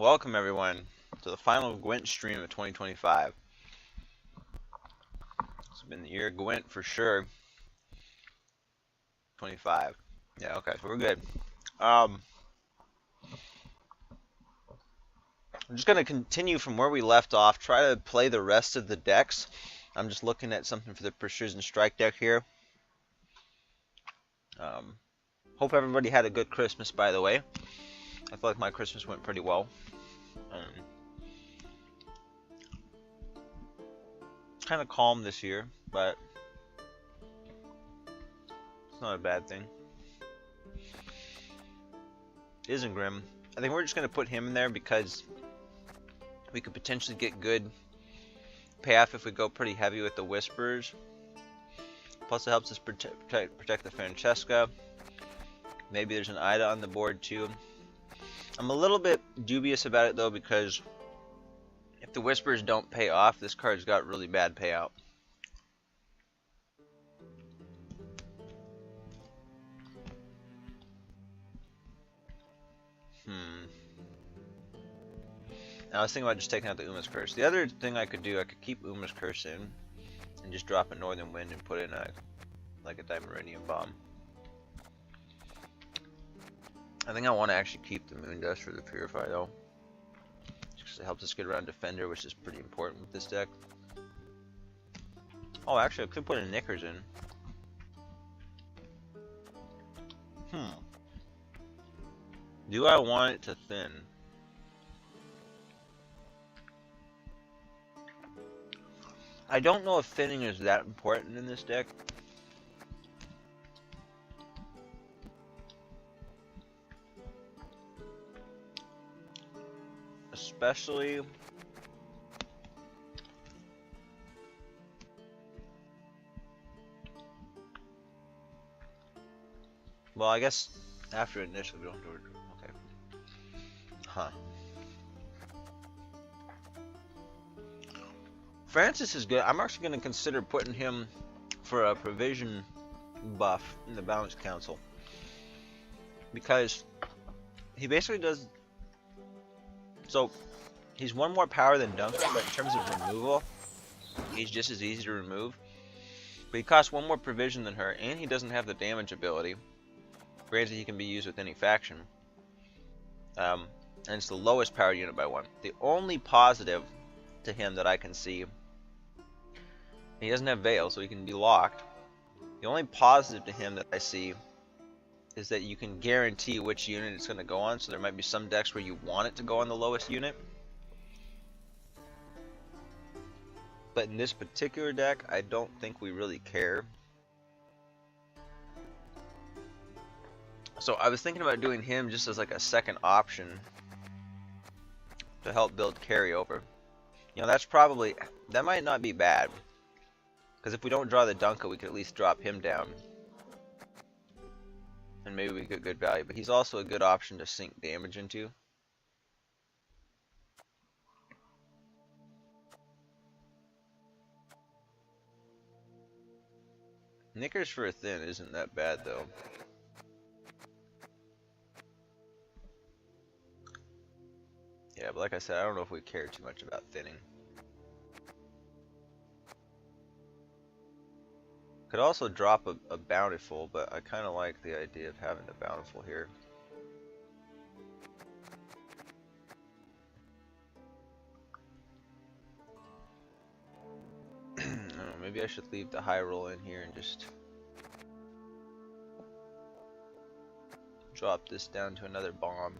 Welcome everyone to the final GWENT stream of 2025. It's been the year of GWENT for sure. 25. Yeah, okay, so we're good. I'm just going to continue from where we left off, try to play the rest of the decks. I'm just looking at something for the Precision Strike deck here. Hope everybody had a good Christmas, by the way. I feel like my Christmas went pretty well. It's kind of calm this year, but it's not a bad thing. Isn't Grim. I think we're just going to put him in there because we could potentially get good payoff if we go pretty heavy with the Whispers. Plus it helps us protect the Francesca. Maybe there's an Ida on the board too. I'm a little bit dubious about it though, because if the Whispers don't pay off, this card's got really bad payout. Now I was thinking about just taking out the Uma's Curse. The other thing I could do, I could keep Uma's Curse in and just drop a Northern Wind and put in like a Dimeridium Bomb. I think I want to actually keep the Moon Dust for the Purify though, just because it helps us get around Defender, which is pretty important with this deck. Oh, actually I could put a Knickers in. Do I want it to thin? I don't know if thinning is that important in this deck. Especially well, I guess after initial we don't do it. Okay. Huh. Francis is good. I'm actually going to consider putting him for a provision buff in the Balance Council, because he basically does. So he's one more power than Duncan, but in terms of removal, he's just as easy to remove. But he costs one more provision than her, and he doesn't have the damage ability. Granted, he can be used with any faction. And it's the lowest power unit by one. The only positive to him that I can see, he doesn't have Veil, so he can be locked. The only positive to him that I see is that you can guarantee which unit it's going to go on, so there might be some decks where you want it to go on the lowest unit. But in this particular deck, I don't think we really care. So I was thinking about doing him just as like a second option to help build carryover. You know, that might not be bad, because if we don't draw the Dunka, we could at least drop him down. And maybe we get good value, but he's also a good option to sink damage into. Knickers for a thin isn't that bad though. Yeah, but like I said, I don't know if we care too much about thinning. Could also drop a Bountiful, but I kind of like the idea of having the Bountiful here. I don't know, maybe I should leave the high roll in here and just drop this down to another bomb.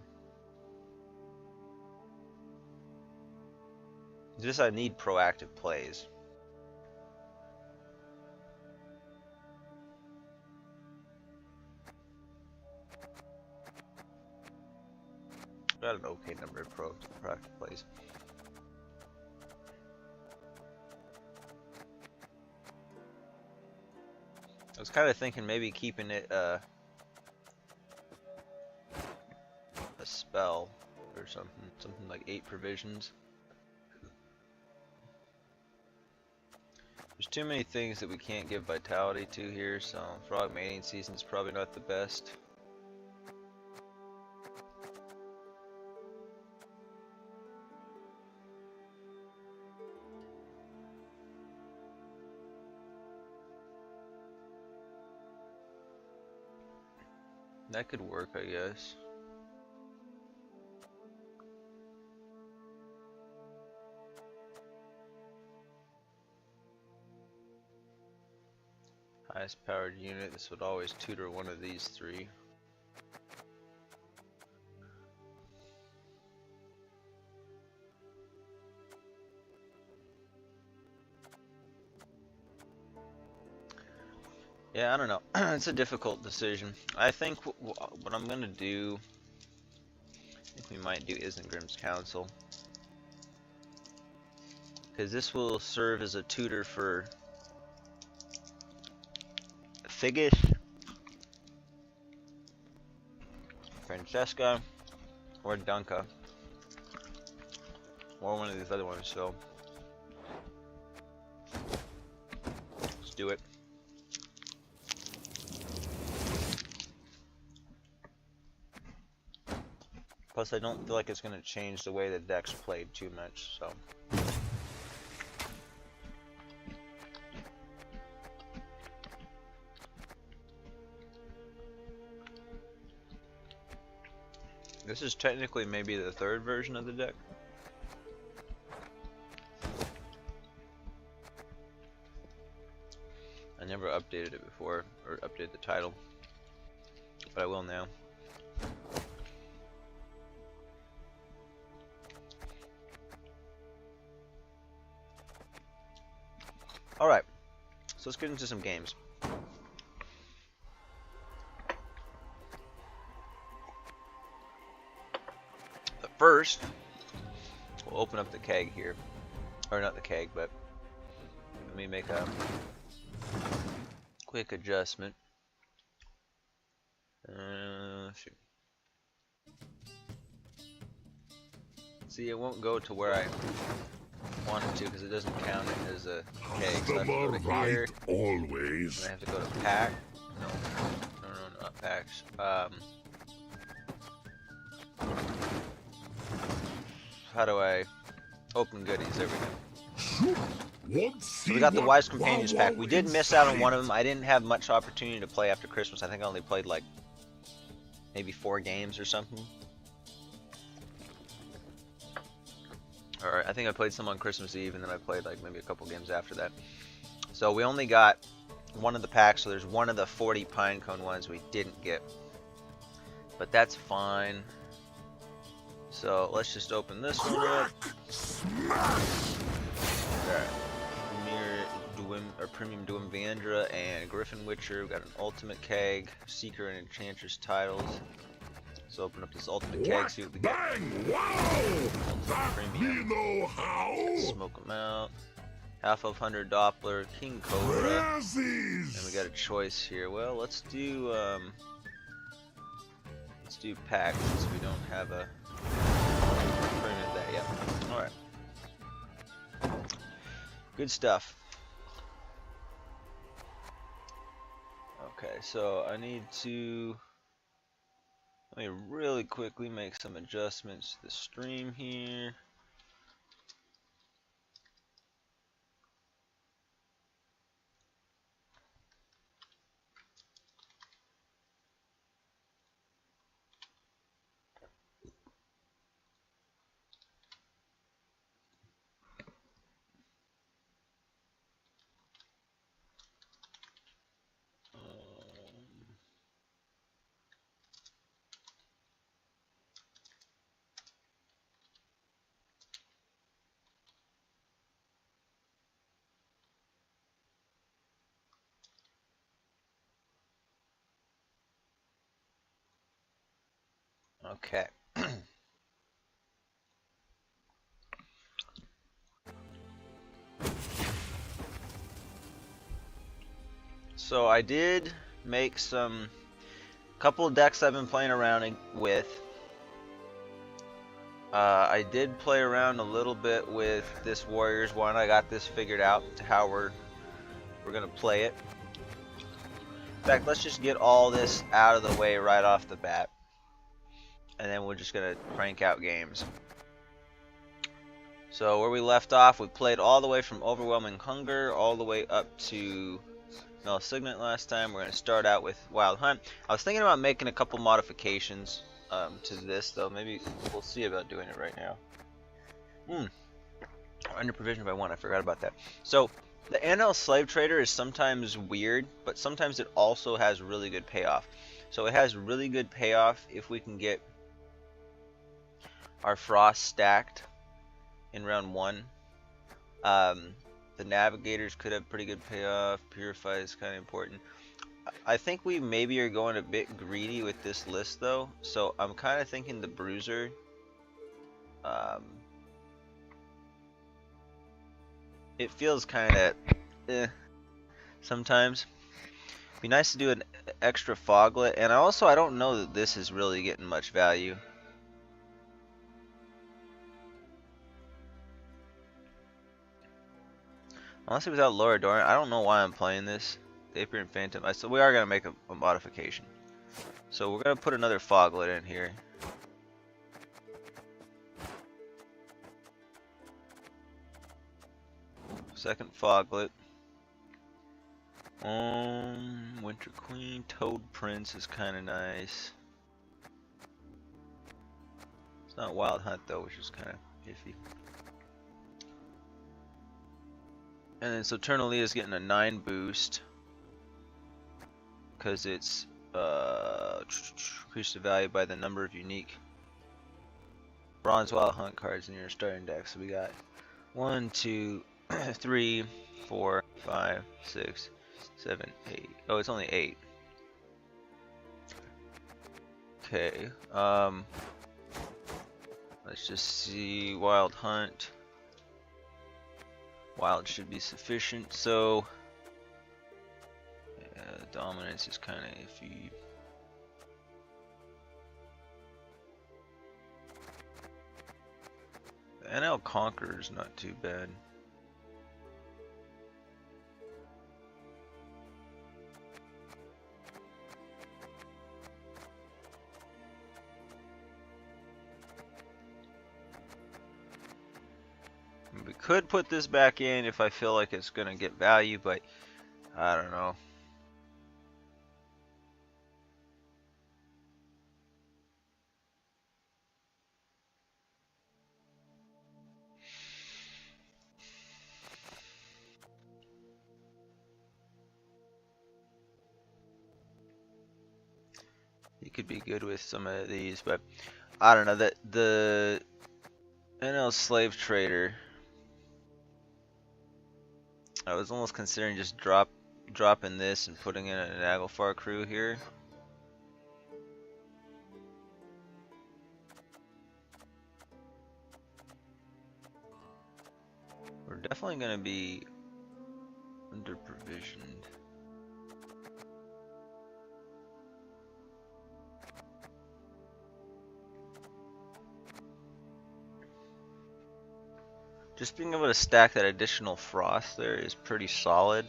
Just I need proactive plays. Got an okay number of proactive plays. I was kind of thinking maybe keeping it a spell or something like 8 provisions. There's too many things that we can't give vitality to here, so Frog Mating Season is probably not the best. That could work, I guess. Highest powered unit. This would always tutor one of these three. Yeah, I don't know. It's a difficult decision. I think what I'm gonna do, I think we might do Isengrim's Council, because this will serve as a tutor for Figgis, Francesca, or Dunka, or one of these other ones. So let's do it. Plus, I don't feel like it's going to change the way the deck's played too much, so. This is technically maybe the third version of the deck. I never updated it before, or updated the title, but I will now. Alright, so let's get into some games. But first, we'll open up the keg here. Or not the keg, but let me make a quick adjustment. Shoot. See, it won't go to where I wanted to because it doesn't count it as a keg. So I have to go to here. Always. And I have to go to pack. No, not packs. How do I open goodies? There we go. So we got the Wise Companions pack. We did miss out on one of them. I didn't have much opportunity to play after Christmas. I think I only played like maybe 4 games or something. Or I think I played some on Christmas Eve, and then I played like maybe a couple games after that. So we only got one of the packs, so there's one of the 40 Pinecone ones we didn't get. But that's fine. So let's just open this one up. Alright. Premium Duimvandra and Griffin Witcher. We've got an Ultimate Keg, Seeker and Enchantress titles. Let's open up this Ultimate Keg, see what we get. Ultimate Premium. Smoke them out. Half of 100 Doppler, King Cobra. And we got a choice here. Well, let's do pack since we don't have a premium that yet. Alright. Good stuff. Okay, so I need to let me really quickly make some adjustments to the stream here. Okay. So I did make some couple of decks I've been playing around with. I did play around a little bit with this Warriors one. I got this figured out to how we're gonna play it. In fact, let's just get all this out of the way right off the bat, and then we're just gonna crank out games. So where we left off, we played all the way from Overwhelming Hunger all the way up to no Signet last time. We're going to start out with Wild Hunt. I was thinking about making a couple modifications to this, though. Maybe we'll see about doing it right now. Under provision by 1, I forgot about that. So, the NL Slave Trader is sometimes weird, but sometimes it also has really good payoff. So it has really good payoff if we can get our Frost stacked in round 1. The Navigators could have pretty good payoff. Purify is kind of important. I think we maybe are going a bit greedy with this list, though. So I'm kind of thinking the Bruiser. It feels kind of sometimes. Be nice to do an extra Foglet, and I don't know that this is really getting much value. Unless it was out Laura Doran, I don't know why I'm playing this. Vapour Phantom. So we are gonna make a modification. So we're gonna put another Foglet in here. Second Foglet. Winter Queen, Toad Prince is kind of nice. It's not Wild Hunt though, which is kind of iffy. And then so Eternal is getting a 9 boost because it's increased the value by the number of unique Bronze Wild Hunt cards in your starting deck. So we got 1, 2, 3, 4, 5, 6, 7, 8. Oh, it's only 8. Okay. Let's just see. Wild Hunt. Wild should be sufficient. So dominance is kind of iffy. The NL Conqueror is not too bad. We could put this back in if I feel like it's going to get value, but I don't know. He could be good with some of these, but I don't know. That the NL Slave Trader, I was almost considering just dropping this and putting in an Naglfar crew here. We're definitely going to be under provisioned. Just being able to stack that additional Frost there is pretty solid.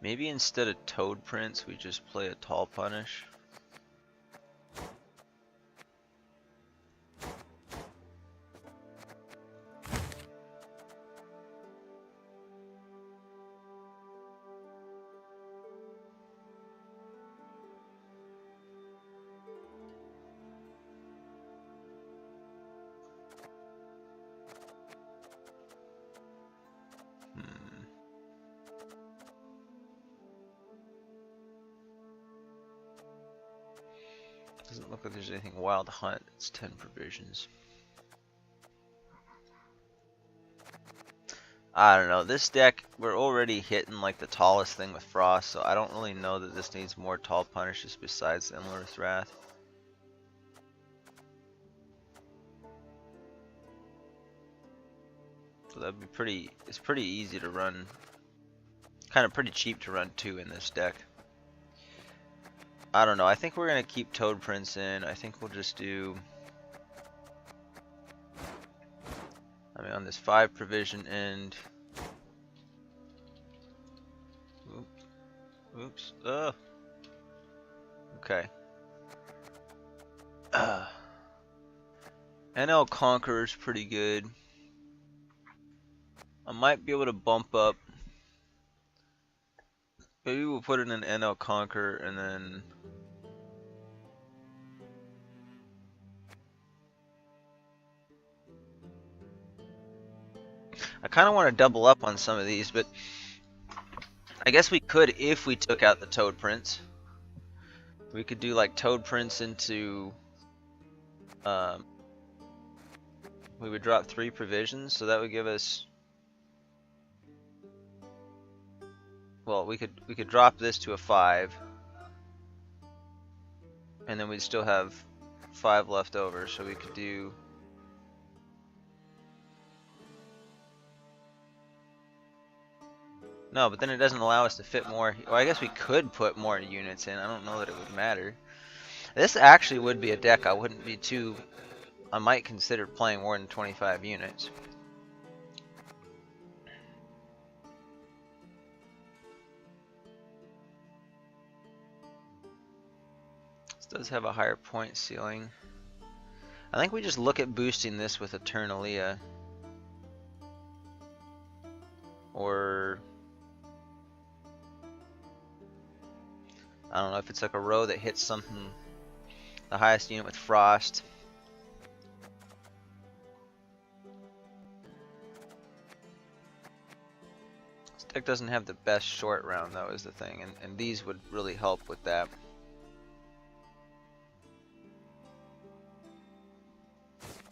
Maybe instead of Toad Prince, we just play a Tall Punish. Doesn't look like there's anything Wild Hunt. It's 10 provisions. I don't know. This deck, we're already hitting like the tallest thing with Frost, so I don't really know that this needs more Tall Punishes besides Endless Wrath. So that'd be pretty. It's pretty easy to run. Kind of pretty cheap to run 2 in this deck. I don't know. I think we're gonna keep Toad Prince in. I think we'll just do. I mean, on this 5 provision end. Oops. Okay. NL Conqueror's pretty good. I might be able to bump up. Maybe we'll put in an NL Conqueror and then. I kind of want to double up on some of these, but I guess we could if we took out the Toad Prince. We could do like Toad Prince into. We would drop 3 provisions, so that would give us. Well, we could drop this to a 5, and then we'd still have 5 left over, so we could do. No, but then it doesn't allow us to fit more. Well, I guess we could put more units in. I don't know that it would matter. This actually would be a deck I wouldn't be too. I might consider playing more than 25 units. This does have a higher point ceiling. I think we just look at boosting this with Eternalia. Or I don't know if it's like a row that hits something, the highest unit with Frost. This deck doesn't have the best short round though, is the thing, and these would really help with that.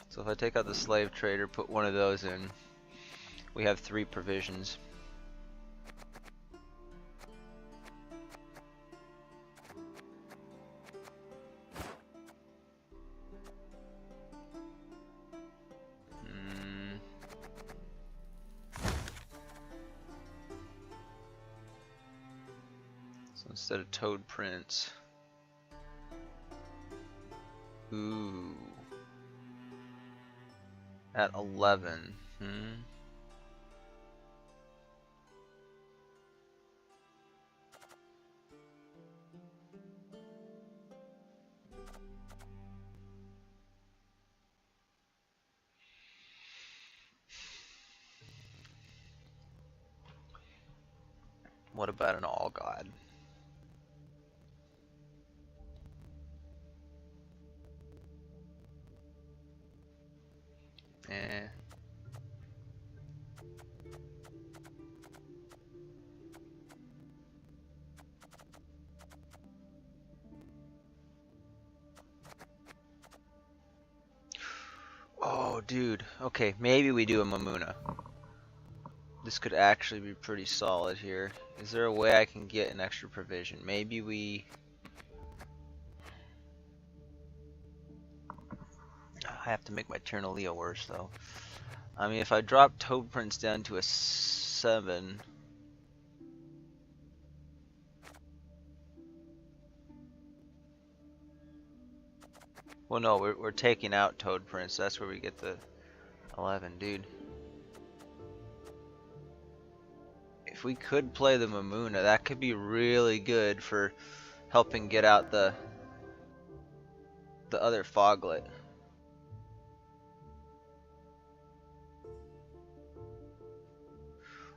So if I take out the Slave Trader, put one of those in, we have 3 provisions. So instead of Toad Prince, ooh, at 11. What about an All God? Eh. Oh, dude. Okay, maybe we do a Mamuna. This could actually be pretty solid here. Is there a way I can get an extra provision? Maybe we. I have to make my Eternalia worse though. I mean, if I drop Toad Prince down to a 7. Well, no, we're taking out Toad Prince. That's where we get the 11, dude. If we could play the Mamuna, that could be really good for helping get out the other Foglet.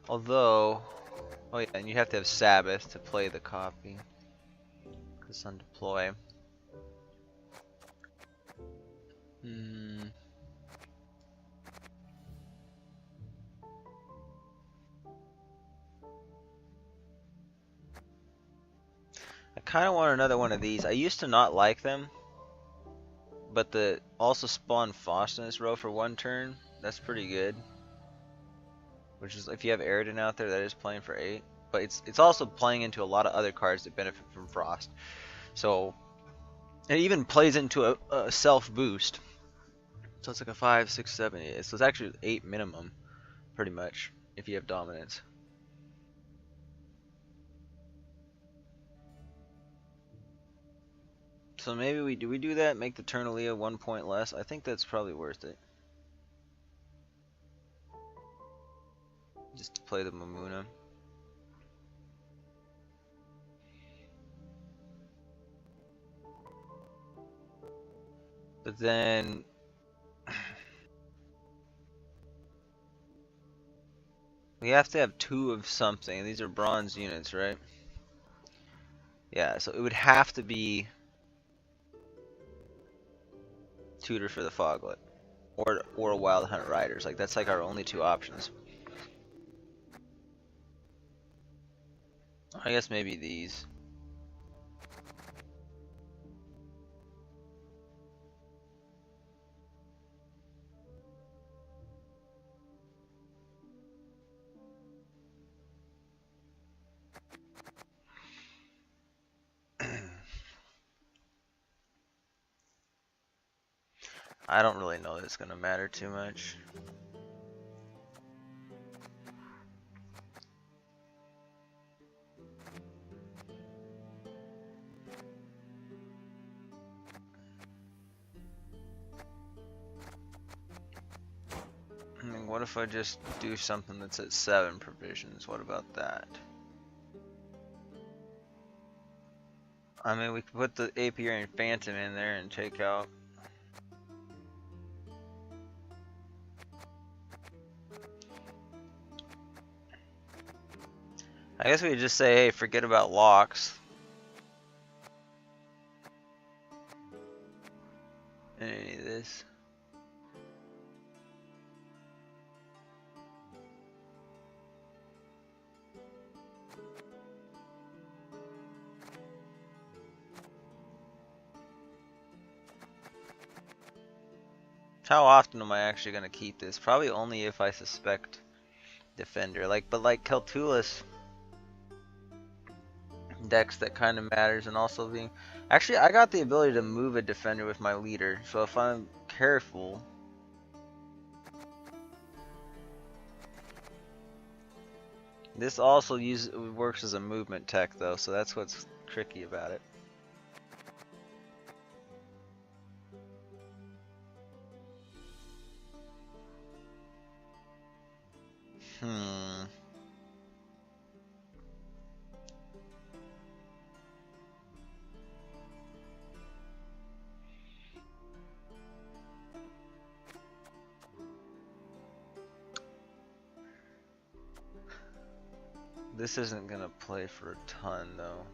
Although, oh yeah, and you have to have Sabbath to play the copy. Cause on deploy. I kind of want another one of these. I used to not like them, but the also spawn Faust in this row for 1 turn. That's pretty good. Which is, if you have Eridan out there, that is playing for 8. But it's also playing into a lot of other cards that benefit from Frost. So it even plays into a self boost. So it's like a 5, 6, 7, 8. So it's actually 8 minimum, pretty much, if you have dominance. So maybe we do that, make the Eternalia 1 point less. I think that's probably worth it. just to play the Mamuna. But then we have to have 2 of something. These are bronze units, right? Yeah, so it would have to be Tutor for the Foglet. Or Wild Hunt Riders. Like, that's like our only 2 options. I guess maybe these. I don't really know that it's gonna matter too much. I mean, what if I just do something that's at 7 provisions? What about that? I mean, we could put the Apiary and Phantom in there and take out. I guess we could just say, hey, forget about locks. And any of this. How often am I actually going to keep this? Probably only if I suspect Defender. But like Keltulis decks that kind of matters, and also being... Actually, I got the ability to move a Defender with my leader, so if I'm careful... This also works as a movement tech though, so that's what's tricky about it. This isn't gonna play for a ton though.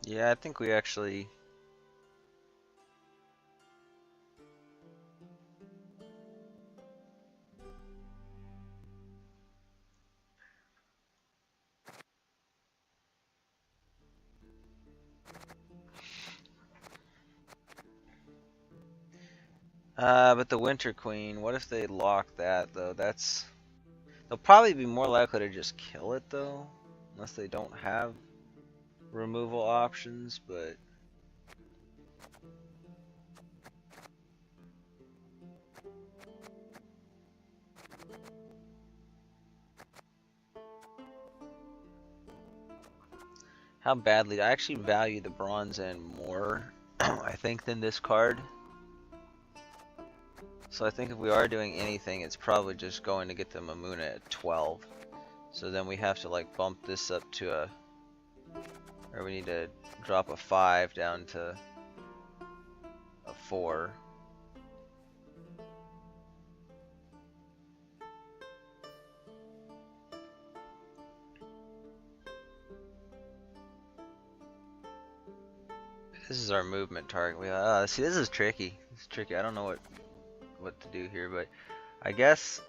Yeah, I think we actually... but the Winter Queen, what if they lock that though? They'll probably be more likely to just kill it though, unless they don't have removal options, but... How badly? I actually value the Bronze End more, I think, than this card. So I think if we are doing anything, it's probably just going to get the Mamuna at 12. So then we have to like bump this up to a... Or we need to drop a 5 down to a 4. This is our movement target. See, this is tricky. It's tricky. I don't know what to do here, but I guess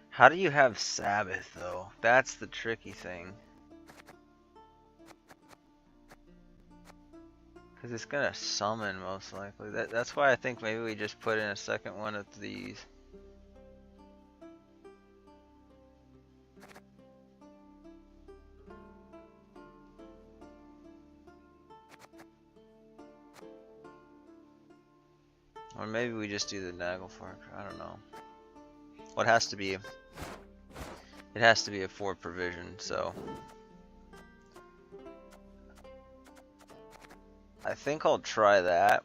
how do you have Sabbath though? That's the tricky thing. Because it's gonna summon most likely. That's why I think maybe we just put in a second one of these. Or maybe we just do the Nagelfark. I don't know. What has to be? It has to be a 4 provision, so I think I'll try that.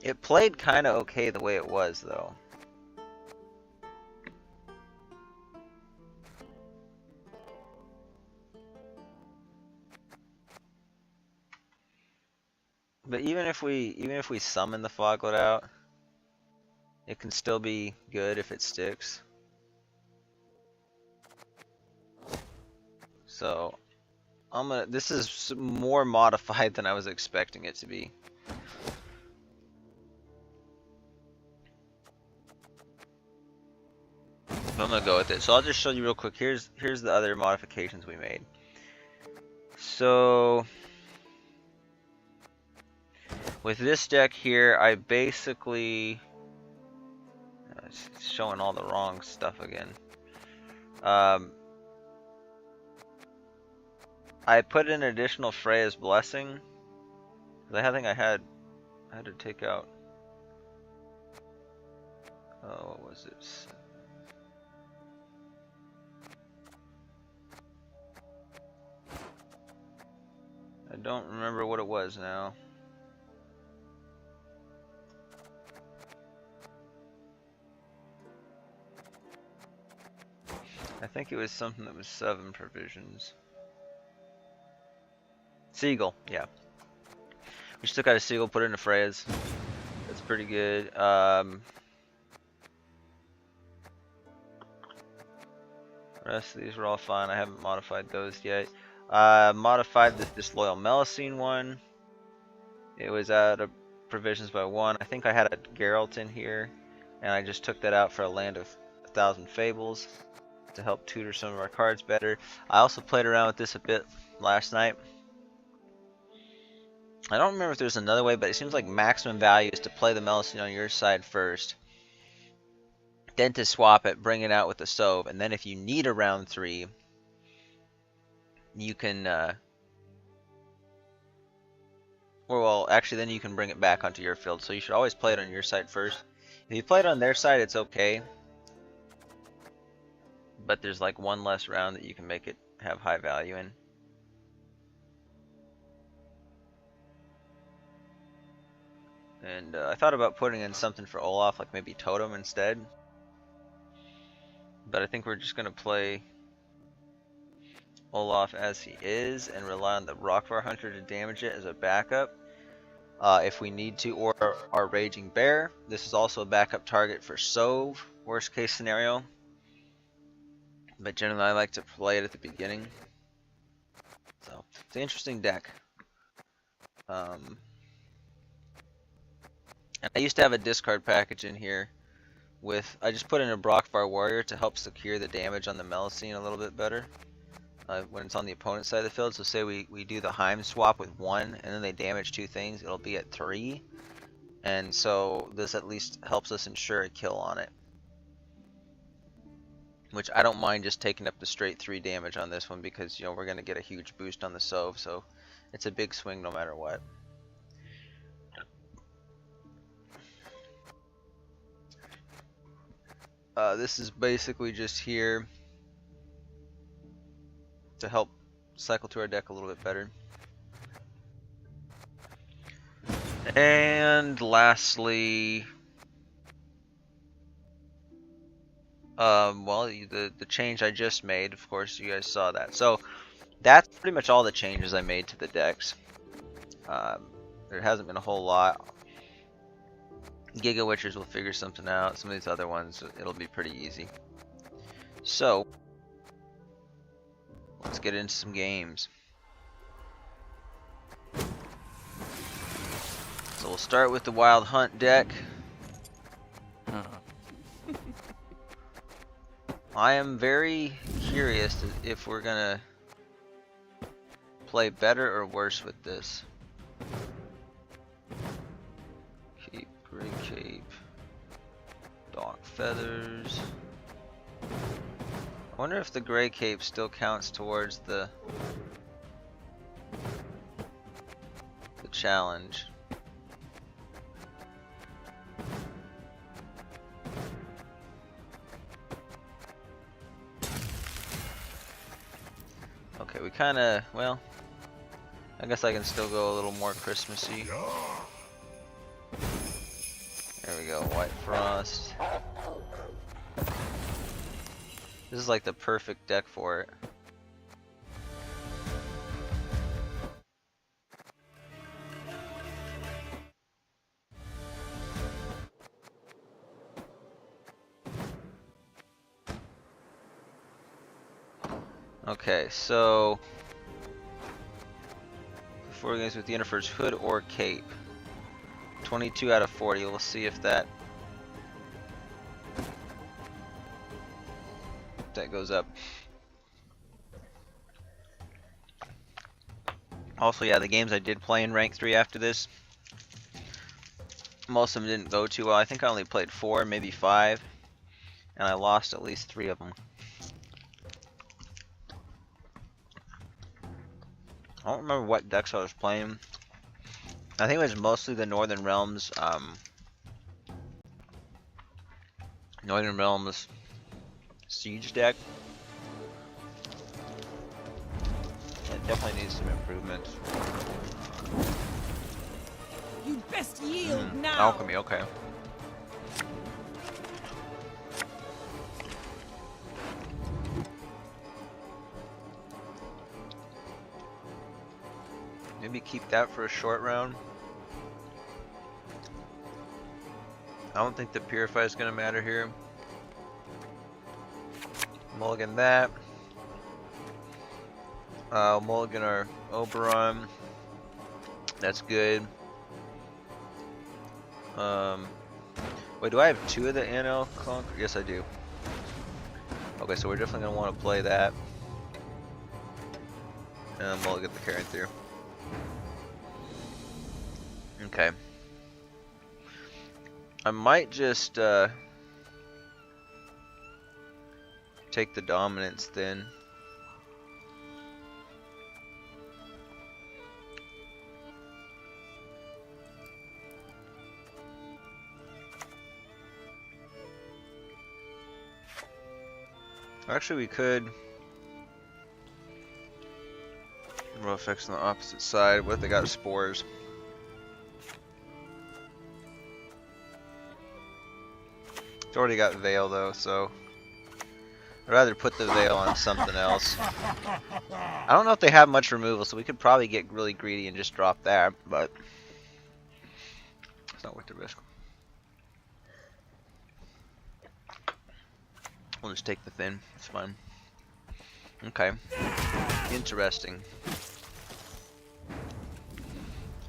It played kind of okay the way it was, though. But even if we summon the Foglet out, it can still be good if it sticks. So this is more modified than I was expecting it to be. I'm gonna go with it. So I'll just show you real quick. Here's the other modifications we made. So with this deck here, I basically it's showing all the wrong stuff again. I put in additional Freya's Blessing. I think I had to take out. Oh, what was it? I don't remember what it was now. I think it was something that was 7 provisions. Seagull, yeah. We just took out a Seagull, put it into Freya's. That's pretty good. Rest of these were all fine. I haven't modified those yet. Modified this Disloyal Melusine one. It was out of provisions by 1. I think I had a Geralt in here, and I just took that out for a Land of 1,000 Fables to help tutor some of our cards better. I also played around with this a bit last night. I don't remember if there's another way, but it seems like maximum value is to play the Melusine on your side first, then to swap it, bring it out with the Sove, and then if you need a round 3, you can, or well, actually then you can bring it back onto your field, so you should always play it on your side first. If you play it on their side, it's okay, but there's like 1 less round that you can make it have high value in. And I thought about putting in something for Olaf, like maybe Totem instead. But I think we're just going to play Olaf as he is and rely on the Rockvar Hunter to damage it as a backup if we need to, or our Raging Bear. This is also a backup target for Sove, worst case scenario. But generally I like to play it at the beginning. So it's an interesting deck. And I used to have a discard package in here with, I just put in a Brockvar Warrior to help secure the damage on the Melusine a little bit better when it's on the opponent's side of the field. So say we do the Heim swap with 1 and then they damage 2 things, it'll be at 3. And so this at least helps us ensure a kill on it. Which I don't mind just taking up the straight 3 damage on this one because, you know, we're going to get a huge boost on the Sove, so it's a big swing no matter what. This is basically just here to help cycle through our deck a little bit better. And lastly, well, the change I just made, of course, you guys saw that. So that's pretty much all the changes I made to the decks. There hasn't been a whole lot. Giga Witchers will figure something out. Some of these other ones, it'll be pretty easy. So let's get into some games. So we'll start with the Wild Hunt deck. I am very curious if we're gonna play better or worse with this. Gray Cape, Dark Feathers. I wonder if the Gray Cape still counts towards the challenge. Okay, we kinda, well, I guess I can still go a little more Christmassy. There we go, White Frost. This is like the perfect deck for it. Okay, so 4 games with Yennefer's Hood or Cape. 22 out of 40. We'll see if that goes up. Also, yeah, the games I did play in rank 3 after this, most of them didn't go too well. I think I only played 4, maybe 5, and I lost at least 3 of them. I don't remember what decks I was playing. I think it was mostly the Northern Realms, Siege deck. It definitely needs some improvements. You best yield now. Alchemy, okay. Maybe keep that for a short round. I don't think the Purify is going to matter here. Mulligan that. Mulligan our Oberon. That's good. Wait, do I have 2 of the NL Conquer? Yes, I do. Okay, so we're definitely going to want to play that. And mulligan the carrying through. Okay. I might just take the dominance then. Actually, we could roll effects on the opposite side. What if they got spores? It's already got Veil though, so I'd rather put the Veil on something else. I don't know if they have much removal, so we could probably get really greedy and just drop that, but it's not worth the risk. We'll just take the Thin, it's fine. Okay. Interesting.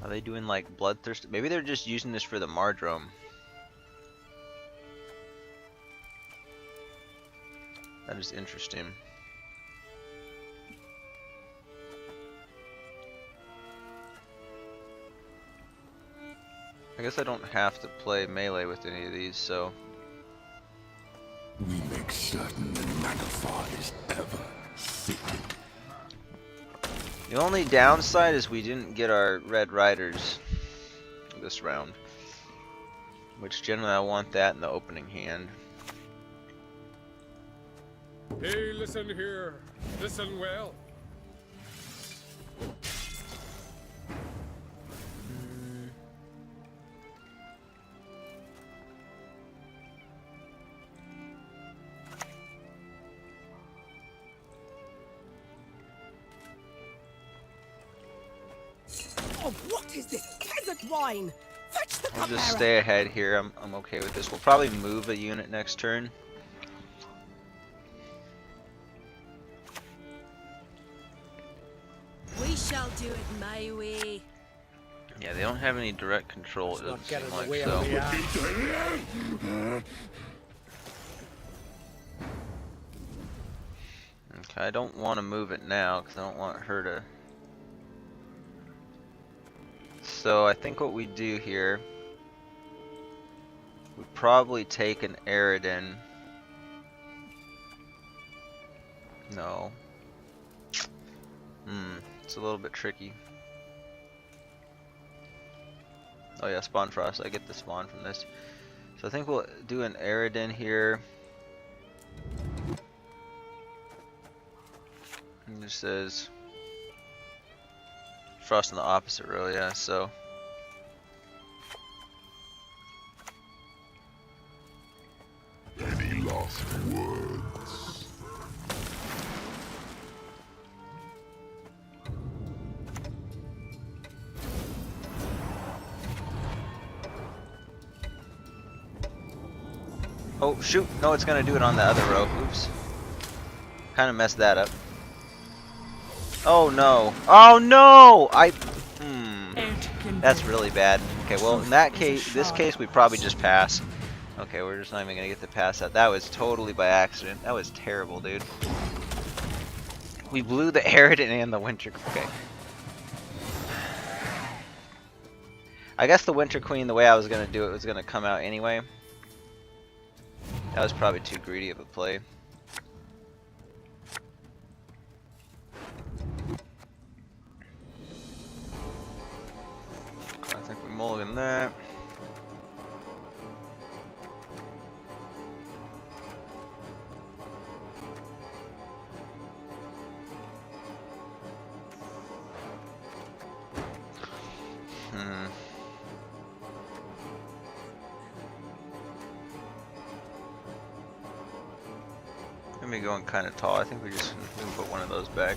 Are they doing like Bloodthirst? Maybe they're just using this for the Mardrome. That is interesting. I guess I don't have to play melee with any of these, so. We make certain the Naglfar is ever secret. The only downside is we didn't get our Red Riders this round. Which generally I want that in the opening hand. Hey, listen here. Listen well. Oh, what is this peasant wine? Fetch the I'll just cupbearer. stay ahead here. I'm okay with this. We'll probably move a unit next turn. We shall do it my way. Yeah, they don't have any direct control, it doesn't seem like, way so. of the Okay, I don't want to move it now because I don't want her to. So I think what we do here, we probably take an Eridan. No. It's a little bit tricky. Oh yeah, spawn frost. I get the spawn from this. So I think we'll do an Aridin here. And it says frost in the opposite row, yeah, so. Any lost words? Oh shoot, no, it's gonna do it on the other row. Oops. Kind of messed that up. Oh no. Oh no! That's really bad. Okay, well in that case, this case we probably just pass. Okay, we're just not even gonna get to pass that. That was totally by accident. That was terrible, dude. We blew the Aridin and the Winter. Okay. I guess the Winter Queen, the way I was gonna do it, was gonna come out anyway. That was probably too greedy of a play. I think we mulligan that. Maybe going kind of tall. I think we can put one of those back.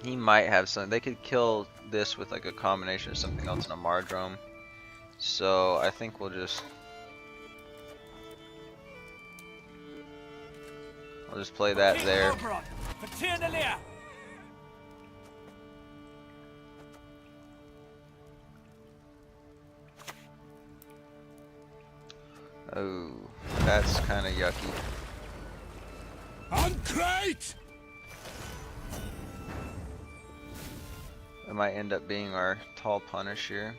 He might have something. They could kill this with like a combination of something else in a Mardrome. So I think we'll just play that there. Oh, that's kind of yucky. Uncrate! It might end up being our tall punish here.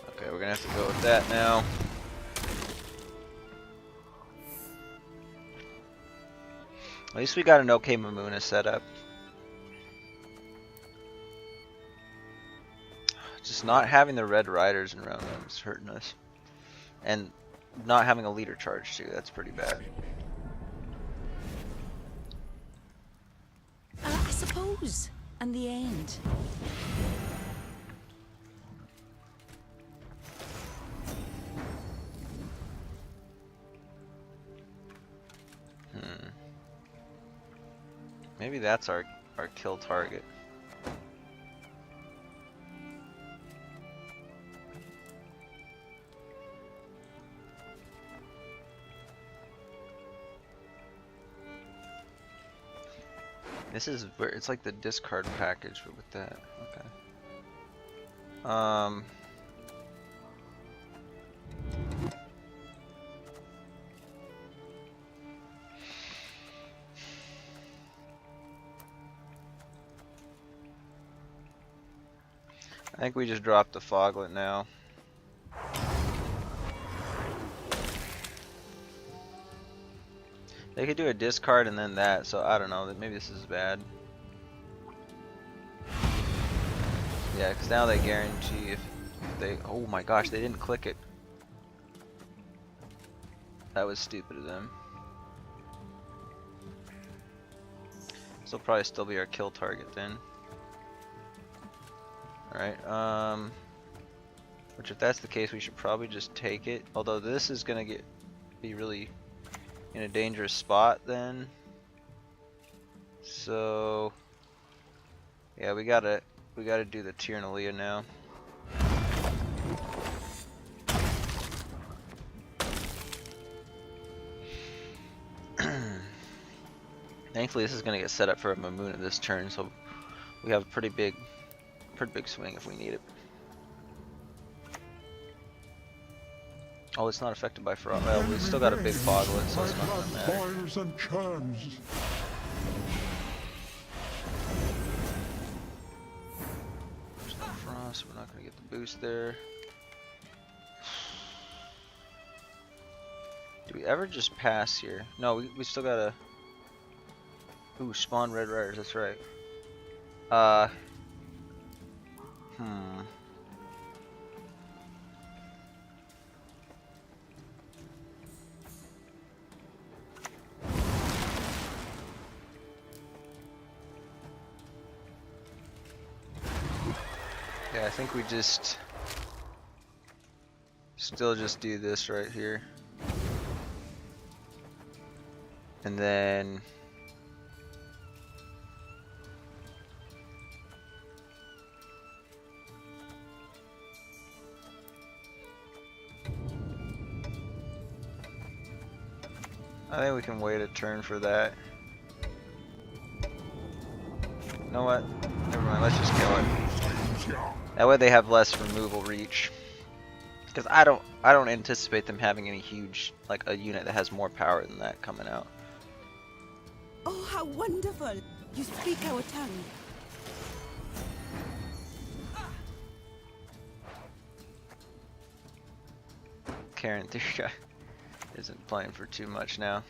Okay, we're gonna have to go with that now. At least we got an okay Mamuna set up. Just not having the red riders around them is hurting us. And not having a leader charge too, that's pretty bad. I suppose. And the end. Maybe that's our kill target. This is where it's like the discard package, but with that. Okay. I think we just dropped the Foglet now. They could do a discard and then that, so I don't know, maybe this is bad. Yeah, because now they guarantee if they... Oh my gosh, they didn't click it. That was stupid of them. This will probably still be our kill target then. Alright, which if that's the case, we should probably just take it. Although this is gonna be really in a dangerous spot then. So yeah, we gotta do the Tyrannalia now. Thankfully, this is gonna get set up for a Mamuna this turn, so we have a pretty big swing if we need it. Oh, it's not affected by frost. Well, we still got a big foglet, so it's not gonna matter. Fires and churns. There's no frost. We're not gonna get the boost there. Do we ever just pass here? No, we still gotta. Ooh, spawn red rares. That's right. Yeah, I think we still just do this right here. And then I think we can wait a turn for that. You know what? Never mind, let's just kill it. That way they have less removal reach. Because I don't anticipate them having any huge, like a unit that has more power than that coming out. Oh, how wonderful! You speak our tongue. Karen Thurka isn't playing for too much now.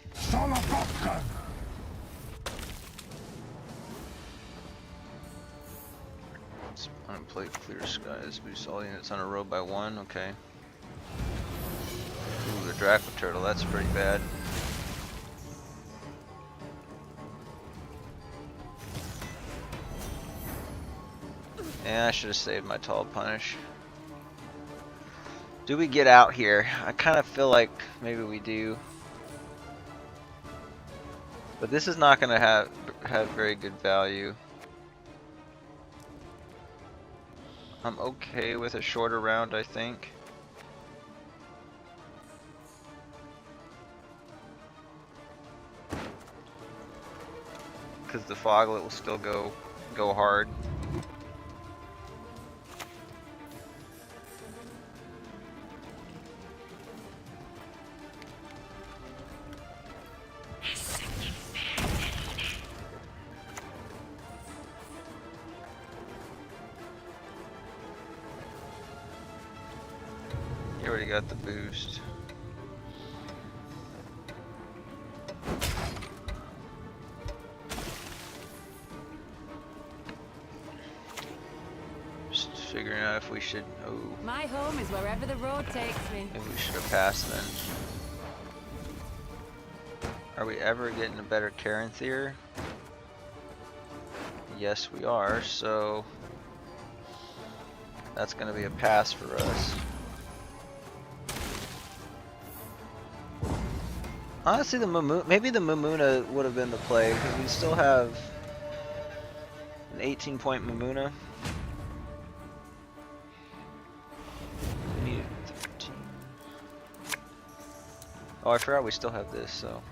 Unplate clear skies. Boost all units on a row by 1. Okay. Ooh, the Draco Turtle. That's pretty bad. Yeah, I should have saved my tall punish. Do we get out here? I kind of feel like maybe we do. But this is not going to have very good value. I'm okay with a shorter round, I think. Because the Foglet will still go hard. You already got the boost. Just figuring out if we should. Oh. My home is wherever the road takes me. Maybe we should have passed then. Are we ever getting a better Caranthir? Yes, we are. So that's going to be a pass for us. Honestly, maybe the Mamuna would have been the play, because we still have an 18-point Mamuna. We need 13. Oh, I forgot we still have this, so.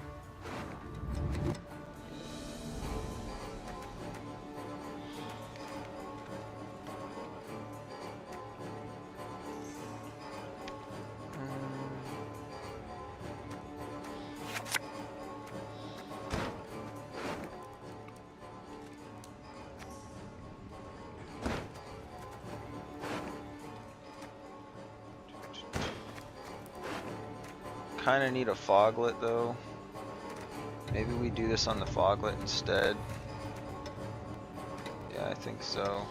Kind of need a Foglet though. Maybe we do this on the Foglet instead. Yeah, I think so.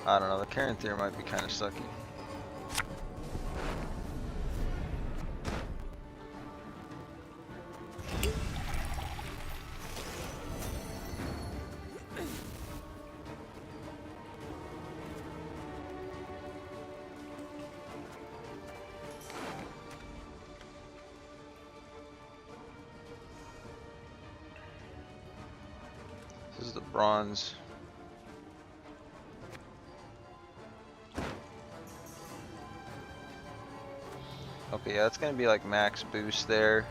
I don't know, the Caranthir might be kind of sucky. This is the bronze. Okay, yeah, it's gonna be like max boost there.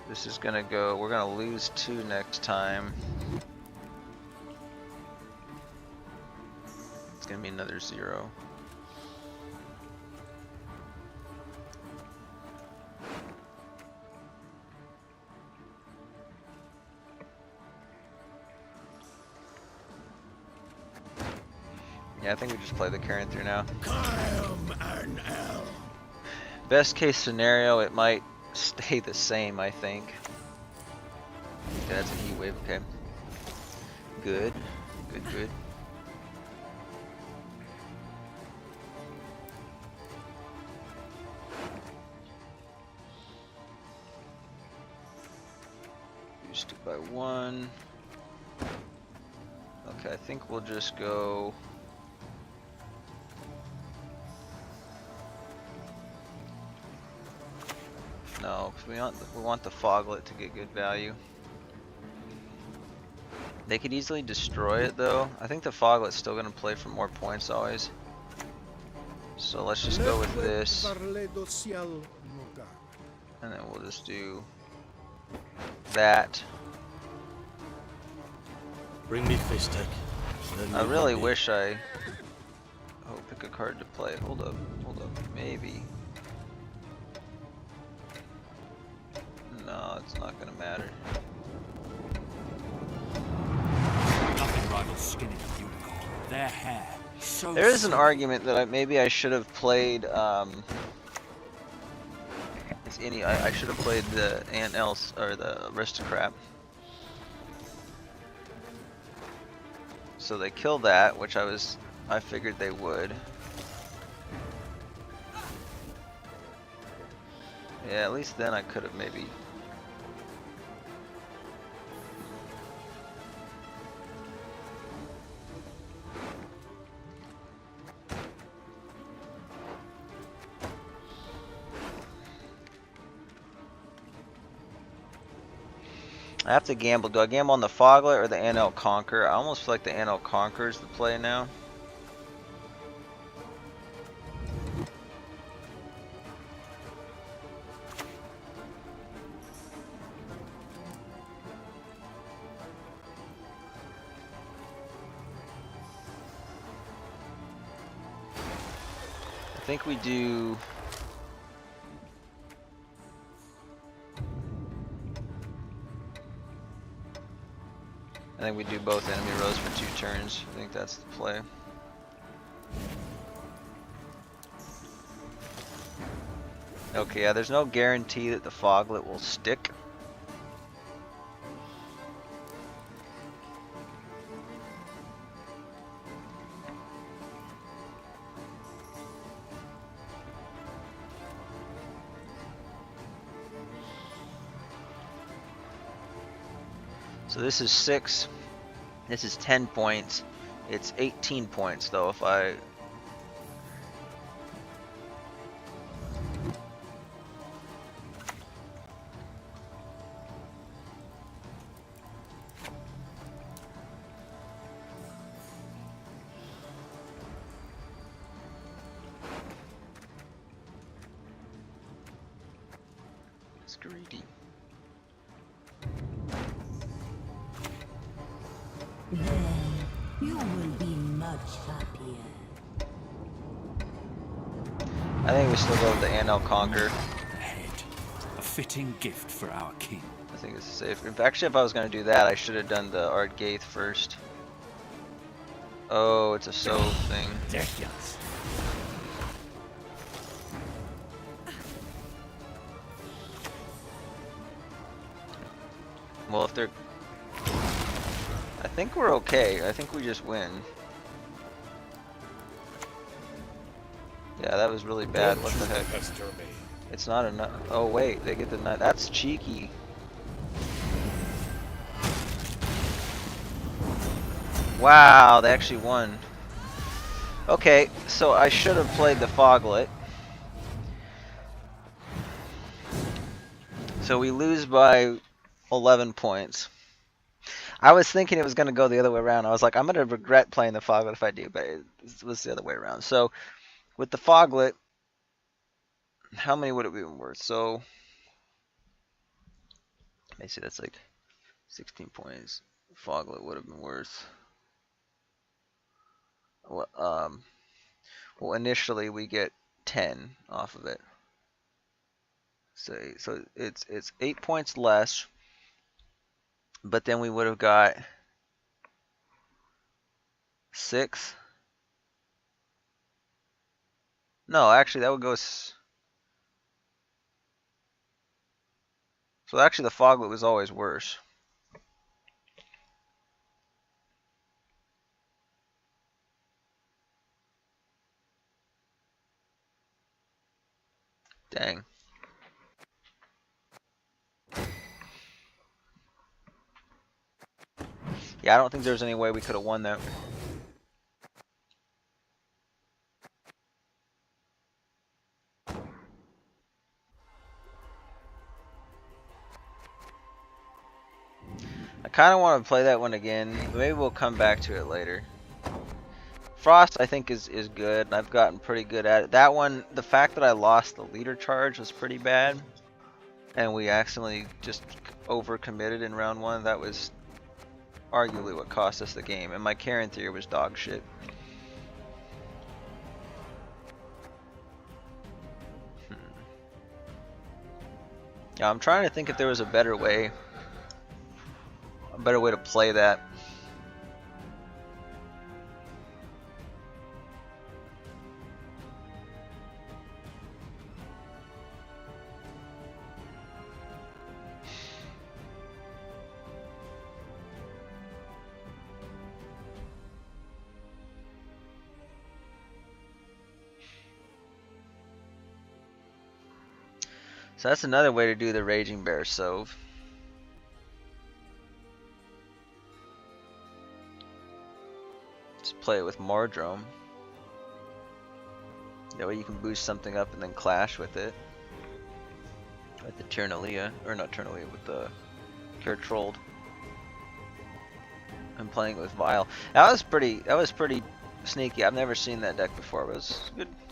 This is gonna go, we're gonna lose 2 next time. It's gonna be another 0. Yeah, I think we just play the current through now. Best case scenario, it might stay the same, I think. Okay, that's a heat wave, okay. Good. Good, good. Reduced it by 1. Okay, I think we'll just go... No, because we want the foglet to get good value. They could easily destroy it though. I think the foglet's still gonna play for more points always. So let's just go with this. And then we'll just do that. Bring me Fistek. I really wish I... Oh, pick a card to play. Hold up, maybe. No, it's not gonna matter. Nothing rivals skinning a unicorn. Their hair, so There is an silky. argument that maybe I should have played. I should have played the or the aristocrat. So they kill that, which I figured they would. Yeah, at least then I could have maybe. I have to gamble. Do I gamble on the Foglet or the NL Conquer? I almost feel like the NL Conquer is the play now. I think we do. I think we do both enemy rows for 2 turns. I think that's the play. Okay, yeah, there's no guarantee that the Foglet will stick. So this is 6. This is 10 points. It's 18 points though if I... It's greedy. You will be much happier. I think we still go with the NL Conquer. The head, a fitting gift for our king. I think it's safe. Actually, if I was going to do that, I should have done the Art Gaith first. Oh, it's a soul thing. Yes. Well, if they're... I think we're okay. I think we just win. Yeah, that was really bad. What the heck? Pester me. It's not enough. Oh wait, they get the nut. That's cheeky. Wow, they actually won. Okay, so I should have played the Foglet. So we lose by 11 points. I was thinking it was going to go the other way around. I was like, I'm going to regret playing the Foglet if I do, but it was the other way around. So with the Foglet, how many would it be worth? So They say that's like 16 points. Foglet would have been worth. Well, initially we get 10 off of it. So it's 8 points less, but then we would have got 6. No, actually that would go. So actually the Foglet was always worse. Dang. Yeah, I don't think there's any way we could have won that. I kind of want to play that one again. Maybe we'll come back to it later. Frost, I think, is good, and I've gotten pretty good at it. That one, the fact that I lost the leader charge was pretty bad, and we accidentally just overcommitted in round 1. That was arguably what cost us the game, and my Karen theory was dog shit. Yeah, I'm trying to think if there was a better way to play that. So that's another way to do the Raging Bear Sove. Just play it with Mordrome. That way you can boost something up and then clash with it. With the Tyrannalia, or not Tyrannalia, with the Kertrold. I'm playing it with Vile. That was pretty sneaky. I've never seen that deck before. It was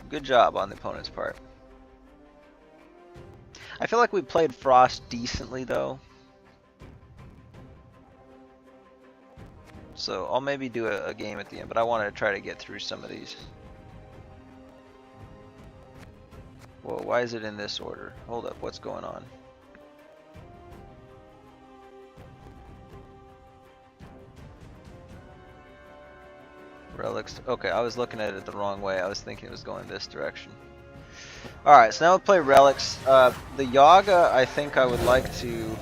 good job on the opponent's part. I feel like we played Frost decently though. So I'll maybe do a game at the end, but I wanted to try to get through some of these. Whoa, why is it in this order? Hold up, what's going on? Relics. Okay, I was looking at it the wrong way. I was thinking it was going this direction. Alright, so now we'll play Relics. The Yaga, I think I would like to...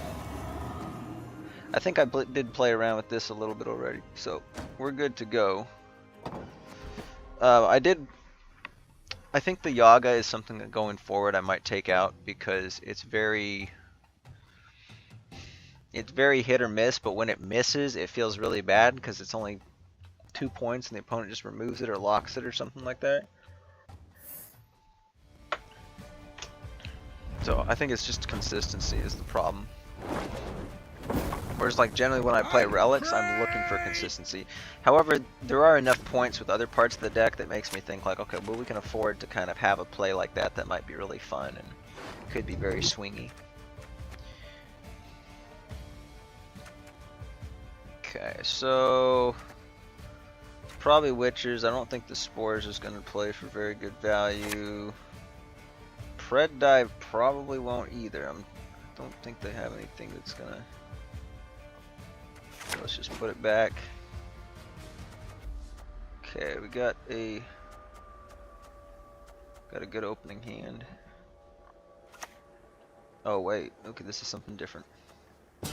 I think I did play around with this a little bit already, so we're good to go. I think the Yaga is something that going forward I might take out because it's very hit or miss, but when it misses it feels really bad because it's only 2 points and the opponent just removes it or locks it or something like that. So I think it's just consistency is the problem. Whereas like generally when I play Relics, I'm looking for consistency. However, there are enough points with other parts of the deck that makes me think like, okay, well we can afford to kind of have a play like that might be really fun and could be very swingy. Okay, so probably Witchers. I don't think the Spores is going to play for very good value. Pred Dive probably won't either. I don't think they have anything that's gonna... So let's just put it back. Okay, we got a good opening hand. Oh wait, okay, this is something different.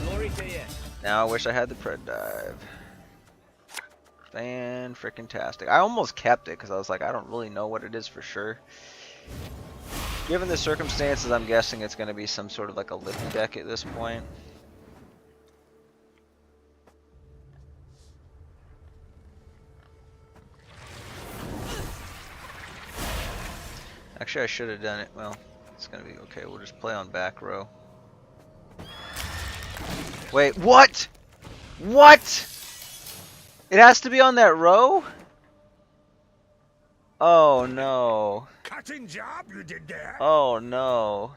Glory to you. Now I wish I had the Pred Dive. Fan-frickin-tastic. I almost kept it because I was like, I don't really know what it is for sure. Given the circumstances, I'm guessing it's going to be some sort of like a living deck at this point. Actually, I should have done it. Well, it's going to be okay. We'll just play on back row. Wait, what? What? It has to be on that row? Oh no. Cutting job you did there. Oh no.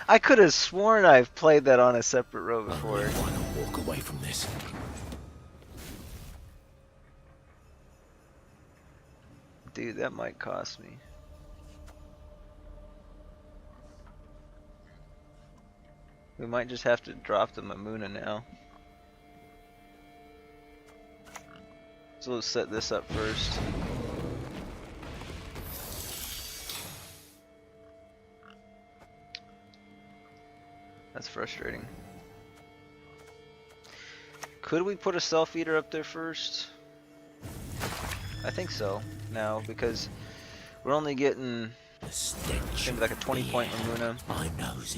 I could have sworn I've played that on a separate row before. Only if I can walk away from this. Dude, that might cost me. We might just have to drop the Mamuna now. So let's set this up first. That's frustrating. Could we put a self-eater up there first? I think so now, because we're only getting maybe like a 20-point Mamuna.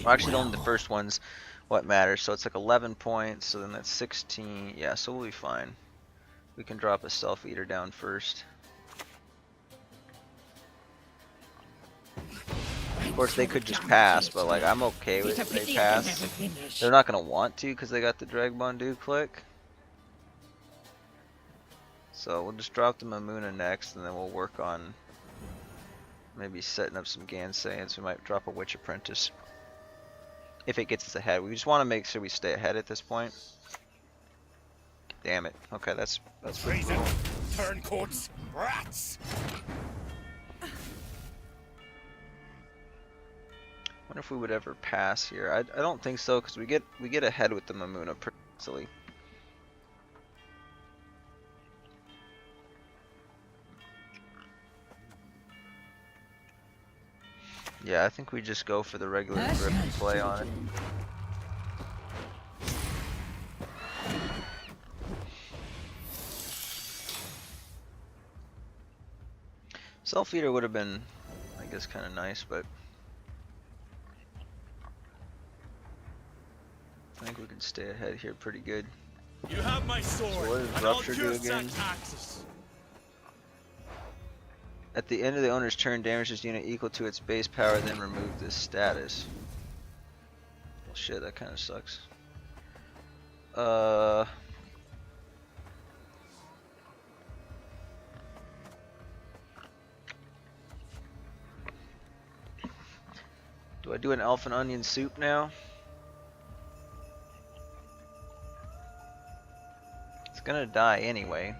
Well, actually, only the first one's what matters. So it's like 11 points. So then that's 16. Yeah, so we'll be fine. We can drop a self-eater down first. Of course, they could just pass, but like I'm okay with if they pass. They're not gonna want to because they got the Drag Bondu click. So we'll just drop the Mamuna next, and then we'll work on maybe setting up some Gansayans. We might drop a Witch Apprentice if it gets us ahead. We just want to make sure we stay ahead at this point. Damn it. Okay, that's pretty cool. Turncoats, rats. Wonder if we would ever pass here. I don't think so, because we get ahead with the Mamuna pretty easily. Yeah, I think we just go for the regular Griffin play on it. Self-eater would have been, I guess, kind of nice, but I think we can stay ahead here pretty good. You have my sword. So what does Rupture do again? At the end of the owner's turn, damage this unit equal to its base power, then remove this status. Well, shit, that kind of sucks. Do I do an elf and onion soup now? It's gonna die anyway.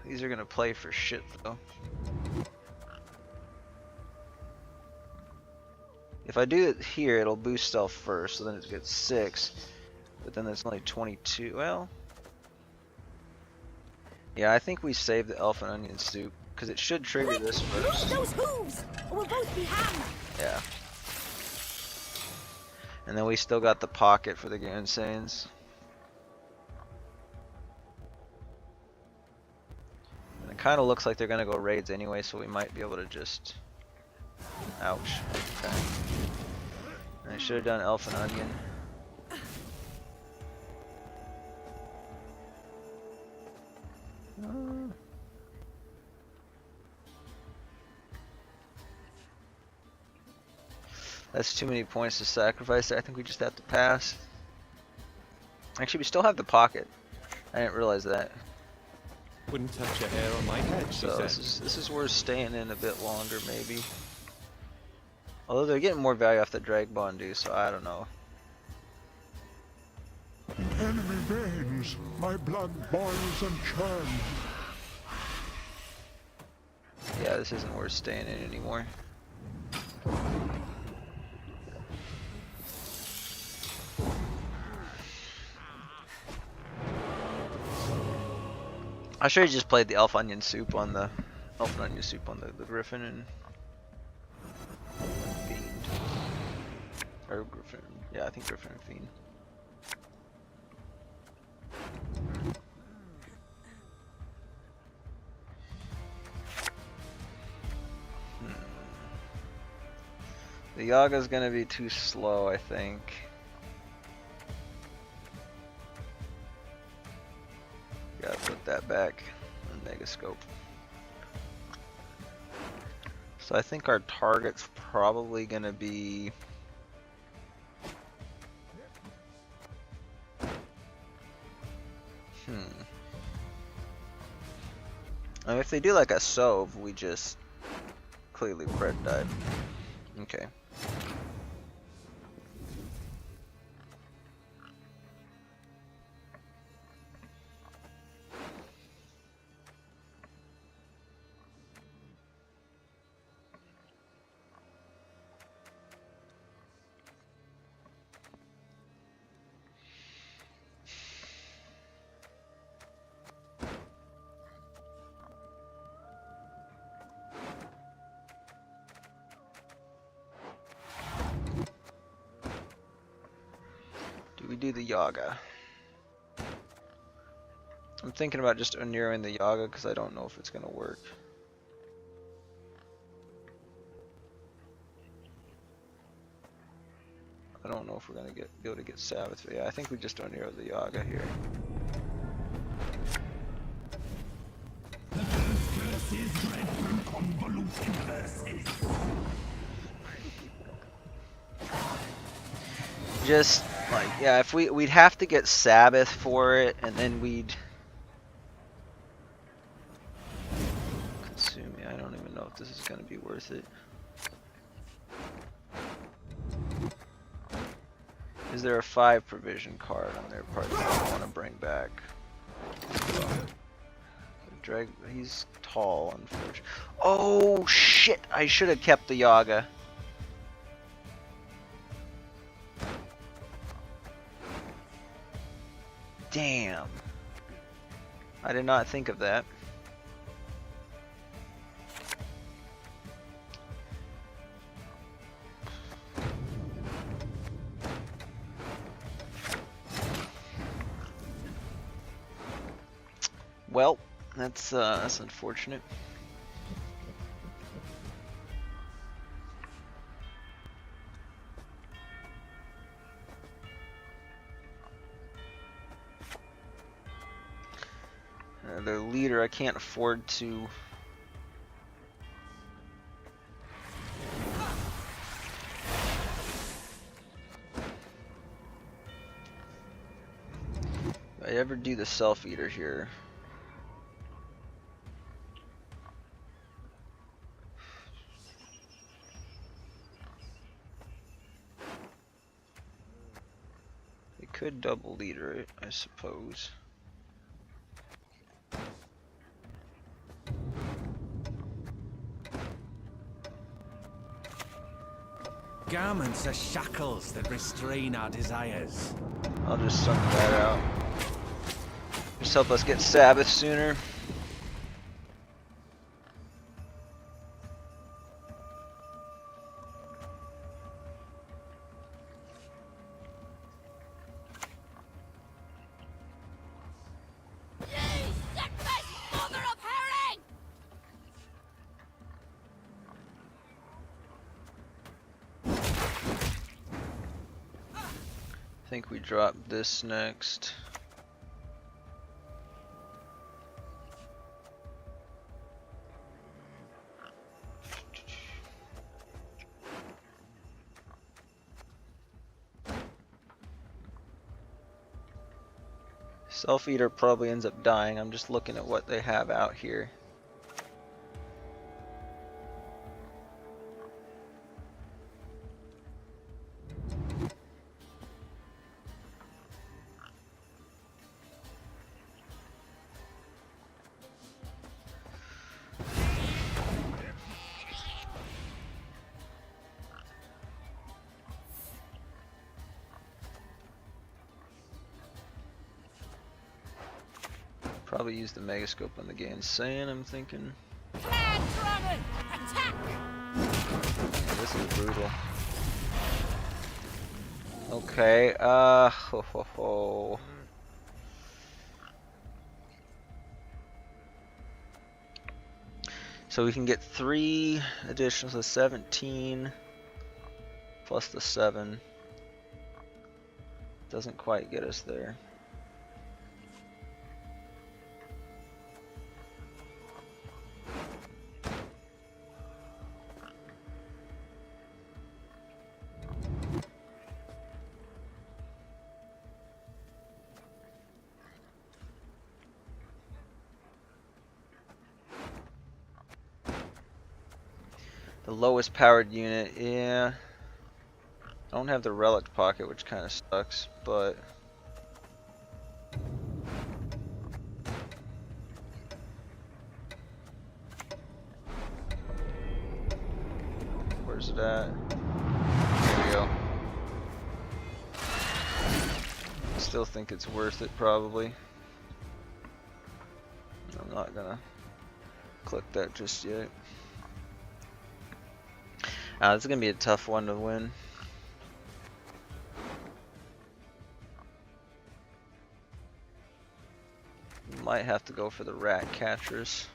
These are gonna play for shit though. If I do it here, it'll boost stealth first, so then it gets 6. But then that's only 22. Well, yeah, I think we save the elf and onion soup because it should trigger this first. Those hooves, or we'll both be hanged. Yeah. And then we still got the pocket for the Gansayans. And it kind of looks like they're gonna go raids anyway, so we might be able to just. Ouch. Okay. And I should have done elf and onion. That's too many points to sacrifice. I think we just have to pass. Actually, we still have the pocket. I didn't realize that. Wouldn't touch a hair on my head, she So said. this is worth staying in a bit longer, maybe. Although they're getting more value off the Drag Bondu, so I don't know. In enemy veins, my blood boils and churns. Yeah, this isn't worth staying in anymore. I should have just played the elf and onion soup on the the Griffin and Fiend. Or Griffin. Yeah, I think Griffin and Fiend. The Yaga's gonna be too slow, I think. Gotta put that back on Megascope. So I think our target's probably gonna be I mean, if they do like a Sove, we just clearly Fred died. Okay. Do we do the Yaga? I'm thinking about just Oneroing the Yaga because I don't know if it's going to work. I don't know if we're going to be able to get Sabbath, but yeah, I think we just Onero the Yaga here. Just like, yeah, if we'd have to get Sabbath for it, and then we'd consume. I don't even know if this is going to be worth it. Is there a 5 provision card on their part that I want to bring back? He's tall, unfortunately. Oh shit! I should have kept the Yaga. Damn. I did not think of that. Well, that's unfortunate. Their leader, I can't afford to. If I ever do the self-eater here. They could double leader it, I suppose. Garments are shackles that restrain our desires. I'll just sum that out. Just help us get Sabbath sooner. I think we drop this next. Self-eater probably ends up dying. I'm just looking at what they have out here. Probably use the Megascope on the Gansand, I'm thinking. Yeah, this is brutal. Okay, ho ho ho. So we can get 3 additions of 17 plus the 7. Doesn't quite get us there. The lowest powered unit, yeah. I don't have the relic pocket, which kind of sucks, but where's it at? There we go. Still think it's worth it, probably. I'm not gonna click that just yet. This is gonna be a tough one to win. Might have to go for the rat catchers.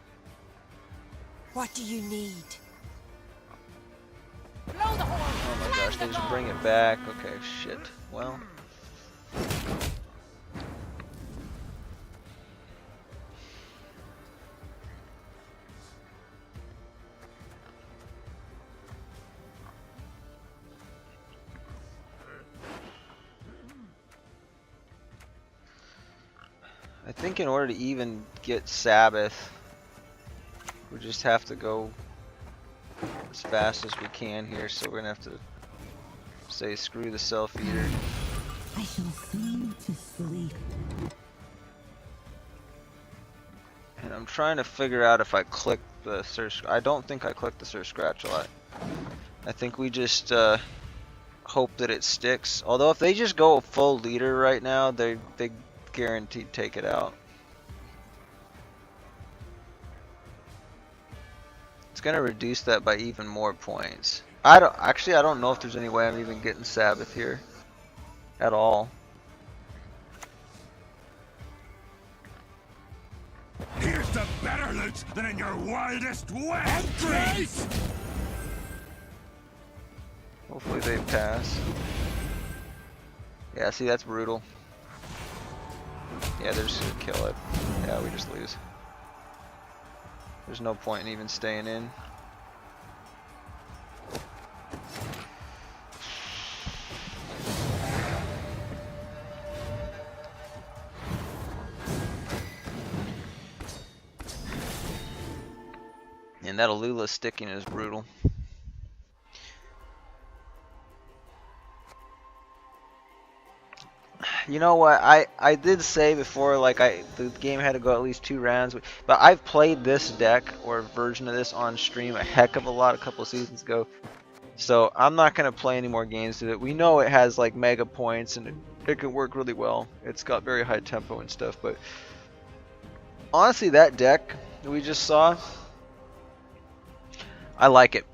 What do you need? Oh my gosh, they just bring it back. Okay, shit. Well. I think in order to even get Sabbath, we just have to go as fast as we can here, so we're gonna have to say screw the self-eater. I shall seem to sleep. And I'm trying to figure out if I click the search. I don't think I clicked the search scratch a lot. I think we just hope that it sticks. Although if they just go full leader right now, they guaranteed take it out. It's gonna reduce that by even more points. I don't know if there's any way I'm even getting Sabbath here at all. Here's to better loot than in your wildest west dreams! Hopefully they pass. Yeah, see, that's brutal. Yeah, they're just gonna kill it. Yeah, we just lose. There's no point in even staying in. And that Alula sticking is brutal. You know what, I did say before, like, the game had to go at least 2 rounds, but I've played this deck or version of this on stream a heck of a lot a couple seasons ago, so I'm not gonna play any more games with it. We know it has like mega points and it can work really well. It's got very high tempo and stuff, but honestly, that deck that we just saw, I like it.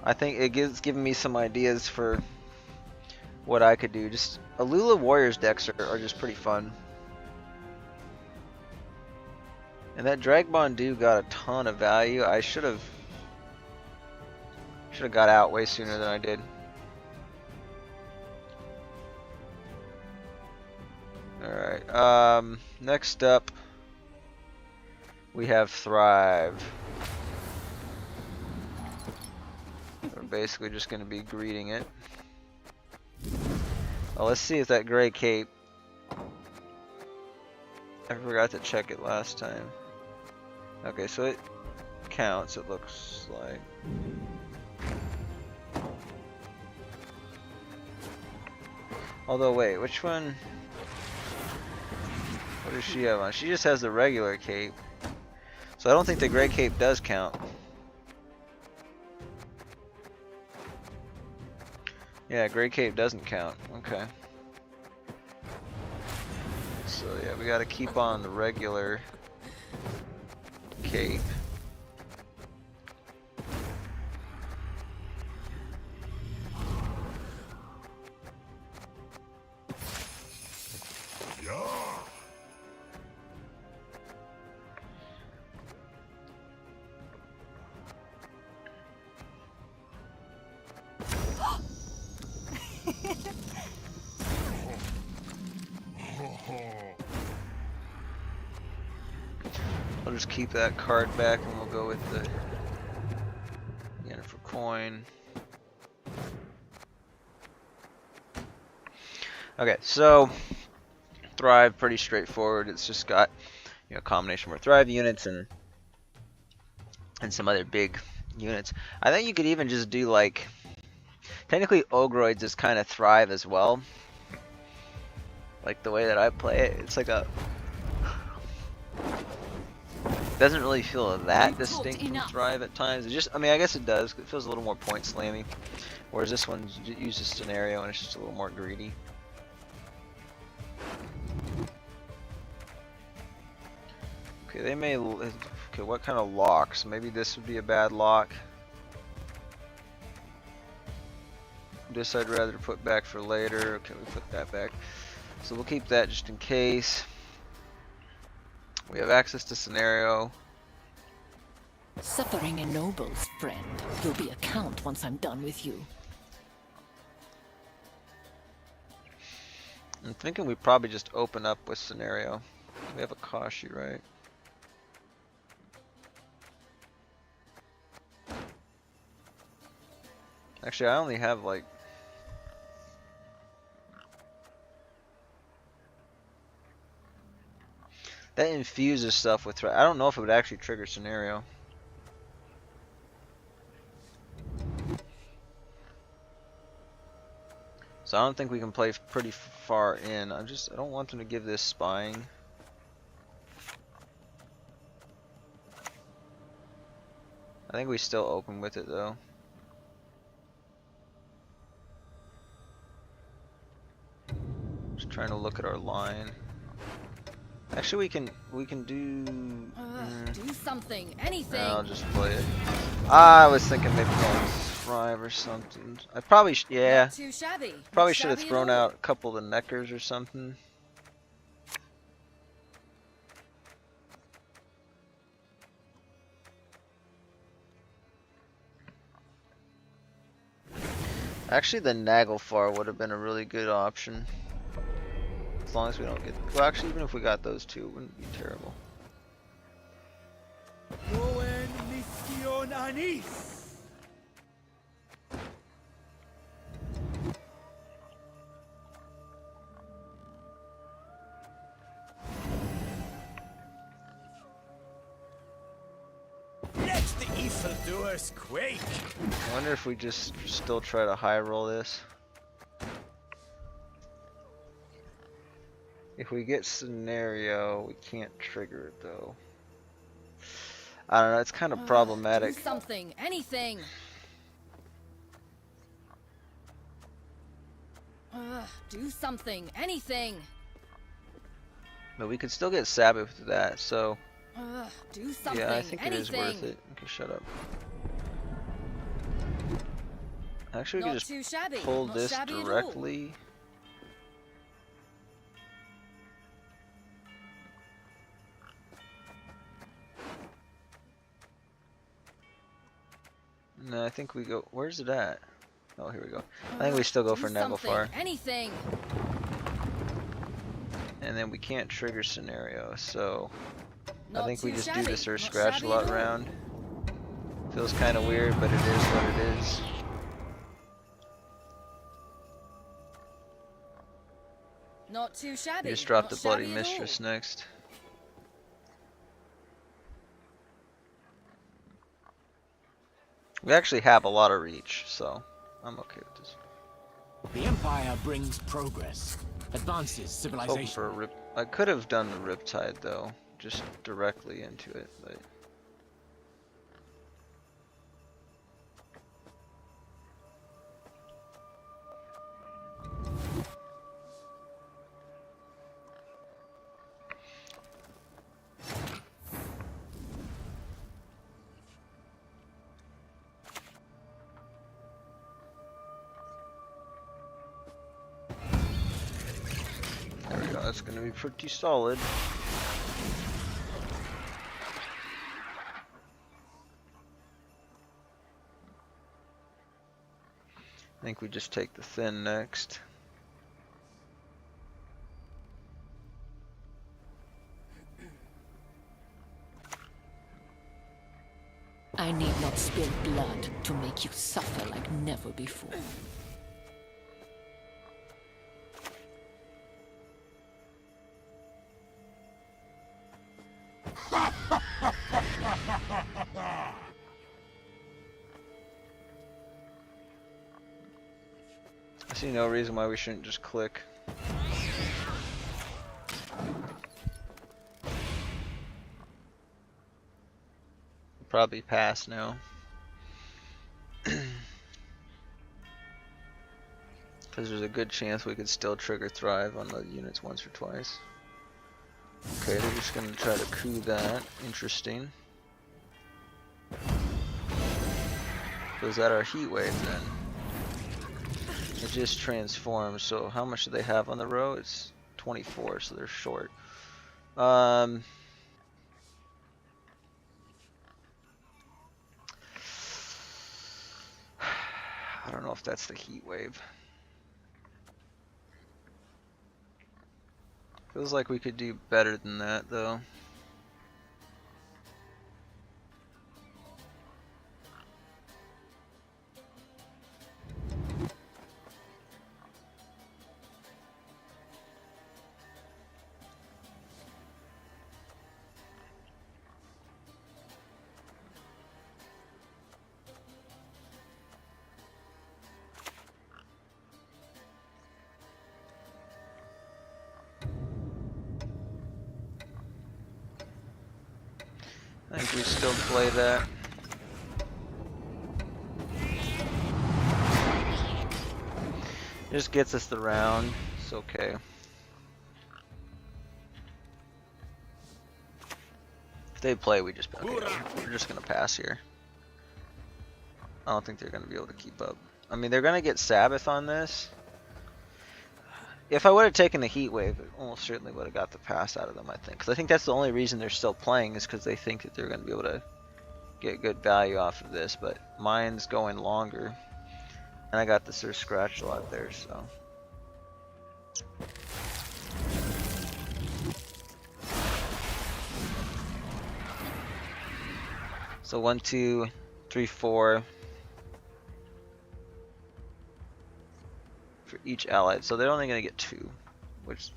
I think it's giving me some ideas for what I could do. Just Alula Warriors decks are just pretty fun. And that Dragbon dude got a ton of value. I should have got out way sooner than I did. Alright, next up we have Thrive. We're basically just going to be greeting it. Well, let's see if that gray cape. I forgot to check it last time. Okay, so it counts, it looks like. Although, wait, which one? What does she have on? She just has the regular cape. So I don't think the gray cape does count. Yeah, gray cape doesn't count. Okay. So yeah, we gotta keep on the regular cape. I'll just keep that card back and we'll go with the yen for coin. Okay, so Thrive, pretty straightforward. It's just got, you know, a combination more Thrive units and some other big units. I think you could even just do like, technically Ogroids just kind of thrive as well. Like the way that I play it, it's like a, doesn't really feel that distinct from thrive at times. It just, I mean, I guess it does. It feels a little more point slammy, whereas this one uses scenario and it's just a little more greedy. Okay, they may. Okay, what kind of locks? Maybe this would be a bad lock. This I'd rather put back for later. Okay, we put that back. So we'll keep that just in case. We have access to scenario. Suffering ennobles, friend. You'll be a count once I'm done with you. I'm thinking we probably just open up with scenario. We have a Kashi, right? Actually, I only have like... That infuses stuff with... I don't know if it would actually trigger scenario. So I don't think we can play pretty far in. I don't want them to give this spying. I think we still open with it though. Just trying to look at our line. Actually, we can do. Do something, anything. No, I'll just play it. I was thinking maybe going thrive or something. I probably yeah. Not too shabby. Probably Not should have shabby thrown at all. out a couple of the neckers or something. Actually, the Naglfar would have been a really good option. As long as we don't get... Well, actually, even if we got those two, it wouldn't be terrible. Let the evildoers quake. I wonder if we just still try to high roll this. If we get scenario, we can't trigger it though. I don't know, it's kind of problematic. Do something, anything. Do something, anything. But we could still get Sabbath with that, so Do something, yeah, I think anything. it is worth it. Okay, shut up. Actually, we Not could just too shabby. pull Not this shabby at all. directly. No, I think we go. Where's it at? Oh, here we go. I think we still go Do for something, Naglfar. anything. And then we can't trigger scenario, so Not I think we too just shabby. do this or Not scratch a shabby lot at all. round. Feels kind of weird, but it is what it is. Not too shabby. We just drop Not the Bloody shabby at all. Mistress next. We actually have a lot of reach, so I'm okay with this. The Empire brings progress, advances Hoping civilization. for a rip. I could have done the Riptide though, just directly into it, but. There we go, that's gonna be pretty solid. I think we just take the thin next. I need not spill blood to make you suffer like never before. I see no reason why we shouldn't just click. Probably pass now. Because there's a good chance we could still trigger Thrive on the units once or twice. Okay, they're just going to try to coup that. Interesting. So is that our heat wave then? It just transforms. So how much do they have on the row? It's 24, so they're short. I don't know if that's the heat wave. Feels like we could do better than that though. I think we still play that. Just gets us the round. It's okay. If they play, we just okay, we're just gonna pass here. I don't think they're gonna be able to keep up. I mean, they're gonna get Sabbath on this. If I would have taken the heat wave, it almost certainly would have got the pass out of them, I think. Because I think that's the only reason they're still playing is because they think that they're going to be able to get good value off of this. But mine's going longer. And I got the Sir Scratch lot there, so. So 1, 2, 3, 4. For each allied, so they're only going to get 2, which,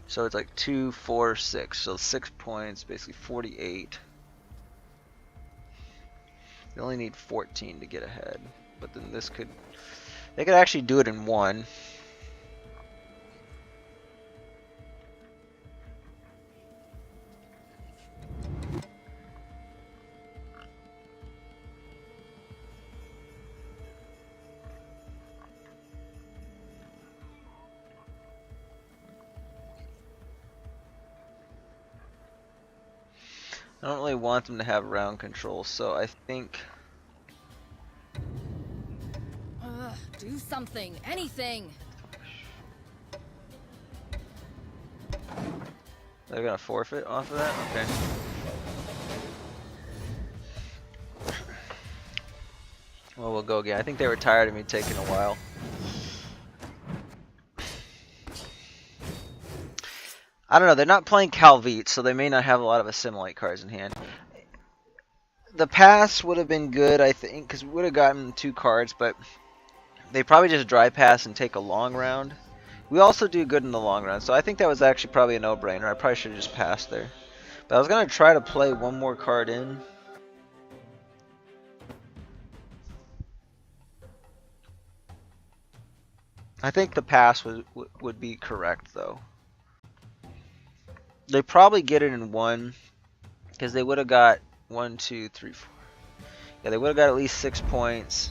so it's like 2, 4, 6, so 6 points, basically 48. They only need 14 to get ahead, but then this could, they could actually do it in 1. I don't really want them to have round control, so I think Do something, anything. they're gonna forfeit off of that? Okay. Well, we'll go again. I think they were tired of me taking a while. I don't know, they're not playing Calvite, so they may not have a lot of Assimilate cards in hand. The pass would have been good, I think, because we would have gotten 2 cards, but they probably just dry pass and take a long round. We also do good in the long run, so I think that was actually probably a no-brainer. I probably should have just passed there. But I was going to try to play one more card in. I think the pass would be correct, though. They probably get it in 1, because they would have got 1, 2, 3, 4. Yeah, they would have got at least 6 points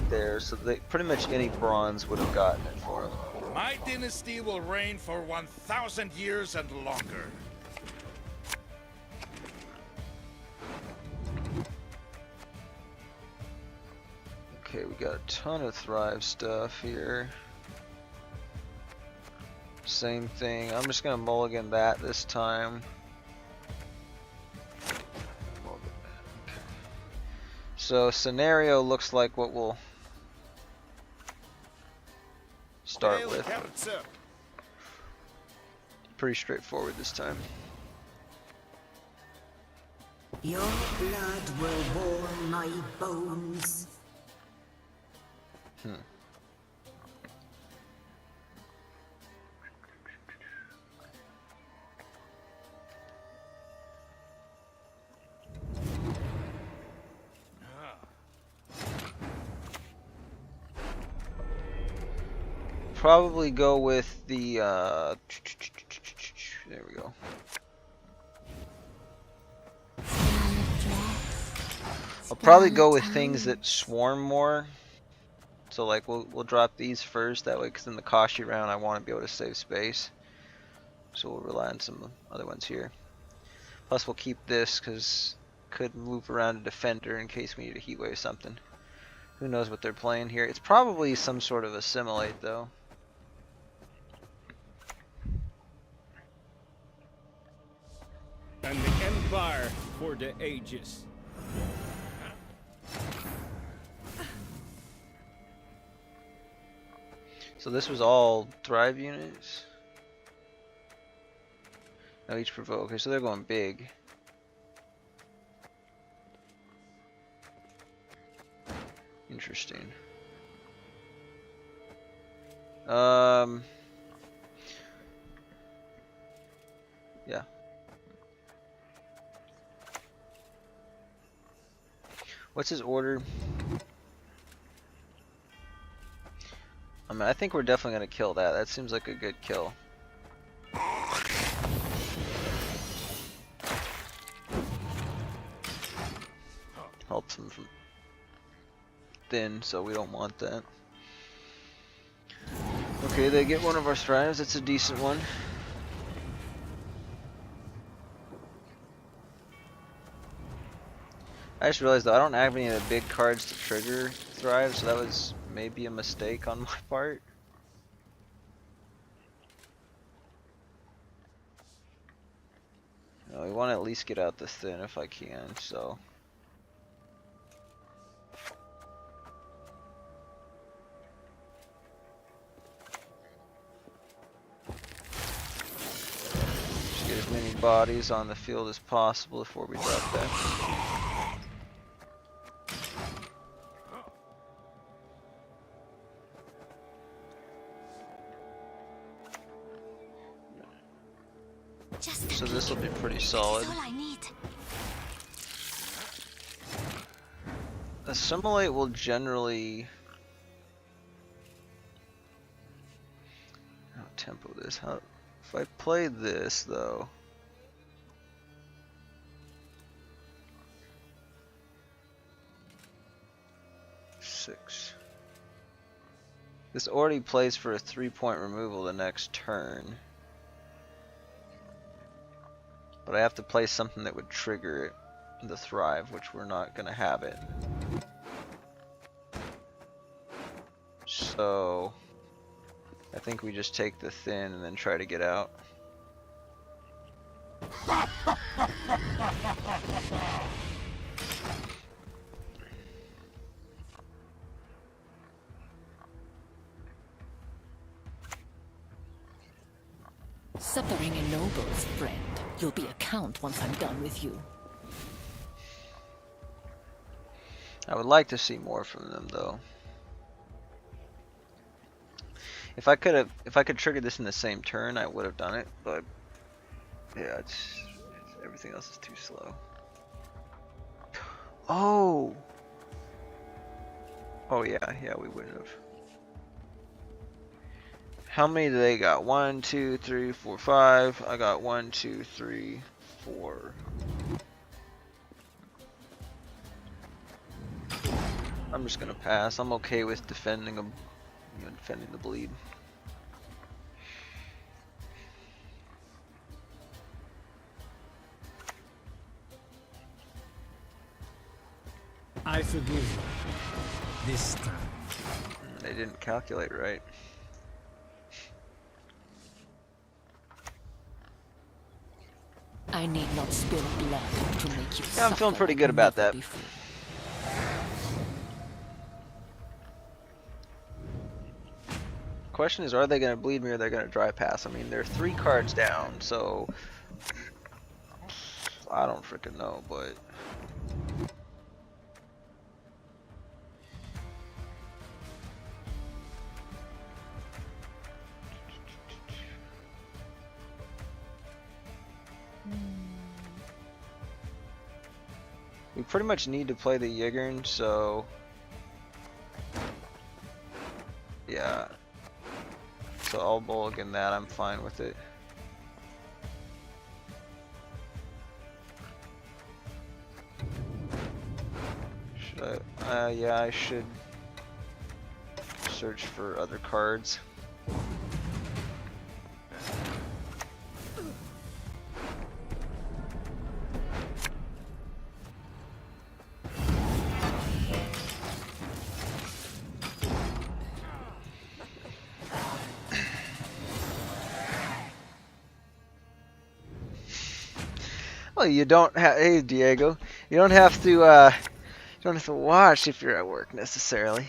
there, so they pretty much any bronze would have gotten it for them. My dynasty will reign for 1,000 years and longer. Okay, we got a ton of Thrive stuff here. Same thing. I'm just gonna mulligan that this time. So scenario looks like what we'll start with. Pretty straightforward this time. Your blood will warm my bones. probably go with the there we go. I'll probably go with things that swarm more. So like we'll drop these first, that way, because in the Kashi round I want to be able to save space. So we'll rely on some other ones here. Plus we'll keep this because could move around a defender in case we need a heat wave something. Who knows what they're playing here? It's probably some sort of assimilate though. And the Empire for the ages. So this was all Thrive units. No, each provoke. Okay, so they're going big. Interesting. Yeah. What's his order? I mean, I think we're definitely gonna kill that. That seems like a good kill. Helps him from thin, so we don't want that. Okay, they get one of our strives. It's a decent one. I just realized though I don't have any of the big cards to trigger Thrive, so that was maybe a mistake on my part. No, we want to at least get out the thin if I can, so. Just get as many bodies on the field as possible before we drop that. So this will be pretty solid. Assimilate will generally tempo this. How if I play this though? Six. This already plays for a 3-point removal the next turn. But I have to play something that would trigger it, the Thrive, which we're not going to have it. So, I think we just take the thin and then try to get out. Suffering ennobles, friend. You'll be a count once I'm done with you. I would like to see more from them, though. If I could trigger this in the same turn, I would have done it. But yeah, everything else is too slow. Oh. Oh yeah, we would have. How many do they got? 1, 2, 3, 4, 5. I got 1, 2, 3, 4. I'm just gonna pass. I'm okay with defending them, defending the bleed. I forgive you. This time. They didn't calculate right. I need not spill blood to make you Yeah, I'm feeling suffer pretty like good about never that. before. Question is, are they going to bleed me or are they going to dry pass? I mean, they're 3 cards down, so I don't freaking know, but we pretty much need to play the Yigern, so yeah. So I'll mulligan that, I'm fine with it. Should I? Yeah, I should search for other cards. Well, you don't have. Hey, Diego, you don't have to. You don't have to watch if you're at work necessarily.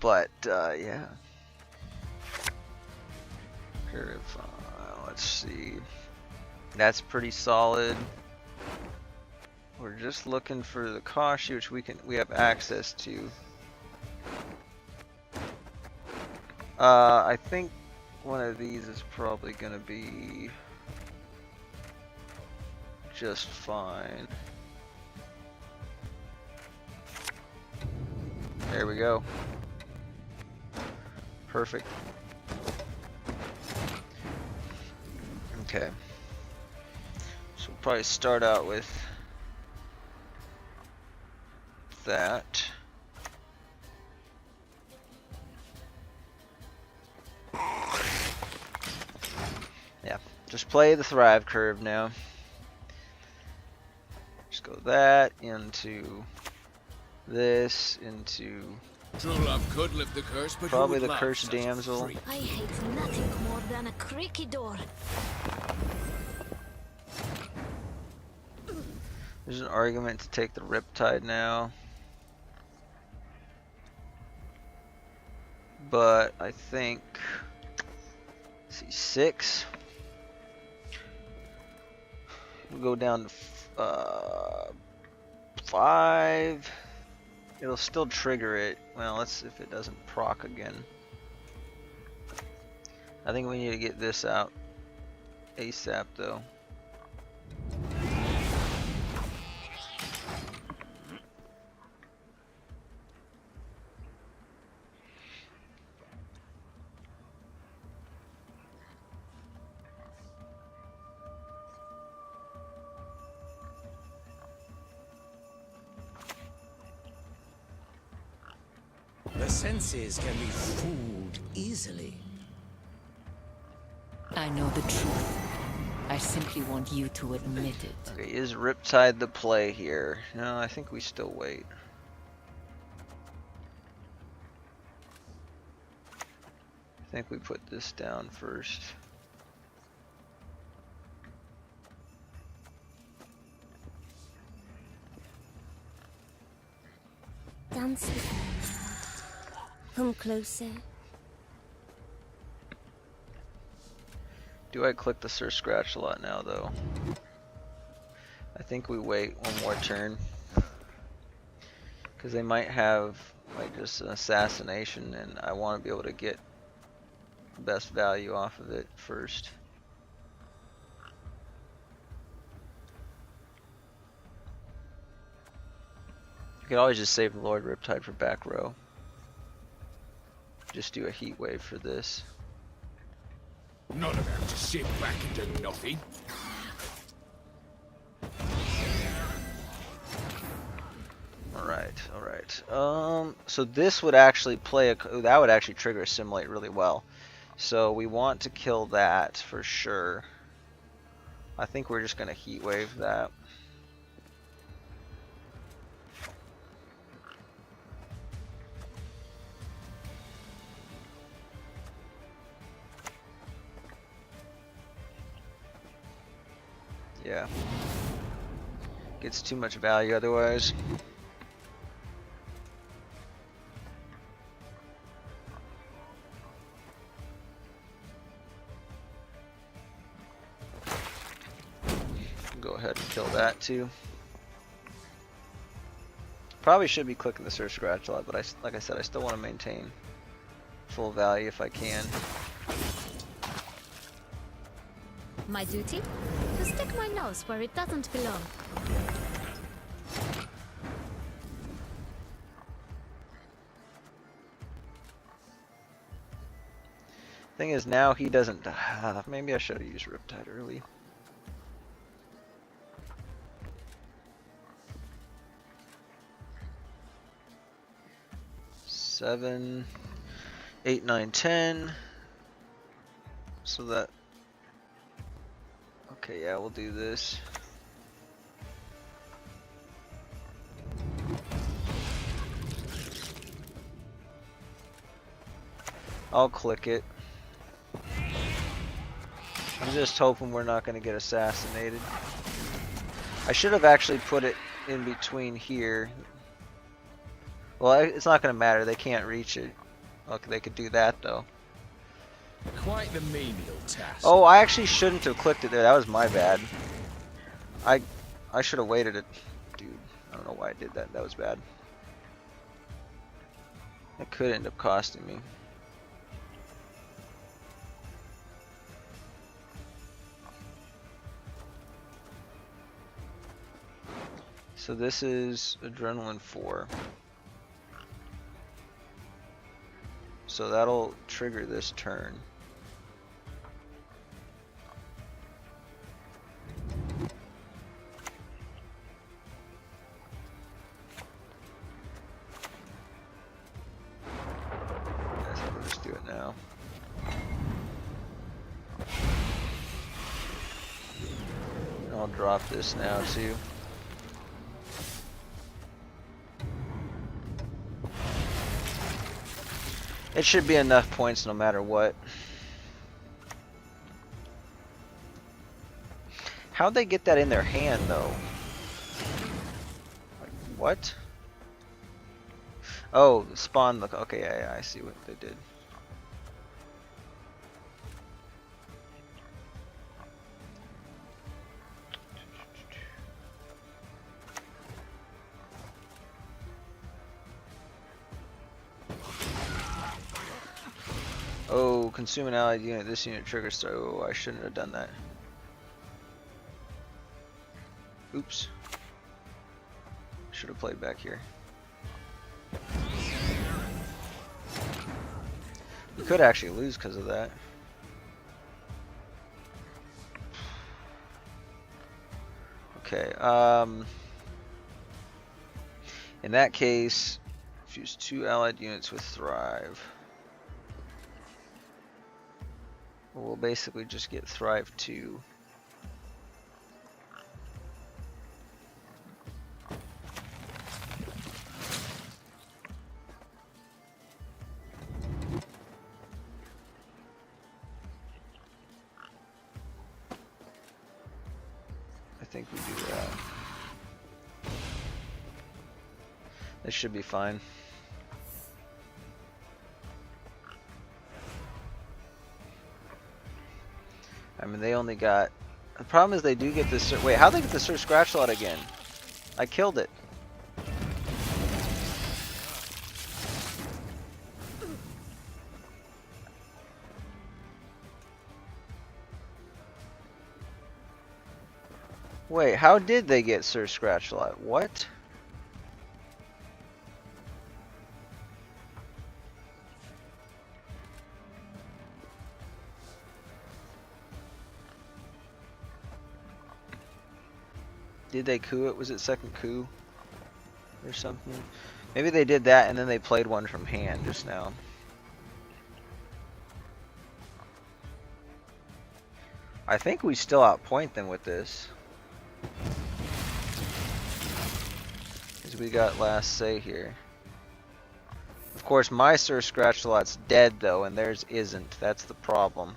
But yeah. Curve. Let's see. That's pretty solid. We're just looking for the Kashi, which we have access to. I think one of these is probably gonna be just fine. There we go. Perfect. Okay. So we'll probably start out with that. Yeah, just play the Thrive curve now. Just go that into this, into True love could lift the curse, but probably the Cursed Damsel. I hate nothing more than a creaky door. There's an argument to take the Riptide now. But I think, let's see, 6. We'll go down to 5. It'll still trigger it. Well, let's see if it doesn't proc again. I think we need to get this out ASAP though. The senses can be fooled easily. I know the truth. I simply want you to admit it. Okay, is Riptide the play here? No, I think we still wait. I think we put this down first. Dance with me. Come closer. Do I click the Sir Scratch a lot now though? I think we wait one more turn. Because they might have like just an assassination and I want to be able to get the best value off of it first. You could always just save the Lord Riptide for back row. Just do a heat wave for this. Not about to sit back and do nothing. Alright. So this would actually play that would actually trigger Assimilate really well. So we want to kill that for sure. I think we're just gonna heat wave that. Yeah. Gets too much value otherwise. Go ahead and kill that too. Probably should be clicking the Sir Scratch a lot, but like I said, I still want to maintain full value if I can. My duty? To stick my nose where it doesn't belong. Thing is, now he doesn't. Maybe I should have used Riptide early. Seven, 8, 9, 10. So that. Okay, yeah, we'll do this. I'll click it. I'm just hoping we're not going to get assassinated. I should have actually put it in between here. Well, it's not going to matter. They can't reach it. Okay, they could do that though. Quite the menial task. Oh, I actually shouldn't have clicked it there. That was my bad. I should have waited it. Dude, I don't know why I did that. That was bad. It could end up costing me. So this is Adrenaline 4. So that'll trigger this turn. Guess I'll just do it now. I'll drop this now too. It should be enough points no matter what. How'd they get that in their hand though? Like, what? Oh, spawn look. Okay, yeah, I see what they did. Oh, consume an allied unit. This unit triggers. So I shouldn't have done that. Oops. Should have played back here. We could actually lose because of that. Okay. In that case, fuse 2 allied units with Thrive. We'll basically just get Thrive 2. I think we do that. This should be fine. I mean, they only got... The problem is they do get this... Wait, how'd they get the Sir Scratchlot again? I killed it. Wait, how did they get Sir Scratchlot? What? Did they coup it? Was it second coup? Or something? Maybe they did that and then they played one from hand just now. I think we still outpoint them with this. Because we got last say here. Of course, my Sir Scratchlot's dead though, and theirs isn't. That's the problem.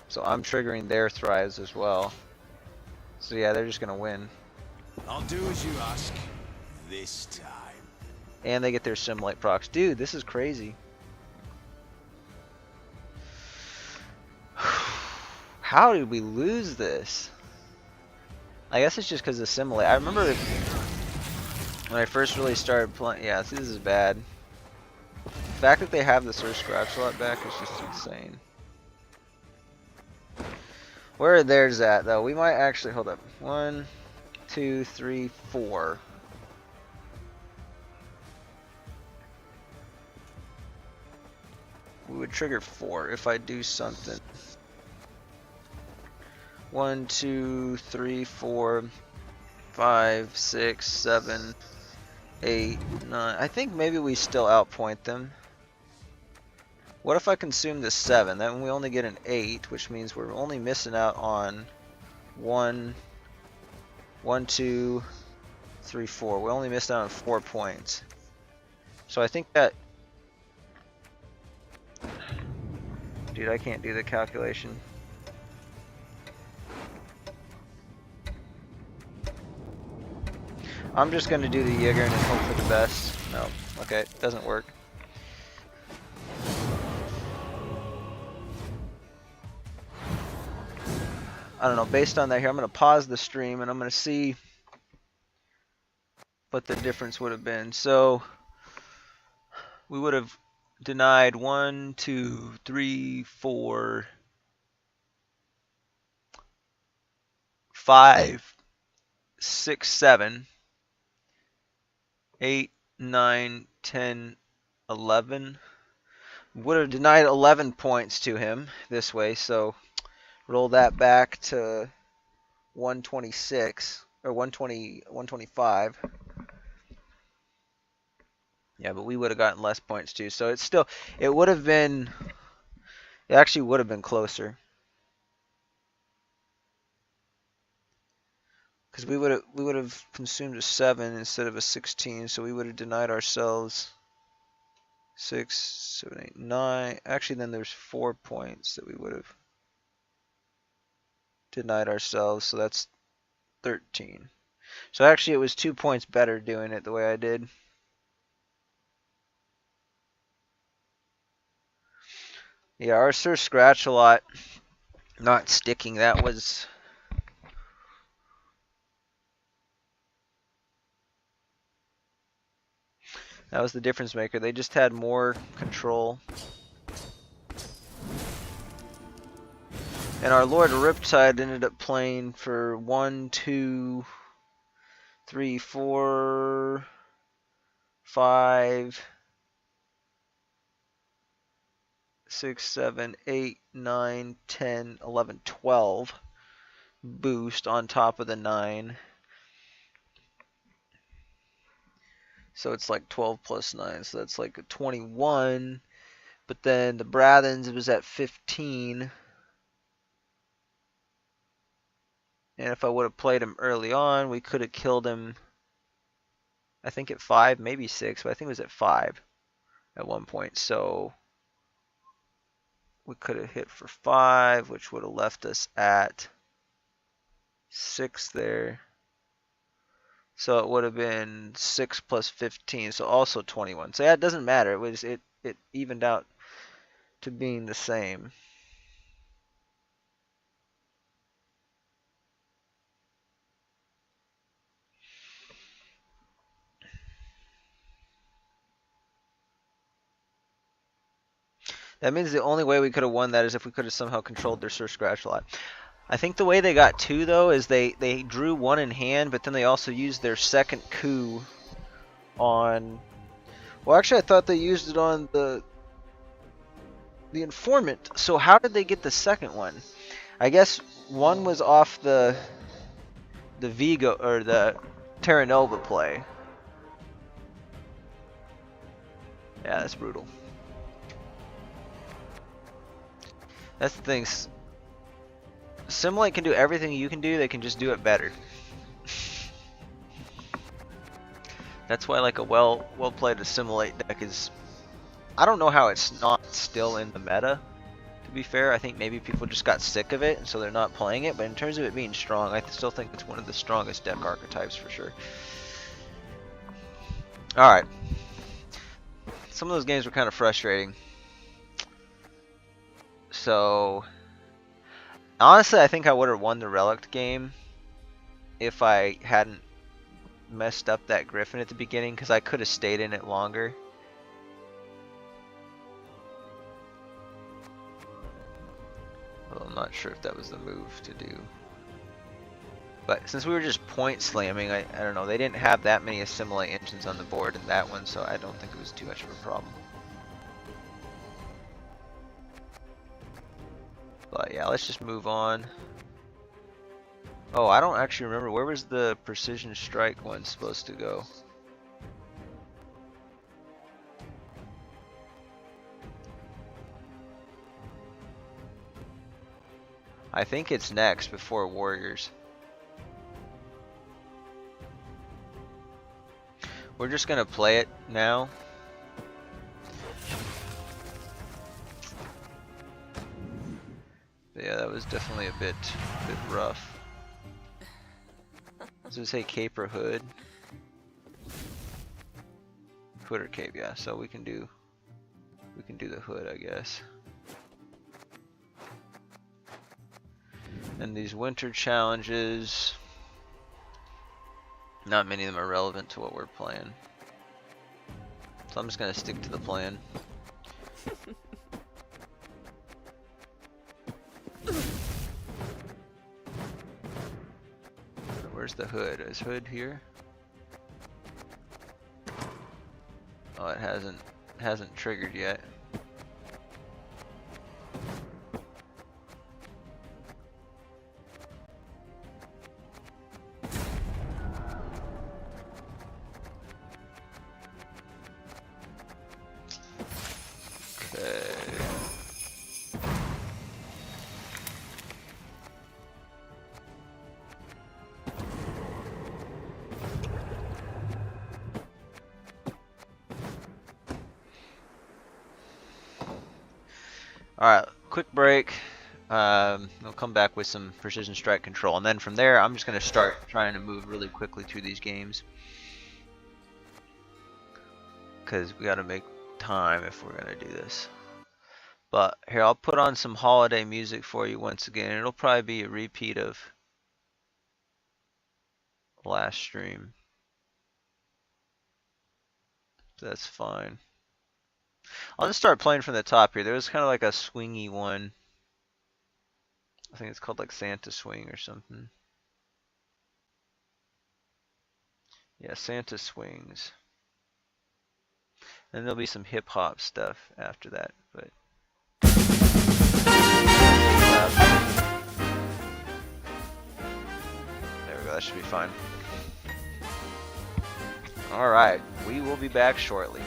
So I'm triggering their thrives as well. So yeah, they're just gonna win. I'll do as you ask. This time. And they get their Simulate procs. Dude, this is crazy. How did we lose this? I guess it's just because of Simulate. I remember when I first really started playing. Yeah, see, this is bad. The fact that they have the Sir Scratchlot back is just insane. Where are theirs at though? We might actually hold up. 1, 2, 3, 4. we would trigger 4 if I do something. 1, 2, 3, 4, 5, 6, 7, 8, 9. I think maybe we still outpoint them. What if I consume the 7? Then we only get an 8, which means we're only missing out on 1, 2, 3, 4. We only missed out on 4 points. So I think that... Dude, I can't do the calculation. I'm just going to do the Jaeger and hope for the best. No, okay, it doesn't work. I don't know, based on that here, I'm going to pause the stream and I'm going to see what the difference would have been. So, we would have denied 1, 2, 3, 4, 5, 6, 7, 8, 9, 10, 11. Would have denied 11 points to him this way, so roll that back to 126 or 120, 125. Yeah, but we would have gotten less points too. So it's still, it would have been, it actually would have been closer. Because we would have consumed a 7 instead of a 16, so we would have denied ourselves 6, 7, 8, 9. Actually, then there's 4 points that we would have denied ourselves, so that's 13. So actually, it was 2 points better doing it the way I did. Yeah, our Sir Scratch-A-Lot not sticking, that was... That was the difference maker. They just had more control. And our Lord Riptide ended up playing for 1, 2, 3, 4, 5, 6, 7, 8, 9, 10, 11, 12 boost on top of the 9. So it's like 12 plus 9, so that's like a 21. But then the Brathens, it was at 15. And if I would have played him early on, we could have killed him, I think at 5, maybe 6, but I think it was at 5 at one point. So we could have hit for 5, which would have left us at 6 there. So it would have been 6 plus 15, so also 21. So yeah, it doesn't matter. It evened out to being the same. That means the only way we could have won that is if we could have somehow controlled their Sir Scratch-A-Lot. I think the way they got 2 though is they drew 1 in hand, but then they also used their second coup on. Well, actually, I thought they used it on the informant. So how did they get the second one? I guess one was off the Vigo or the Terra Nova play. Yeah, that's brutal. That's the thing. Simulate can do everything you can do, they can just do it better. That's why like a well played Assimilate deck is, I don't know how it's not still in the meta, to be fair. I think maybe people just got sick of it and so they're not playing it, but in terms of it being strong, I still think it's one of the strongest deck archetypes for sure. Alright. Some of those games were kind of frustrating. So honestly, I think I would have won the Relic game if I hadn't messed up that Griffin at the beginning, because I could have stayed in it longer. Well, I'm not sure if that was the move to do. But since we were just point slamming, I don't know, they didn't have that many Assimilate engines on the board in that one, so I don't think it was too much of a problem. But yeah, let's just move on. Oh, I don't actually remember. Where was the precision strike one supposed to go? I think it's next before warriors. We're just gonna play it now. Yeah, that was definitely a bit rough. Does it say cape or hood? Hood or cape, yeah. So we can do the hood, I guess. And these winter challenges, not many of them are relevant to what we're playing. So I'm just gonna stick to the plan. Where's the hood? Is hood here? Oh, it hasn't triggered yet. Alright, quick break. We'll come back with some precision strike control, and then from there I'm just going to start trying to move really quickly through these games. Because we got to make time if we're going to do this. But here, I'll put on some holiday music for you once again. It'll probably be a repeat of last stream. That's fine. I'll just start playing from the top here. There was kind of like a swingy one. I think it's called like Santa Swing or something. Yeah, Santa Swings. And there'll be some hip hop stuff after that, but there we go, that should be fine. Alright, we will be back shortly.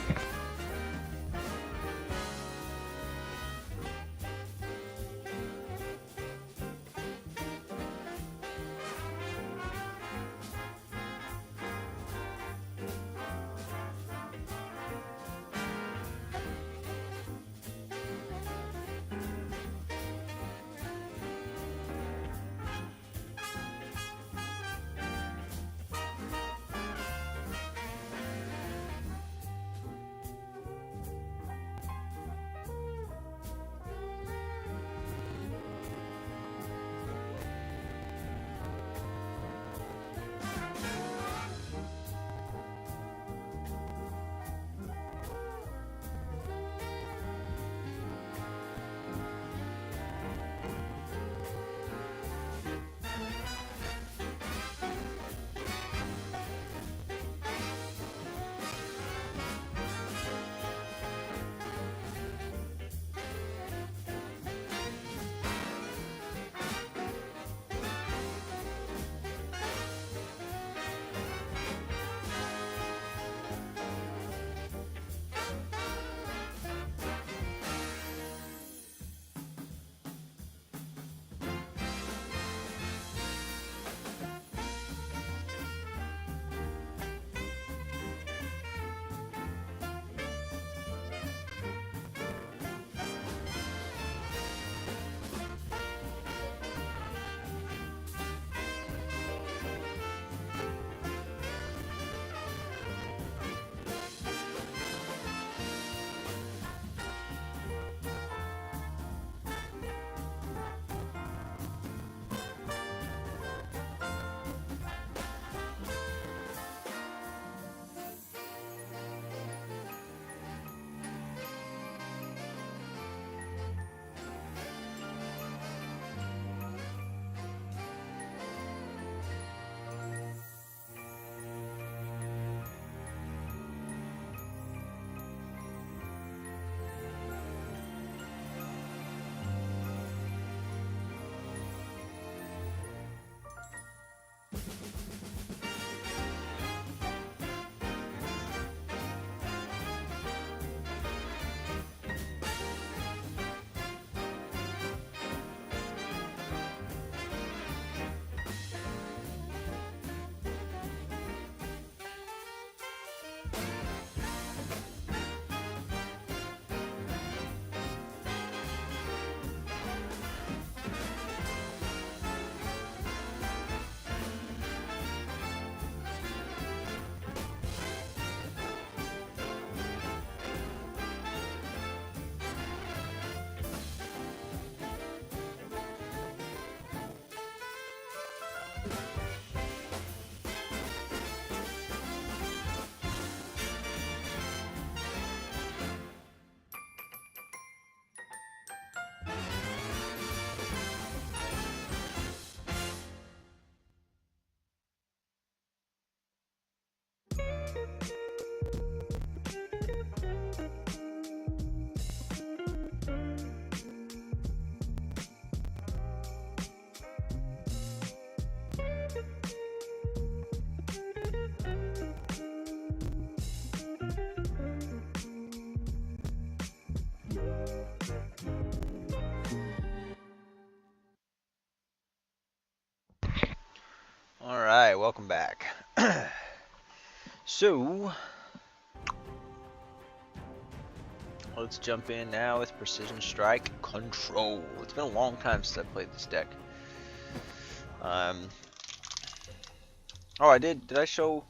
welcome back. So, let's jump in now with Precision Strike Control. It's been a long time since I played this deck. Oh, I did. Did I show?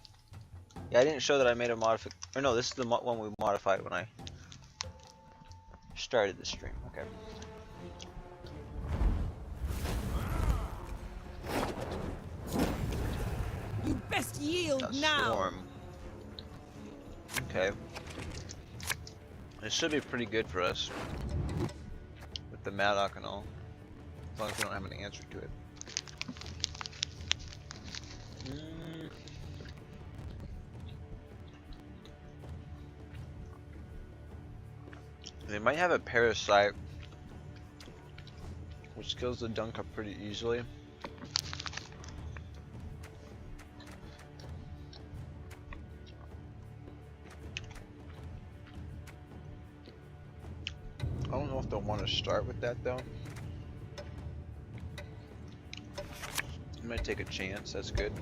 Yeah, I didn't show that I made a modification. Or no, this is the one we modified when I started the stream. Okay. You best yield A now. Storm. Okay. It should be pretty good for us with the Maddock and all, as long as we don't have an answer to it. They might have a Parasite, which kills the dunk up pretty easily. I don't know if they'll want to start with that though. I'm gonna take a chance, that's good.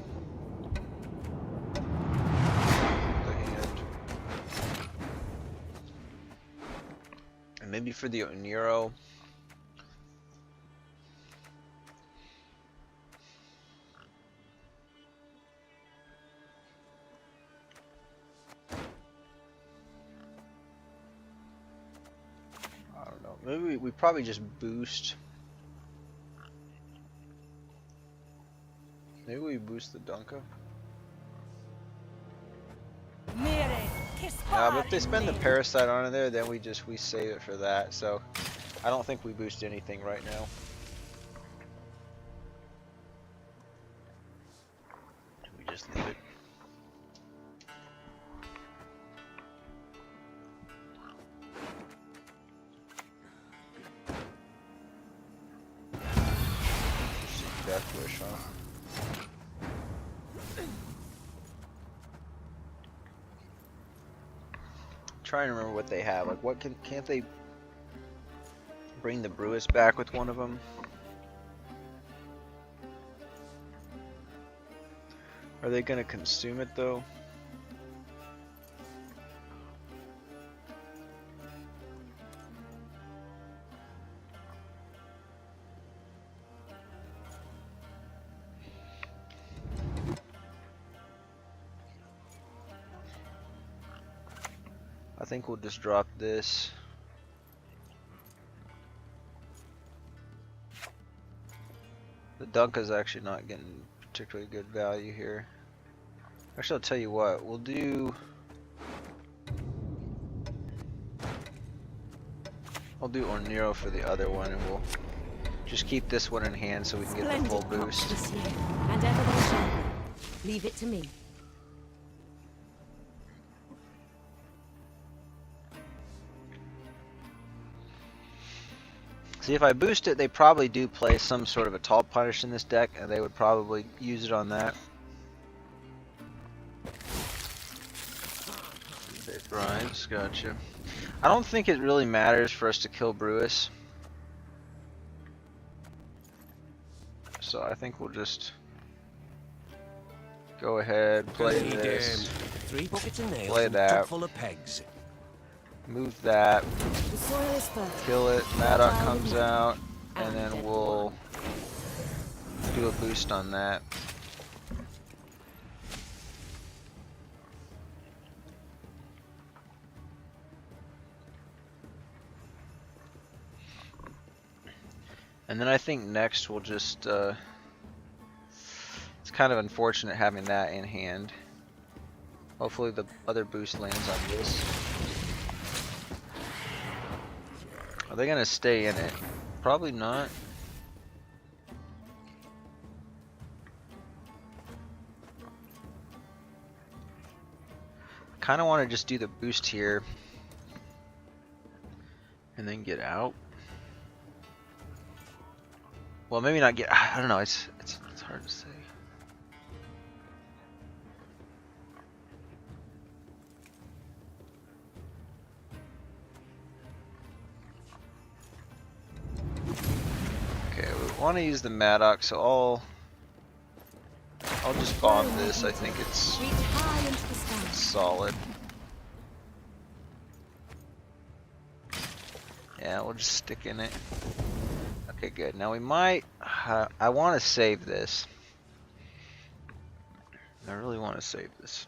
The hand. And maybe for the Oniro. I don't know. Maybe we probably just boost. Maybe we boost the Dunka. Yeah, but if they spend the Parasite on there, then we save it for that. So I don't think we boost anything right now. We just leave it. Death Wish, huh? Trying to remember what they have. Like, what can't they bring the Brewis back with one of them? Are they gonna consume it though? I think we'll just drop this. The Dunka's actually not getting particularly good value here. Actually, I'll tell you what, we'll do... I'll do Oniro for the other one, and we'll just keep this one in hand so we can get the full boost. This year, and ever they shall. Leave it to me. See, if I boost it, they probably do play some sort of a tall punish in this deck, and they would probably use it on that. Bit grinds, gotcha. I don't think it really matters for us to kill Brewis. So I think we'll just go ahead, play this, 3 buckets of nails play and that. top full of pegs. Move that, The soil is fertile. kill it, Maddock comes out, and then we'll do a boost on that. And then I think next we'll just, it's kind of unfortunate having that in hand. Hopefully the other boost lands on this. Are they gonna stay in it? Probably not. I kinda wanna just do the boost here and then get out. Well, maybe not get, I don't know, it's hard to say. Okay, we want to use the Maddock, so I'll just bomb this. I think it's Reach high into the sky. solid. Yeah, we'll just stick in it. Okay, good. Now we might... I want to save this. I really want to save this.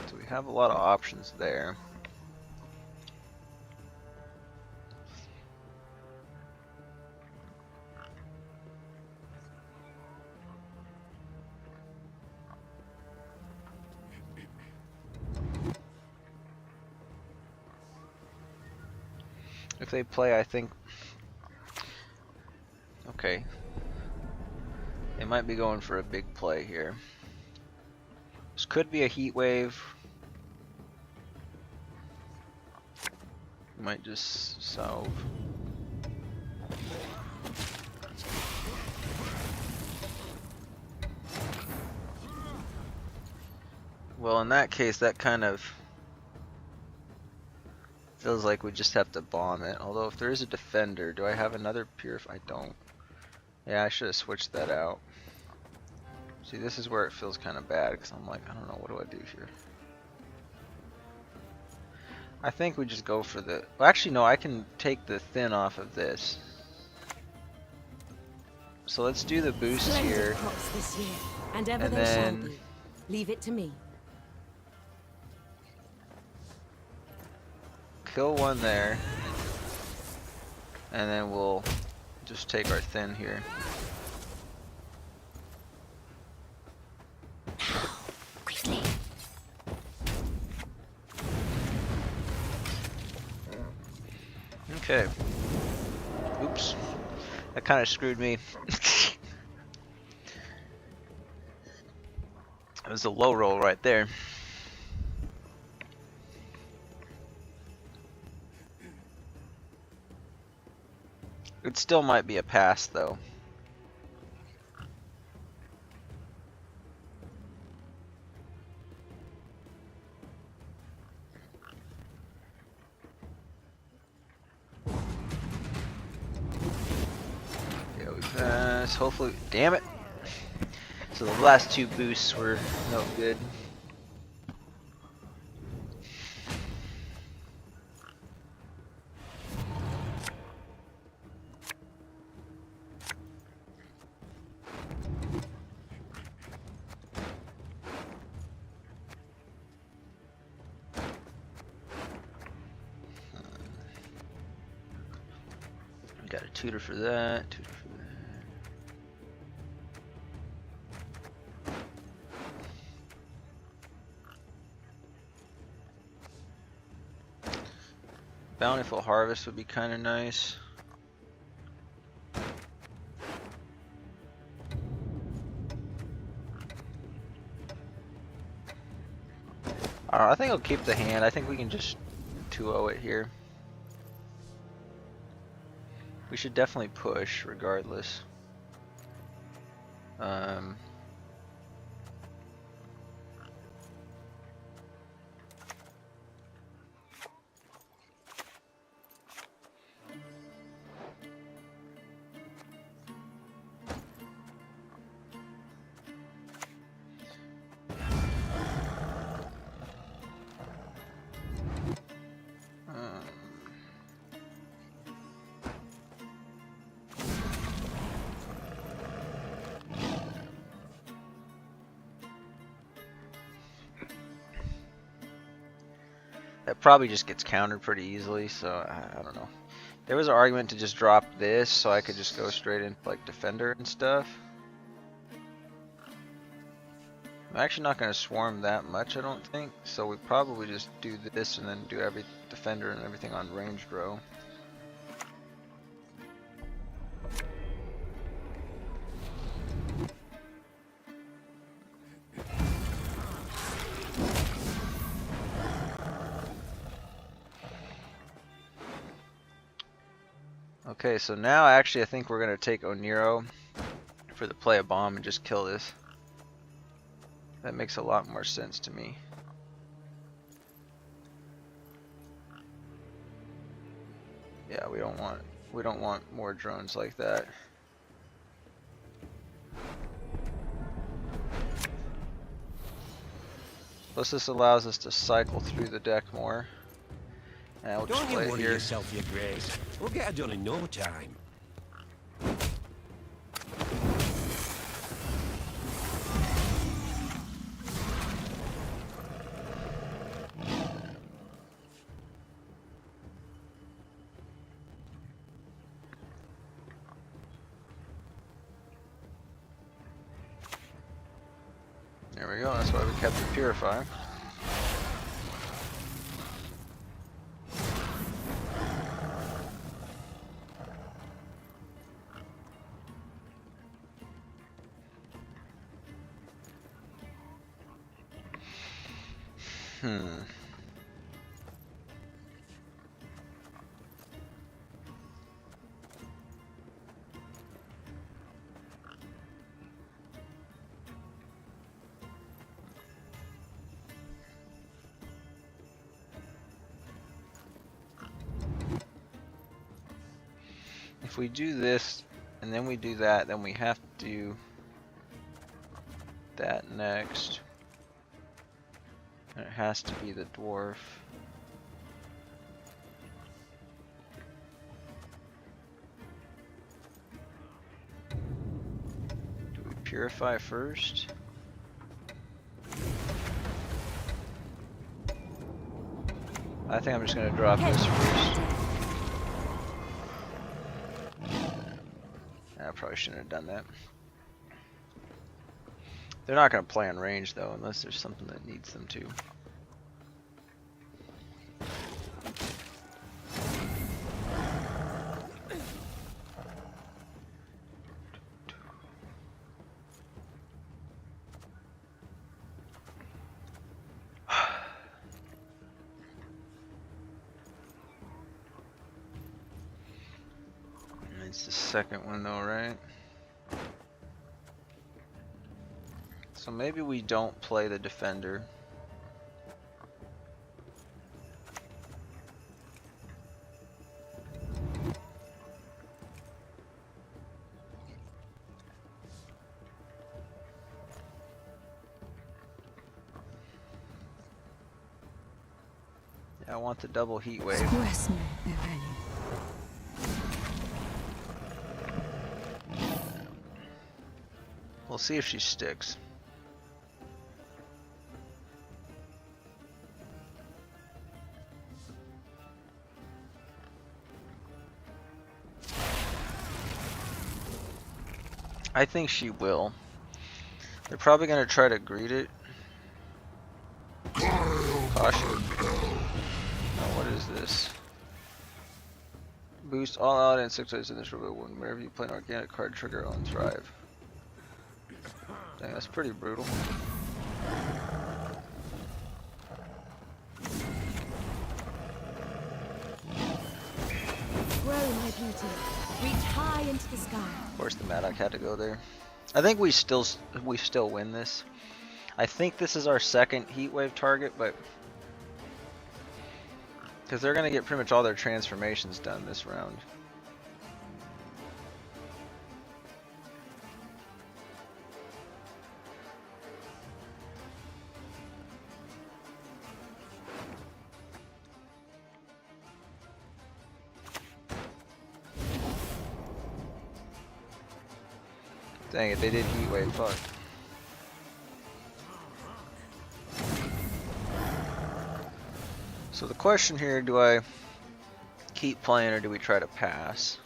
So we have a lot of options there. If they play, I think... Okay. They might be going for a big play here. This could be a heat wave. Might just solve. Well, in that case, that kind of feels like we just have to bomb it. Although if there is a defender, do I have another purify? I don't. Yeah, I should have switched that out. See, this is where it feels kind of bad because I'm like, I don't know, what do I do here? I think we just go for the... Well, actually, no, I can take the thin off of this. So let's do the boost Splendid here. crops this year, and ever And they shall then- be. Leave it to me. Kill one there. And then we'll just take our thin here. Quickly. Okay. Oops. That kind of screwed me. It was a low roll right there. It still might be a pass though. Yeah, we pass. Hopefully, damn it. So the last two boosts were no good. Got a tutor for that, tutor for that. Bountiful harvest would be kind of nice. I think I'll keep the hand. I think we can just 2-0 it here. We should definitely push regardless. That probably just gets countered pretty easily, so I don't know. There was an argument to just drop this so I could just go straight into like defender and stuff. I'm actually not going to swarm that much, I don't think, so we probably just do this and then do every defender and everything on ranged row. Okay, so now actually I think we're going to take Oniro for the play a bomb and just kill this. That makes a lot more sense to me. Yeah, we don't want more drones like that. Plus this allows us to cycle through the deck more. And I'll just Don't you play it worry here. yourself, your grace. We'll get it done in no time. There we go, that's why we kept the Purify. If we do this, and then we do that, then we have to do that next. And it has to be the dwarf. Do we purify first? I think I'm just gonna drop this first. I probably shouldn't have done that. They're not going to play on range though, unless there's something that needs them to. It's the second one though, right? So maybe we don't play the defender. Yeah, I want the double heat wave. We'll see if she sticks. I think she will. They're probably going to try to greet it. Caution. Now what is this? Boost all allied insectoids in this robot whenever you play an organic card, trigger on Thrive. Dang, that's pretty brutal. Grow, my beauty. Reach high into the sky. Of course, the Maddock had to go there. I think we still win this. I think this is our second heat wave target, but because they're gonna get pretty much all their transformations done this round. Dang it, they did heat wave, fuck. So the question here, do I keep playing or do we try to pass?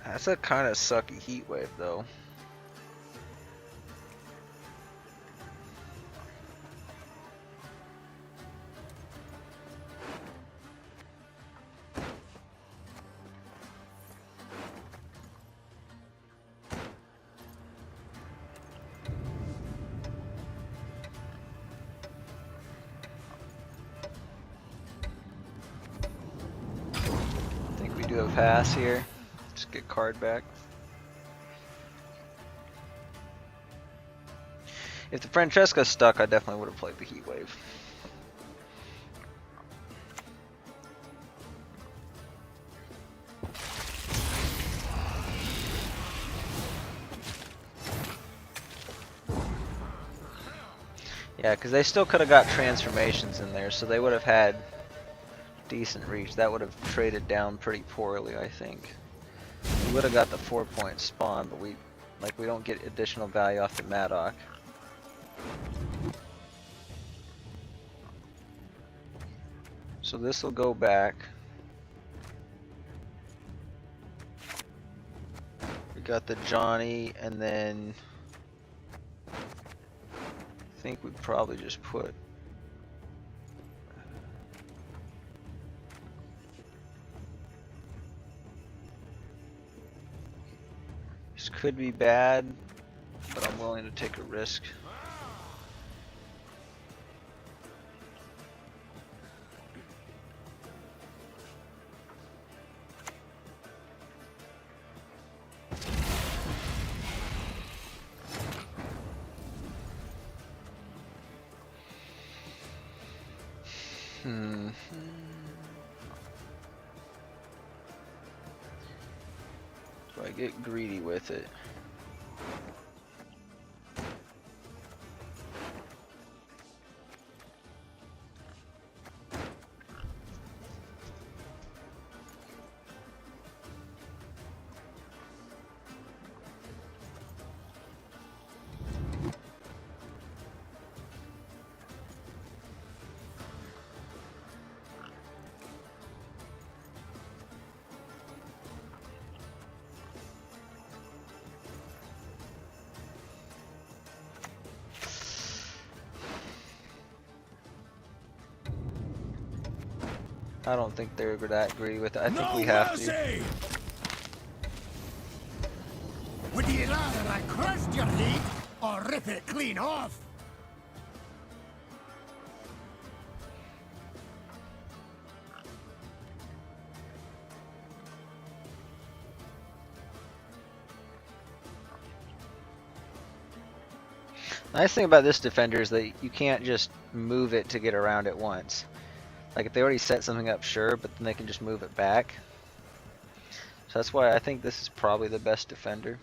That's a kind of sucky heat wave though. pass here. Just get card back. If the Francesca stuck, I definitely would have played the Heat Wave. Yeah, because they still could have got transformations in there, so they would have had decent reach. That would have traded down pretty poorly, I think. We would have got the 4-point spawn, but we don't get additional value off the Madoc. So this will go back. We got the Johnny, and then I think we'd probably just put this could be bad, but I'm willing to take a risk. Do I get greedy with it? I don't think they're that greedy with it. I think we have to. Would you rather I crushed your heat or rip it clean off? Nice thing about this defender is that you can't just move it to get around it once. Like if they already set something up, sure, but then they can just move it back. So that's why I think this is probably the best defender.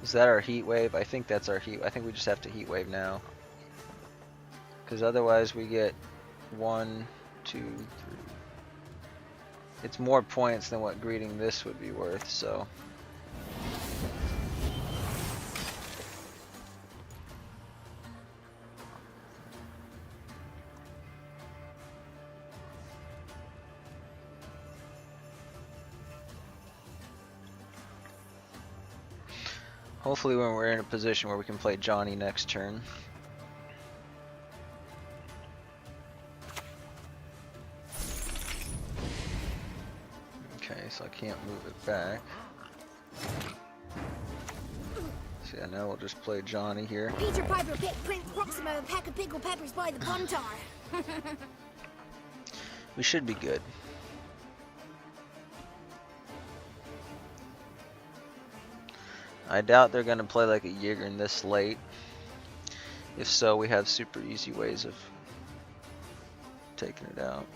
Is that our heat wave? I think that's our heat. I think we just have to heat wave now. Because otherwise we get 1, 2, 3. It's more points than what greeting this would be worth, so. Hopefully when we're in a position where we can play Johnny next turn. Okay, so I can't move it back. So yeah, now we'll just play Johnny here. Peter Piper picked Prince Proximo a pack of pickled peppers by the Pontar. We should be good. I doubt they're gonna play like a Yigern this late. If so, we have super easy ways of taking it out.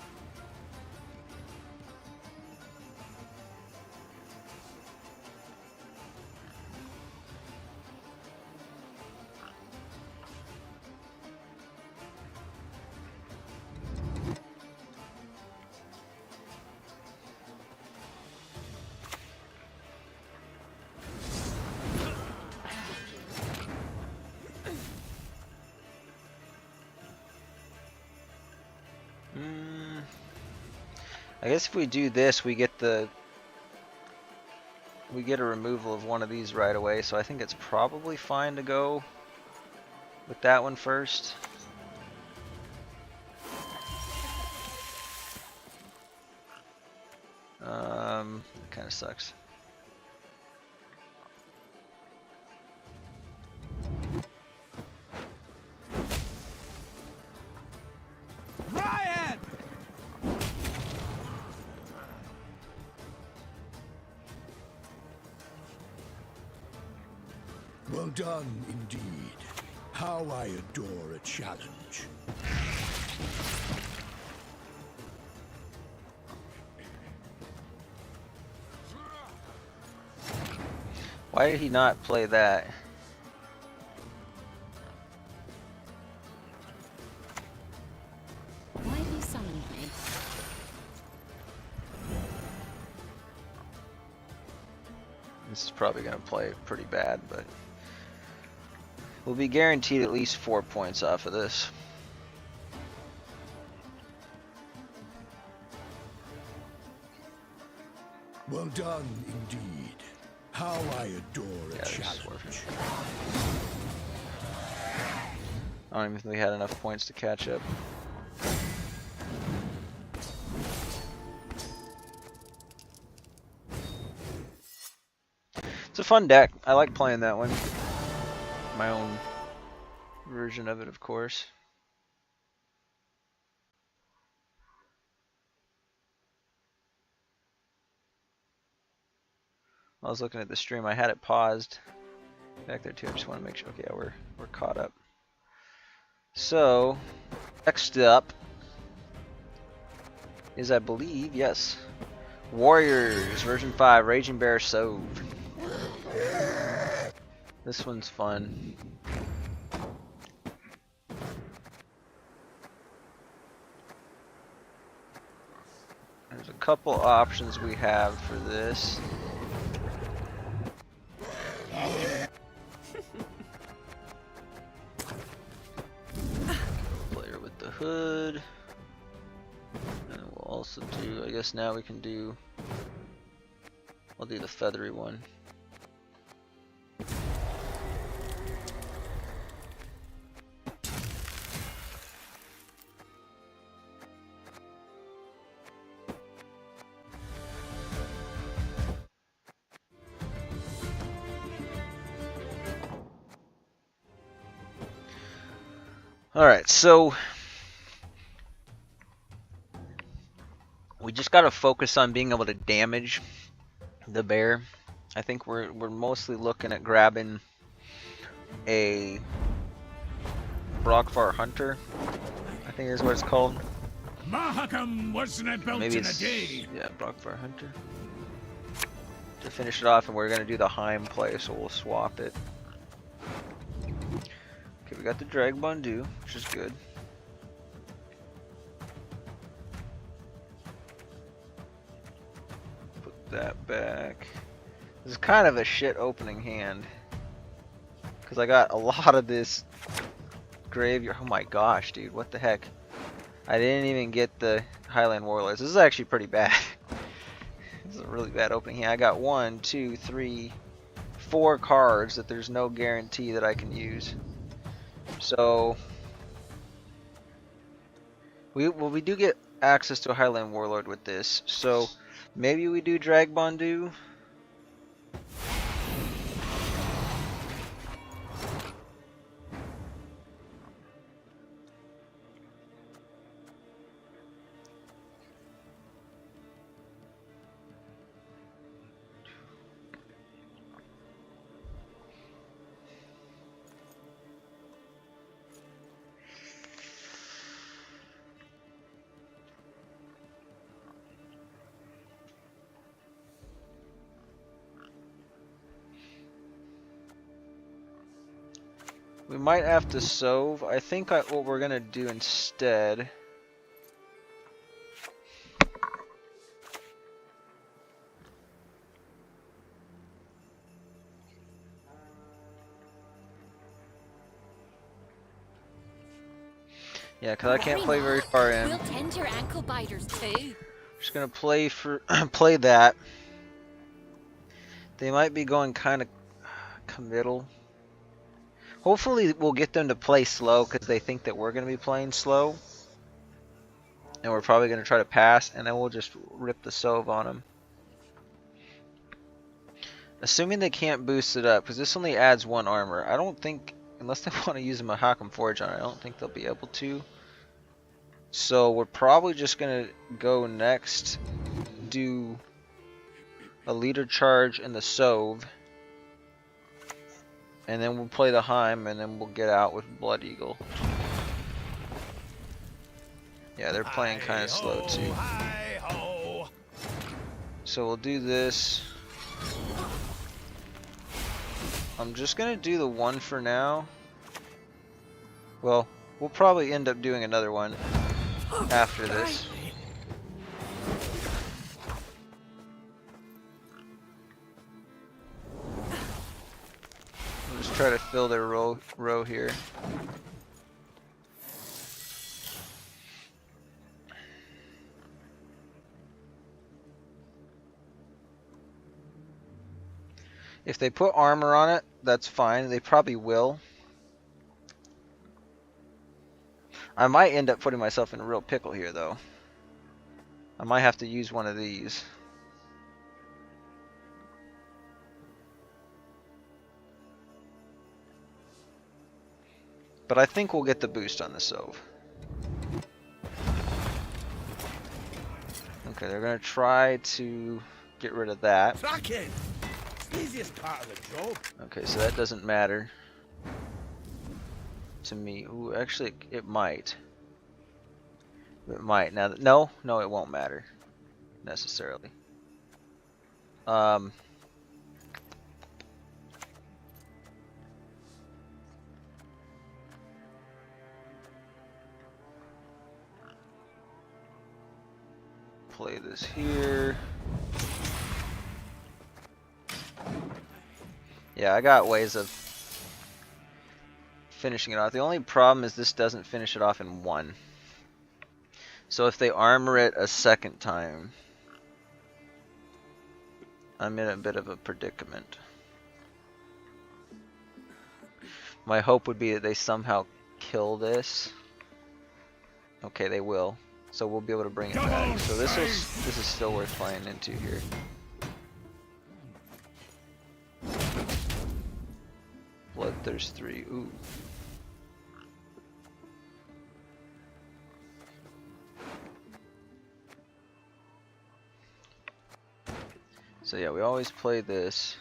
I guess if we do this, we get a removal of one of these right away, so I think it's probably fine to go with that one first. Kind of sucks. Ryan! Well done, indeed. How I adore a challenge. Why did he not play that? Why have you summoned me? This is probably going to play pretty bad, but we'll be guaranteed at least 4 points off of this. Well done, indeed. How I adore a challenge. I don't even think we had enough points to catch up. It's a fun deck. I like playing that one. My own version of it, of course. I was looking at the stream. I had it paused back there too. I just want to make sure. Okay, yeah, we're caught up. So next up is, I believe, yes, Warriors version 5, Raging Bear Sove. This one's fun. There's a couple options we have for this. Player with the hood. And we'll also do, I guess now we can do, I'll do the feathery one. Alright, so we just gotta focus on being able to damage the bear. I think we're mostly looking at grabbing a Brockfar Hunter, I think is what it's called. Mahakam wasn't it built Maybe in a it's, day? yeah, Brockfar Hunter. To finish it off, and we're gonna do the Heim play, so we'll swap it. Okay, we got the Drag Bondu, which is good. Put that back. This is kind of a shit opening hand, because I got a lot of this graveyard. Oh my gosh, dude, what the heck? I didn't even get the Highland Warlords. This is actually pretty bad. This is a really bad opening hand. I got 1, 2, 3, 4 cards that there's no guarantee that I can use. So we do get access to a Highland Warlord with this. So maybe we do Drag Bondu. We might have to Sove. I think what we're gonna do instead. Yeah, because I can't play very far in. We'll tend your ankle biters too. Just gonna play for play that. They might be going kind of committal. Hopefully we'll get them to play slow because they think that we're going to be playing slow. And we're probably going to try to pass, and then we'll just rip the Sove on them. Assuming they can't boost it up, because this only adds 1 armor. I don't think, unless they want to use a Mahakam Forge on it, I don't think they'll be able to. So we're probably just going to go next, do a leader charge in the Sove, and then we'll play the Heim, and then we'll get out with Blood Eagle. Yeah, they're playing kind of slow too. So we'll do this. I'm just gonna do the one for now. Well, we'll probably end up doing another one after this. We'll just try to fill their row here. If they put armor on it, that's fine. They probably will. I might end up putting myself in a real pickle here, though. I might have to use one of these. But I think we'll get the boost on the Sove. Okay, they're going to try to get rid of that. Easiest part of the job. Okay, so that doesn't matter to me. Ooh, actually, it might. It might. Now, no, it won't matter necessarily. Play this here. Yeah, I got ways of finishing it off. The only problem is this doesn't finish it off in 1. So if they armor it a second time, I'm in a bit of a predicament. My hope would be that they somehow kill this. Okay, they will. So we'll be able to bring it back. So this is still worth playing into here. Bloodthirst 3. Ooh. So yeah, we always play this.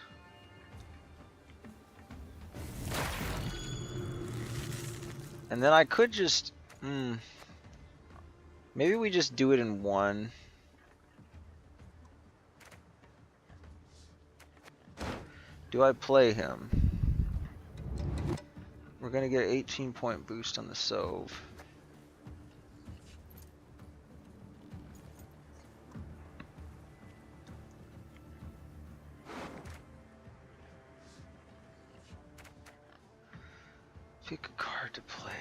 And then I could just maybe we just do it in 1. Do I play him? We're gonna get an 18-point boost on the Sove. Pick a card to play.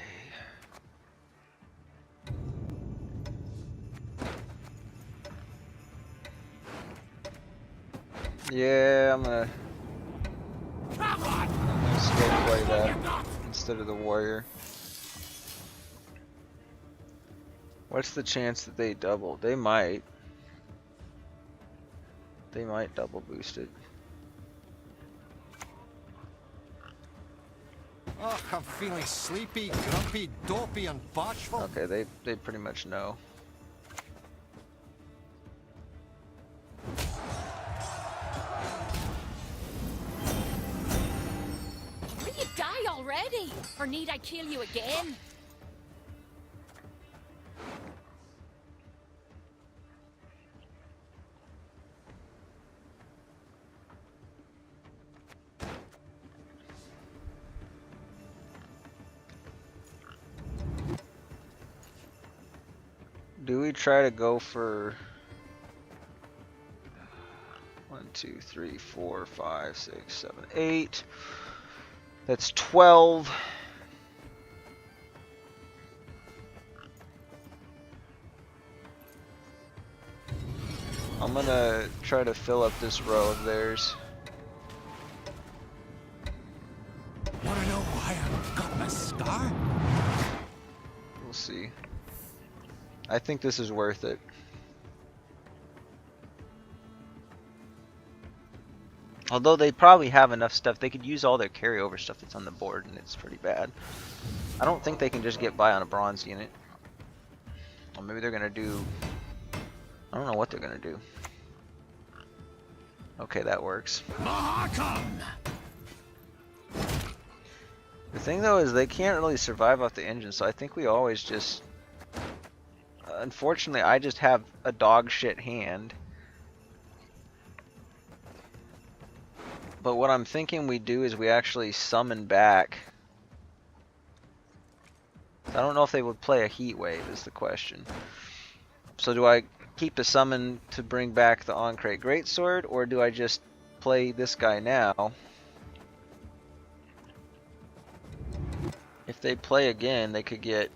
Yeah, I'm gonna still play that instead of the warrior. What's the chance that they double? They might. They might double boost it. Oh, I'm feeling sleepy, grumpy, dopey, and botchful. Okay, they pretty much know. Will you die already? Or need I kill you again? Do we try to go for 1, 2, 3, 4, 5, 6, 7, 8? That's 12. I'm gonna try to fill up this row of theirs. Wanna know why I've got my scar? We'll see. I think this is worth it. Although they probably have enough stuff, they could use all their carryover stuff that's on the board, and it's pretty bad. I don't think they can just get by on a bronze unit. Or maybe they're gonna do... I don't know what they're gonna do. Okay, that works. The thing though is they can't really survive off the engine, so I think we always just... Unfortunately, I just have a dog shit hand. But what I'm thinking we do is we actually summon back. I don't know if they would play a heat wave is the question. So do I keep the summon to bring back the on-crate greatsword, or do I just play this guy now? If they play again, they could get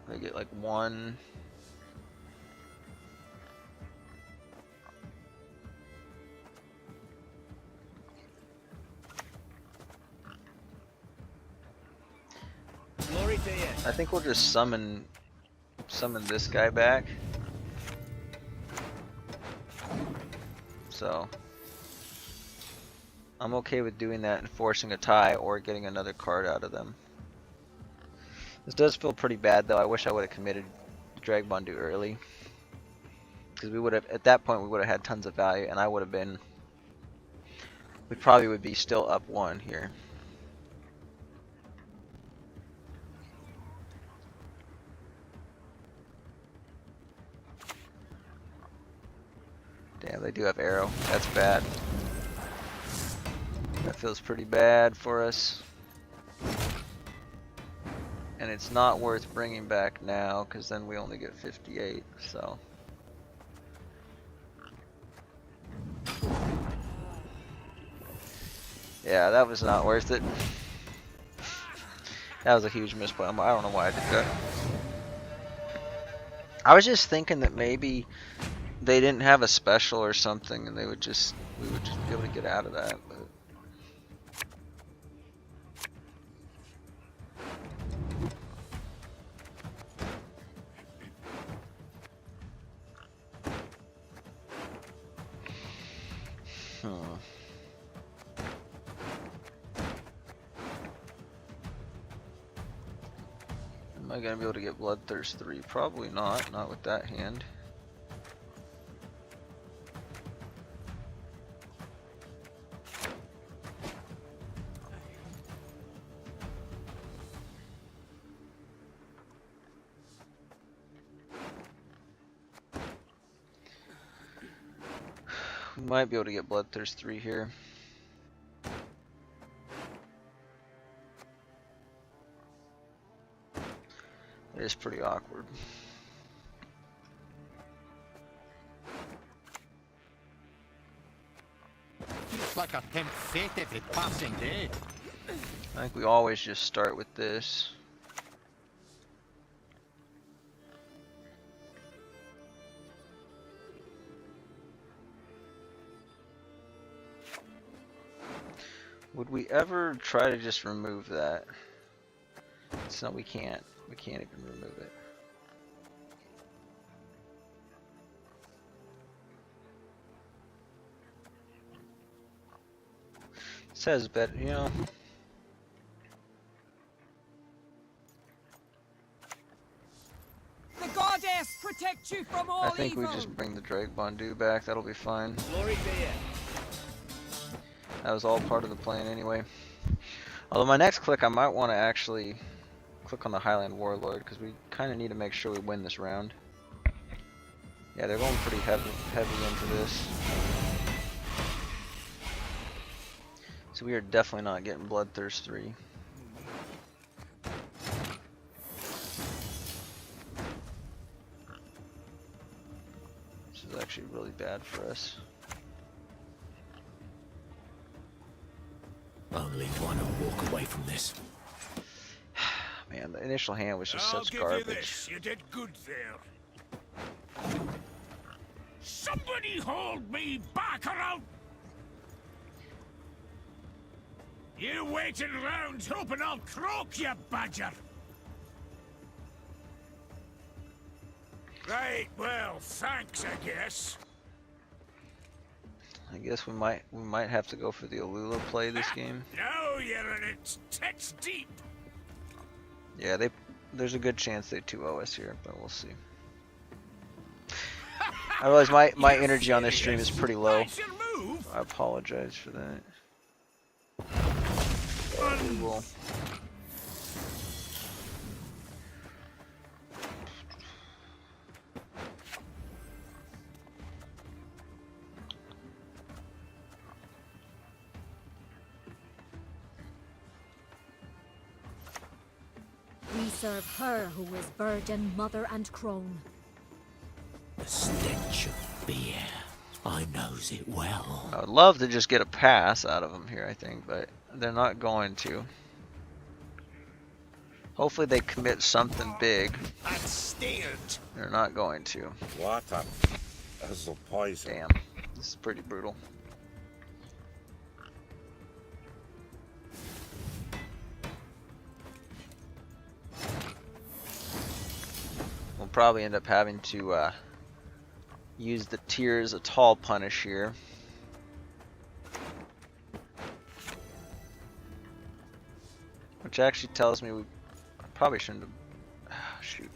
like one. I think we'll just summon this guy back. So I'm okay with doing that and forcing a tie or getting another card out of them. This does feel pretty bad though. I wish I would have committed Dragbondu early, because we would have, at that point we would have had tons of value, and I would have been, we probably would be still up one here. Damn, they do have arrow. That's bad. That feels pretty bad for us. And it's not worth bringing back now, because then we only get 58, so. Yeah, that was not worth it. That was a huge misplay. I don't know why I did that. I was just thinking that maybe they didn't have a special or something, and we would just be able to get out of that. But am I gonna be able to get Bloodthirst 3? Probably not. Not with that hand. We might be able to get Bloodthirst 3 here. It is pretty awkward. It's like a temp fate every passing day. I think we always just start with this. Would we ever try to just remove that? So we can't. We can't even remove it. It says better, you know. The goddess protect you from all I think evil. we just bring the Dragbondu back. That'll be fine. Glory to you. That was all part of the plan anyway. Although my next click, I might want to actually click on the Highland Warlord, because we kind of need to make sure we win this round. Yeah, they're going pretty heavy into this. So we are definitely not getting Bloodthirst 3. This is actually really bad for us. Only one will walk away from this. Man, the initial hand was just such give garbage. you this. You did good there. Somebody hold me back around. You waiting around hoping I'll croak, you badger. Right, well, thanks, I guess. I guess we might have to go for the Alula play this game. Now you're in it text deep. Yeah, there's a good chance they 2-0 us here, but we'll see. I realize my energy on this stream is pretty low. I apologize for that. We will. We serve her who is virgin, mother, and crone. The stench of beer. I knows it well. I would love to just get a pass out of them here, I think, but they're not going to. Hopefully they commit something big. They're not going to. What a pizzle poison. Damn, this is pretty brutal. We'll probably end up having to use the Tears a tall punish here. Which actually tells me I probably shouldn't have. Shoot.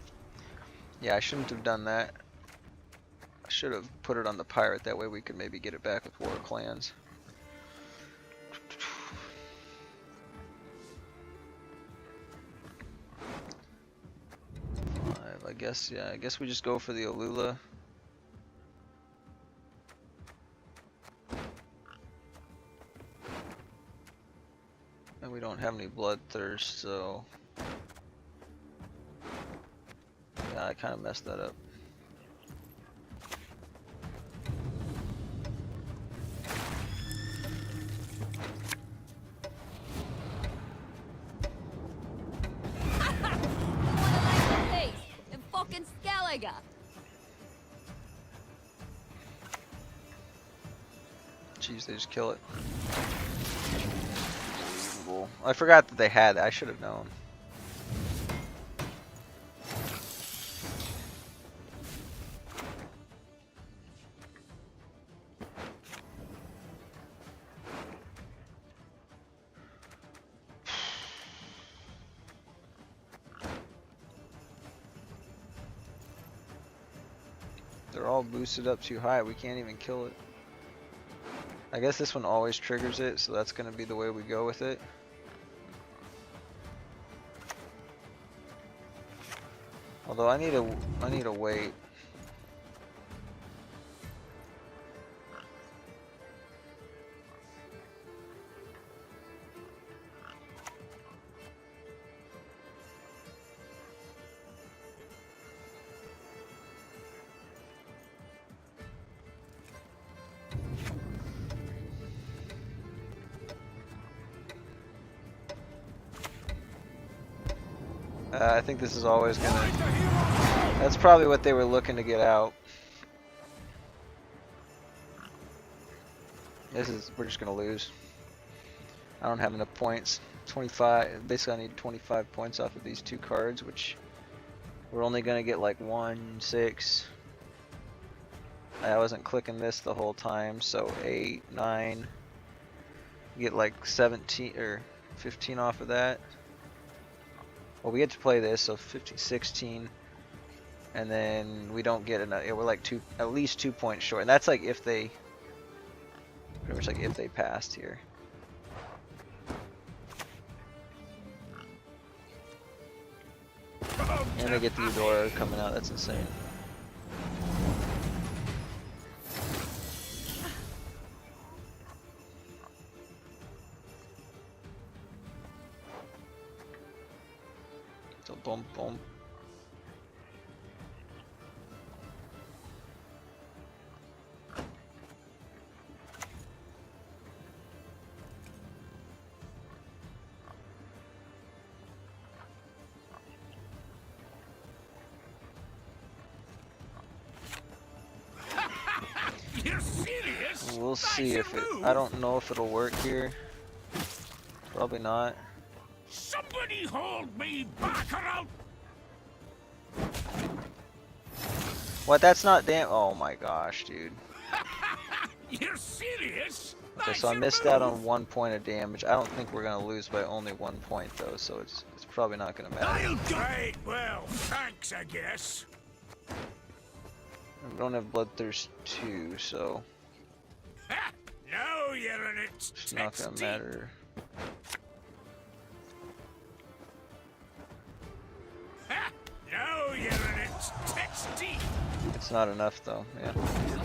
Yeah, I shouldn't have done that. I should have put it on the pirate, that way we could maybe get it back with War Clans. I guess, yeah, I guess we just go for the Alula. And we don't have any Bloodthirst, so yeah, I kind of messed that up. Jeez, they just kill it. Unbelievable. I forgot that they had it. I should have known. They're all boosted up too high. We can't even kill it. I guess this one always triggers it, so that's going to be the way we go with it. Although I need to wait. I think this is always gonna. That's probably what they were looking to get out. We're just gonna lose. I don't have enough points. 25. Basically, I need 25 points off of these two cards, which we're only gonna get like 1, 6. I wasn't clicking this the whole time, so 8, 9. Get like 17 or 15 off of that. Well, we get to play this, so 15, 16, and then we don't get enough. Yeah, we're like at least 2 points short, and that's like if they, pretty much like if they passed here. And they get the Eudora coming out. That's insane. So boom, boom. You're serious? We'll see if it. I don't know if it'll work here. Probably not. Somebody hold me back around. What? That's not damn. Oh my gosh, dude. You're serious? Okay, so I missed out on 1 point of damage. I don't think we're gonna lose by only 1 point though, so it's probably not gonna matter. Right, well, thanks, I guess. We don't have Bloodthirst 2, so Ha! Now you're in it. it's not gonna matter. Ha! Now you're in it. Texty. It's not enough though. Yeah,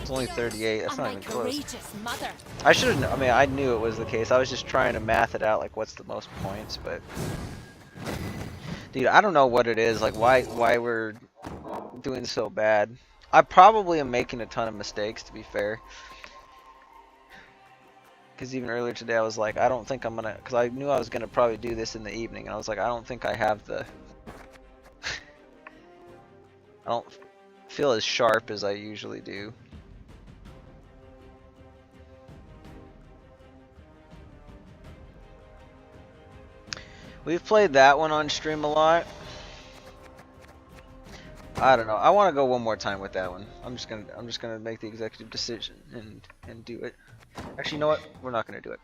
it's only 38. That's not even close. Courageous mother. I should have. I mean, I knew it was the case. I was just trying to math it out, like what's the most points. But dude, I don't know what it is. Like why we're doing so bad. I probably am making a ton of mistakes, to be fair. Because even earlier today, I was like, I don't think I'm gonna. Because I knew I was gonna probably do this in the evening, and I was like, I don't think I have the. I don't feel as sharp as I usually do. We've played that one on stream a lot. I don't know. I want to go one more time with that one. I'm just gonna make the executive decision and do it. Actually, you know what? We're not gonna do it.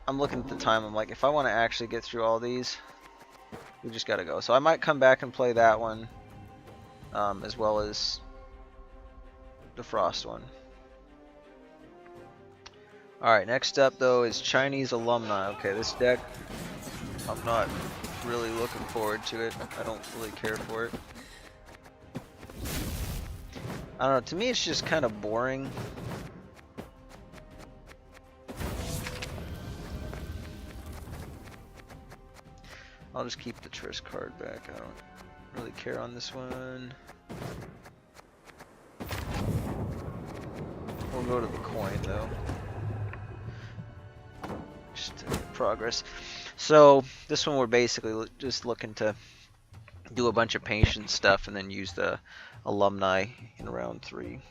I'm looking at the time. I'm like, if I want to actually get through all these, we just gotta go. So I might come back and play that one, as well as the Frost one. Alright, next up though is Chinese Alumni. Okay, this deck, I'm not really looking forward to it. I don't really care for it. I don't know, to me it's just kind of boring. I'll just keep the Triss card back. I don't really care on this one. We'll go to the coin though. Just progress. So this one we're basically just looking to do a bunch of patient stuff and then use the alumni in round 3.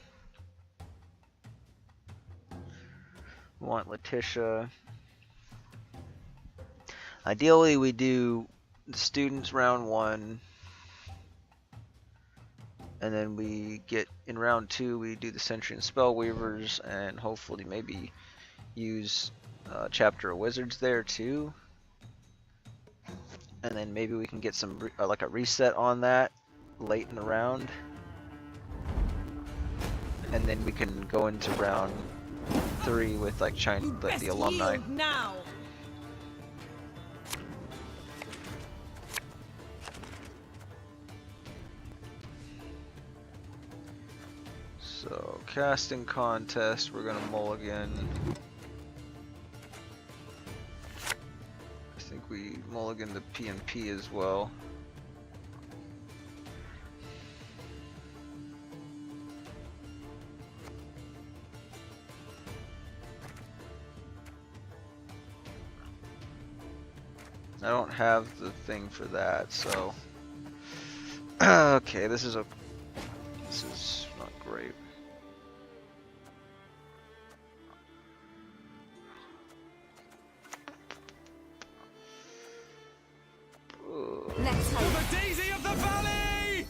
We want Letitia. Ideally we do the students round 1. And then we get, in round 2, we do the Sentry and Spellweavers, and hopefully maybe use Chapter of Wizards there too. And then maybe we can get some, like a reset on that late in the round. And then we can go into round 3 with like the alumni. Now. So, casting contest, we're gonna mulligan. I think we mulligan the P&P as well. I don't have the thing for that, so okay, this is not great. Next time. The Daisy of the Valley!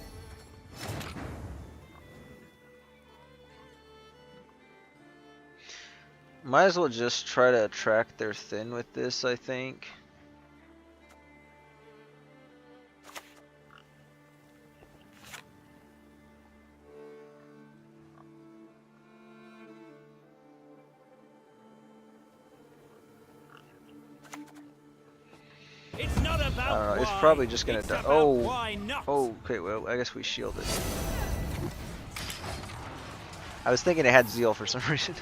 Might as well just try to attract their Thin with this, I think. It's not about I don't know, it's why, probably just gonna it's die. about Oh, why not. okay, well, I guess we shielded. I was thinking it had Zeal for some reason.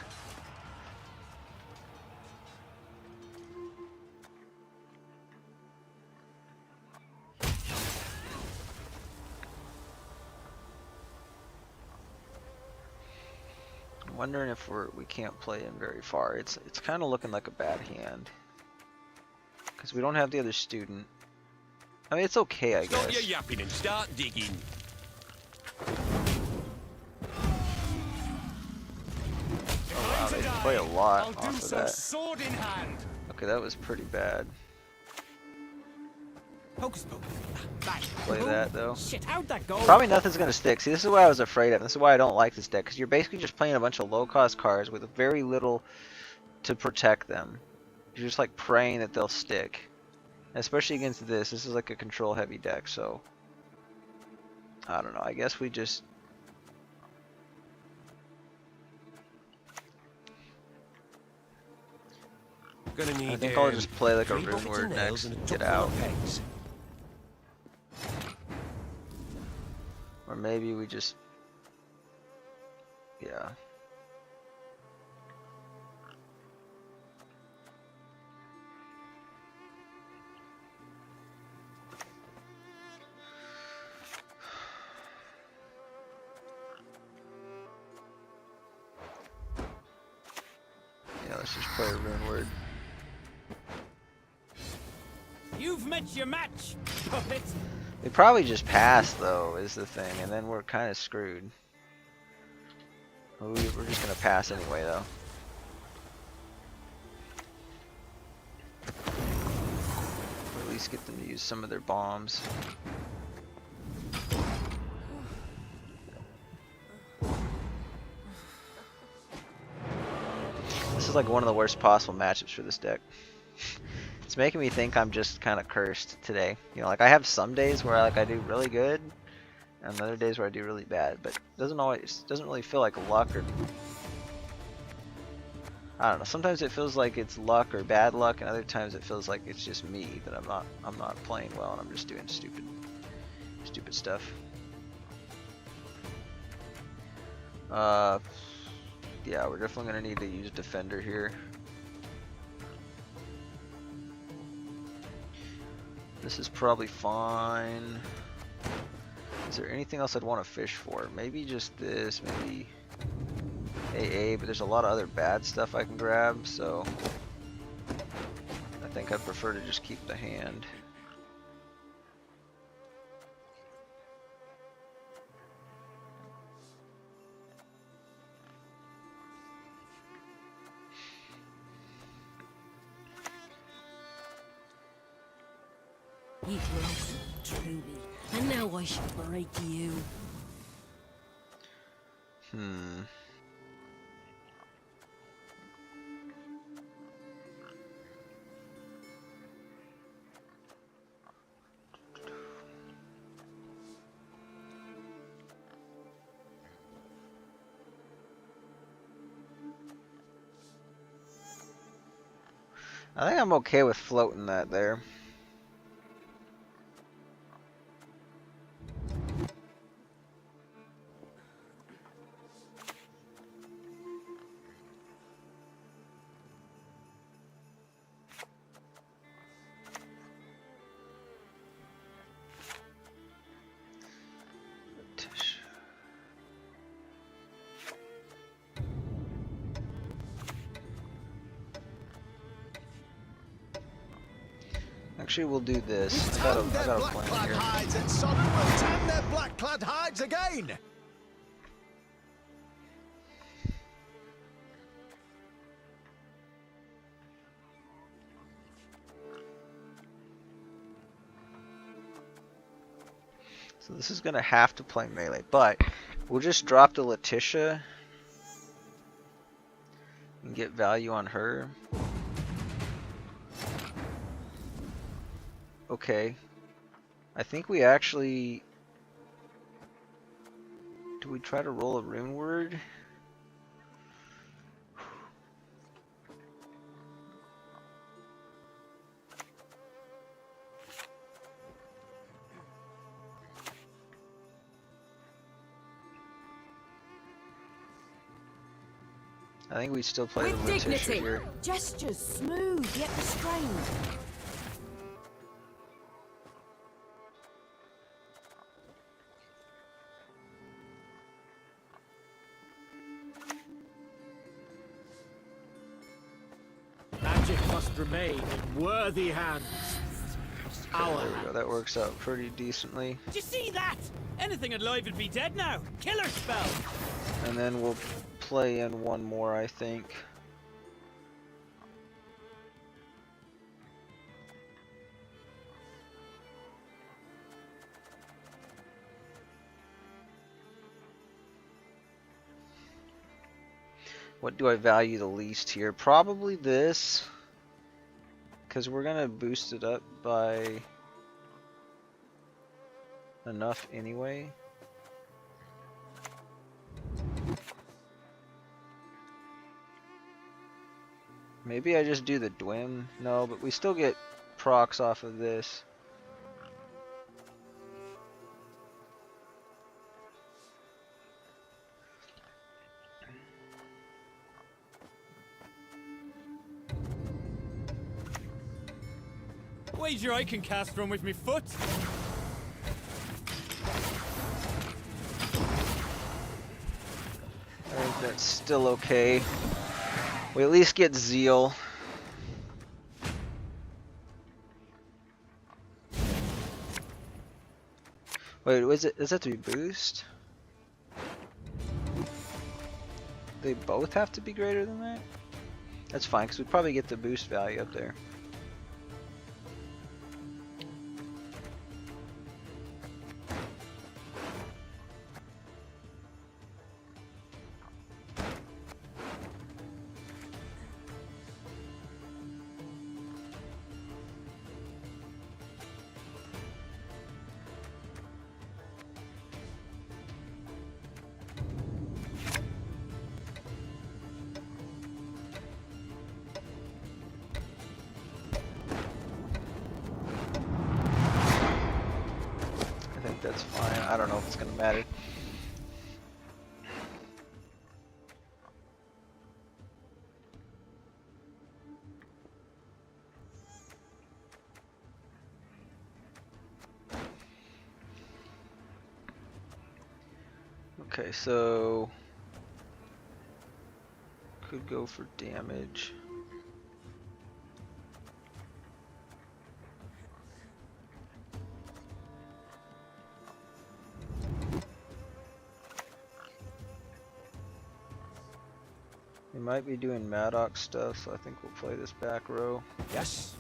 I'm wondering if we can't play him very far. It's kind of looking like a bad hand. Because we don't have the other student. I mean, it's okay, I guess. Stop your yapping and start digging. Oh wow, they play a lot I'll do off of so that. sword in hand. Okay, that was pretty bad. Hocus pocus. Bang. Play that though. Shit, how'd that go? Probably nothing's gonna stick. See, this is what I was afraid of. This is why I don't like this deck, because you're basically just playing a bunch of low-cost cards with very little to protect them. You're just like praying that they'll stick. Especially against this. This is like a control-heavy deck, so I don't know. I guess we just. Gonna need I think I'll just play like a rune word next and get out. Or maybe we just. Yeah. Yeah, let's just play a rune word. You've met your match, puppet. We probably just pass though, is the thing, and then we're kind of screwed. We're just gonna pass anyway though. Or at least get them to use some of their bombs. This is like one of the worst possible matchups for this deck. It's making me think I'm just kind of cursed today. You know, like I have some days where I do really good, and other days where I do really bad. But it doesn't really feel like luck or I don't know. Sometimes it feels like it's luck or bad luck, and other times it feels like it's just me that I'm not playing well and I'm just doing stupid stuff. Yeah, we're definitely gonna need to use defender here. This is probably fine. Is there anything else I'd want to fish for? Maybe just this, maybe AA, but there's a lot of other bad stuff I can grab, so I think I'd prefer to just keep the hand. You've lost truly, and now I shall break you. I think I'm okay with floating that there. Actually, we'll do this. I got a plan here. Hides and Sodom will tan their black-clad hides again. So this is gonna have to play melee, but we'll just drop the Letitia and get value on her. Okay. I think we actually... Do we try to roll a rune word? I think we still play the Letitia here. Gestures smooth yet restrained. Magic must remain in worthy hands. Okay, there we go. That works out pretty decently. Did you see that? Anything alive would be dead now. Killer spell. And then we'll play in one more, I think. What do I value the least here? Probably this, because we're gonna boost it up by enough anyway. Maybe I just do the Dwim. No, but we still get procs off of this. Wager I can cast from with me foot. I think that's still okay. We at least get Zeal. Wait, does that to be boost? They both have to be greater than that? That's fine, because we probably get the boost value up there. That's fine. I don't know if it's gonna matter. Okay, so could go for damage. We might be doing Maddox stuff, so I think we'll play this back row. Yes.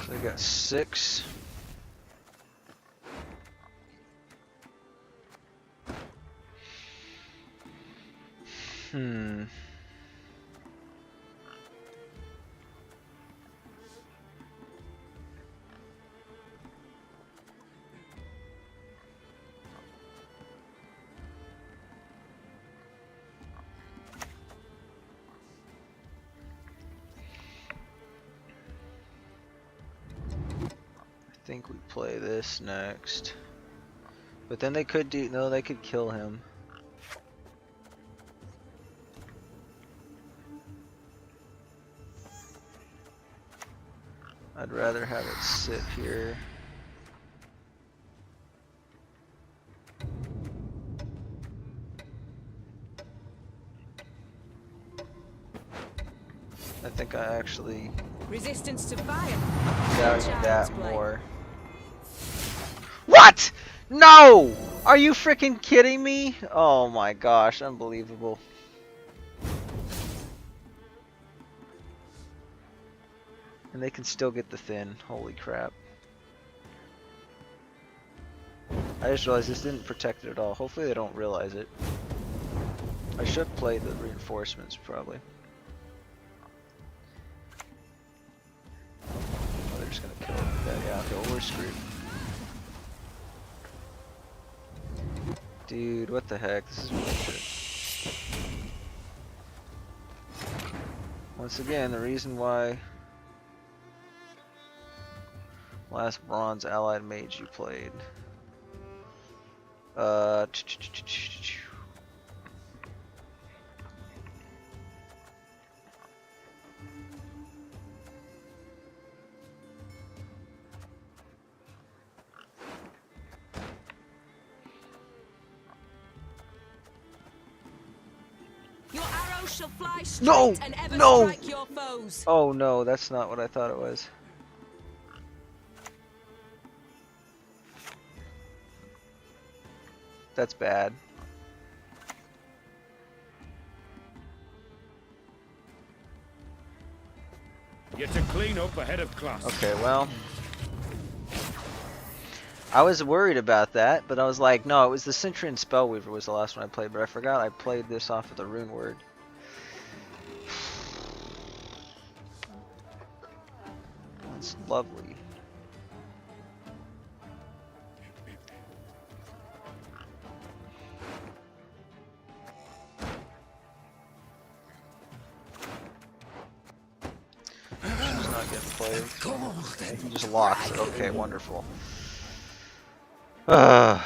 So I got 6. I think we play this next. But then they could do, no, they could kill him. I'd rather have it sit here. I think I actually Resistance to fire. value that more. What? No! Are you freaking kidding me? Oh my gosh, unbelievable. And they can still get the Thin. Holy crap. I just realized this didn't protect it at all. Hopefully they don't realize it. I should play the reinforcements probably. Oh, they're just gonna kill it with that. Yeah, okay, well, we're screwed. Dude, what the heck? This is bullshit. Once again, the reason why last bronze allied mage you played. Your arrows shall fly straight No! and ever No! strike your foes. Oh no, that's not what I thought it was. That's bad. You're to clean up ahead of class. Okay, well, I was worried about that, but I was like, no, it was the Centurion Spellweaver was the last one I played, but I forgot I played this off of the rune word. That's lovely. She's not getting played. He just locks it. Okay, wonderful. Okay,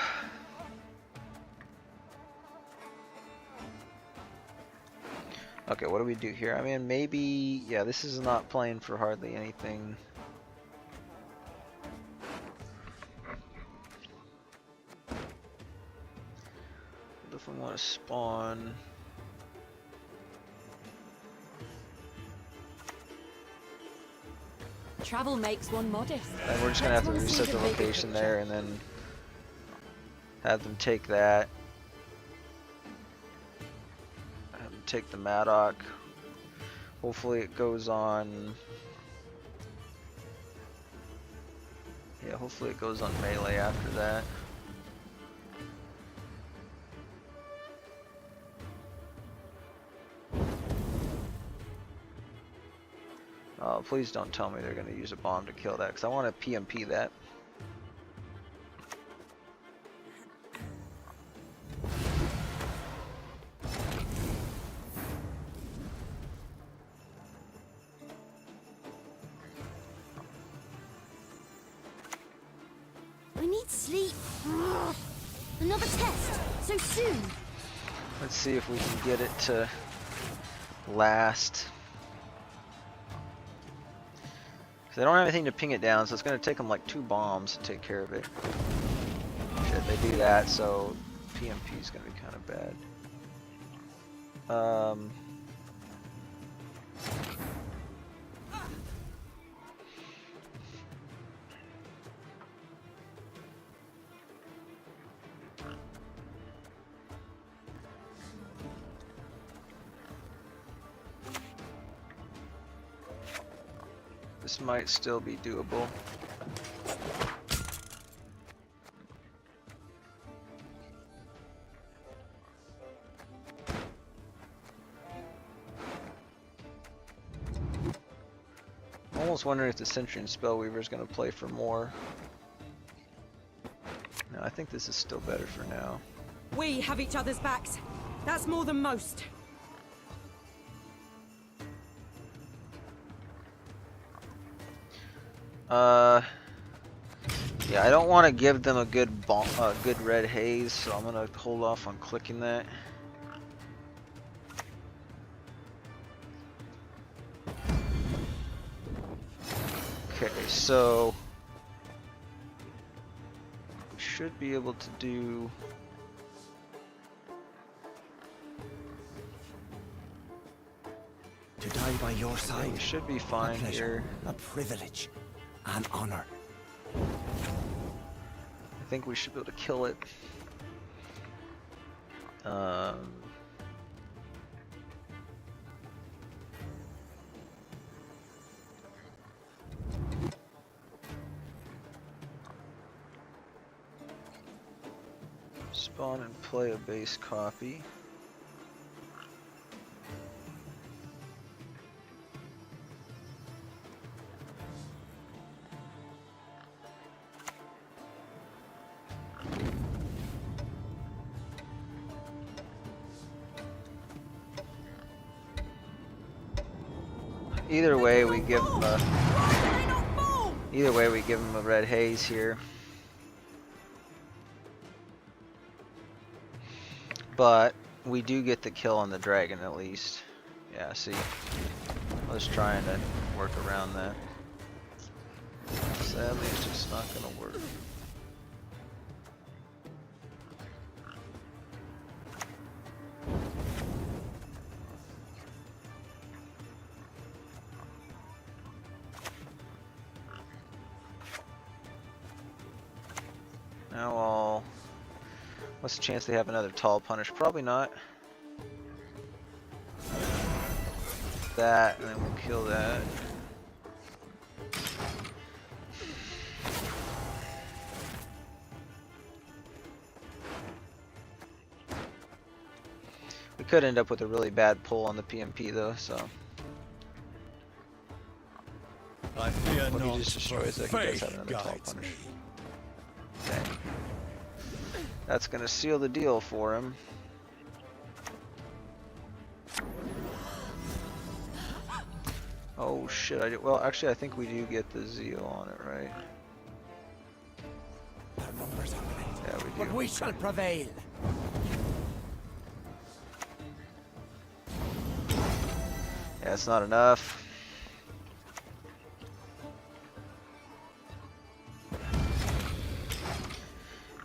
what do we do here? I mean, maybe... Yeah, this is not playing for hardly anything. What if I want to spawn... Travel makes one modest. And we're just going to have to reset the location there and then have them take that. Have them take the Maddock. Hopefully it goes on... Yeah, hopefully it goes on melee after that. Oh, please don't tell me they're going to use a bomb to kill that, because I want to PMP that. I need sleep. Another test. So soon. Let's see if we can get it to last. They don't have anything to ping it down, so it's going to take them like 2 bombs to take care of it. Shit, they do that, so PMP is going to be kind of bad. This might still be doable. I'm almost wondering if the Centurion Spellweaver is going to play for more. No, I think this is still better for now. We have each other's backs. That's more than most. Yeah, I don't want to give them a good good red haze, so I'm gonna hold off on clicking that. Okay, so we should be able to do. To die by your side, We should be fine a pleasure, here. a privilege, an honor. I think we should be able to kill it. Spawn and play a base copy. Either way, we give him a red haze here. But we do get the kill on the dragon at least. Yeah, see, I was trying to work around that. Sadly, it's just not gonna work. Now what's the chance they have another tall punish? Probably not. That, and then we'll kill that. We could end up with a really bad pull on the PMP though, so. I fear Well, not, he just destroys that. He does have another 12 punish. Okay. That's gonna seal the deal for him. Oh shit! Well, actually, I think we do get the zeal on it, right? Yeah, we do. But we shall prevail. Yeah, it's not enough.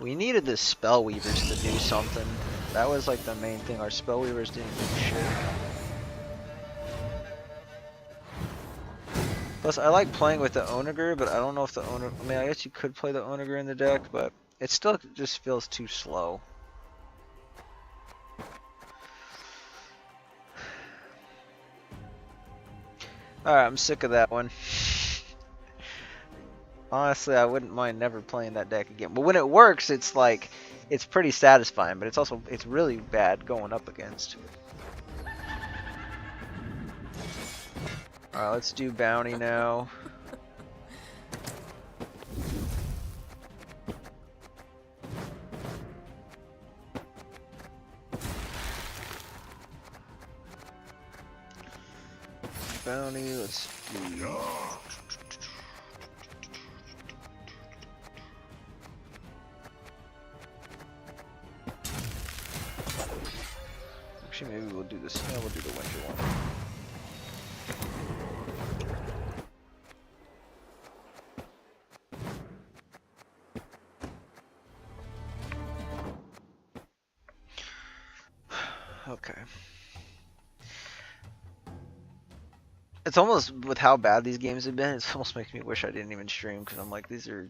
We needed the Spellweavers to do something. That was like the main thing. Our Spellweavers didn't do shit. Plus, I like playing with the Onager, but I don't know if the Onager... I mean, I guess you could play the Onager in the deck, but it still just feels too slow. Alright, I'm sick of that one. Honestly, I wouldn't mind never playing that deck again. But when it works, it's like... It's pretty satisfying, but it's really bad going up against. Alright, let's do bounty now. Bounty, let's do... Actually, maybe we'll do this. No, we'll do the winter one. Okay. It's almost, with how bad these games have been, it almost makes me wish I didn't even stream, because I'm like, these are...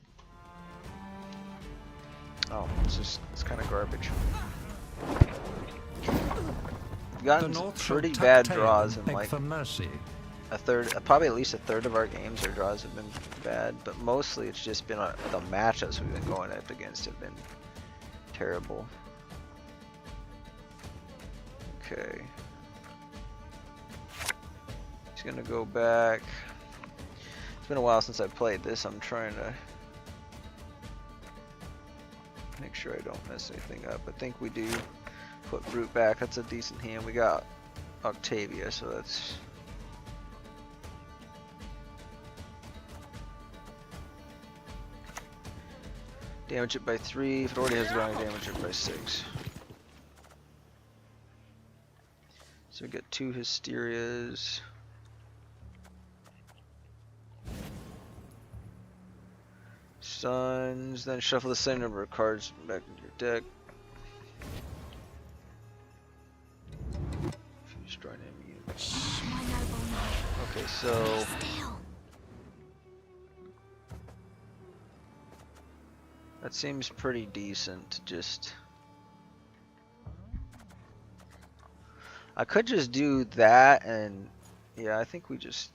Oh, it's kind of garbage. We've gotten some pretty bad draws in like a third, probably at least a third of our games, our draws have been bad, but mostly it's just been the matchups we've been going up against have been terrible. Okay. He's gonna go back. It's been a while since I played this. I'm trying to make sure I don't mess anything up. I think we do put Brute back. That's a decent hand. We got Octavia, so that's... Damage it by 3. If it already has bounty, damage it by 6. So we get 2 Hysterias. Suns, then shuffle the same number of cards back into your deck. Destroy an immune. Okay, so that seems pretty decent. Just I could just do that, and yeah, I think we just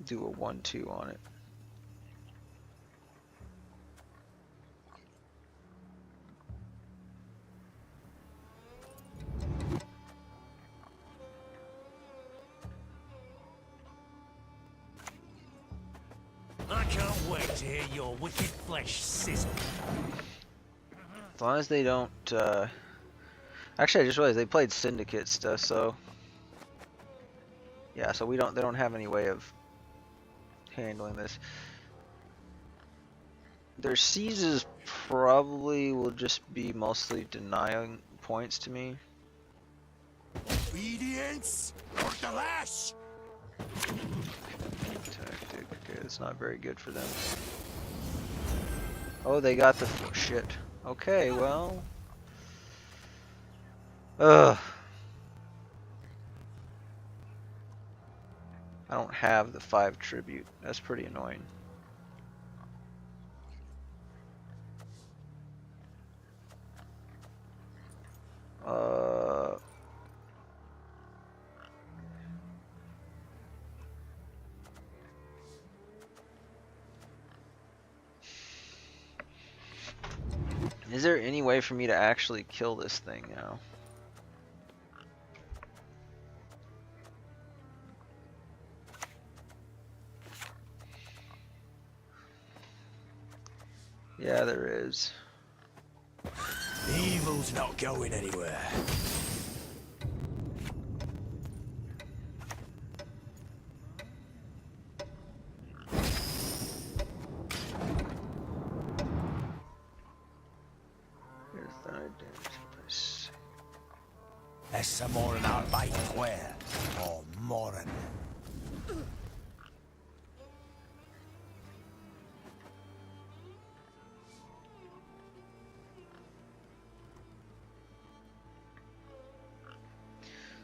do a 1/2 on it. I can't wait to hear your wicked flesh sizzle. As long as they don't, actually I just realized they played Syndicate stuff, so yeah, so they don't have any way of handling this. Their seizes probably will just be mostly denying points to me. Obedience or the lash. Tactic. Okay, that's not very good for them. Oh, they got the shit. Okay, well. Ugh. I don't have the 5 tribute. That's pretty annoying. Is there any way for me to actually kill this thing now? Yeah, there is. Evil's not going anywhere. Essa morgon arbeit kvar. Och morgon.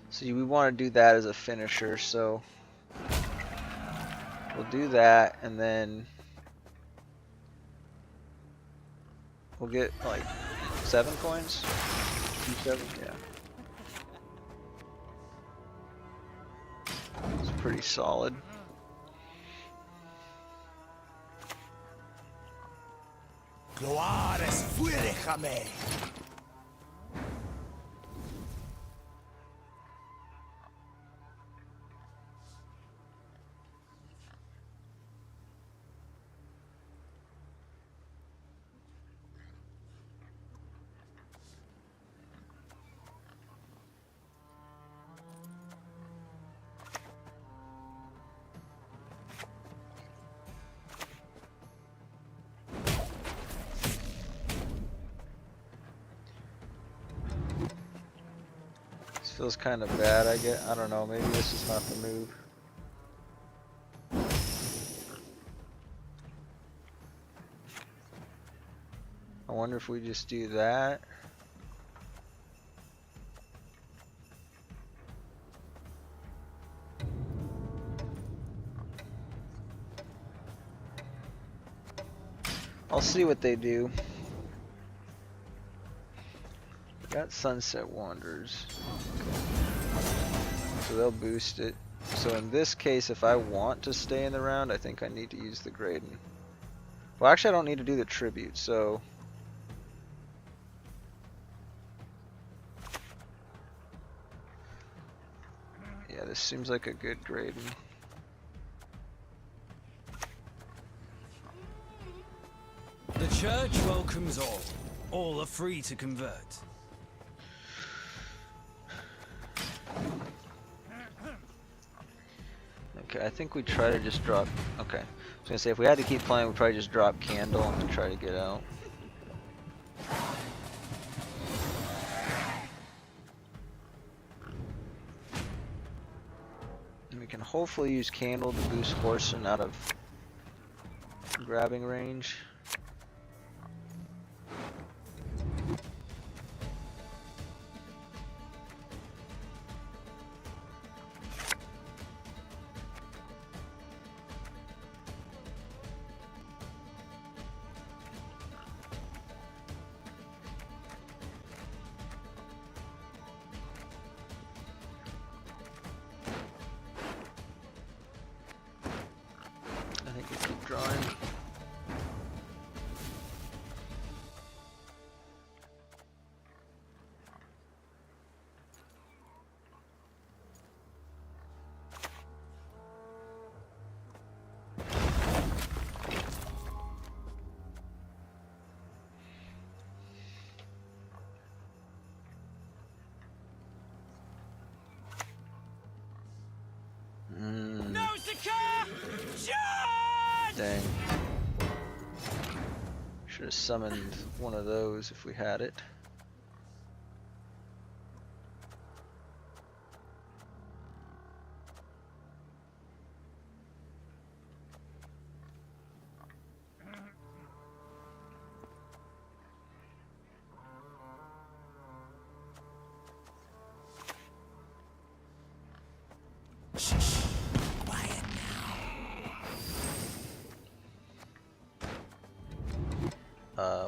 See, we want to do that as a finisher, so we'll do that, and then we'll get like 7 coins. 7, yeah. It's pretty solid. Gloares fuerejame. Feels kind of bad, I don't know, maybe this is not the move. I wonder if we just do that. I'll see what they do. Got Sunset Wanderers. So they'll boost it. So in this case, if I want to stay in the round, I think I need to use the Graydon. Well, actually I don't need to do the tribute, so... yeah, this seems like a good Graydon. The church welcomes all. All are free to convert. Okay, I think we try to just drop... okay. I was gonna say, if we had to keep playing, we'd probably just drop Candle and try to get out. And we can hopefully use Candle to boost Horson out of grabbing range. Dang. Should have summoned one of those if we had it.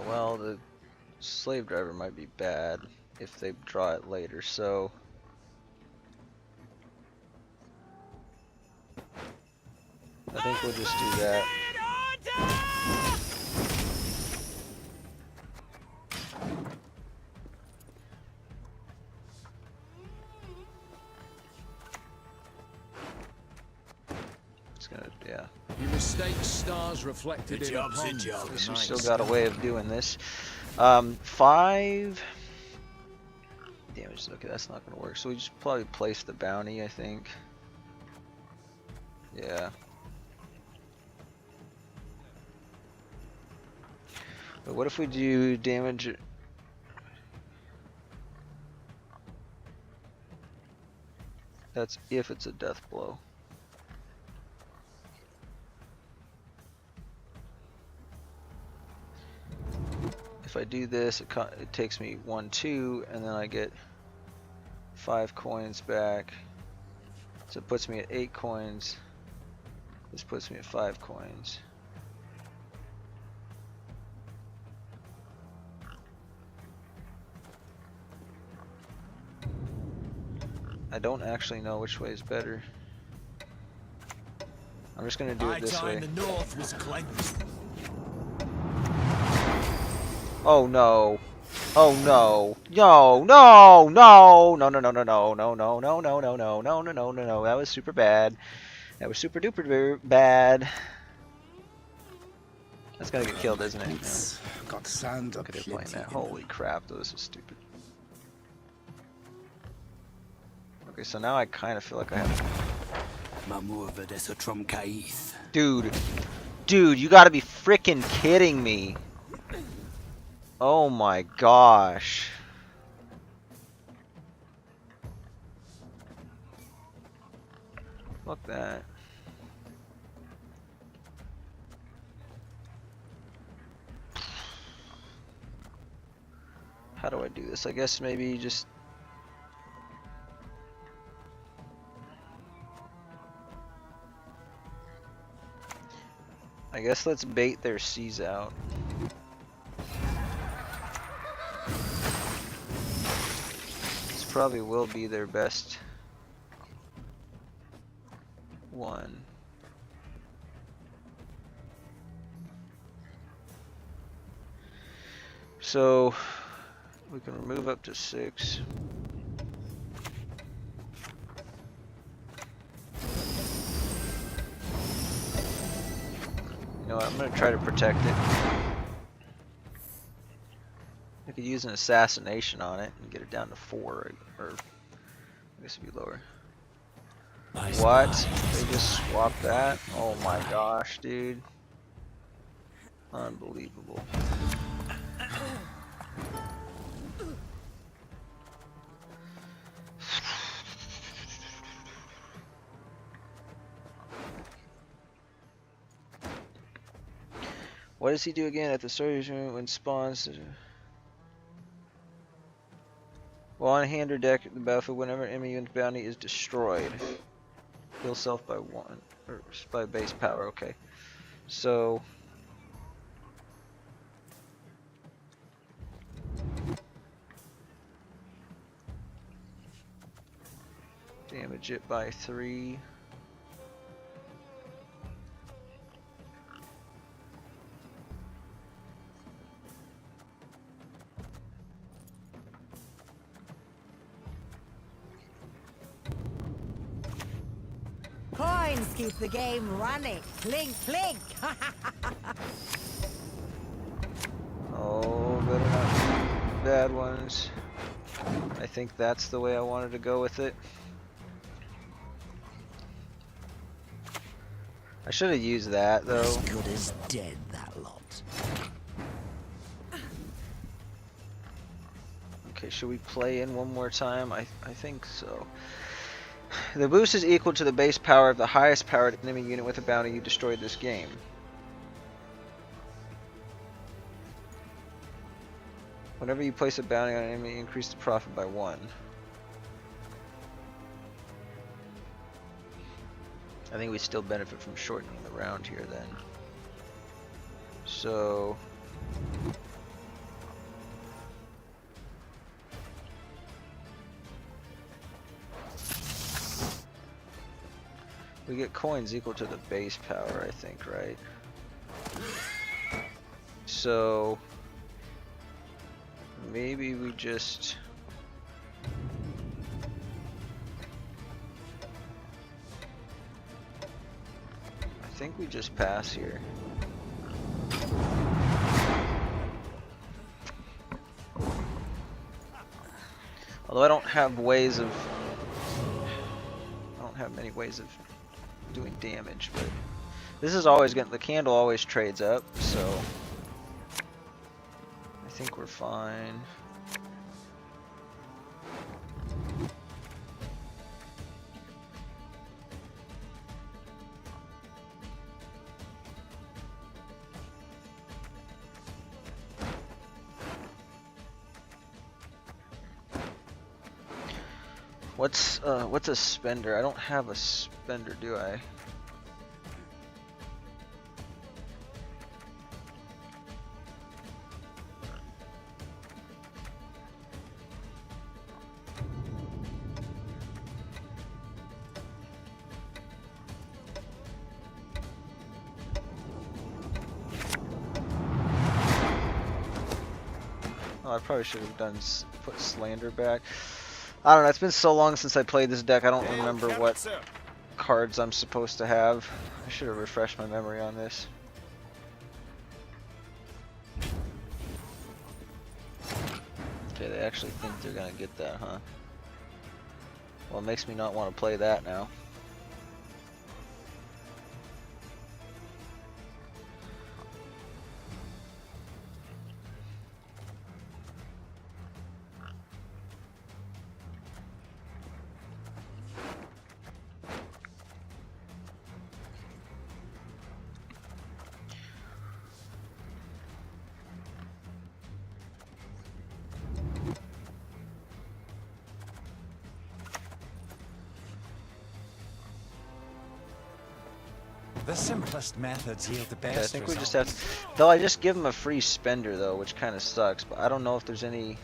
Well, the slave driver might be bad if they draw it later, so... I think we'll just do that. stars reflected in a pond. At least we still got a way of doing this. 5 damage. Okay, that's not gonna work. So we just probably place the bounty, I think. Yeah. But what if we do damage? That's if it's a death blow. If I do this, it takes me 1, 2, and then I get 5 coins back. So it puts me at 8 coins. This puts me at 5 coins. I don't actually know which way is better. I'm just gonna do it this way. The north was cleansed. Oh no. Oh no. No, no, no, no, no, no, no, no, no, no, no, no, no, no, no, no, no, no, no. That was super bad. That was super duper bad. That's gonna get killed, isn't it? Got sand Look at it playing that. Holy crap, this is stupid. Okay, so now I kind of feel like I have. Dude, you gotta be freaking kidding me. Oh my gosh. Fuck that. How do I do this? I guess maybe just... I guess let's bait their seas out. This probably will be their best one. So we can remove up to 6. You know what, I'm gonna try to protect it. I could use an assassination on it and get it down to 4, or I guess it'd be lower. What? They just swapped that? Oh my gosh, dude. Unbelievable. What does he do again at the start of your when spawns? While on hand or deck at the battlefield, whenever enemy unit bounty is destroyed, heal self by 1 or by base power. Okay, so damage it by 3. Coins keep the game running. Clink, clink. Oh, better not be bad ones. I think that's the way I wanted to go with it. I should have used that though. As good as dead, that lot. Okay, should we play in one more time? I think so. The boost is equal to the base power of the highest powered enemy unit with a bounty you destroyed this game. Whenever you place a bounty on an enemy, increase the profit by 1. I think we still benefit from shortening the round here then. So... we get coins equal to the base power, I think, right? So... maybe we just... I think we just pass here. Although I don't have ways of... I don't have many ways of doing damage, but... This is always gonna... The candle always trades up, so... I think we're fine. What's a spender? I don't have a spender, do I? Oh, I probably should have put Slander back. I don't know, it's been so long since I played this deck, I don't remember what cards I'm supposed to have. I should have refreshed my memory on this. Okay, they actually think they're gonna get that, huh? Well, it makes me not want to play that now. The simplest methods yield the best. Okay, I think we just have to, though I just give them a free spender though, which kind of sucks, but I don't know if there's any,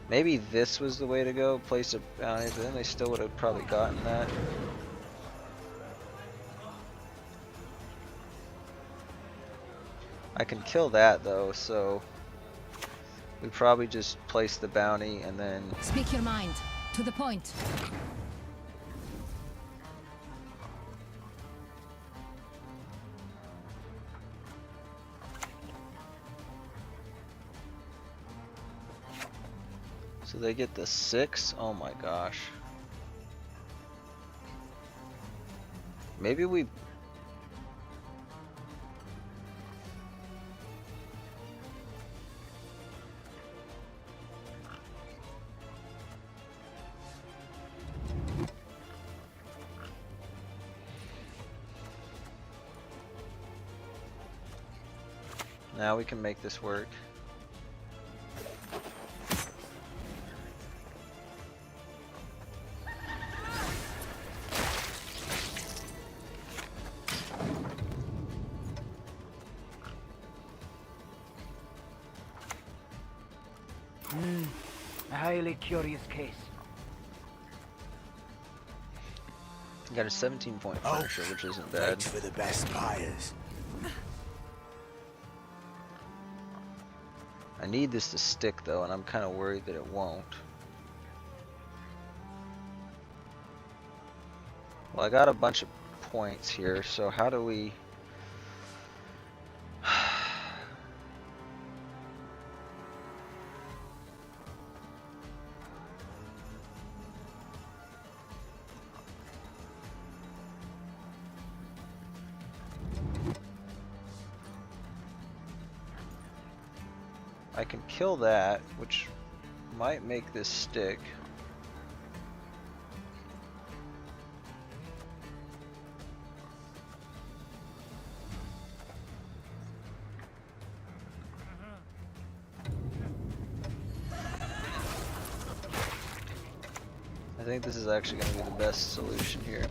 maybe this was the way to go, place a bounty, but then they still would have probably gotten that. I can kill that though, so we probably just place the bounty and then... Speak your mind. To the point. So they get the 6? Oh my gosh. Maybe we... Now we can make this work. A highly curious case. Got a 17-point finisher, which isn't bad. Wait for the best buyers. I need this to stick though, and I'm kind of worried that it won't. Well, I got a bunch of points here, so how do we... I can kill that, which might make this stick. I think this is actually going to be the best solution here.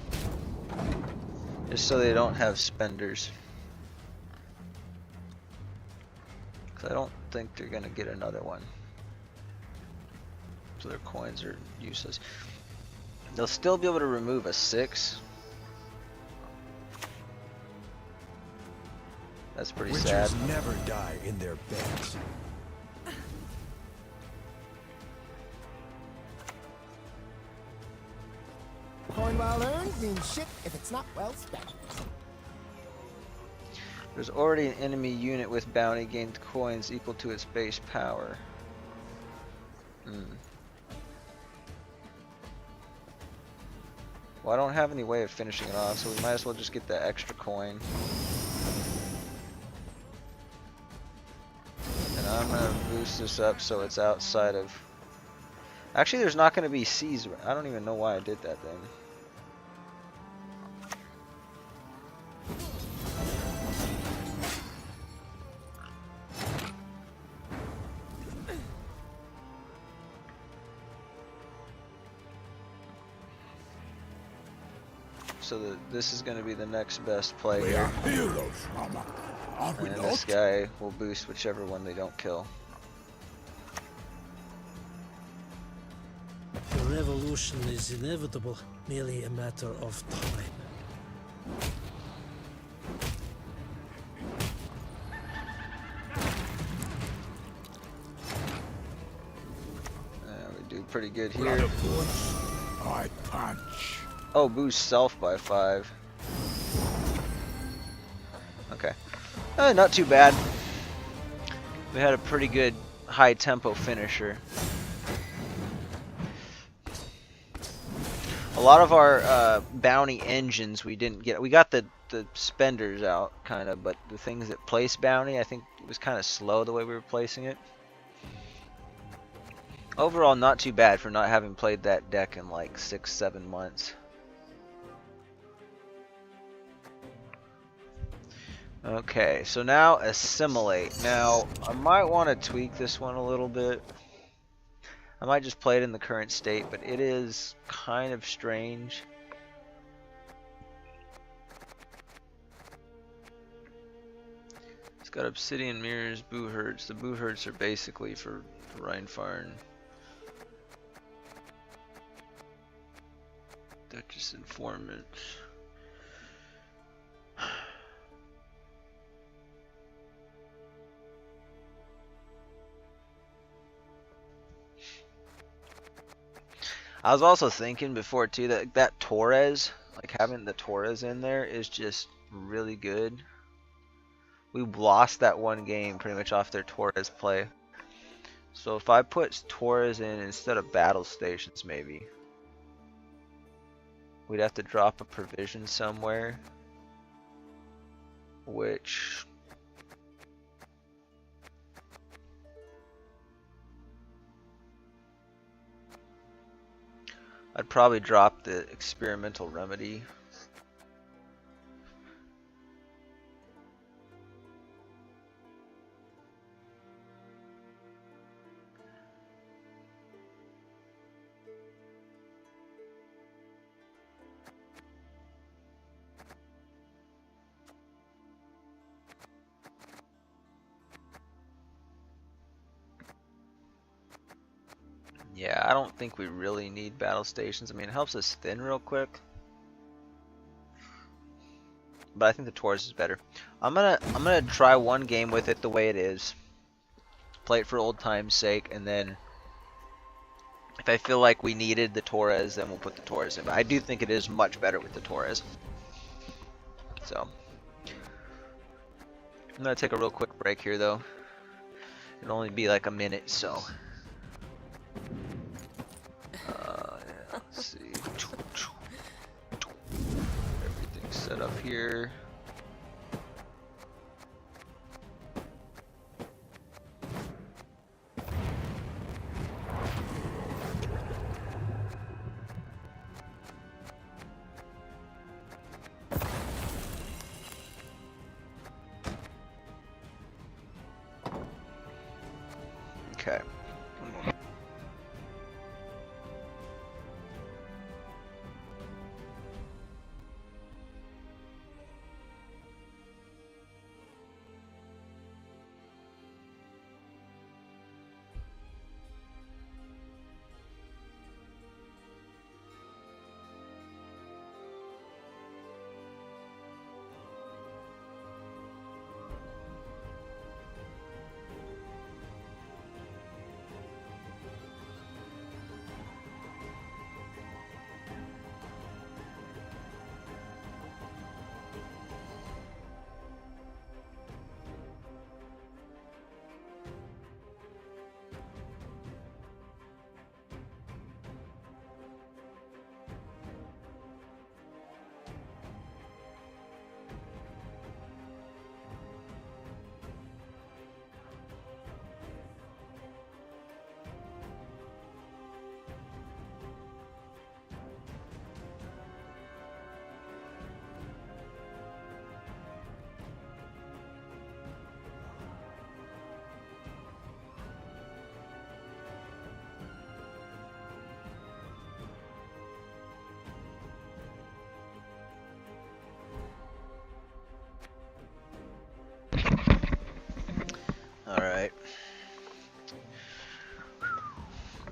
Just so they don't have spenders. I don't think they're gonna get another one, so their coins are useless. They'll still be able to remove a 6. That's pretty sad. Witchers never die in their beds. Coin well earned means shit if it's not well spent. There's already an enemy unit with bounty gains coins equal to its base power. Well, I don't have any way of finishing it off, so we might as well just get the extra coin. And I'm gonna boost this up so it's outside of... Actually, there's not gonna be seas. I don't even know why I did that then. So this is going to be the next best play We here. are heroes, Mama. Are we And not? this guy will boost whichever one they don't kill. The revolution is inevitable, merely a matter of time. We do pretty good Blood here. of woods, I punch. Oh, boost self by 5. Okay. Not too bad. We had a pretty good high tempo finisher. A lot of our bounty engines we didn't get. We got the spenders out, kind of, but the things that place bounty, I think it was kind of slow the way we were placing it. Overall, not too bad for not having played that deck in like 6-7 months. Okay, so now assimilate. Now, I might want to tweak this one a little bit. I might just play it in the current state, but it is kind of strange. It's got obsidian mirrors, boo herds. The boo herds are basically for Rheinfarn. Duchess informant. I was also thinking before too that that Torres, like having the Torres in there is just really good. We lost that one game pretty much off their Torres play. So if I put Torres in instead of battle stations, maybe we'd have to drop a provision somewhere, which I'd probably drop the experimental remedy. Yeah, I don't think we really need battle stations. I mean, it helps us thin real quick, but I think the Taurus is better. I'm gonna try one game with it the way it is, play it for old time's sake, and then if I feel like we needed the Torres, then we'll put the Torres in. But I do think it is much better with the Torres. So I'm gonna take a real quick break here, though. It'll only be like a minute, so. Yeah, let's see. Everything's set up here. Okay.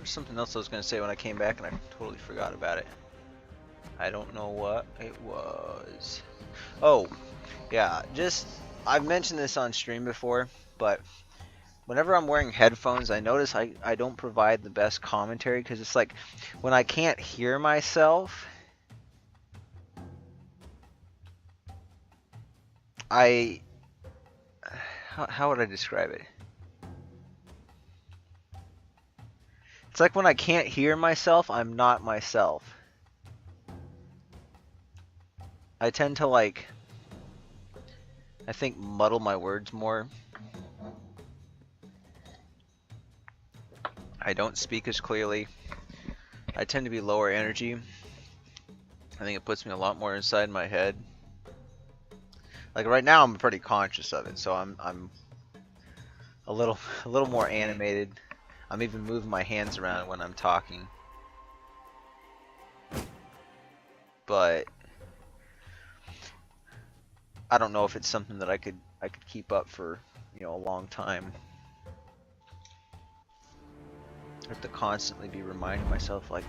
was something else I was going to say when I came back and I totally forgot about it. I don't know what it was. Oh, yeah, I've mentioned this on stream before, but whenever I'm wearing headphones, I notice I don't provide the best commentary, because it's like when I can't hear myself, how would I describe it? It's like when I can't hear myself, I'm not myself. I tend to I think, muddle my words more. I don't speak as clearly. I tend to be lower energy. I think it puts me a lot more inside my head. Like right now, I'm pretty conscious of it, so I'm a little more animated. I'm even moving my hands around when I'm talking. But I don't know if it's something that I could keep up for, you know, a long time. I have to constantly be reminding myself, like,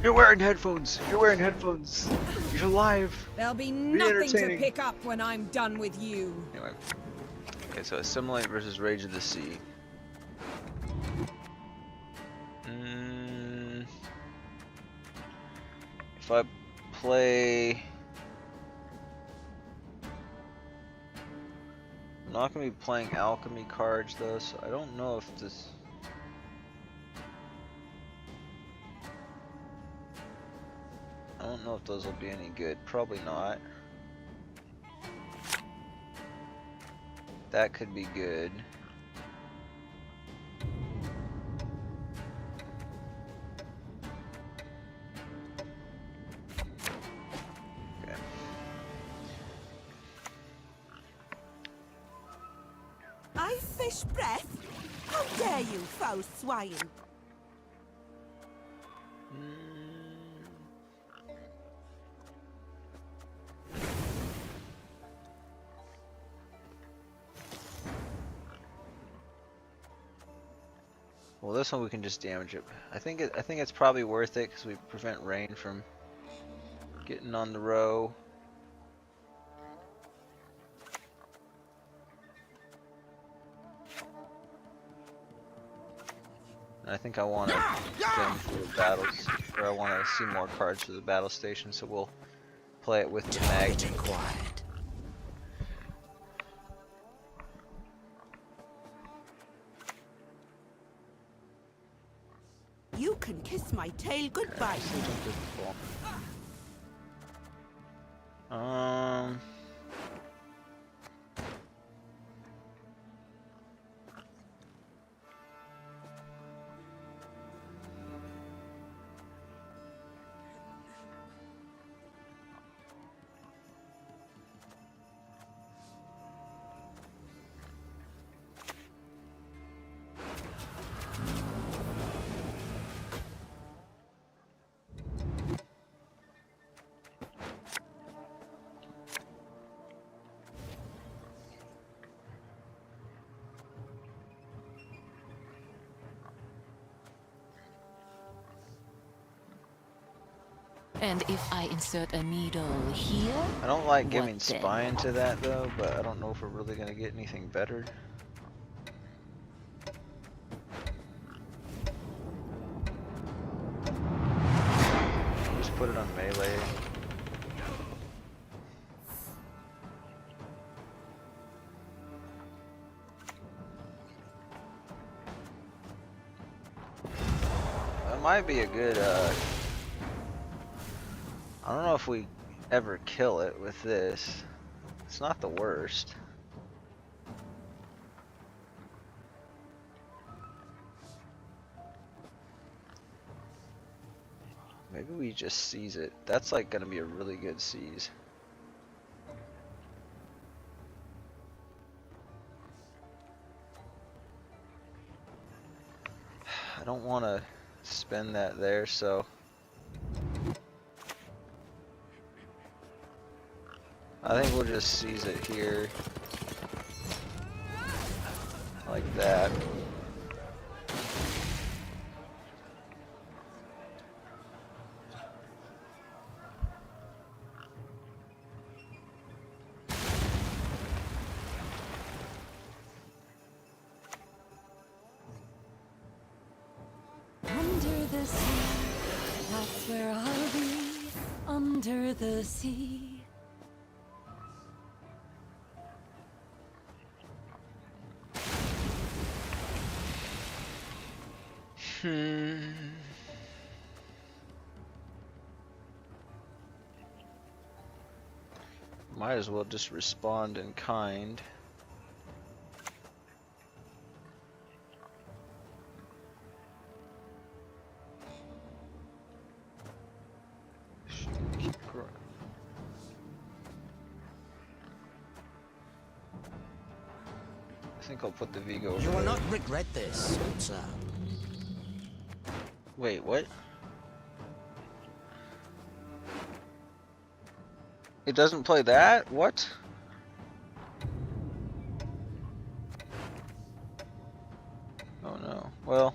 you're wearing headphones. You're wearing headphones. You're live. There'll be nothing to pick up when I'm done with you. Anyway. Okay, so Assimilate versus Rage of the Sea. If I play... I'm not going to be playing alchemy cards though, so I don't know if this... I don't know if those will be any good. Probably not. That could be good. Okay. I fish breath? How dare you, foul swine! Well, this one we can just damage it. I think it's probably worth it because we prevent rain from getting on the row. And I think I want to spin for the battles, or I want to see more cards for the battle station, so we'll play it with the mag. You can kiss my tail goodbye. And if I insert a needle here? I don't like giving spy into that though, but I don't know if we're really gonna get anything better. Just put it on melee. That might be a good I don't know if we ever kill it with this. It's not the worst. Maybe we just seize it. That's like gonna be a really good seize. I don't want to spend that there, so I think we'll just seize it here, like that. the sea, that's where I'll be, under the sea. Might as well just respond in kind. Keep growing. I think I'll put the Vigo. You will not regret this, sir. Wait, what? It doesn't play that? What? Oh no. Well.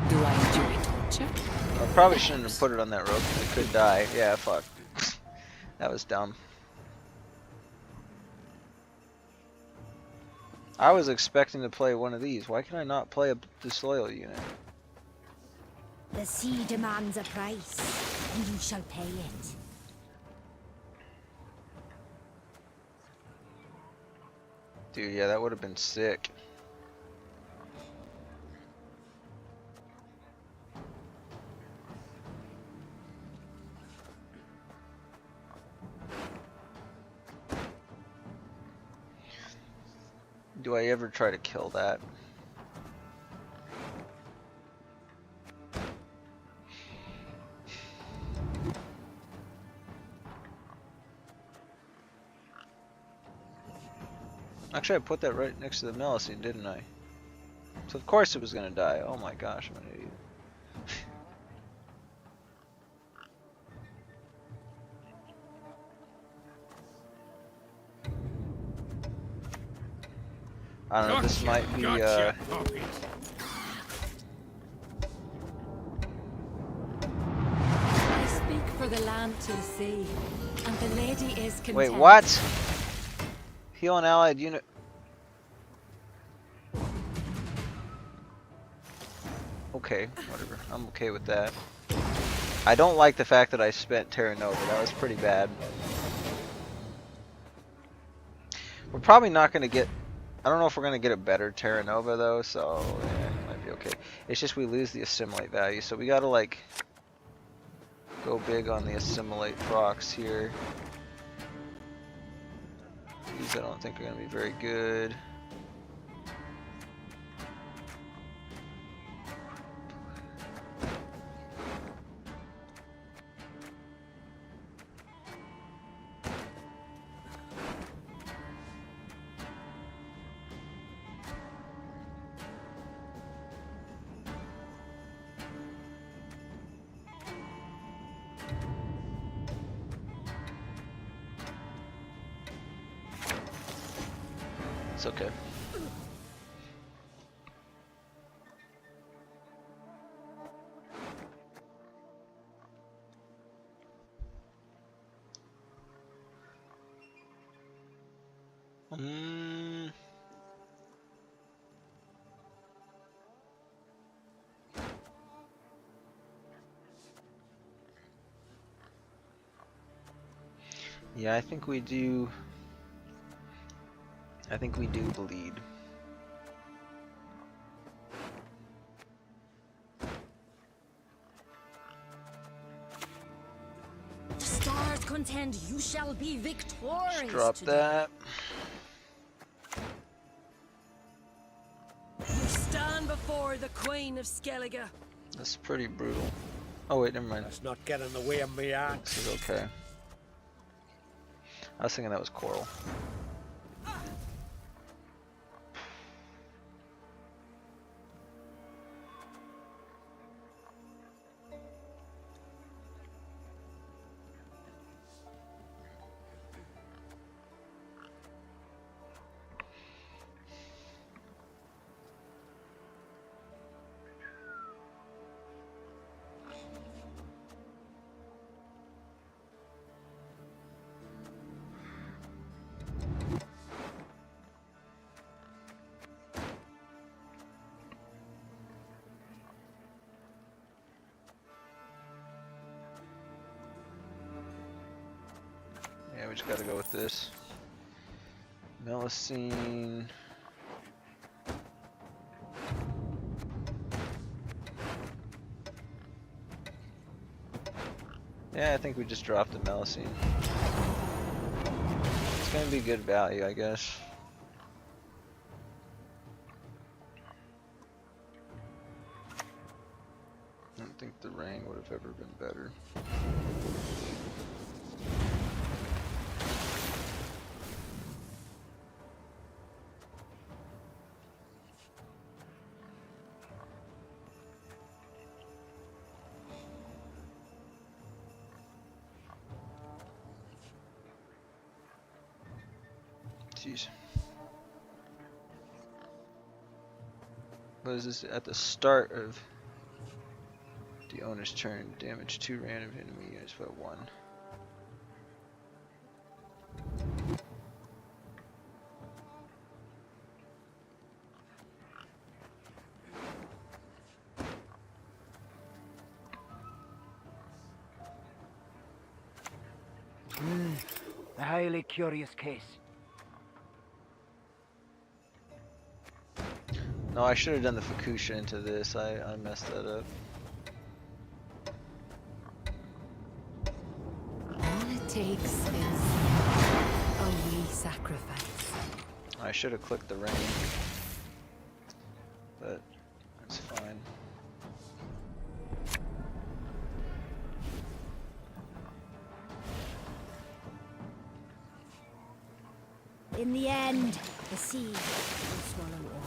Do I enjoy torture? I probably shouldn't have put it on that rope. It could die. Yeah, fuck. That was dumb. I was expecting to play one of these. Why can I not play a disloyal unit? The sea demands a price, and you shall pay it. Dude, yeah, that would have been sick. Do I ever try to kill that? Actually, I put that right next to the Melusine, didn't I? So of course it was gonna die. Oh my gosh, I'm an idiot. I don't know, this might be, I speak for the land to the sea, and the lady is content. Wait, what? Heal an allied unit. Okay, whatever. I'm okay with that. I don't like the fact that I spent Terra Nova. That was pretty bad. We're probably not going to get... I don't know if we're going to get a better Terra Nova though, so yeah, it might be okay. It's just we lose the assimilate value, so we got to like go big on the assimilate procs here. These I don't think are going to be very good. It's okay. Yeah, I think we do. I think we do bleed. The stars contend, you shall be victorious. Just drop today. that. We stand before the Queen of Skellige. That's pretty brutal. Oh wait, never mind. Let's not get in the way of me axe. This is okay. I was thinking that was Coral. we just gotta go with this. Melusine. Yeah, I think we just dropped the Melusine. It's gonna be good value, I guess. I don't think the rain would have ever been better. Jeez. What is this? At the start of the owner's turn, damage 2 random enemy units by 1. A highly curious case. No, I should have done the Fukusha into this. I messed that up. All it takes is a wee sacrifice. I should have clicked the rain, but that's fine. In the end, the sea will swallow all.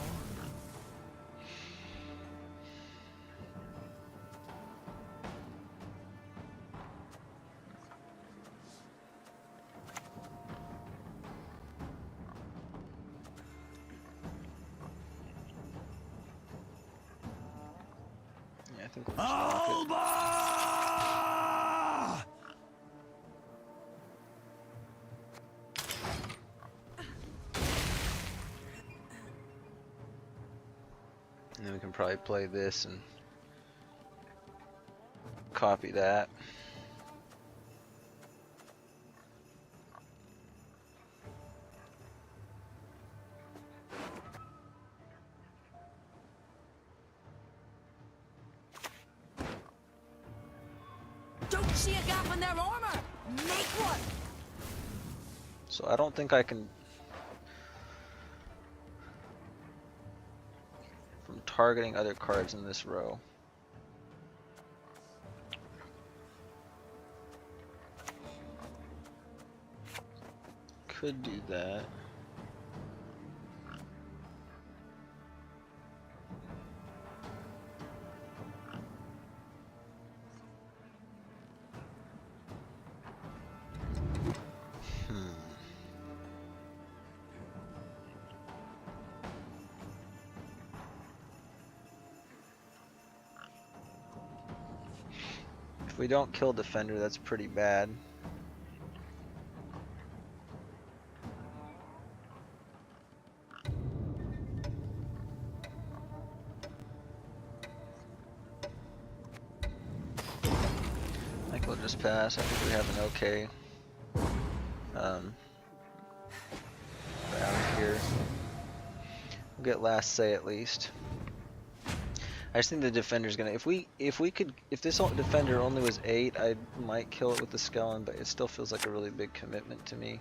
Yeah, I think we'll just lock it. And then we can probably play this and copy that. Don't see a gap in their armor. Make one. So I don't think I can, from targeting other cards in this row. Could do that. If we don't kill Defender, that's pretty bad. I think we'll just pass. I think we have an okay round here. We'll get last say at least. I just think the Defender's gonna, if this Defender only was 8, I might kill it with the Skellen, but it still feels like a really big commitment to me.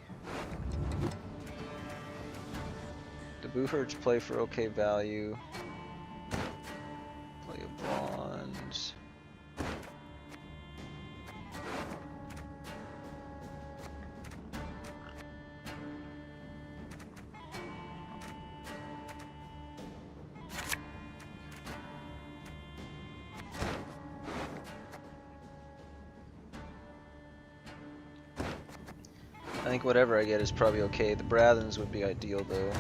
The Booherds play for okay value. Play a bronze. I think whatever I get is probably okay. The Brathens would be ideal though.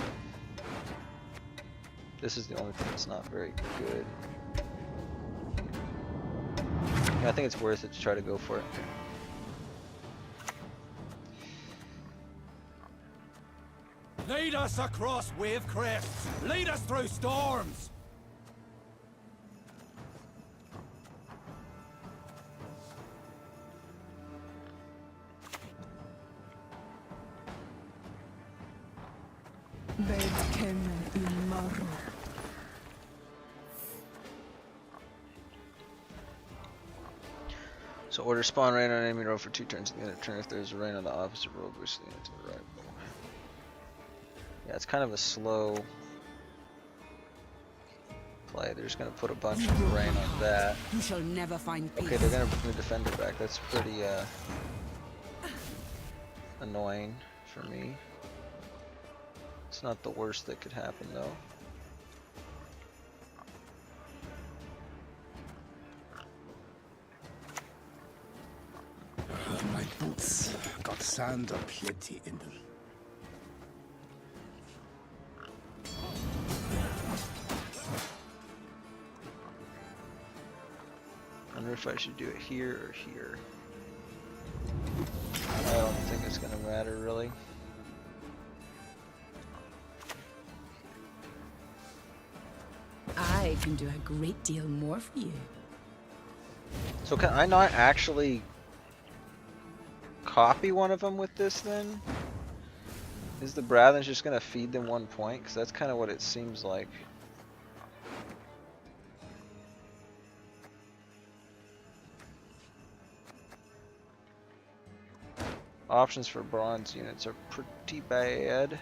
This is the only thing that's not very good. Yeah, I think it's worth it to try to go for it. Lead us across wave crests. Lead us through storms. So order spawn rain on enemy row for 2 turns at the end of turn. If there's rain on the opposite row, push the unit to the right. Yeah, it's kind of a slow play. They're just gonna put a bunch of rain on that. You shall never find peace. Okay, they're gonna bring the defender back. That's pretty annoying for me. It's not the worst that could happen though. My boots got sand aplenty in them. I wonder if I should do it here or here. I don't think it's gonna matter really. I can do a great deal more for you. So can I not actually copy one of them with this then? Is the Brathens just gonna feed them 1 point? Because that's kind of what it seems like. Options for bronze units are pretty bad.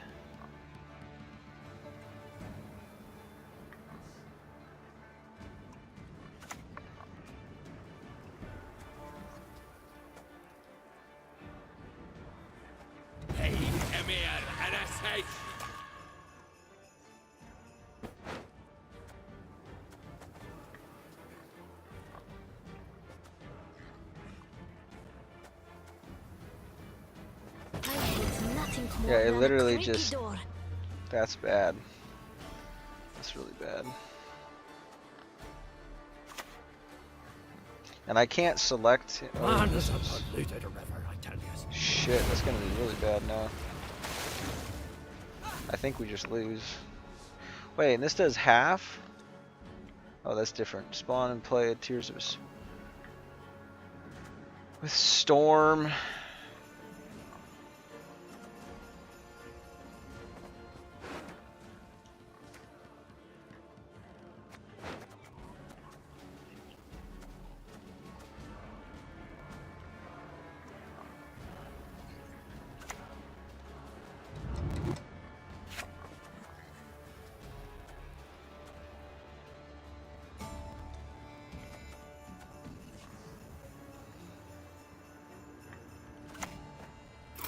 Hey, come here, and I say. Yeah, it literally just... That's bad. That's really bad. And I can't select... Man is a polluted river, I tell you. Shit, that's gonna be really bad now. I think we just lose. Wait, and this does half? Oh, that's different. Spawn and play at Tears of... With Storm...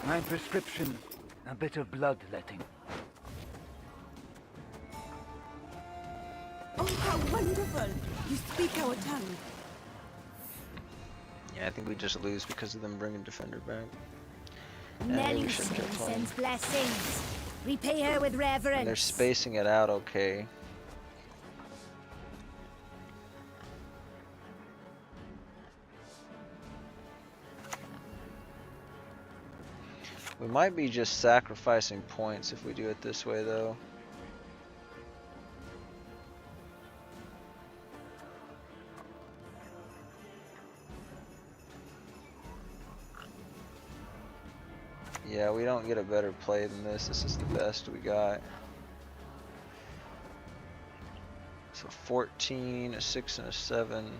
My prescription, a bit of bloodletting. Oh, how wonderful! You speak our tongue. Yeah, I think we just lose because of them bringing Defender back. And maybe we should jump home. sends blessings. Repay her with reverence. And they're spacing it out okay. We might be just sacrificing points if we do it this way though. Yeah, we don't get a better play than this. This is the best we got. So 14, a 6, and a 7.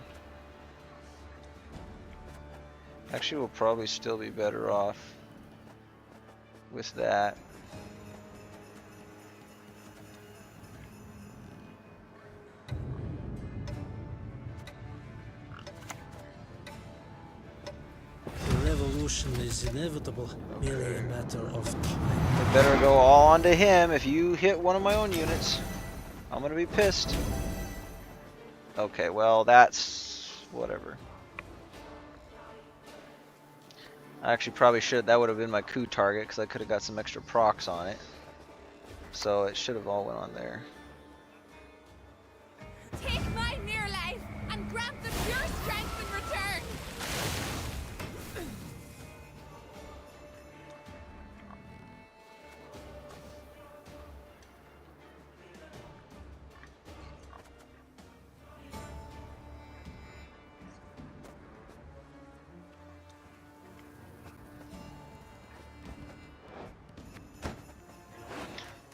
Actually, we'll probably still be better off with that. The revolution is inevitable, merely a matter of time. We better go all onto him. If you hit one of my own units, I'm gonna be pissed. Okay, well that's whatever. I actually probably should. That would have been my coup target because I could have got some extra procs on it. So it should have all went on there. Take my near life and grant them your strength in return.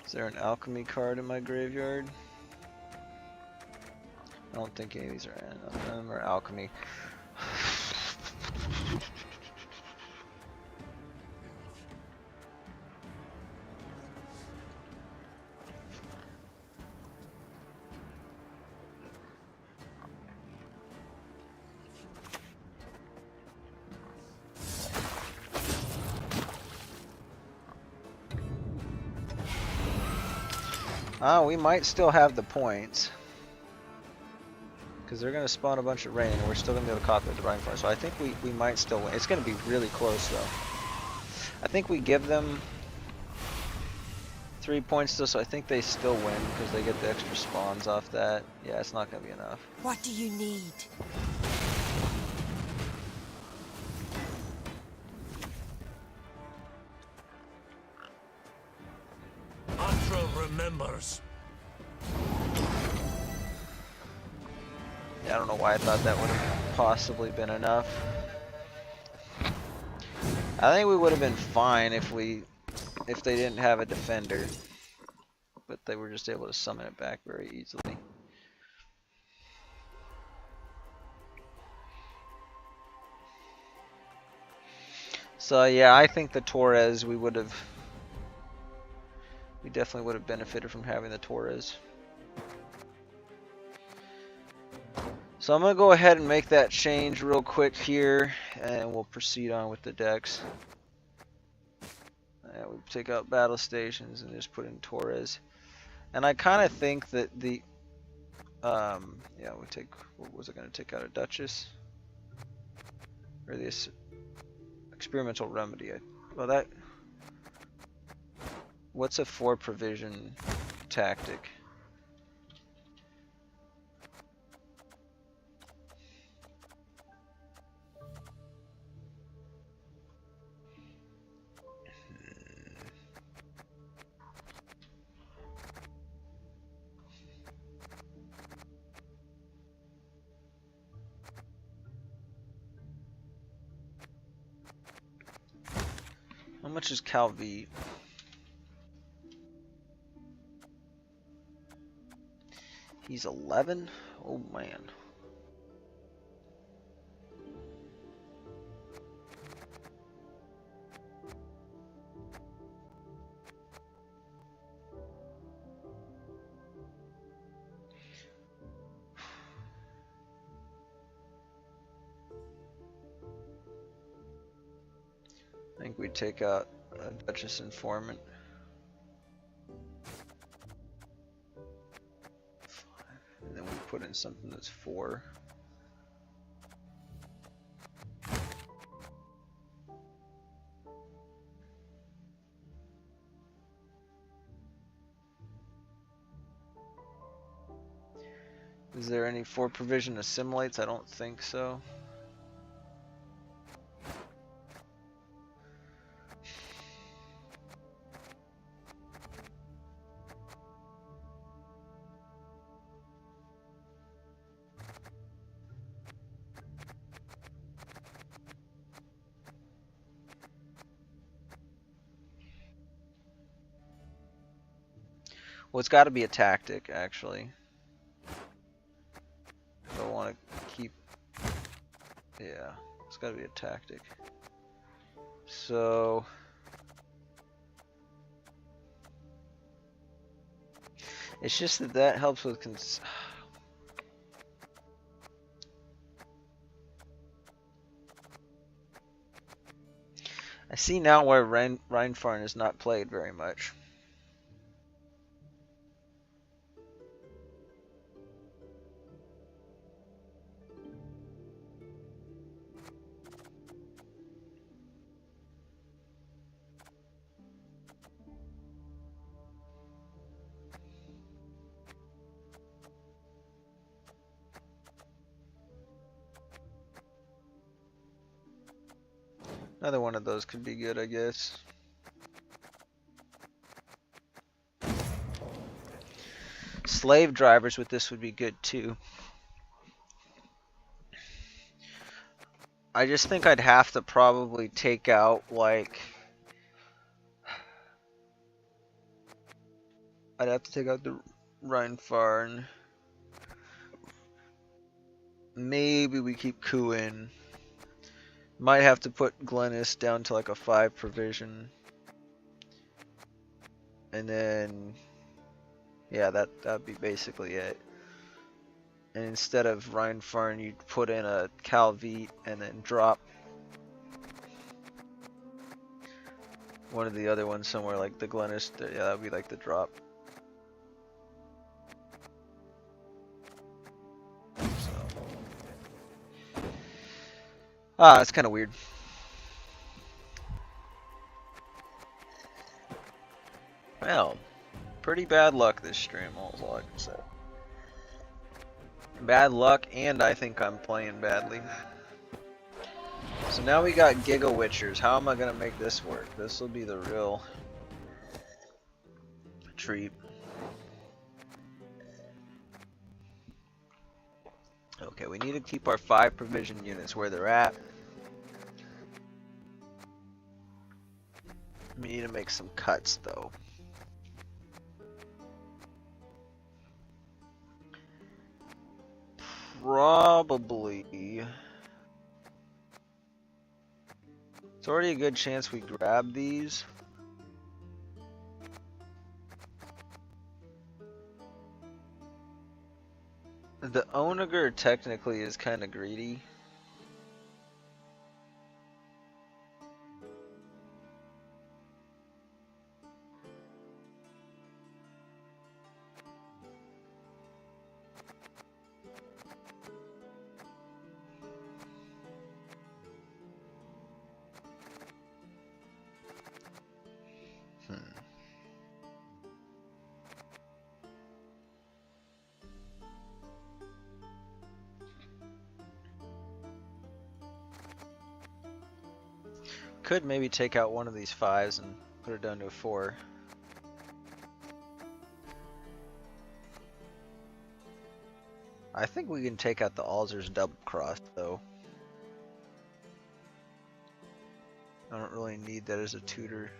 Is there an alchemy card in my graveyard? I don't think any of these are. None of them are alchemy. We might still have the points. Because they're going to spawn a bunch of rain, and we're still going to be able to copy the rain for us. So I think we might still win. It's going to be really close, though. I think we give them 3 points, though, so I think they still win, because they get the extra spawns off that. Yeah, it's not going to be enough. What do you need? Atra remembers. Yeah, I don't know why I thought that would have possibly been enough. I think we would have been fine if they didn't have a defender. But they were just able to summon it back very easily. So yeah, I think the Torres we definitely would have benefited from having the Torres. So I'm going to go ahead and make that change real quick here, and we'll proceed on with the decks. We take out battle stations and just put in Torres. And I kind of think that the, yeah, we take, what was it going to take out, a Duchess? Or this experimental remedy. Well, that, what's a 4 provision tactic? How much is Calvi? He's 11? Oh man. I think we take out a Duchess Informant. 5. And then we put in something that's 4. Is there any 4 provision assimilates? I don't think so. Well, it's got to be a tactic, actually. If I want to keep... Yeah, it's got to be a tactic. So... It's just that that helps with... I see now why Reinfarn is not played very much. Another one of those could be good, I guess. Slave drivers with this would be good too. I just think I'd have to probably take out like I'd have to take out the Rheinfarn. Maybe we keep Ku in. Might have to put Glennis down to like a 5 provision. And then, yeah, that'd be basically it. And instead of Rheinfarn, you'd put in a Calvite and then drop one of the other ones somewhere like the Glennis. Yeah, that'd be like the drop. It's kind of weird. Well, pretty bad luck this stream, that's all I can say. Bad luck, and I think I'm playing badly. So now we got Giga Witchers. How am I gonna make this work? This will be the real treat. Okay, we need to keep our 5 provision units where they're at. We need to make some cuts though. Probably. It's already a good chance we grab these. The Onager technically is kind of greedy. Could maybe take out one of these 5s and put it down to a 4. I think we can take out the Alzer's double cross though. I don't really need that as a tutor.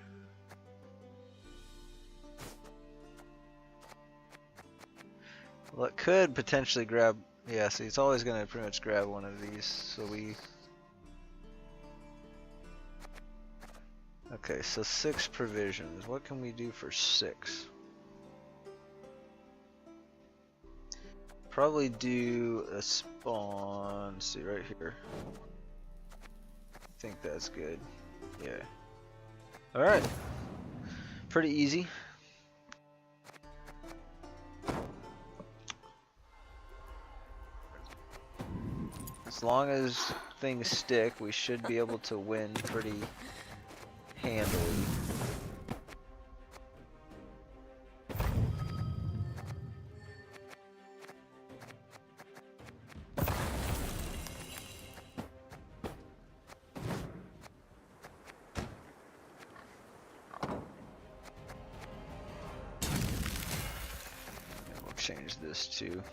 Well, it could potentially grab. Yeah, see, it's always going to pretty much grab one of these. So we. Okay, so 6 provisions. What can we do for 6? Probably do a spawn. Let's see right here. I think that's good. Yeah. Alright. Pretty easy. As long as things stick, we should be able to win pretty handily. We'll change this too.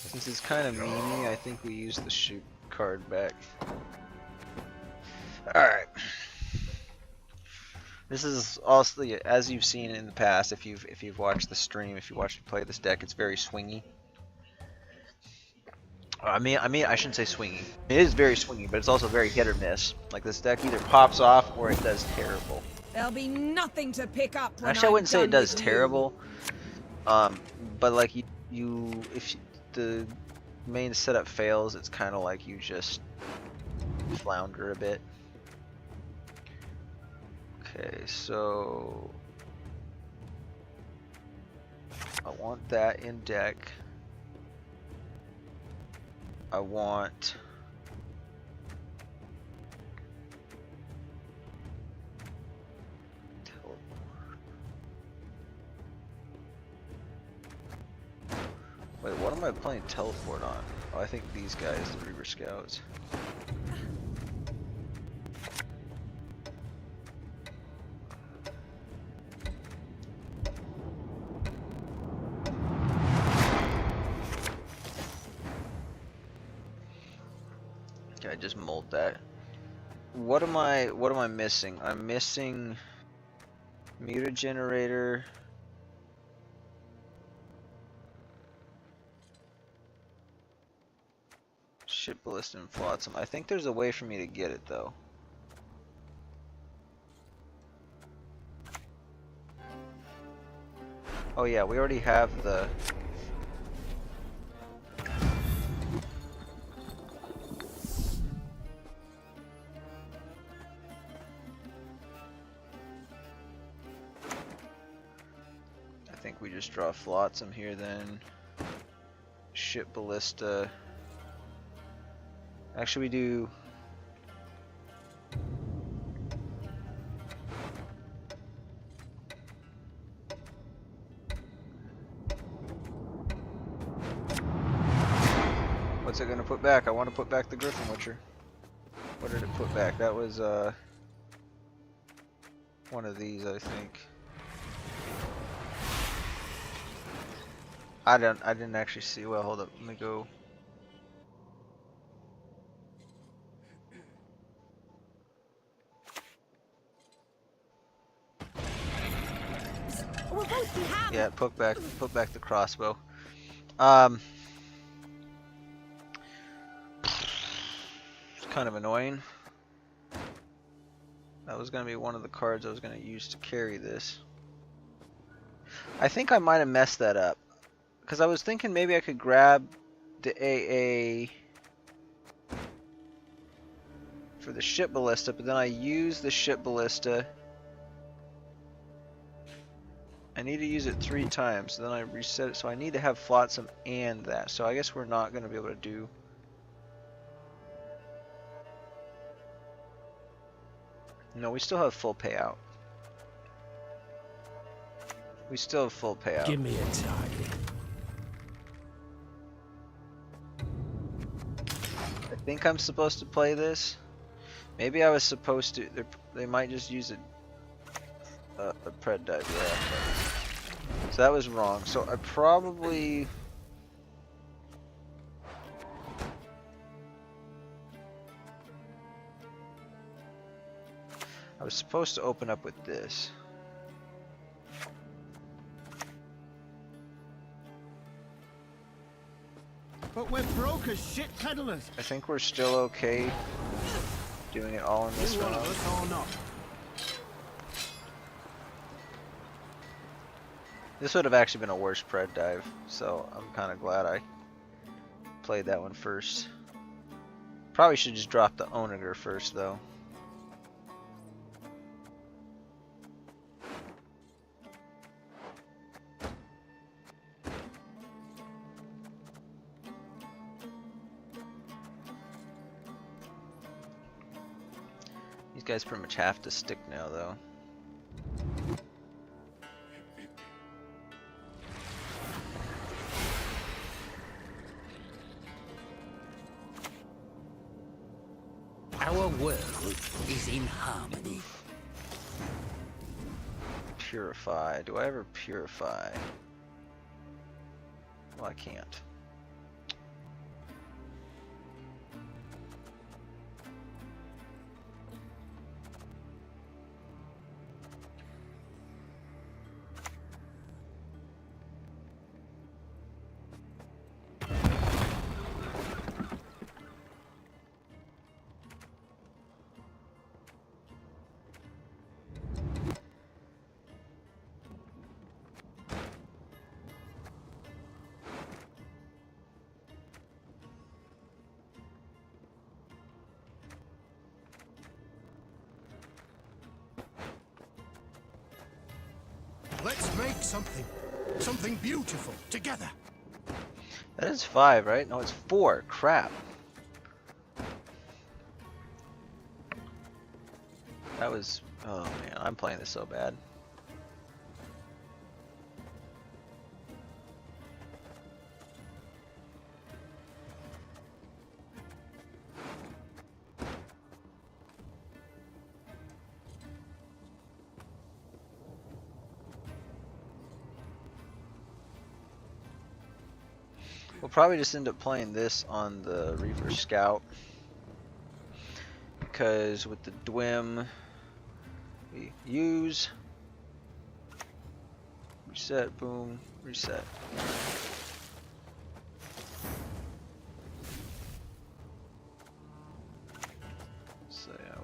Since it's kind of memey, I think we use the shoot card back. Alright. This is also, as you've seen in the past, if you've watched the stream, if you watched me play this deck, it's very swingy. I mean, I shouldn't say swingy. It is very swingy, but it's also very hit or miss. Like this deck either pops off or it does terrible. There'll be nothing to pick up. Actually, I wouldn't say it does terrible. But like if the main setup fails, it's kind of like you just flounder a bit. Okay, so I want that in deck. I want teleport. Wait, what am I playing teleport on? Oh, I think these guys, the Reaver Scouts. I just mold that. What am I missing? I'm missing Meter generator. Ship ballista and flotsam. I think there's a way for me to get it though. Oh yeah, we already have the... I think we just draw flotsam here then. Ship ballista. Actually we do... What's it gonna put back? I want to put back the Griffin Witcher. What did it put back? That was one of these, I think. I didn't actually see. Well, hold up. Let me go. Yeah, put back the crossbow. It's kind of annoying. That was gonna be one of the cards I was gonna use to carry this. I think I might have messed that up. Because I was thinking maybe I could grab the AA for the ship ballista, but then I use the ship ballista. I need to use it 3 times, then I reset it, so I need to have flotsam and that. So I guess we're not going to be able to do... No, we still have full payout. We still have full payout. Give me a target. I think I'm supposed to play this. Maybe I was supposed to. They might just use a pred dive. Yeah. So that was wrong. So I probably. I was supposed to open up with this. But we're broke as shit peddlers. I think we're still okay doing it all in this round. Or not. This would have actually been a worse pred dive, so I'm kind of glad I played that one first. Probably should just drop the Onager first, though. These guys pretty much have to stick now, though. Our world is in harmony. Purify. Do I ever purify? Well, I can't. Let's make something beautiful together. That is 5, right? No, it's 4. Crap. That was... Oh man, I'm playing this so bad. We'll probably just end up playing this on the Reaver Scout, because with the Dwim we use Reset, boom, reset. So yeah,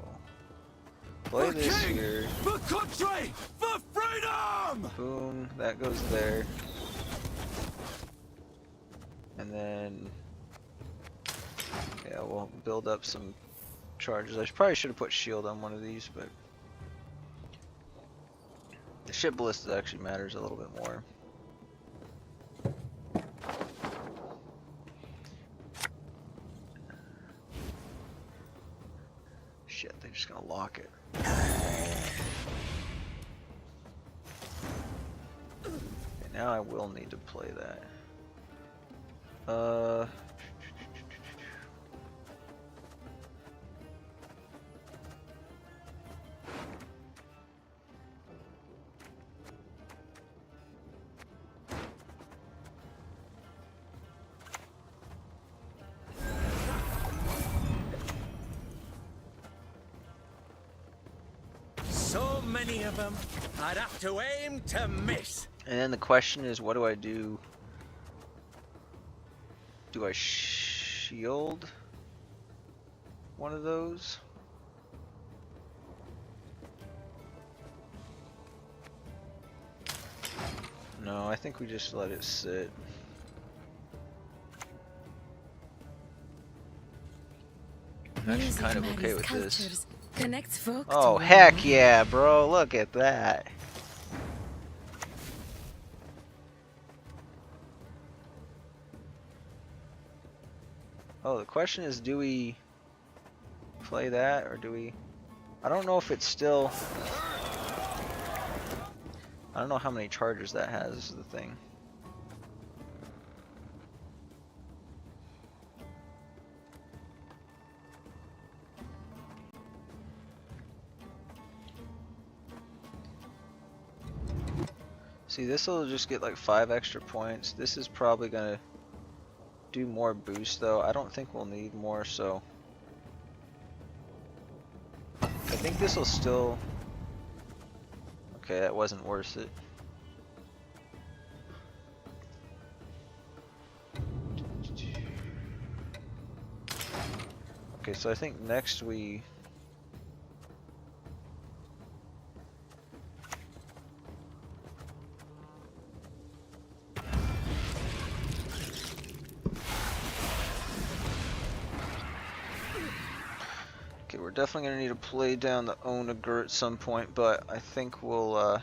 we'll play this here. For country! For freedom! Boom, that goes there. And then, yeah, we'll build up some charges. I probably should have put shield on one of these, but the ship ballista actually matters a little bit more. Shit, they're just gonna lock it. Okay, now I will need to play that. So many of them, I'd have to aim to miss. And then the question is, what do I do? Do I shield one of those? No, I think we just let it sit. I'm actually kind of okay with this. Oh, heck yeah, bro. Look at that. Oh, the question is, do we play that or do we... I don't know if it's still... I don't know how many charges that has, is the thing. See, this will just get like 5 extra points. This is probably gonna do more boost though. I don't think we'll need more, so I think this will still... Okay, that wasn't worth it. Okay, so I think next we... Okay, we're definitely going to need to play down the Onager at some point, but I think we'll...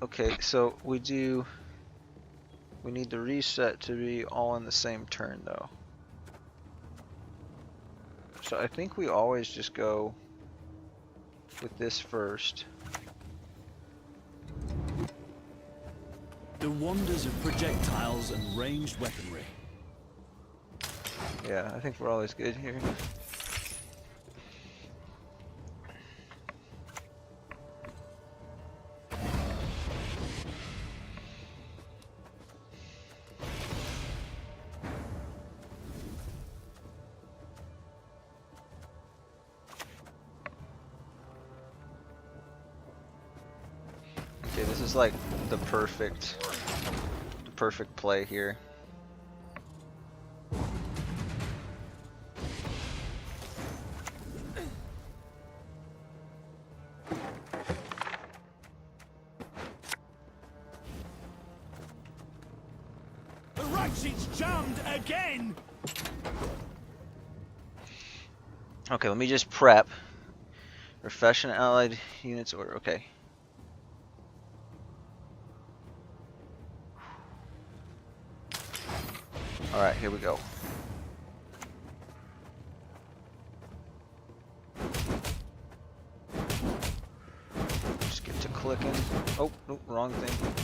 Okay, so we need the reset to be all in the same turn though. So I think we always just go with this first. The wonders of projectiles and ranged weaponry. Yeah, I think we're always good here. Okay, this is like the perfect play here. The right seat's jammed again. Okay, let me just prep. Refresh an allied units order. Okay. Alright, here we go. Just get to clicking. Oh, nope, wrong thing.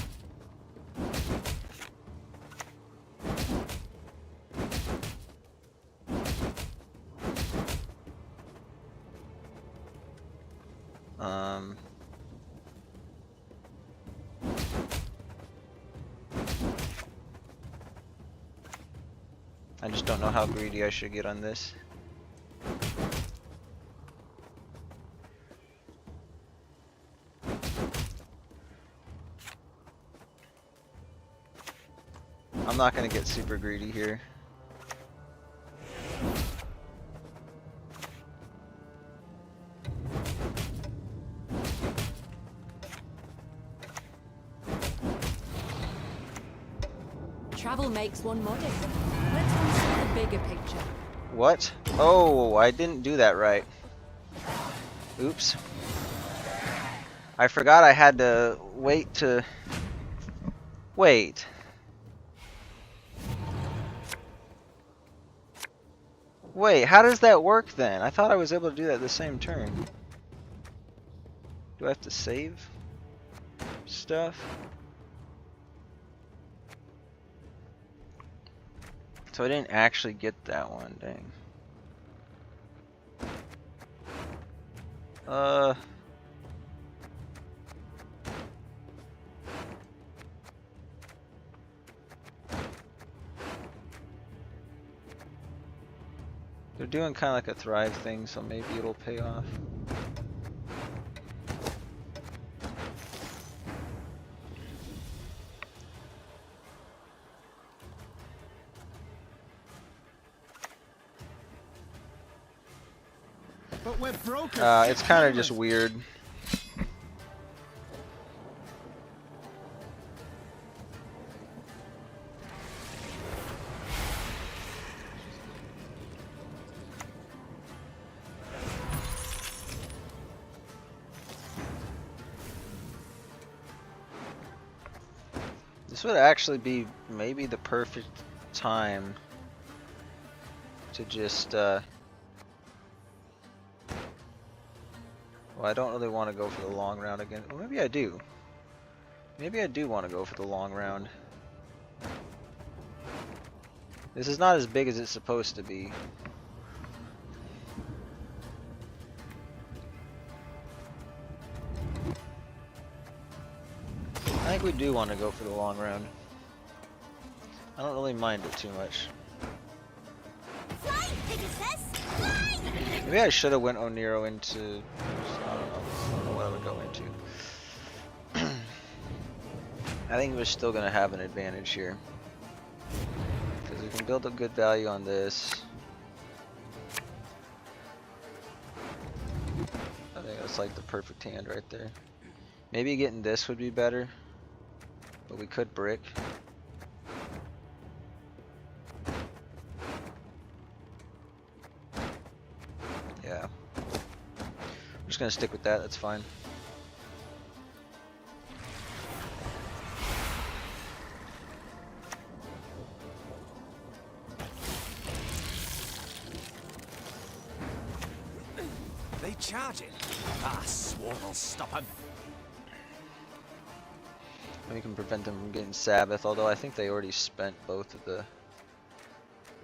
I just don't know how greedy I should get on this. I'm not gonna get super greedy here. Travel makes one modest. Let's consider the bigger picture. What? Oh, I didn't do that right. Oops. I forgot I had to wait to... Wait. Wait, how does that work then? I thought I was able to do that the same turn. Do I have to save stuff? So I didn't actually get that one, dang. They're doing kind of like a thrive thing, so maybe it'll pay off. But we're broken. It's kind of just weird. This would actually be maybe the perfect time to just well, I don't really want to go for the long round again. Well, maybe I do. Maybe I do want to go for the long round. This is not as big as it's supposed to be. I think we do want to go for the long round. I don't really mind it too much. Maybe I should have went Oniro into... I don't know what I would go into. I think we're still going to have an advantage here. Because we can build up good value on this. I think that's like the perfect hand right there. Maybe getting this would be better. But we could brick. Yeah. I'm just gonna stick with that, that's fine. They charge it. Ah, Swarm will stop him. We can prevent them from getting Sabbath, although I think they already spent both of the...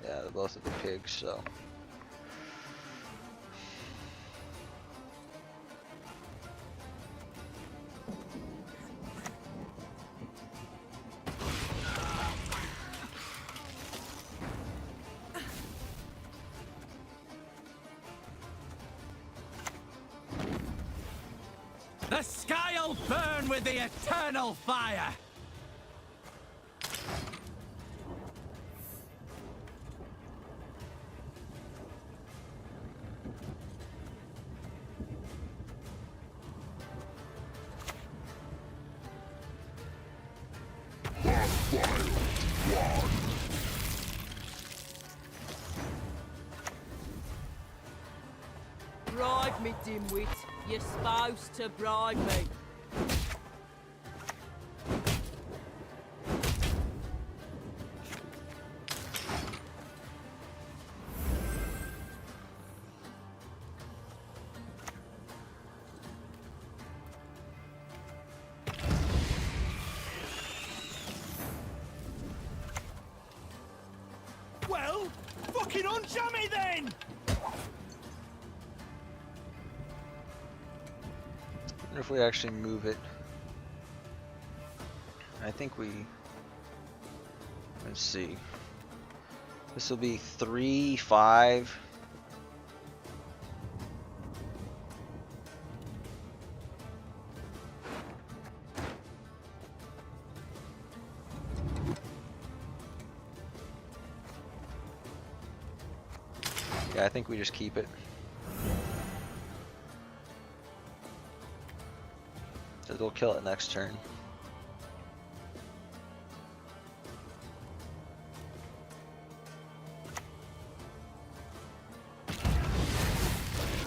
Yeah, both of the pigs, so... The sky'll burn with the eternal fire! Bribe me, dimwit. You're supposed to bribe me. Well, fucking unjam me then! I wonder if we actually move it. I think we... Let's see. This will be 3, 5. Yeah, I think we just keep it. So we'll kill it next turn.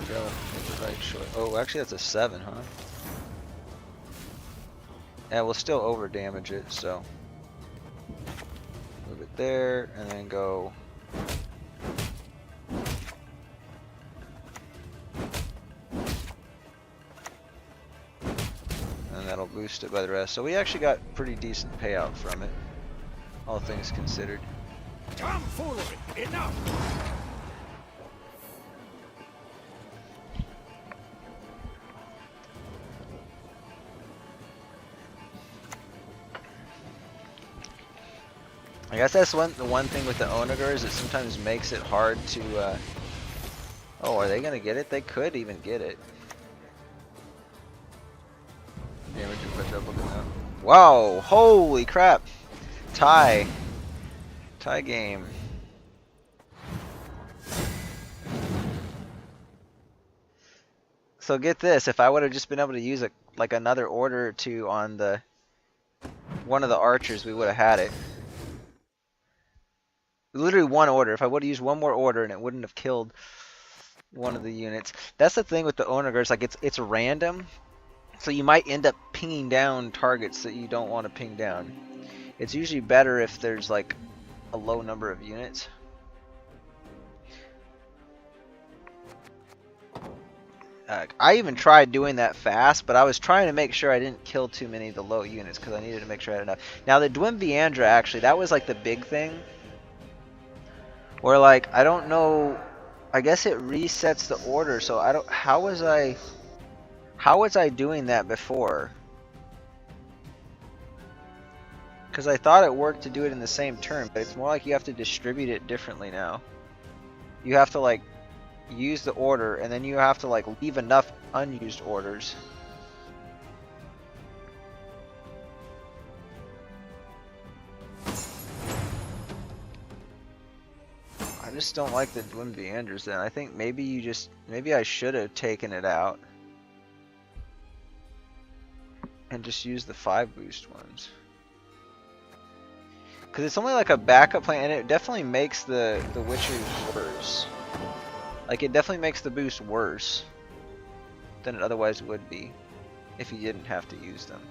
Go, make the right choice. Oh, actually that's a 7, huh? Yeah, we'll still over damage it, so move it there and then go. And that'll boost it by the rest. So we actually got pretty decent payout from it, all things considered. Tomfoolery! Enough! I guess that's the one thing with the onagers, it sometimes makes it hard to. Oh, are they gonna get it? They could even get it. Damage and put double down. Wow! Holy crap! Tie game. So get this: if I would have just been able to use like another order or two on the one of the archers, we would have had it. Literally one order. If I would have used one more order and it wouldn't have killed one of the units. That's the thing with the onagers, like it's random. So you might end up pinging down targets that you don't want to ping down. It's usually better if there's like a low number of units. I even tried doing that fast, but I was trying to make sure I didn't kill too many of the low units because I needed to make sure I had enough. Now the GWENT, actually, that was like the big thing. Where like, I don't know, I guess it resets the order, so I don't, how was I doing that before? Because I thought it worked to do it in the same turn, but it's more like you have to distribute it differently now. You have to like use the order, and then you have to like leave enough unused orders. I just don't like the GWENT then. I think maybe I should have taken it out and just use the 5 boost ones. Because it's only like a backup plan, and it definitely makes the Witchers worse. Like, it definitely makes the boost worse than it otherwise would be if you didn't have to use them.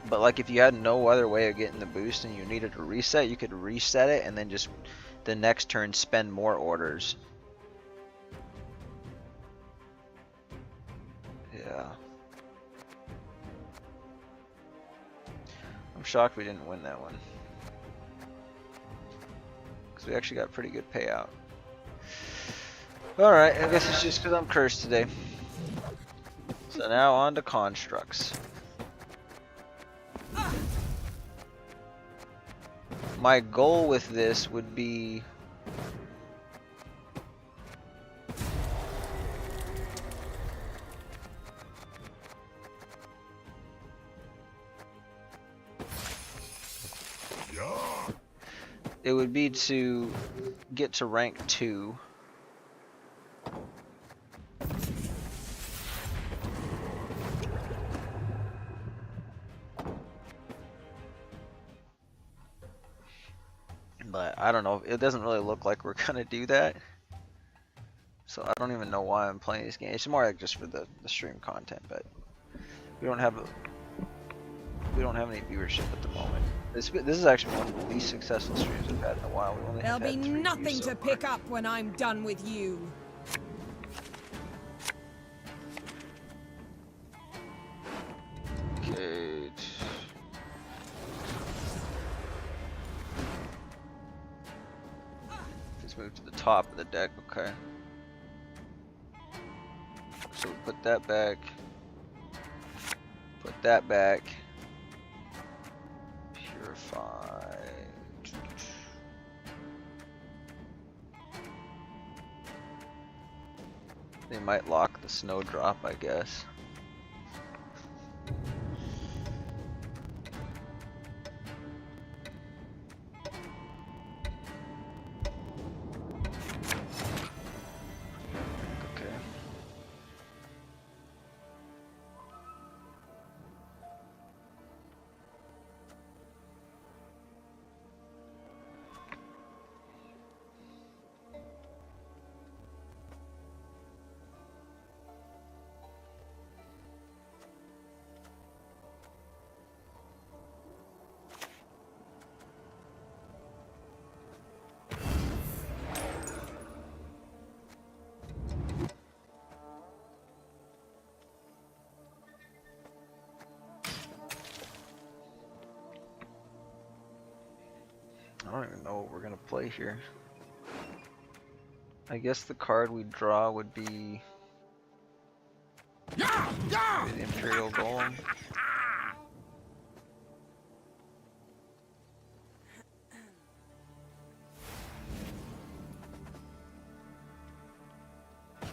But like, if you had no other way of getting the boost and you needed to reset, you could reset it and then just the next turn spend more orders. Yeah. I'm shocked we didn't win that one. Because we actually got pretty good payout. Alright, I guess it's just because I'm cursed today. So now on to constructs. My goal with this would be to get to rank 2. But I don't know, it doesn't really look like we're gonna do that. So I don't even know why I'm playing this game. It's more like just for the stream content, but we don't have any viewership at the moment. This is actually one of the least successful streams I've had in a while. We only There'll be nothing to pick up when I'm done with you. Okay. Let's move to the top of the deck, okay. So we put that back. Put that back. Purify. They might lock the snowdrop, I guess. I don't even know what we're gonna play here. I guess the card we draw would be the Imperial Golem.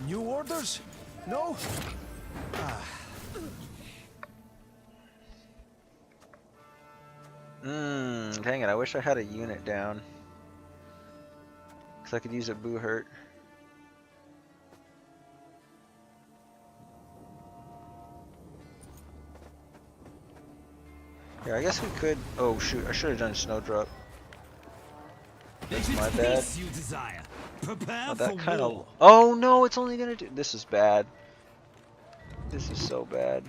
New orders? No? Dang it, I wish I had a unit down. Cause I could use a boo hurt. Yeah, I guess we could. Oh shoot, I should have done Snowdrop. That's my bad. You desire. Prepare Oh, that for kind war. of. Oh no, it's only gonna do. This is bad. This is so bad.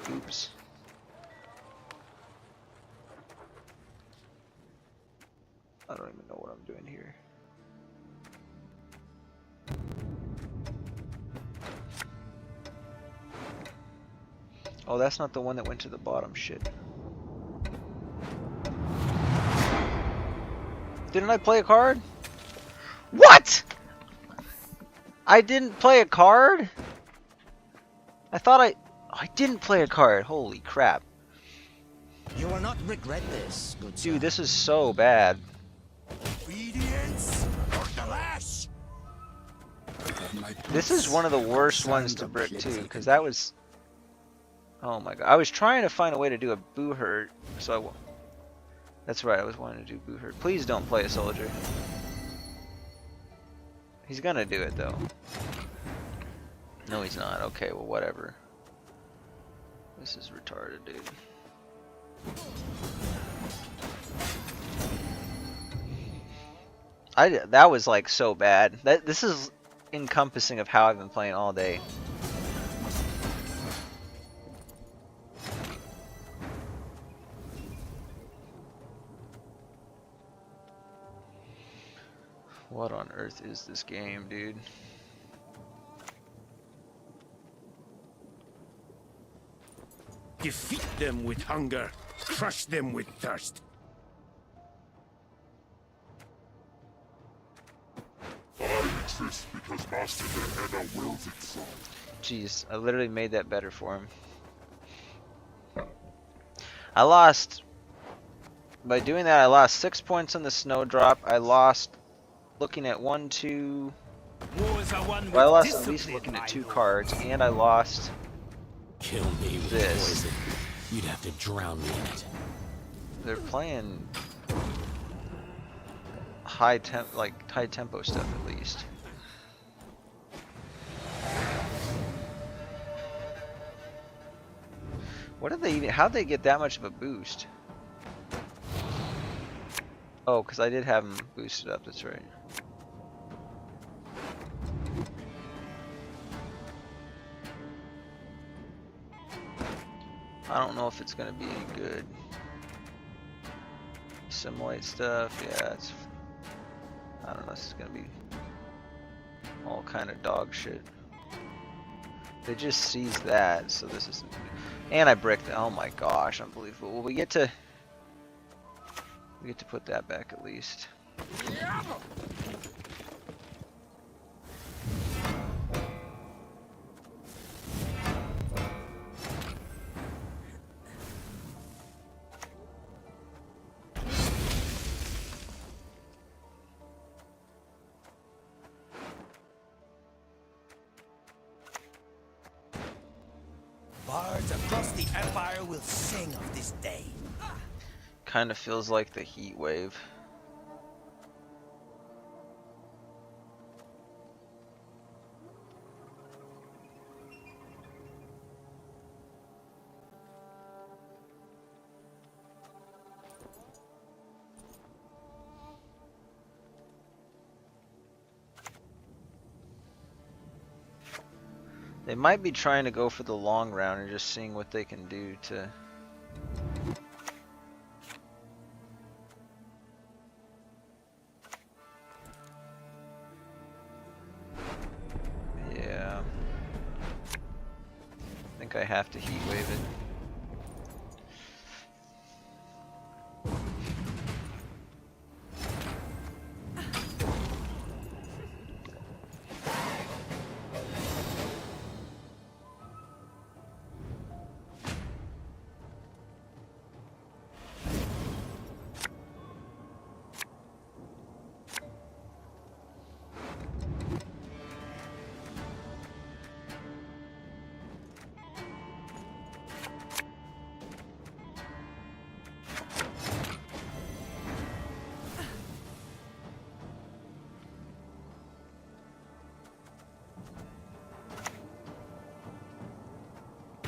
Oops. I don't even know what I'm doing here. Oh, that's not the one that went to the bottom. Shit. Didn't I play a card? What? I didn't play a card? I thought I didn't play a card. Holy crap. You will not regret this, good Dude, this is so bad. Obedience or the lash. This is one of the worst ones to brick too, because that was. Oh my god! I was trying to find a way to do a boo hurt, so that's right. I was wanting to do boo hurt. Please don't play a soldier. He's gonna do it though. No, he's not. Okay, well, whatever. This is retarded, dude. That was like so bad. This is encompassing of how I've been playing all day. What on earth is this game, dude? Defeat them with hunger, crush them with thirst. I exist because Master Gehenna wills it so. Jeez, I literally made that better for him. I lost. By doing that, I lost 6 points on the Snowdrop. I lost looking at 1, 2. Well, I lost at least looking at 2 cards, and I lost. Kill me with this. poison. You'd have to drown me in it. They're playing high tempo stuff at least. What did they even? How'd they get that much of a boost? Oh, because I did have them boosted up. That's right. I don't know if it's gonna be any good. Assimilate stuff, yeah, it's. I don't know. This is gonna be all kind of dog shit. They just seized that, so this isn't. And I bricked. Oh my gosh, unbelievable. Well, we get to put that back at least. Bards across the Empire will sing of this day. Kind of feels like the heat wave. They might be trying to go for the long round and just seeing what they can do to. Yeah. think I have to heat wave it.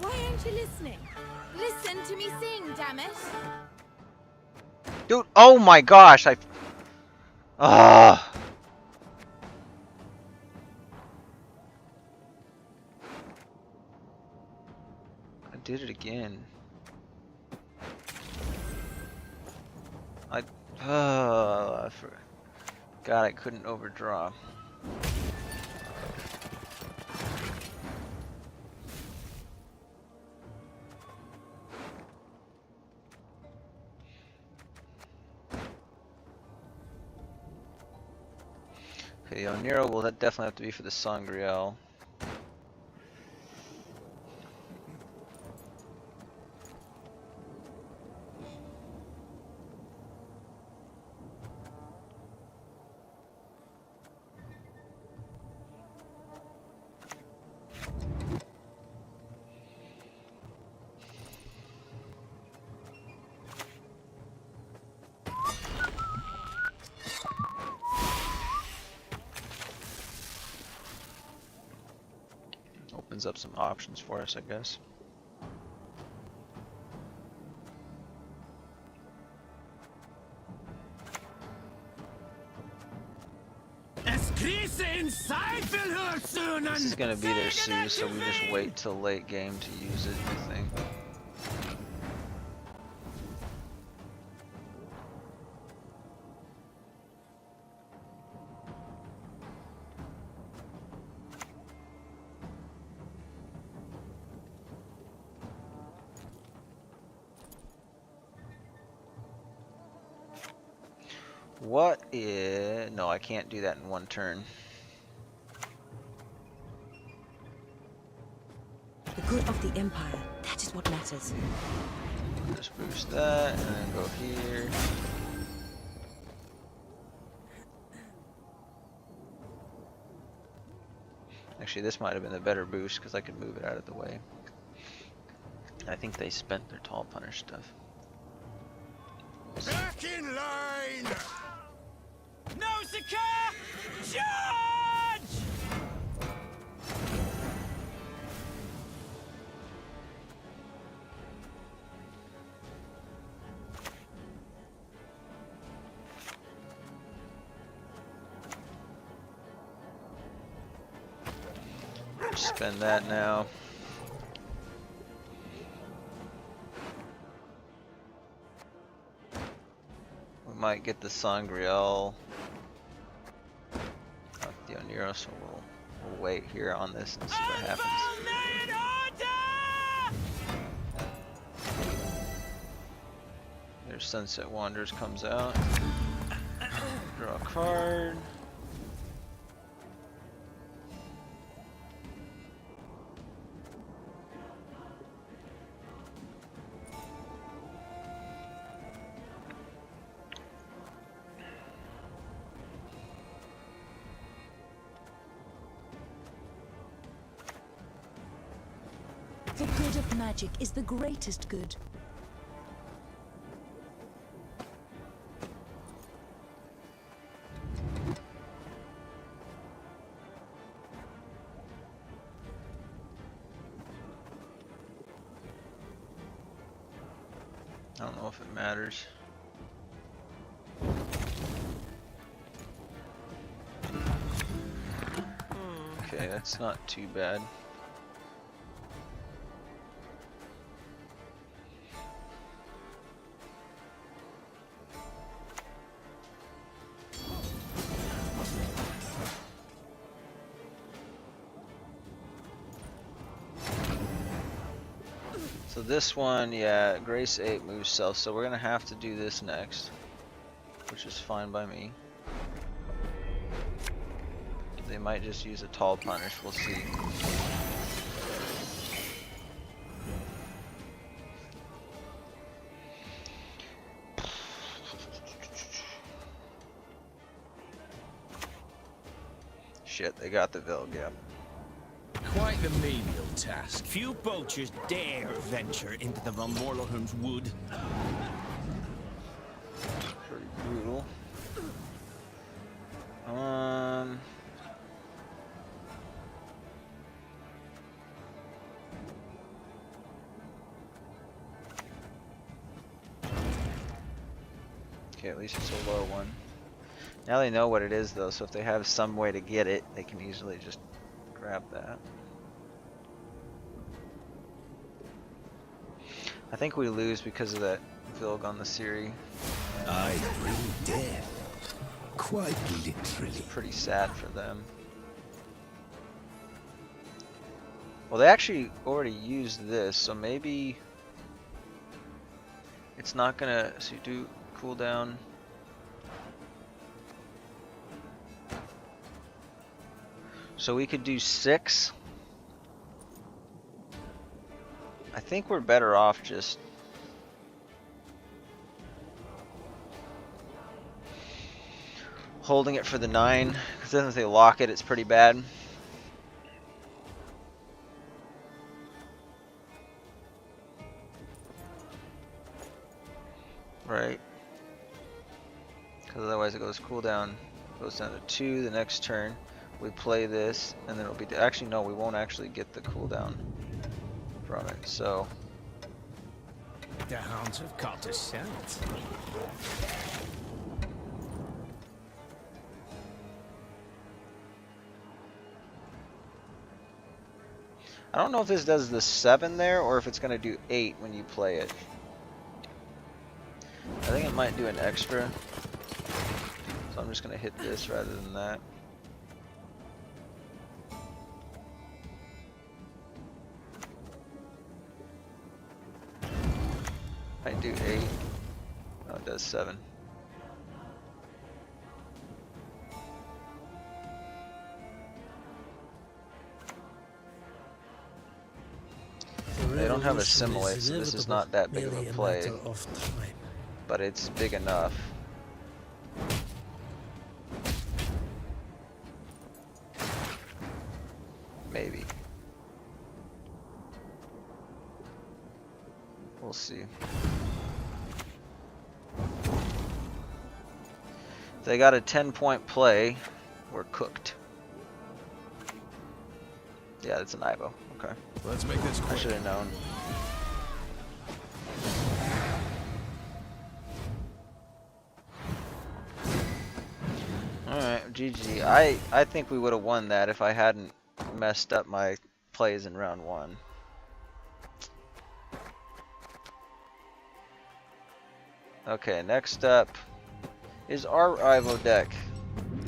Why aren't you listening? Listen to me sing, damn it! Dude, oh my gosh, I did it again. I forgot I couldn't overdraw. Okay, Oniro will definitely have to be for the Sangreal. Opens up some options for us, I guess. This is gonna be their Sue, so we just wait till late game to use it, I think. What is... No, I can't do that in one turn. The good of the Empire, that is what matters. Just boost that, and then go here. Actually, this might have been the better boost, because I could move it out of the way. I think they spent their tall punish stuff. Back in line! Nausicaa! Charge! Spend that now. We might get the Sangreal off the Oniro, so we'll wait here on this and see what happens. There's Sunset Wanderers comes out. Draw a card. The good of magic is the greatest good. I don't know if it matters. Okay, that's not too bad. So this one, yeah, Grace 8 moves south, so we're gonna have to do this next, which is fine by me. They might just use a tall punish, we'll see. Shit, they got the Vilg, yeah. Quite the menial task. Few poachers dare venture into the Von Morlohum's wood. Pretty brutal. Okay, at least it's a low one. Now they know what it is though, so if they have some way to get it, they can easily just grab that. I think we lose because of that Vilg on the Siri. I bring death. Quite literally. It's pretty sad for them. Well, they actually already used this, so maybe it's not gonna. So you do cooldown. So we could do 6. I think we're better off just holding it for the 9, because then if they lock it, it's pretty bad. Right? Because otherwise it goes cooldown, goes down to 2 the next turn. We play this, and then it'll be. Actually, no, we won't actually get the cooldown from it. So. The hounds have caught a scent. I don't know if this does the 7 there, or if it's going to do 8 when you play it. I think it might do an extra. So I'm just going to hit this rather than that. I do 8. Oh, it does 7. They don't have a assimilate, so this is not that big of a play. But it's big enough. Maybe. We'll see. If they got a 10-point play, we're cooked. Yeah, it's an Ivo. Okay. Let's make this quick. I should have known. Alright, GG. I think we would have won that if I hadn't messed up my plays in round 1. Okay, next up is our Ivo deck.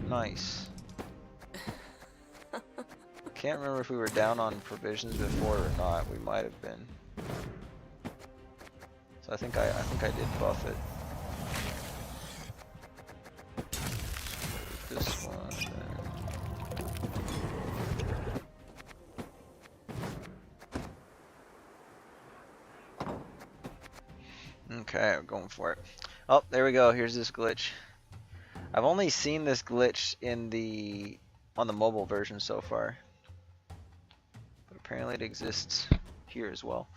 Nice. Can't remember if we were down on provisions before or not. We might have been. So I think I did buff it. This one. Okay, we're going for it. Oh, there we go. Here's this glitch. I've only seen this glitch on the mobile version so far. But apparently it exists here as well.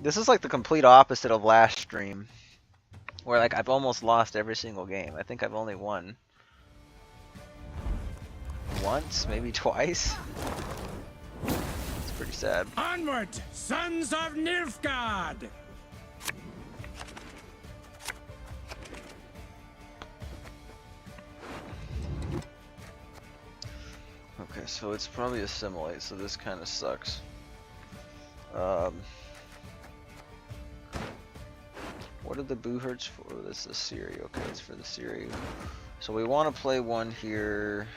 This is like the complete opposite of last stream, where like I've almost lost every single game. I think I've only won once, maybe twice. It's pretty sad. Onward, sons of Nilfgaard! Okay, so it's probably assimilate, so this kind of sucks. What are the boo hurts for? Oh, this is the Siri. Okay, it's for the Siri. So we want to play one here.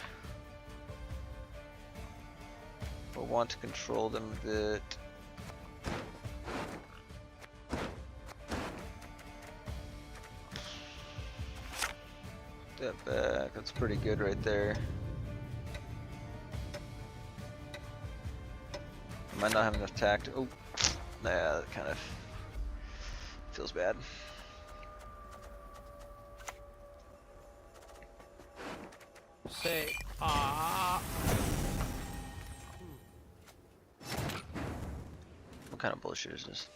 We'll want to control them a bit. Like, that's pretty good right there. Might not have enough tact. Oh, yeah, that kind of feels bad. Say, ah. What kind of bullshit is this?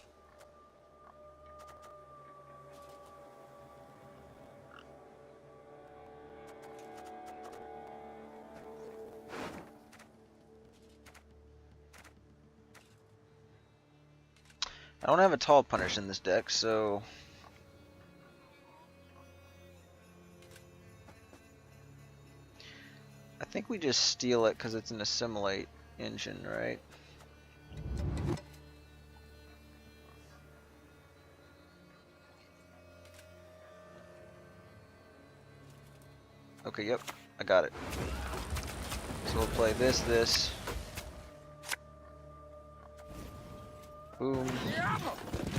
I don't have a tall punish in this deck, so I think we just steal it because it's an assimilate engine, right? Okay, yep, I got it. So we'll play this. Boom.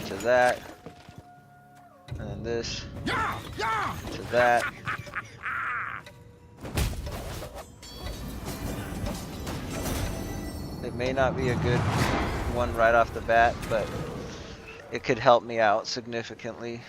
To that. And then this. To that. It may not be a good one right off the bat, but it could help me out significantly.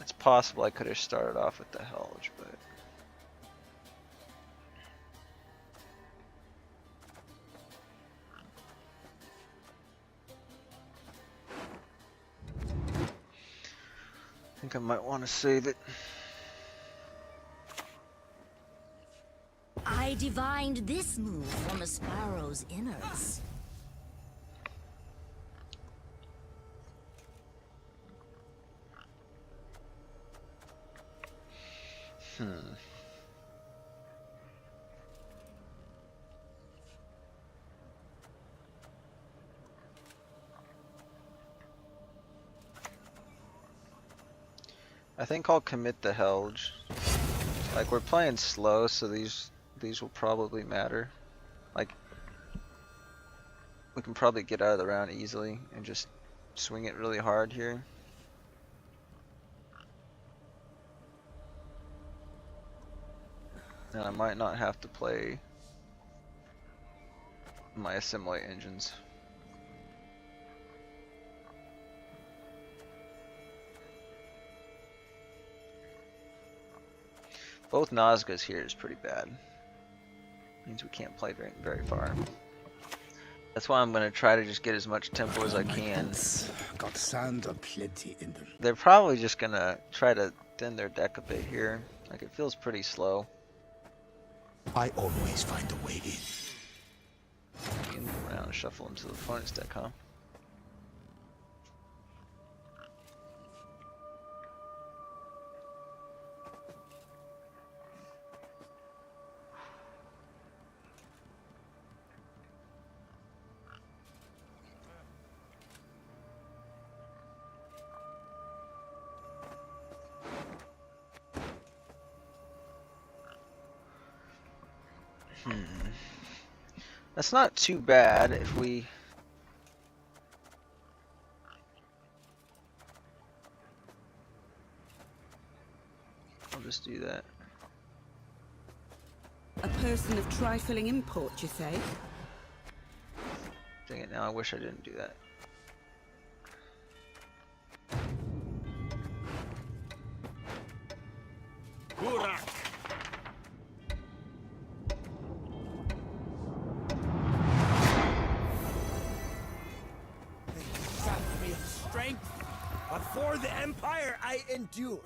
It's possible I could have started off with the Helge, but I think I might want to save it. I divined this move from a sparrow's innards. I think I'll commit the Helge. Like, we're playing slow, so these will probably matter. Like, we can probably get out of the round easily and just swing it really hard here. And I might not have to play my assimilate engines. Both Nazgûs here is pretty bad. Means we can't play very far. That's why I'm gonna try to just get as much tempo as I can. Got sand aplenty in them. They're probably just gonna try to thin their deck a bit here. Like, it feels pretty slow. I always find a way in. Move around and shuffle into the opponent's deck, huh? That's not too bad if we... I'll just do that. A person of trifling import, you say? Dang it, now I wish I didn't do that. Burak! Strength, but for the Empire I endure.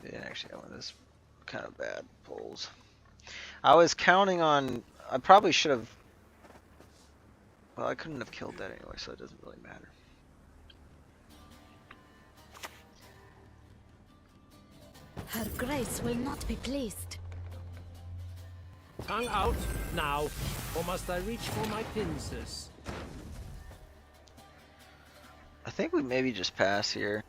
Yeah, actually, one of this kind of bad pulls. I was counting on. I probably should have. Well, I couldn't have killed that anyway, so it doesn't really matter. Her grace will not be pleased. Tongue out, now, or must I reach for my pincers? I think we maybe just pass here.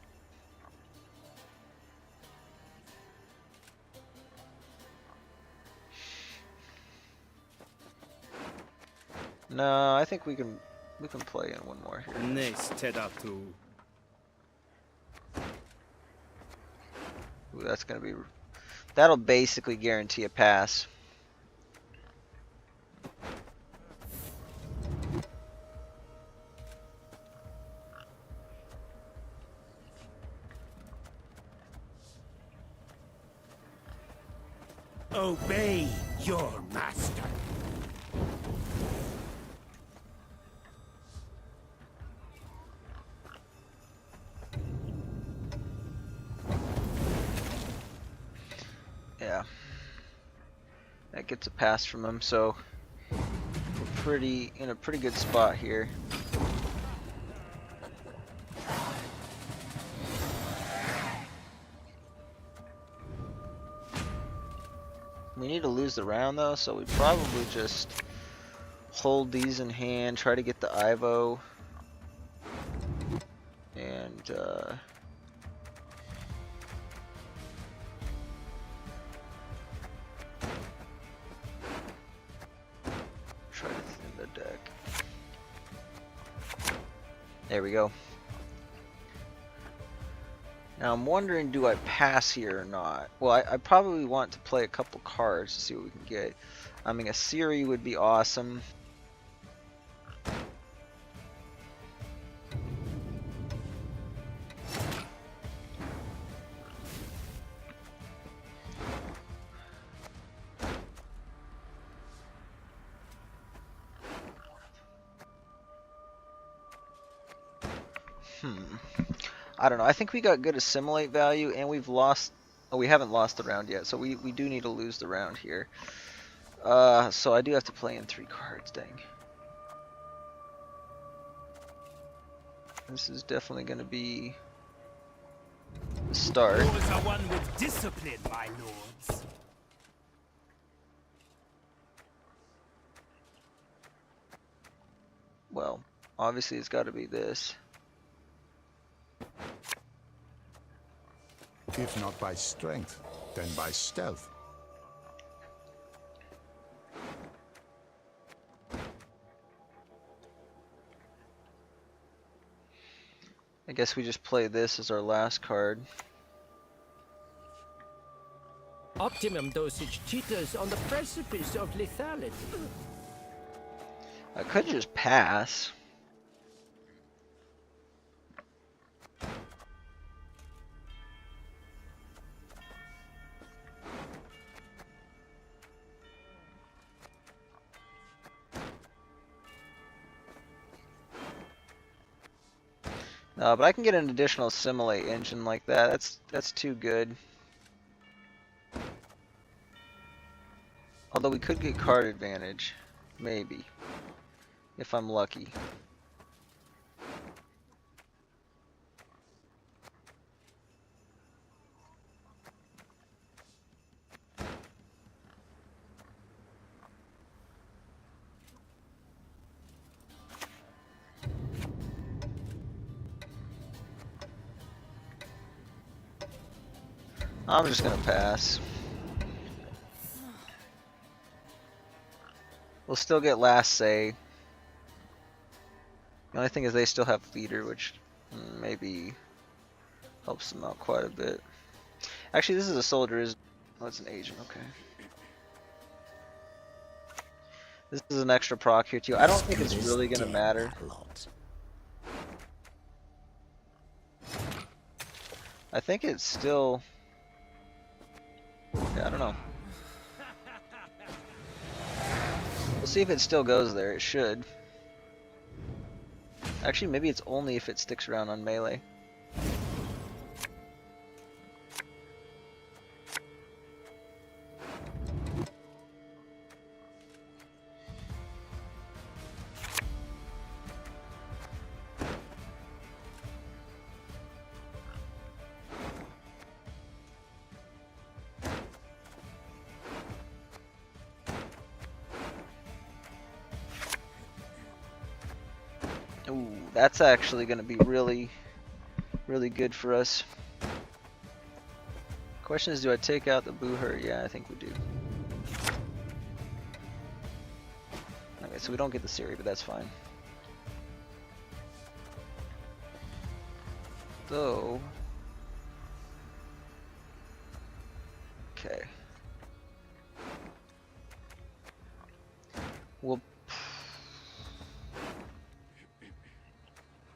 No, I think we can play in one more here. Ooh, that's gonna be, that'll basically guarantee a pass. Obey your master. Yeah. That gets a pass from him, so we're in a pretty good spot here. We need to lose the round though, so we probably just hold these in hand, try to get the Ivo, and try to thin the deck. There we go. Now I'm wondering, do I pass here or not? Well, I probably want to play a couple cards to see what we can get. I mean, a Siri would be awesome. I don't know. I think we got good assimilate value, and we've lost. Oh, we haven't lost the round yet, so we do need to lose the round here. So I do have to play in 3 cards. Dang. This is definitely going to be the start. Yours are one with discipline, my lords. Well, obviously it's got to be this. If not by strength, then by stealth. I guess we just play this as our last card. Optimum dosage teeters on the precipice of lethality. I could just pass. No, but I can get an additional assimilate engine like that. That's too good. Although we could get card advantage, maybe, if I'm lucky. I'm just gonna pass. We'll still get last say. The only thing is they still have leader, which maybe helps them out quite a bit. Actually, this is a soldier. Oh, it's an agent. Okay. This is an extra proc here too. I don't think it's really gonna matter. I think it's still. Yeah, I don't know. We'll see if it still goes there. It should. Actually, maybe it's only if it sticks around on melee. Ooh, That's actually going to be really good for us. Question is, do I take out the boo-her? Yeah, I think we do. Okay, so we don't get the Siri, but that's fine. Though... Okay. Well,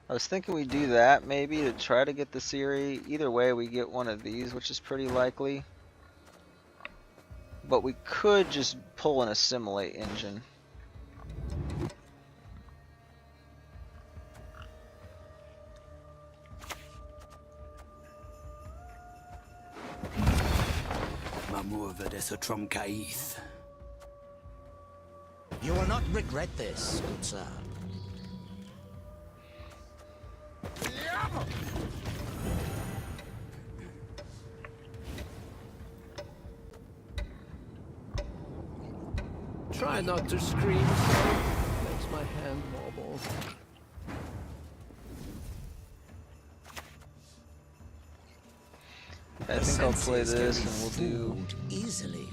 I was thinking we do that maybe to try to get the Siri. Either way, we get one of these, which is pretty likely. But we could just pull an assimilate engine. You will not regret this, good sir. Try not to scream so. Makes my hand wobble. I think I'll play this and we'll do... Easily.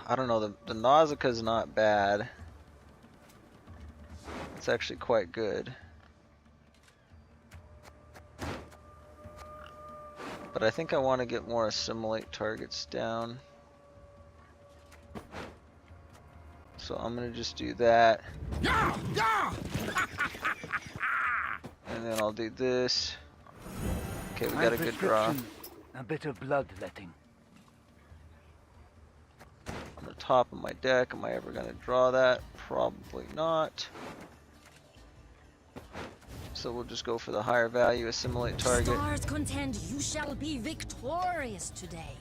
I don't know, the Nausicaa's not bad. It's actually quite good. But I think I want to get more assimilate targets down. So I'm going to just do that. And then I'll do this. Okay, we got a good draw. A bit of bloodletting. On the top of my deck, am I ever going to draw that? Probably not. So we'll just go for the higher value assimilate target. Stars contend you shall be victorious today.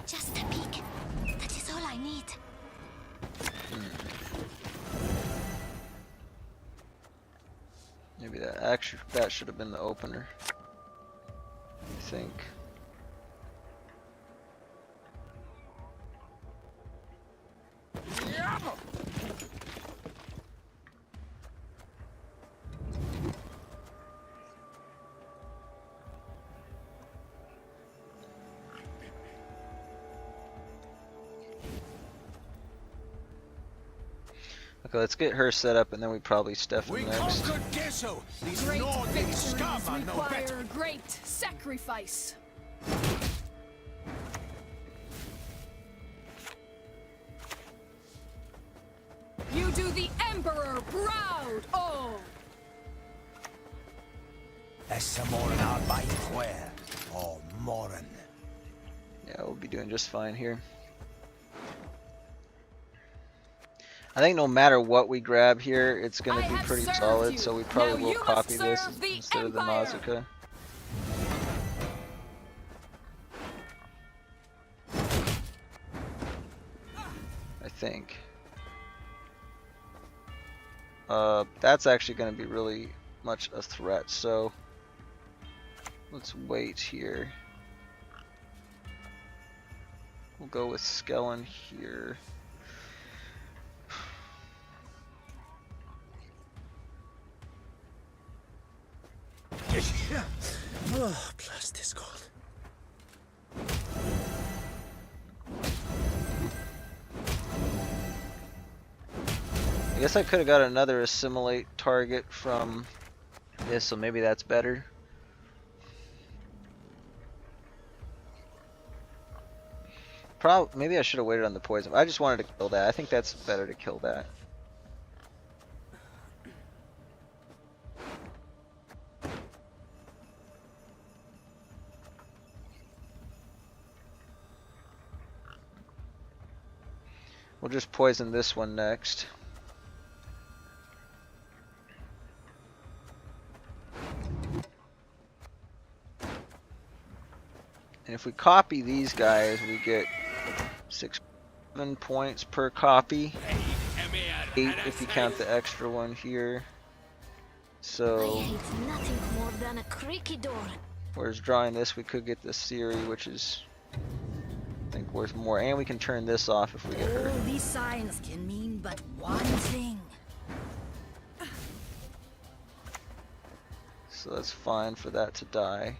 Just a peek. That is all I need. Maybe that should have been the opener. I think. Okay, let's get her set up and then we probably Stefan next. Great victories require great sacrifice. You do the Emperor proud, oh! Yeah, we'll be doing just fine here. I think no matter what we grab here, it's going to be pretty solid, so we probably will copy this instead of the Nausicaa. I think. That's actually going to be really much a threat, so let's wait here. We'll go with Skellen here. Oh, blast is cold. I guess I could have got another assimilate target from this, so maybe that's better. Maybe I should have waited on the poison. I just wanted to kill that. I think that's better to kill that. We'll just poison this one next. And if we copy these guys, we get 7 points per copy. 8 if you count the extra one here. So, It's nothing more than a creaky door. whereas drawing this, we could get the Siri, which is, I think, worth more. And we can turn this off if we get her. All these signs can mean but one thing. So that's fine for that to die.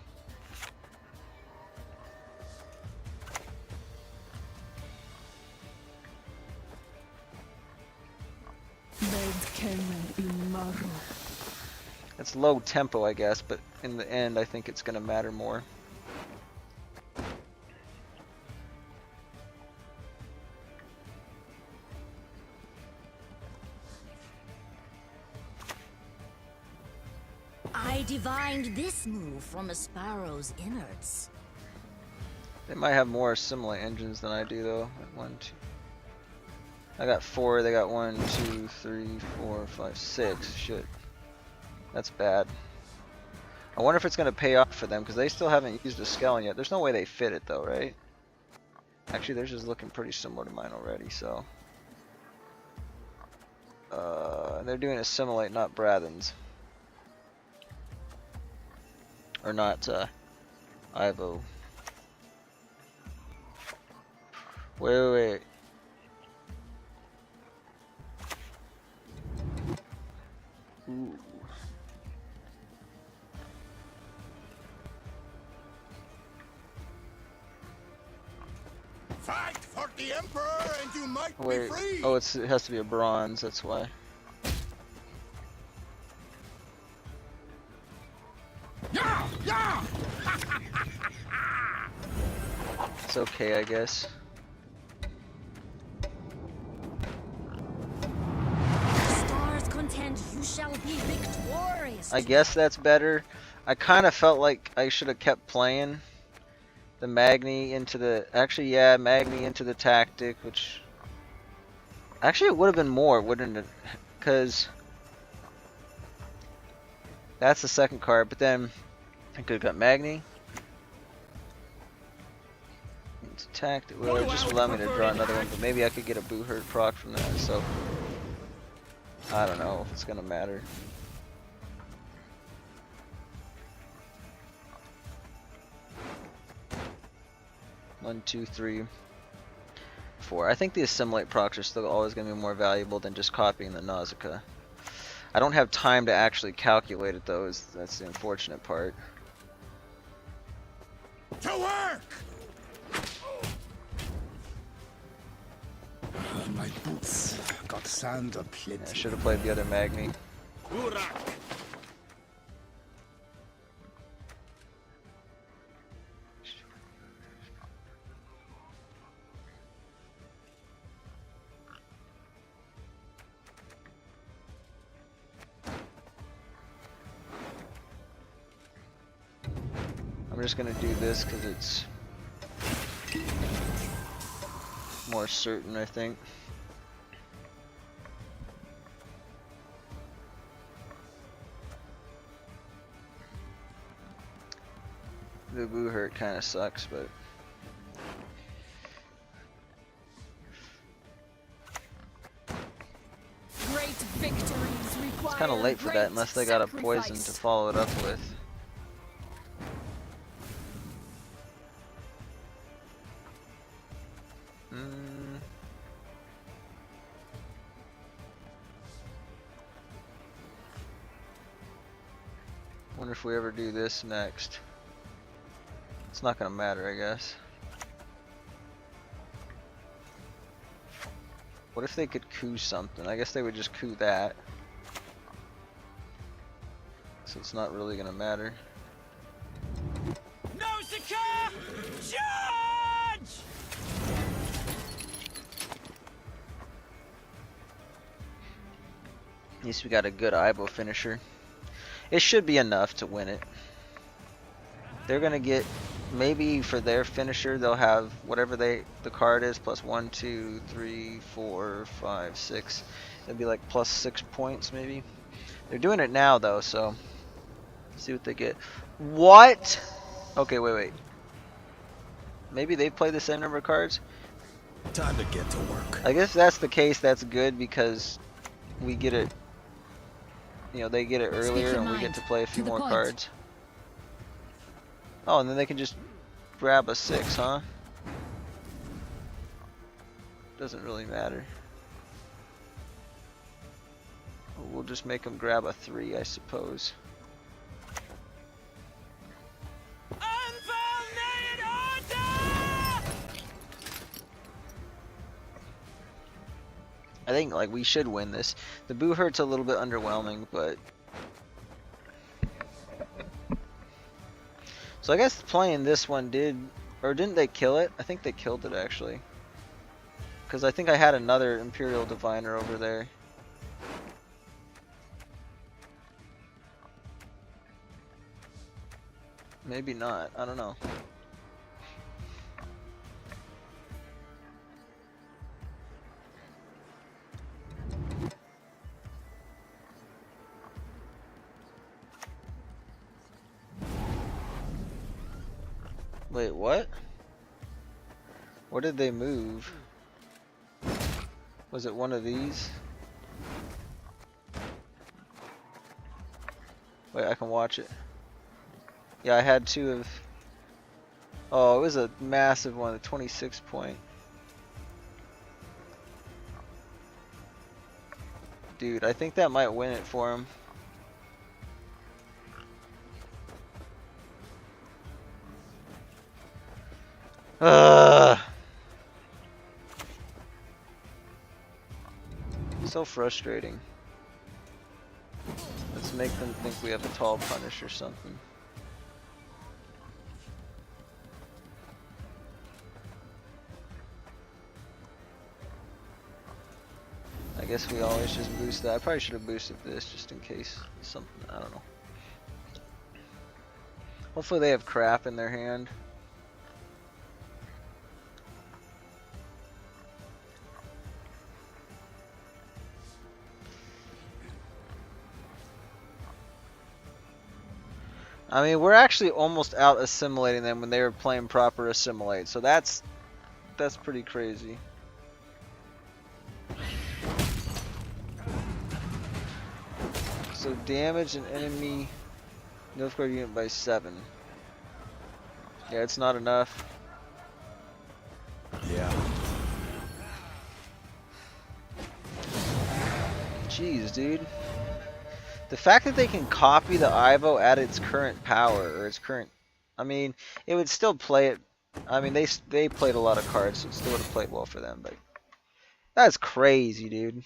It's low tempo, I guess, but in the end, I think it's going to matter more. I divined this move from a sparrow's innards. They might have more assimilate engines than I do, though. Like 1, 2. I got 4. They got 1, 2, 3, 4, 5, 6. Shit, that's bad. I wonder if it's gonna pay off for them because they still haven't used a skeleton yet. There's no way they fit it though, right? Actually, theirs is looking pretty similar to mine already. So, they're doing assimilate, not Brathens, or not Ivo. Wait. Ooh. Fight for the Emperor and you might Wait. be free! Oh, it has to be a bronze, that's why. Yeah! Yeah! It's okay, I guess. Stars contend you shall be victorious. I guess that's better. I kind of felt like I should have kept playing the Magni into the... Actually, yeah, Magni into the tactic, which... Actually, it would have been more, wouldn't it? Because... That's the second card, but then... I could have got Magni. Into tactic. Well, it just would allow me to draw another one, but maybe I could get a Boo Hurt proc from that, so... I don't know if it's gonna matter. One, two, three, 4. I think the assimilate procs are still always going to be more valuable than just copying the Nausicaa. I don't have time to actually calculate it though, that's the unfortunate part. To work! My boots got sand aplenty. Yeah, I should have played the other Magni. I'm just gonna do this because it's more certain, I think. The Boo Hurt kind of sucks, but Great victories require it's kind of late for that unless they got a poison to follow it up with. Wonder if we ever do this next. It's not gonna matter, I guess. What if they could coup something? I guess they would just coup that. So it's not really gonna matter. Nausicaa! Charge! At least we got a good Ibo finisher. It should be enough to win it. They're gonna get, maybe for their finisher they'll have whatever the card is plus 1, 2, 3, 4, 5, 6. It'll be like plus 6 points maybe. They're doing it now though, so see what they get. What? Okay, wait. Maybe they play the same number of cards. Time to get to work. I guess if that's the case, that's good because we get it. you know, they get it earlier and we get to play a few more cards. Oh, and then they can just grab a 6, huh? Doesn't really matter. We'll just make them grab a 3, I suppose. I think like we should win this. The boo hurt's a little bit underwhelming, but so I guess playing this one didn't they kill it? I think they killed it actually. Because I think I had another Imperial Diviner over there. Maybe not, I don't know. Wait, what? What did they move? Was it one of these? Wait, I can watch it. Yeah, I had 2 of... Oh, it was a massive one, a 26 point. Dude, I think that might win it for him. So frustrating. Let's make them think we have a tall punish or something. I guess we always just boost that. I probably should have boosted this just in case something, I don't know. Hopefully they have crap in their hand. I mean, we're actually almost out assimilating them when they were playing proper assimilate, so that's pretty crazy. So damage an enemy North Korea unit by 7. Yeah, it's not enough. Yeah. Jeez, dude. The fact that they can copy the Ivo at its current power, or its current... I mean, it would still play it... I mean, they played a lot of cards, so it still would have played well for them, but... That's crazy, dude.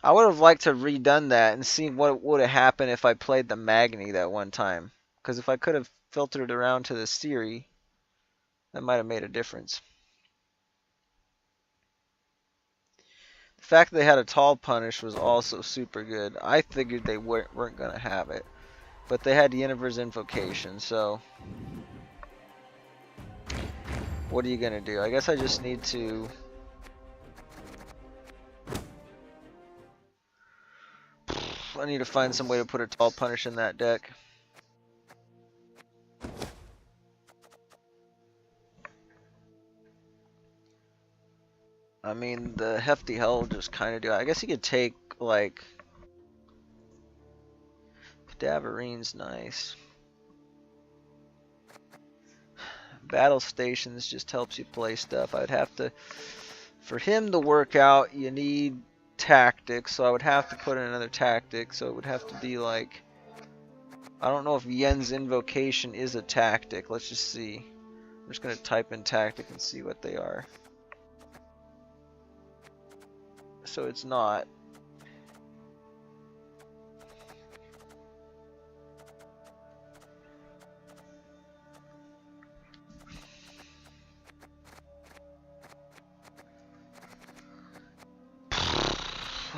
I would have liked to have redone that and seen what would have happened if I played the Magni that one time. Because if I could have filtered around to the Siri, that might have made a difference. The fact that they had a tall punish was also super good. I figured they weren't going to have it. But they had Yennefer's Invocation, so... What are you going to do? I guess I just need to... I need to find some way to put a tall punish in that deck. I mean, the Hefty Hell will just kind of do it. I guess you could take, like... Cadaverine's nice. Battle Stations just helps you play stuff. I'd have to... For him to work out, you need tactics, so I would have to put in another tactic, so it would have to be like... I don't know if Yen's Invocation is a tactic. Let's just see. I'm just going to type in tactic and see what they are. So it's not.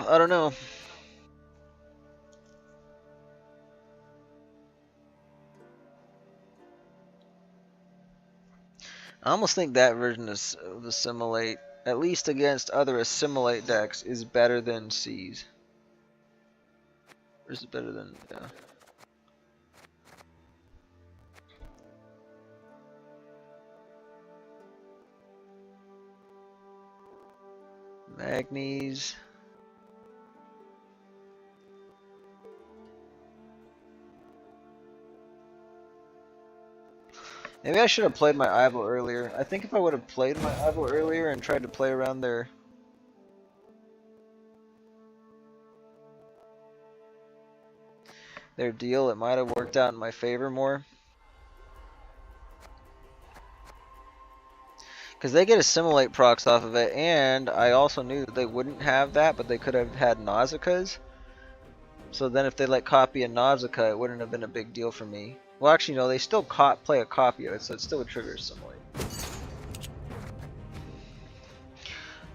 I don't know. I almost think that version of Assimilate, at least against other Assimilate decks, is better than C's. Or is it better than, yeah. Magnes. Maybe I should have played my Ivo earlier. I think if I would have played my Ivo earlier and tried to play around their deal, it might have worked out in my favor more. Because they get assimilate procs off of it, and I also knew that they wouldn't have that, but they could have had Nausicaa's. So then if they like copy a Nausicaa, it wouldn't have been a big deal for me. Well, actually, no, they still play a copy of it, so it still would trigger assimilate.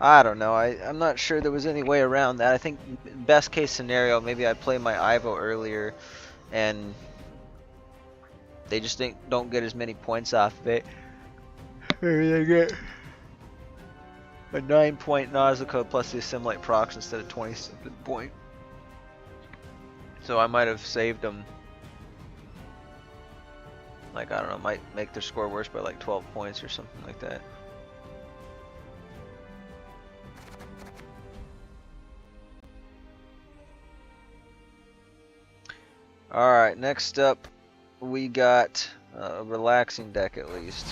I don't know. I'm not sure there was any way around that. I think best case scenario, maybe I play my Ivo earlier, and they just don't get as many points off of it. Maybe they get a 9-point Nausicaa plus the assimilate procs instead of 20-something point. So I might have saved them. Like, I don't know, might make their score worse by like 12 points or something like that. Alright, next up we got a relaxing deck at least.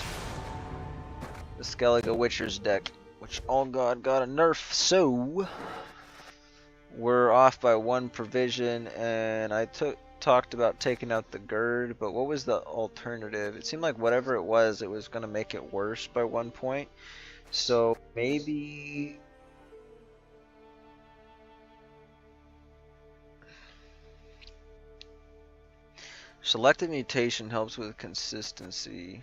The Skellige Witcher's deck, which, oh god, got a nerf, so we're off by 1 provision, and I talked about taking out the Gird, but what was the alternative? It seemed like whatever it was going to make it worse by 1 point. So maybe selective mutation helps with consistency.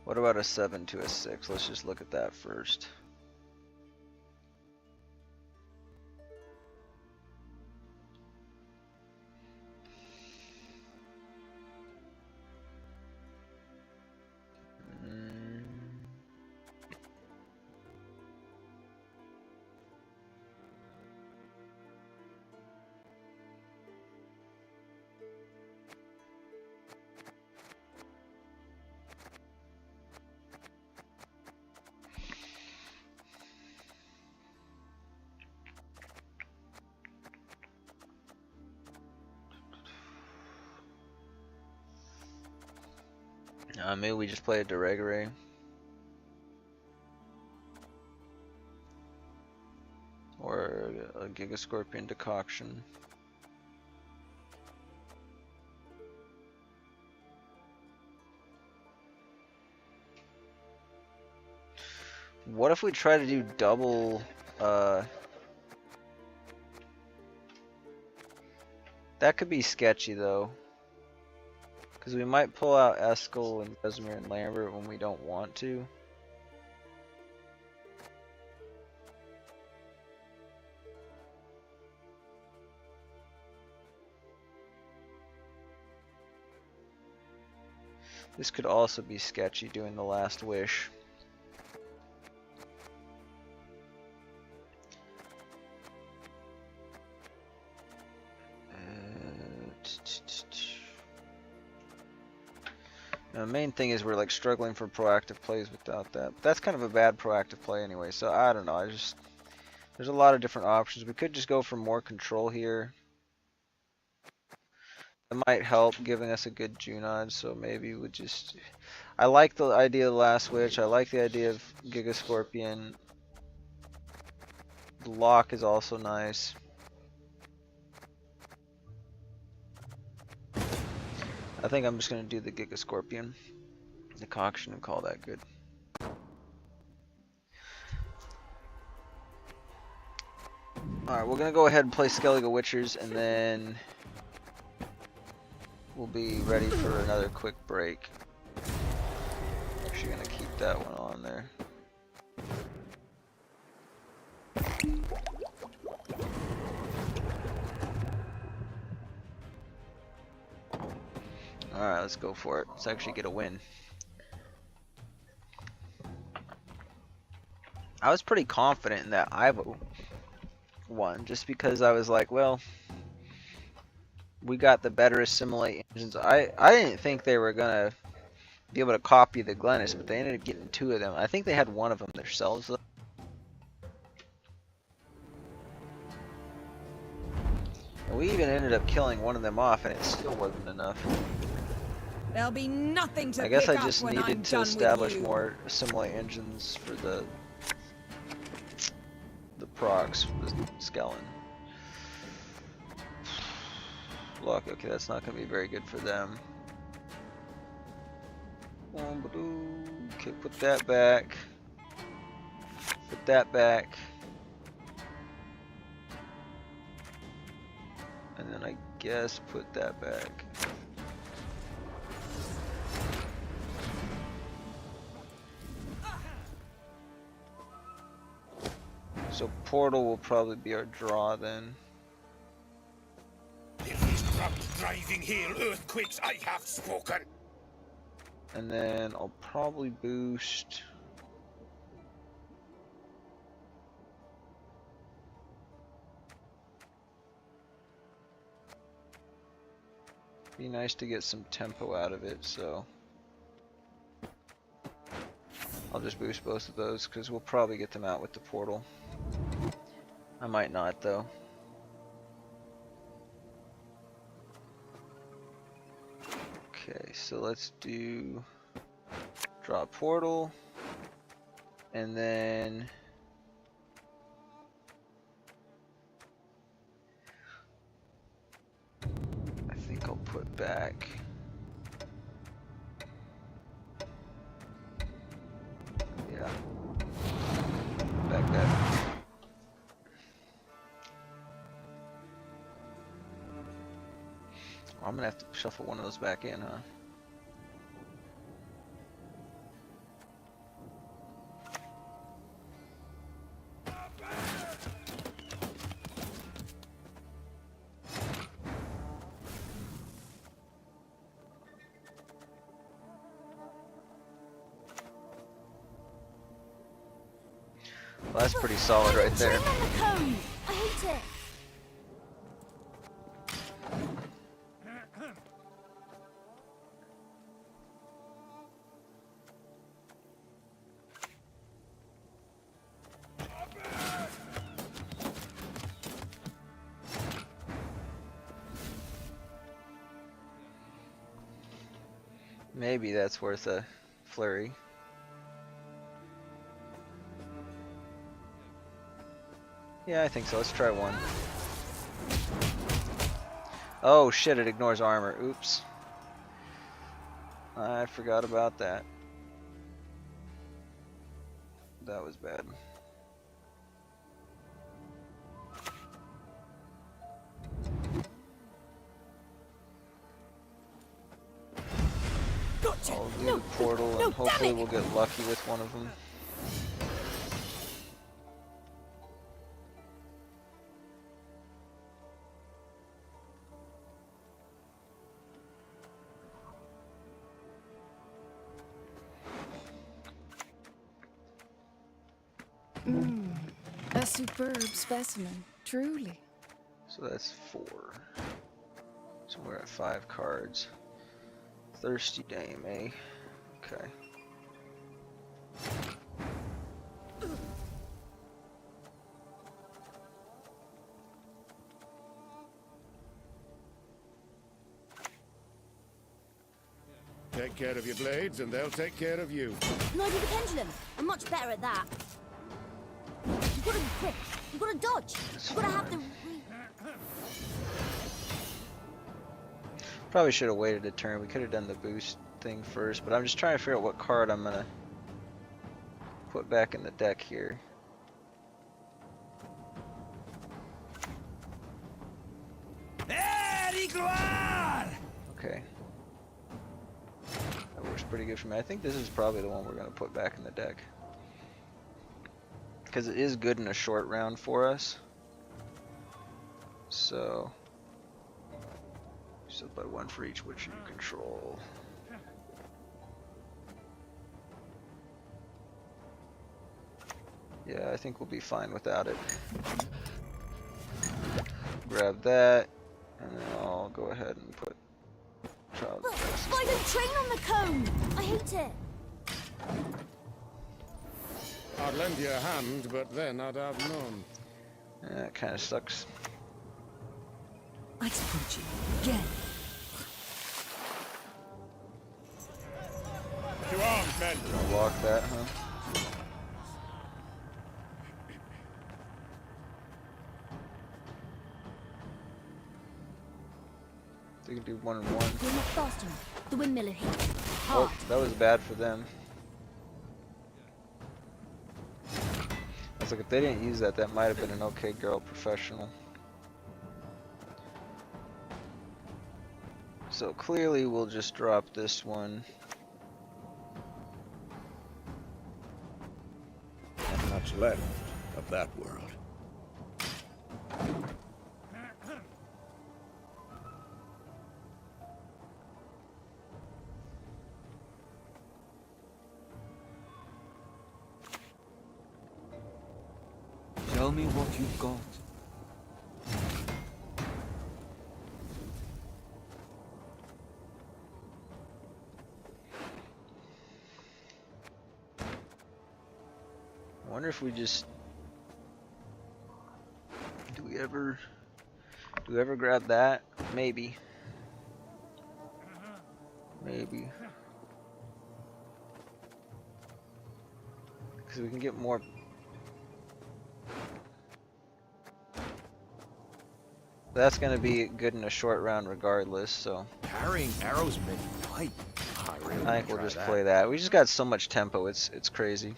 What about a 7 to a 6? Let's just look at that first. Maybe we just play a Deregere. Or a Gigascorpion Decoction. What if we try to do double, that could be sketchy though. Because we might pull out Eskel and Vesemir and Lambert when we don't want to. This could also be sketchy doing the last wish. The main thing is we're like struggling for proactive plays without that. But that's kind of a bad proactive play anyway, so I don't know. There's a lot of different options. We could just go for more control here. It might help giving us a good Junod, so maybe we just... I like the idea of the last witch. I like the idea of Gigascorpion. The lock is also nice. I think I'm just going to do the Gigascorpion Decoction and call that good. Alright, we're going to go ahead and play Skellige Witchers, and then we'll be ready for another quick break. Actually going to keep that one on there. Alright, let's go for it. Let's actually get a win. I was pretty confident in that Ivo one, just because I was like, well, we got the better assimilate engines. I didn't think they were gonna be able to copy the Glennis, but they ended up getting 2 of them. I think they had 1 of them themselves though. And we even ended up killing 1 of them off, and it still wasn't enough. There'll be nothing to I guess pick I just up when I'm needed to done with establish you. more assimilate engines for the procs, the skeleton. Luck, okay, that's not going to be very good for them. Okay, put that back. Put that back. And then I guess put that back. So portal will probably be our draw then. In these cramped, driving hail earthquakes, I have spoken. And then I'll probably boost. Be nice to get some tempo out of it, so I'll just boost both of those because we'll probably get them out with the portal. I might not though. Okay, so let's do draw portal, and then I think I'll put back. Yeah, back that. I'm gonna have to shuffle one of those back in, huh? Well, that's pretty solid right there. I hate it. Maybe that's worth a flurry. Yeah, I think so. Let's try one. Oh shit, it ignores armor. Oops. I forgot about that. That was bad. I'll do the portal and hopefully we'll get lucky with one of them. A superb specimen, truly. So that's 4. So we're at 5 cards. Thirsty Dame, eh? Okay. Take care of your blades and they'll take care of you. No, do the pendulum. I'm much better at that. You've got to be quick. You've got to dodge. You've got to have the... Probably should have waited a turn. We could have done the boost thing first, but I'm just trying to figure out what card I'm gonna put back in the deck here. Okay. That works pretty good for me. I think this is probably the one we're gonna put back in the deck. Because it is good in a short round for us. So So by one for each witcher you control. Yeah, I think we'll be fine without it. Grab that, and then I'll go ahead and put Child But Justice. I don't train on the cone. I hate it. I'd lend you a hand, but then I'd have none. Yeah, it kind of sucks. I support you. Again. To arms, men! Gonna walk that, huh? They can do 1 and 1. We're not fast enough. The windmiller hit. Oh, Hard. that was bad for them. I was like, if they didn't use that, that might have been an okay girl professional. So clearly we'll just drop this one. Not much left of that world. Tell me what you've got. I wonder if we just do we ever grab that? Maybe. Maybe. Because we can get more. That's gonna be good in a short round regardless, so Carrying arrows made fight. I think we'll just play that. We just got so much tempo, it's crazy.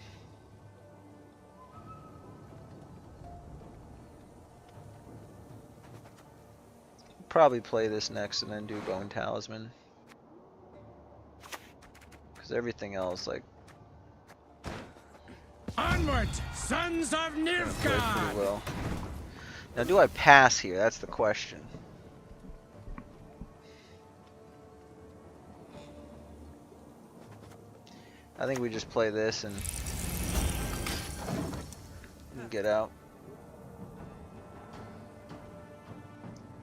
Probably play this next and then do Bone Talisman. Because everything else, like, Onward, sons of play Nilfgaard! pretty well. Now, do I pass here? That's the question. I think we just play this and get out.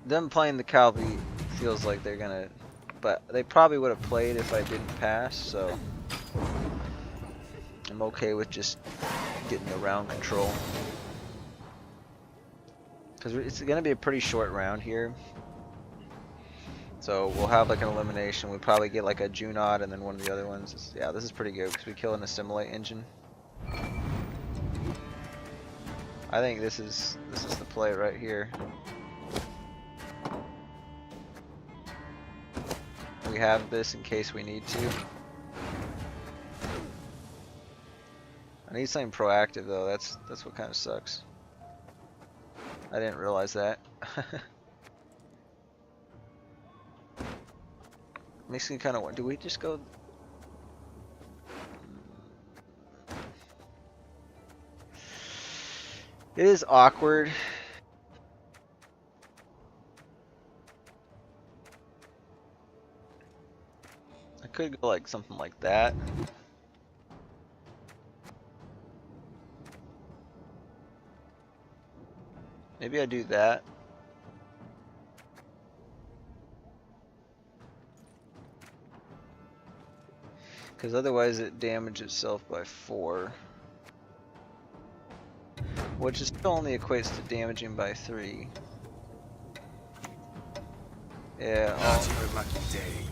Them playing the cavalry feels like they're gonna, but they probably would have played if I didn't pass, so I'm okay with just getting the round control. Because it's gonna be a pretty short round here. So we'll have like an elimination. We probably get like a Junod and then one of the other ones. Yeah, this is pretty good because we kill an assimilate engine. I think this is the play right here. We have this in case we need to. I need something proactive though. That's what kind of sucks. I didn't realize that. Makes me kind of want. Do we just go? It is awkward. I could go like something like that. Maybe I do that. Because otherwise it damages itself by 4. Which is still only equates to damaging by 3. Yeah,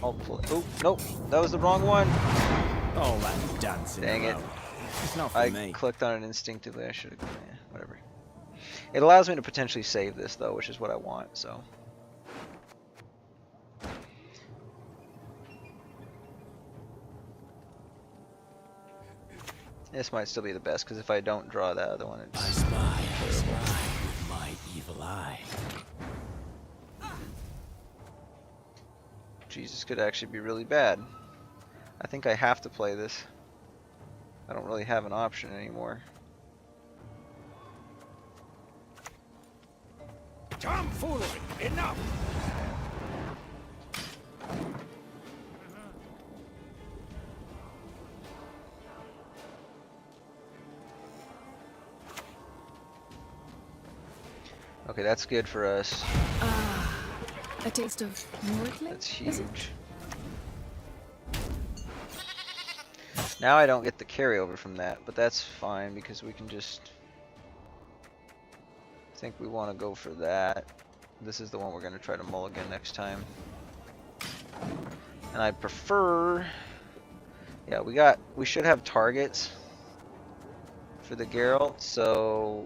I'll play. Oh, nope, that was the wrong one. Oh, that dancing. Dang it. It's not for I me. clicked on it instinctively. I should have. Yeah, whatever. It allows me to potentially save this though, which is what I want. So. This might still be the best because if I don't draw that other one, it's. I spy with my evil eye. Jesus, could actually be really bad. I think I have to play this. I don't really have an option anymore. Tomfoolery! Enough! Okay, that's good for us. A taste of Nordling? That's huge. Now I don't get the carryover from that, but that's fine because we can just... I think we want to go for that. This is the one we're going to try to mulligan next time. And I prefer... Yeah, we should have targets for the Geralt, so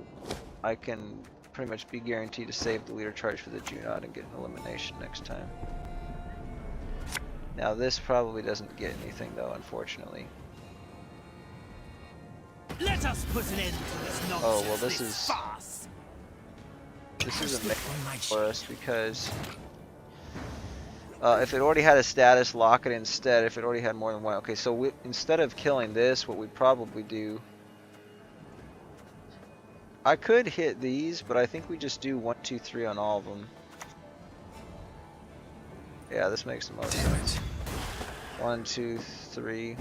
I can pretty much be guaranteed to save the leader charge for the Junod and get an elimination next time. Now this probably doesn't get anything though, unfortunately. Let us put an end to this nonsense. Oh well, this is a mix for us because if it already had a status, lock it instead. If it already had more than one, okay. So instead of killing this, what we'd probably do. I could hit these, but I think we just do 1, 2, 3 on all of them. Yeah, this makes the most sense. 1, 2, 3.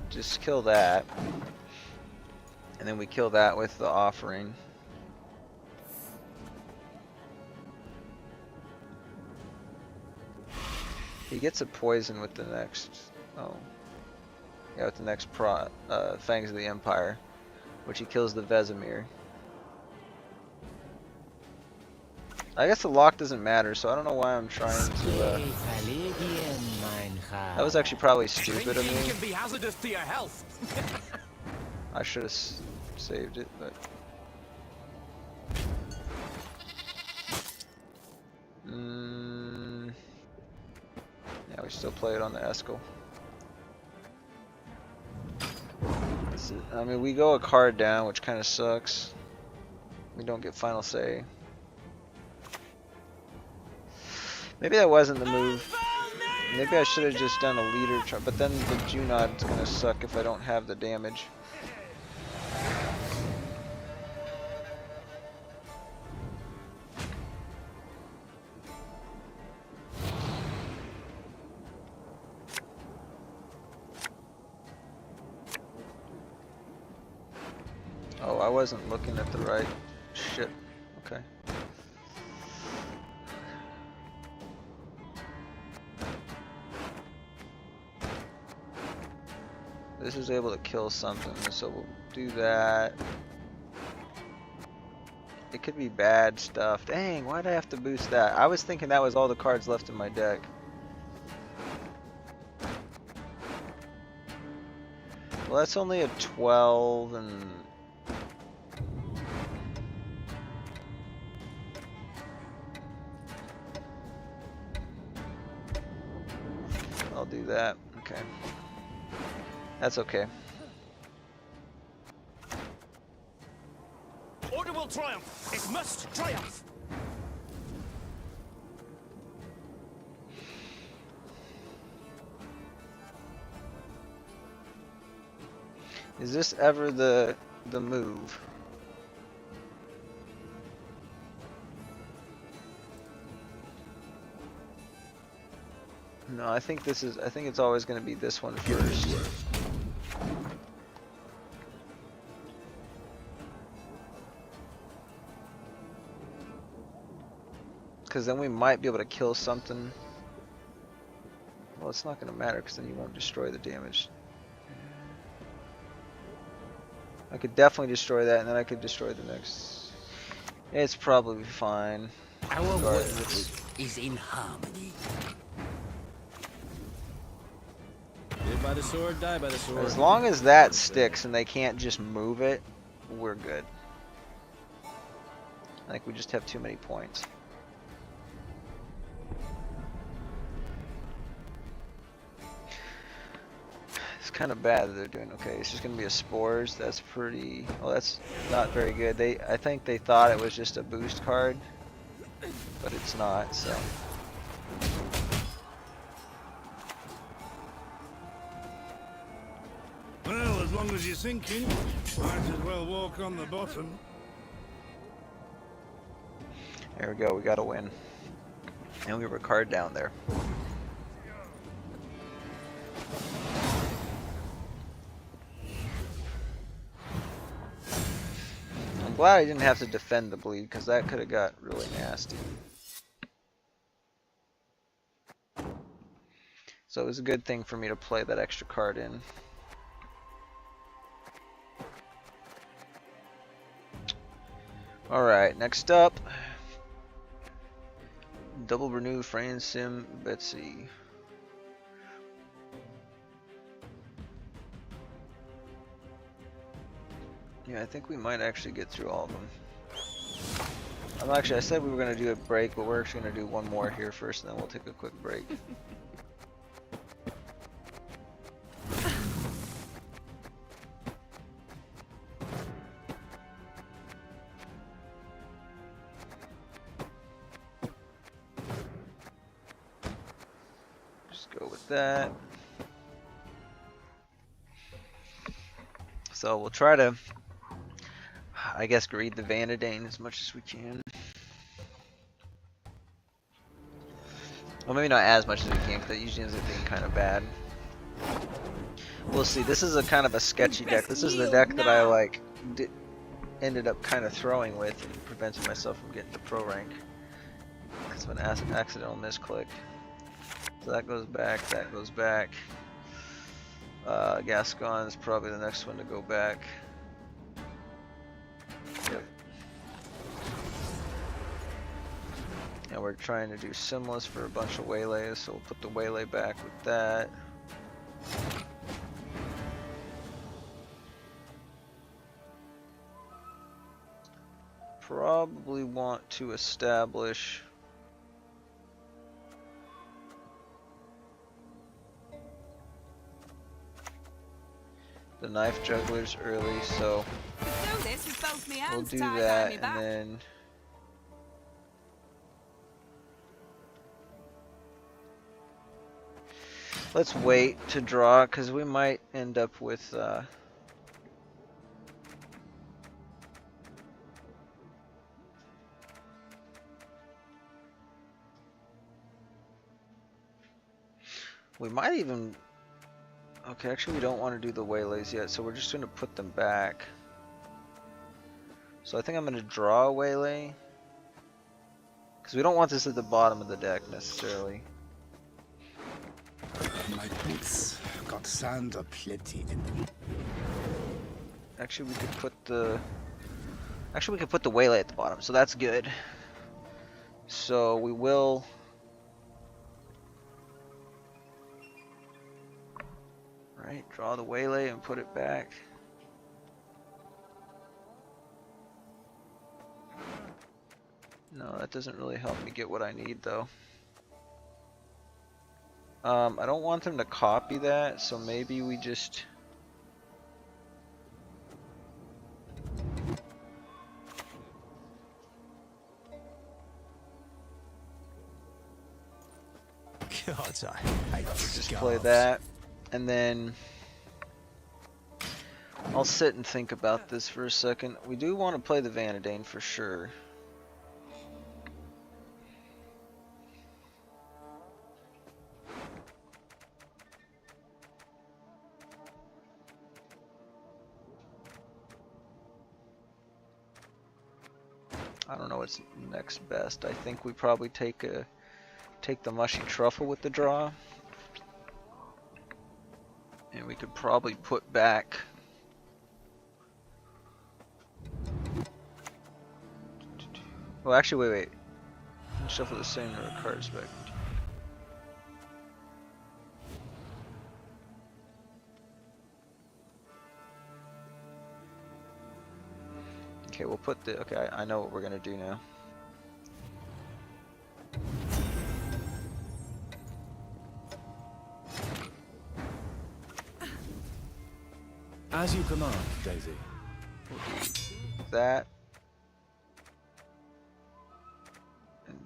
Just kill that. And then we kill that with the offering. He gets a poison with the next... Oh. Yeah, with the next Fangs of the Empire, which he kills the Vesemir. I guess the lock doesn't matter, so I don't know why I'm trying to. That was actually probably stupid of me. Can be hazardous to your health. I should have saved it, but. Yeah, we still play it on the Eskel. I mean, we go a card down, which kind of sucks. We don't get final say. Maybe that wasn't the move. Maybe I should have just done a leader, but then the Junod's gonna suck if I don't have the damage. Oh, I wasn't looking at the right shit. Okay. This is able to kill something, so we'll do that. It could be bad stuff. Dang, why'd I have to boost that? I was thinking that was all the cards left in my deck. Well, that's only a 12 and... I'll do that. Okay. That's okay. Order will triumph. It must triumph. Is this ever the move? No, I think this is. I think it's always going to be this one first. Because then we might be able to kill something. Well, it's not going to matter because then you won't destroy the damage. I could definitely destroy that, and then I could destroy the next. It's probably fine. Our world is in harmony. Live by the sword, die by the sword. As long as that sticks and they can't just move it, we're good. I think we just have too many points. It's kind of bad that they're doing okay. It's just going to be a spores. That's pretty. Well, that's not very good. I think they thought it was just a boost card, but it's not. So. Well, as long as you're sinking, might as well walk on the bottom. There we go. We got to win, and we have a card down there. glad I didn't have to defend the bleed, because that could have got really nasty. So it was a good thing for me to play that extra card in. Alright, next up. Double renew Fran Sim Betsy. Yeah, I think we might actually get through all of them. I said we were going to do a break, but we're actually going to do one more here first, and then we'll take a quick break. Just go with that. So we'll try to, I guess, greed the Vanadane as much as we can. Well, maybe not as much as we can, because that usually ends up being kind of bad. We'll see. This is a kind of a sketchy deck. This is the deck that I like ended up kind of throwing with and prevented myself from getting to pro rank. It's an accidental misclick. So that goes back. That goes back. Gascon is probably the next one to go back. Yep. And we're trying to do Simless for a bunch of waylays, so we'll put the waylay back with that. Probably want to establish the knife jugglers early, so we'll do that, and then let's wait to draw, because we might end up with we might even. Okay, actually we don't want to do the waylays yet, so we're just going to put them back. So I think I'm going to draw a waylay, because we don't want this at the bottom of the deck necessarily. My boots got sand aplenty in them. Actually, we could put the waylay at the bottom, so that's good. So we will. Right, draw the waylay and put it back. No, that doesn't really help me get what I need though. I don't want them to copy that, so maybe we just God, I just play that, and then I'll sit and think about this for a second. We do want to play the Vanadane for sure. I don't know what's next best. I think we probably take the mushy truffle with the draw, and we could probably put back. Well, actually, wait. Shuffle the same number of cards back. Okay, we'll put the. Okay, I know what we're gonna do now. As you command, Daisy. We'll do that. And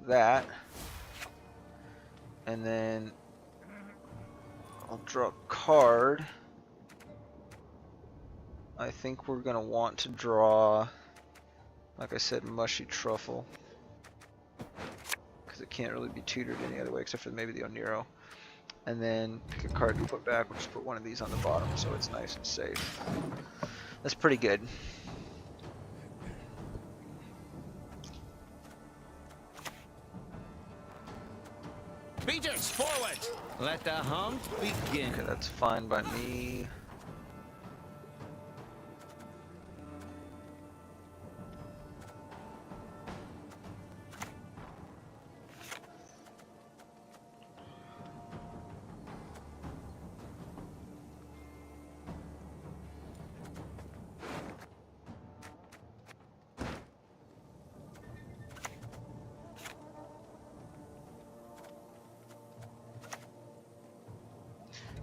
that. And then I'll draw a card. I think we're gonna want to draw, like I said, mushy truffle, because it can't really be tutored any other way except for maybe the Oniro. And then pick a card to put back. We'll just put one of these on the bottom so it's nice and safe. That's pretty good. Beaters, forward! Let the hunt begin. Okay, that's fine by me.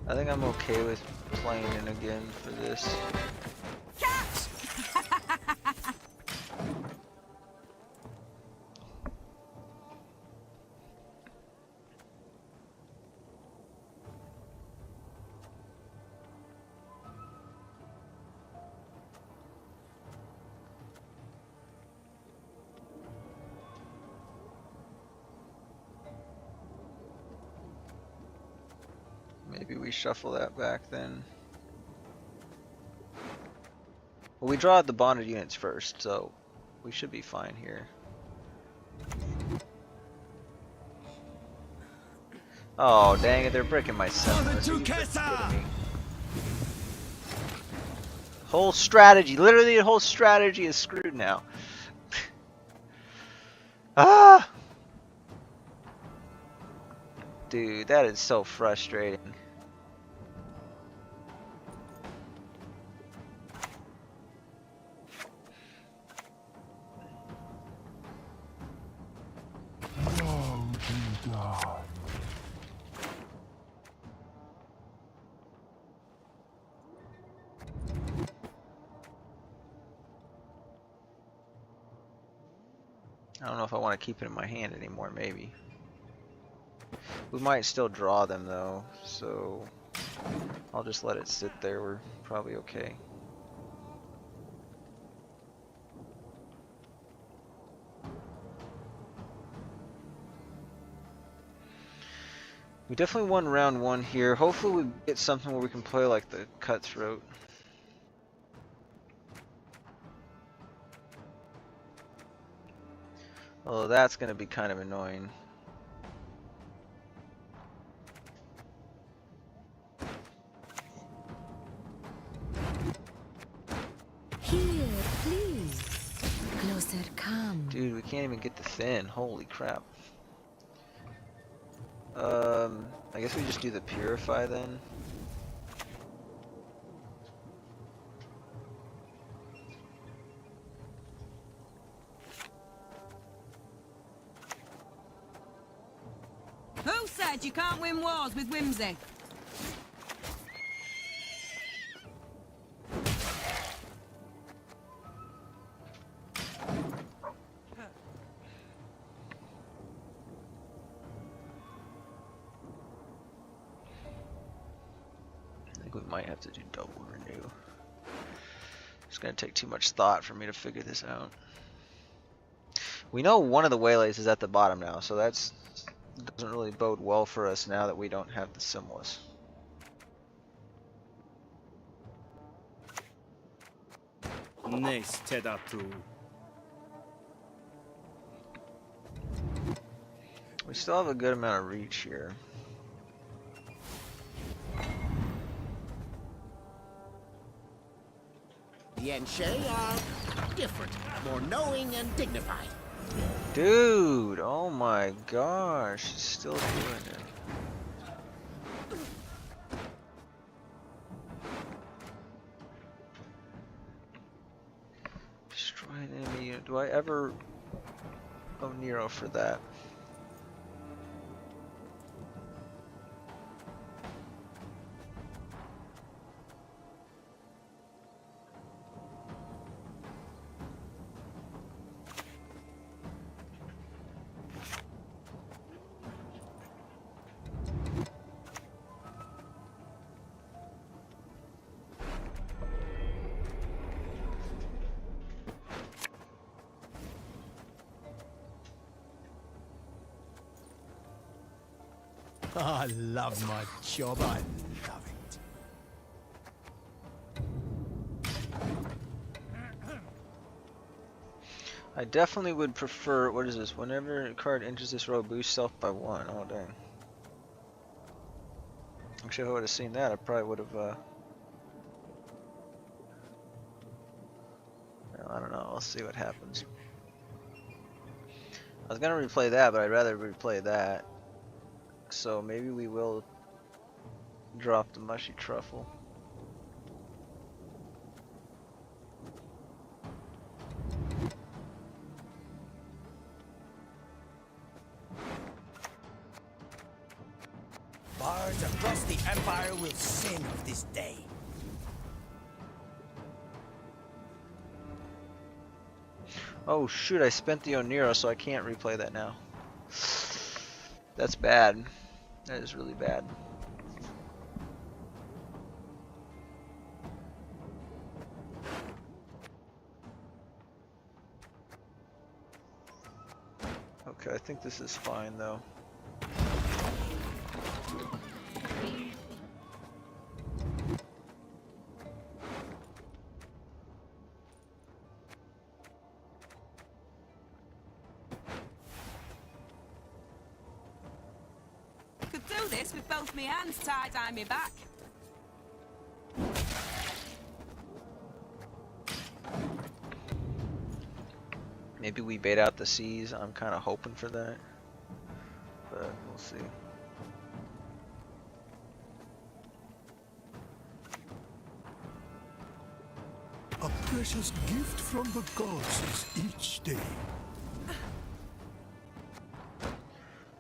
I think I'm okay with playing in again for this. Maybe we shuffle that back then. Well, we draw out the bonded units first, so we should be fine here. Oh, dang it, they're breaking my settlements. Whole strategy, literally the whole strategy is screwed now. Ah! Dude, that is so frustrating. I don't know if I want to keep it in my hand anymore, maybe. We might still draw them though, so I'll just let it sit there. We're probably okay. We definitely won round one here. Hopefully we get something where we can play like the cutthroat. Oh, that's going to be kind of annoying. Here, please. Closer, come. Dude, we can't even get the Thin. Holy crap. I guess we just do the Purify then. Who said you can't win wars with whimsy? I think we might have to do double renew. It's gonna take too much thought for me to figure this out. We know one of the waylays is at the bottom now, so that's doesn't really bode well for us now that we don't have the Simulus. Nice Tedatu. We still have a good amount of reach here. The Enshe are different, more knowing and dignified. Dude, oh my gosh, he's still doing it. Destroy an enemy unit. Do I ever owe Nero for that? I love my job. I love it. I definitely would prefer, what is this? Whenever a card enters this row, boost self by 1. Oh, dang. Actually, if I would have seen that, I probably would have. Well, I don't know. We'll see what happens. I was gonna replay that, but I'd rather replay that. So maybe we will drop the mushy truffle. Bards across the Empire will sing of this day. Oh shoot, I spent the Oniro, so I can't replay that now. That's bad. That is really bad. Okay, I think this is fine though. Could do this with both me hands tied behind me back. Maybe we bait out the seas. I'm kind of hoping for that, but we'll see. A precious gift from the gods is each day.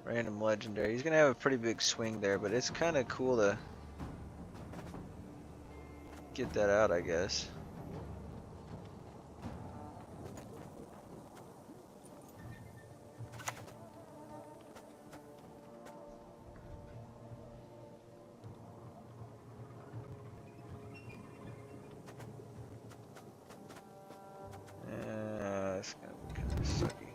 Random legendary. He's gonna have a pretty big swing there, but it's kind of cool to get that out, I guess. It's gonna be kind of sucky.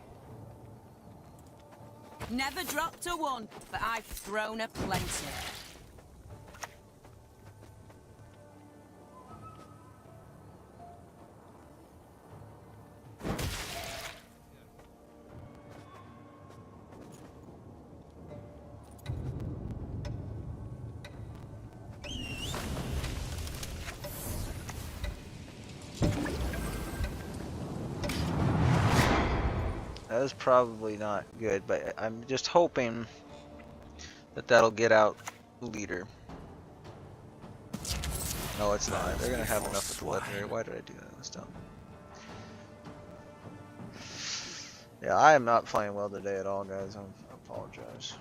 Never dropped a one, but I've thrown a plenty. That was probably not good, but I'm just hoping that that'll get out leader. No, it's not. They're gonna have enough with the legendary. Why did I do that? That's dumb. Yeah, I am not playing well today at all, guys. I apologize.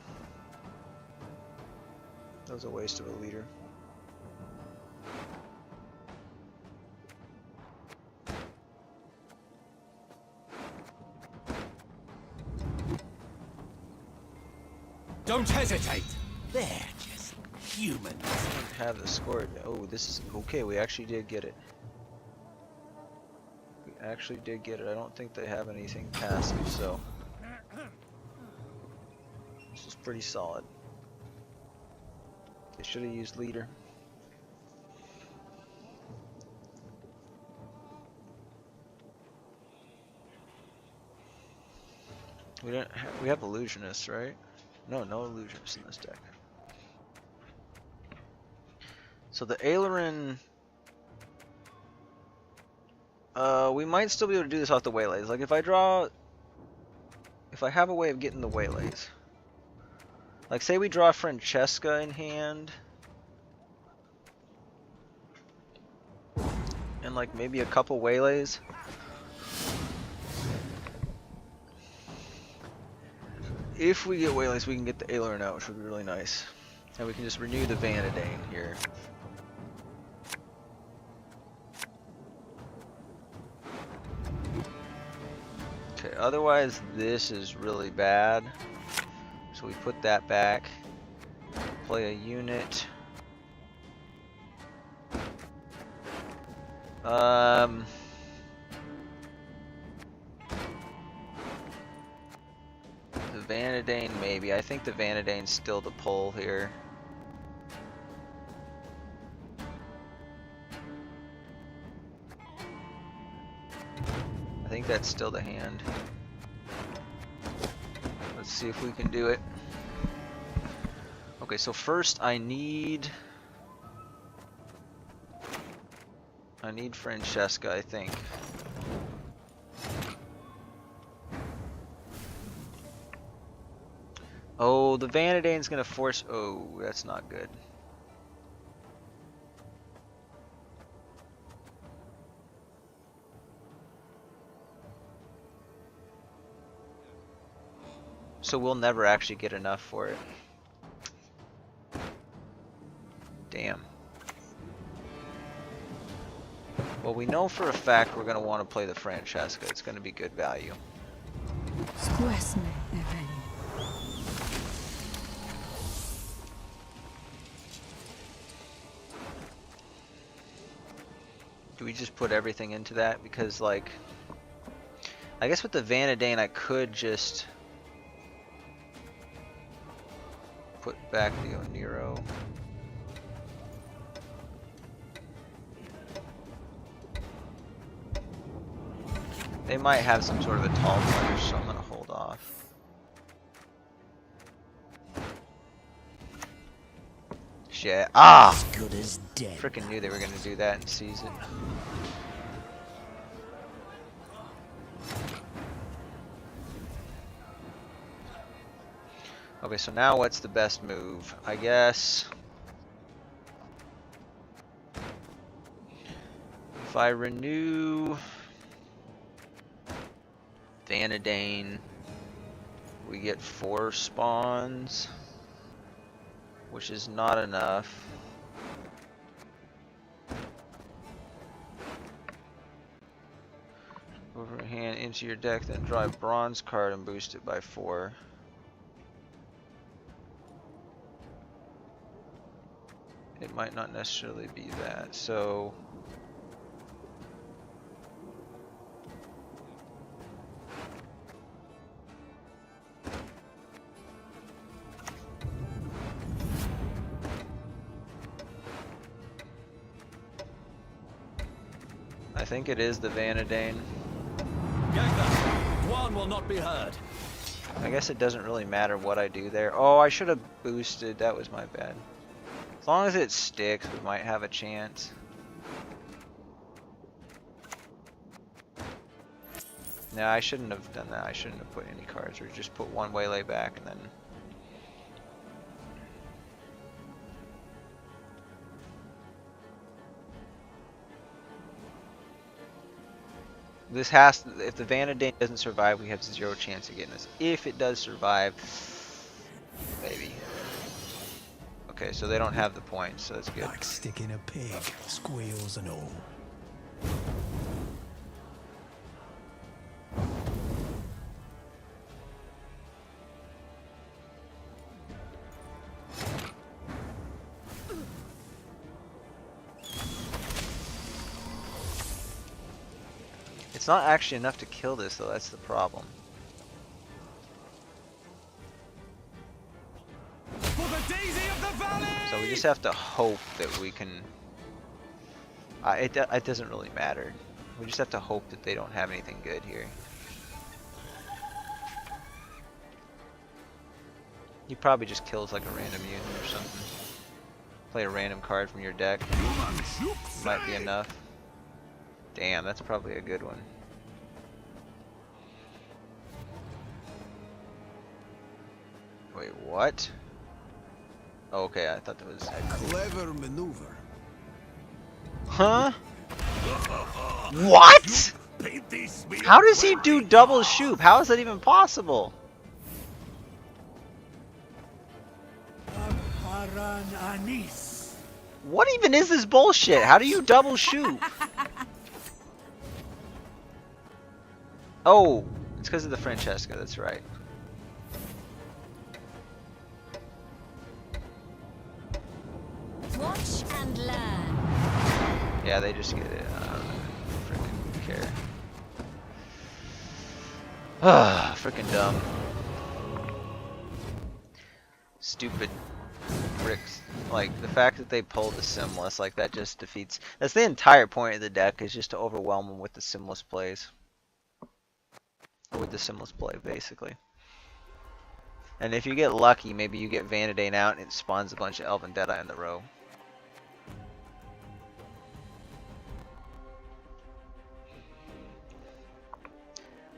That was a waste of a leader. Don't hesitate. They're just humans. Have the score. Oh, this is okay. We actually did get it. We actually did get it. I don't think they have anything passive, so this is pretty solid. They should have used leader. We have illusionists, right? No illusionists in this deck. So the Aileron, we might still be able to do this off the waylays. Like if I have a way of getting the waylays. Like say we draw Francesca in hand. And like maybe a couple waylays. If we get waylays, we can get the Aileron out, which would be really nice. And we can just renew the Vanadane here. Okay, otherwise this is really bad. So we put that back. Play a unit. The Vanadane, maybe. I think the Vanadane's still the pull here. I think that's still the hand. Let's see if we can do it. Okay, so first I need Francesca, I think. Oh, the Vanadene's gonna force. Oh, that's not good. So we'll never actually get enough for it. Damn. Well, we know for a fact we're gonna want to play the Francesca. It's gonna be good value. Squesne, Evelyn. Do we just put everything into that? Because, like, I guess with the Vanadane I could just put back the Oniro. They might have some sort of a tall punish, so I'm gonna hold off. Shit. Ah! As good as dead. Freaking knew they were gonna do that and seize it. Okay, so now what's the best move? I guess if I renew Vanadane, we get 4 spawns, which is not enough. Overhand into your deck, then draw a bronze card and boost it by 4. It might not necessarily be that, so I think it is the Vanadane. One will not be heard. I guess it doesn't really matter what I do there. Oh, I should have boosted. That was my bad. As long as it sticks, we might have a chance. No, I shouldn't have done that. I shouldn't have put any cards. Or just put one waylay back and then... This has to, if the Vanadane doesn't survive, we have 0 chance of getting this. If it does survive, maybe. Okay, so they don't have the points, so that's good. Like sticking a pig, squeals and all. It's not actually enough to kill this, though. That's the problem. So we just have to hope that we can... it doesn't really matter. We just have to hope that they don't have anything good here. He probably just kills like a random unit or something. Play a random card from your deck. Might be enough. Damn, that's probably a good one. Wait, what? Oh, okay, I thought that was... Clever maneuver. Huh? What? How does he do double shoot? How is that even possible? What even is this bullshit? How do you double shoot? Oh, it's because of the Francesca, that's right. Watch and learn. Yeah, they just get it. I don't freaking care. Ah, freaking dumb. Stupid bricks. Like, the fact that they pulled the Simless, like, that just defeats... That's the entire point of the deck, is just to overwhelm them with the Simless plays. Or with the Simless play, basically. And if you get lucky, maybe you get Vanadane out and it spawns a bunch of Elven Deadeye in the row.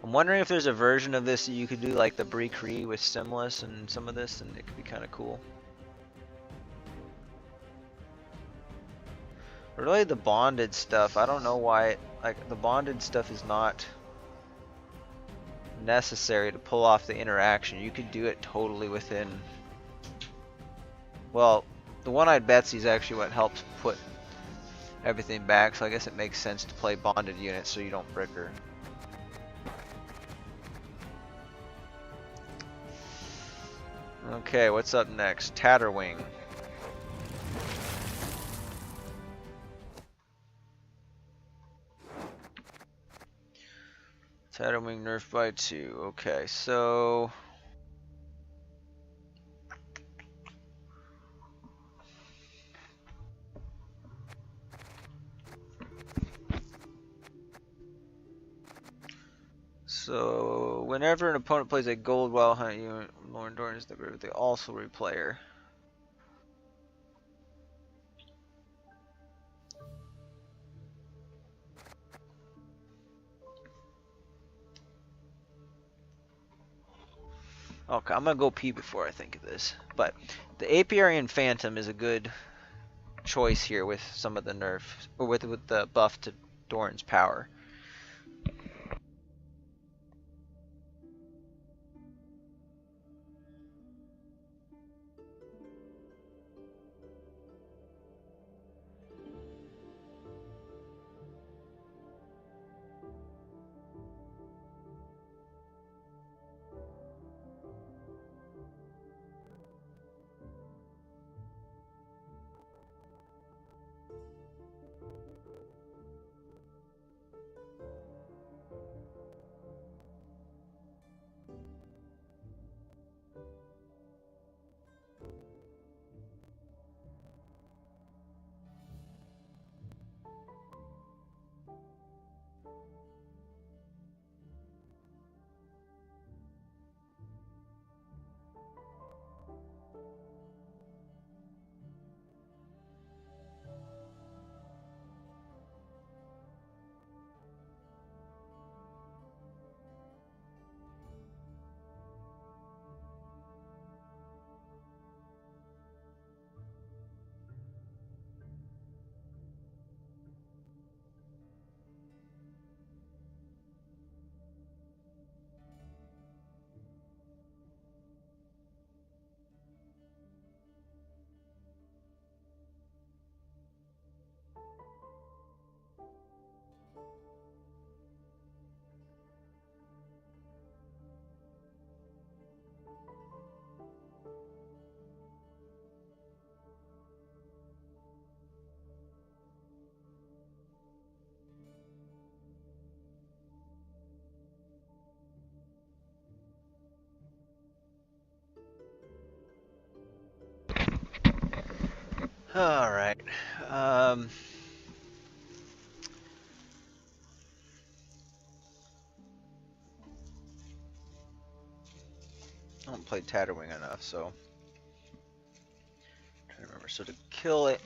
I'm wondering if there's a version of this that you could do like the Brie Cree with Simless and some of this, and it could be kind of cool. Really, the bonded stuff, I don't know why, like, the bonded stuff is not necessary to pull off the interaction. You could do it totally within... Well, the One-Eyed Betsy is actually what helps put everything back, so I guess it makes sense to play bonded units so you don't brick her. Okay, what's up next? Tatterwing. Tatterwing nerfed by 2. Okay, so... So, whenever an opponent plays a gold wild hunt unit, Lorne Dorn is the group, they also replayer. Okay, I'm gonna go pee before I think of this. But the Apiarian Phantom is a good choice here with some of the nerf, or with the buff to Dorn's power. Alright. I don't play Tatterwing enough, so I'm trying to remember. So to kill it,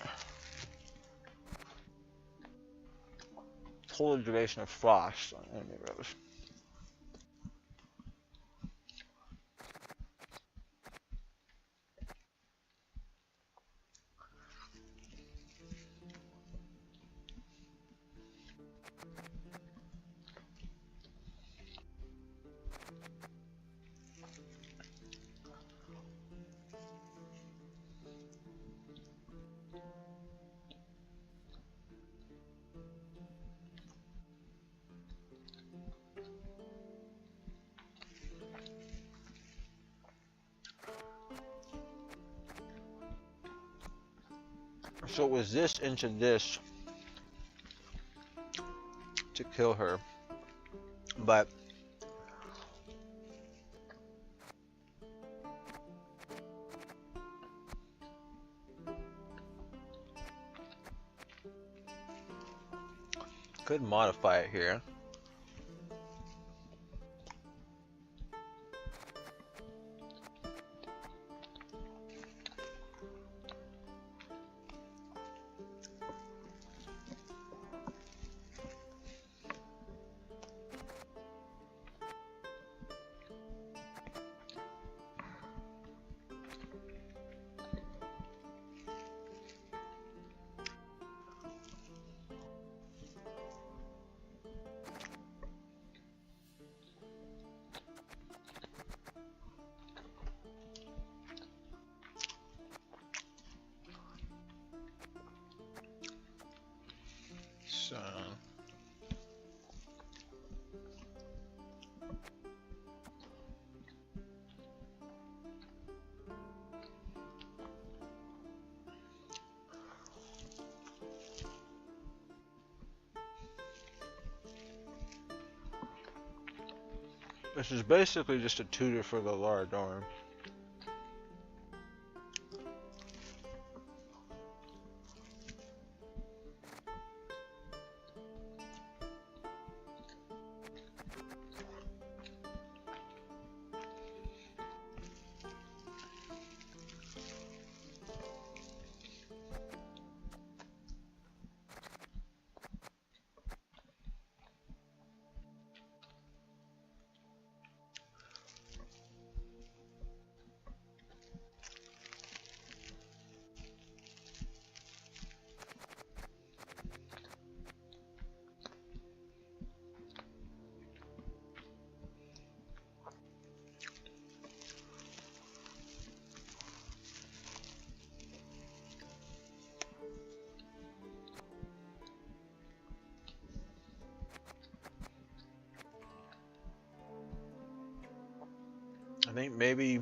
total duration of frost on enemy rows. So it was this into this to kill her, but could modify it here. So this is basically just a tutor for the Lara Dorm. I think maybe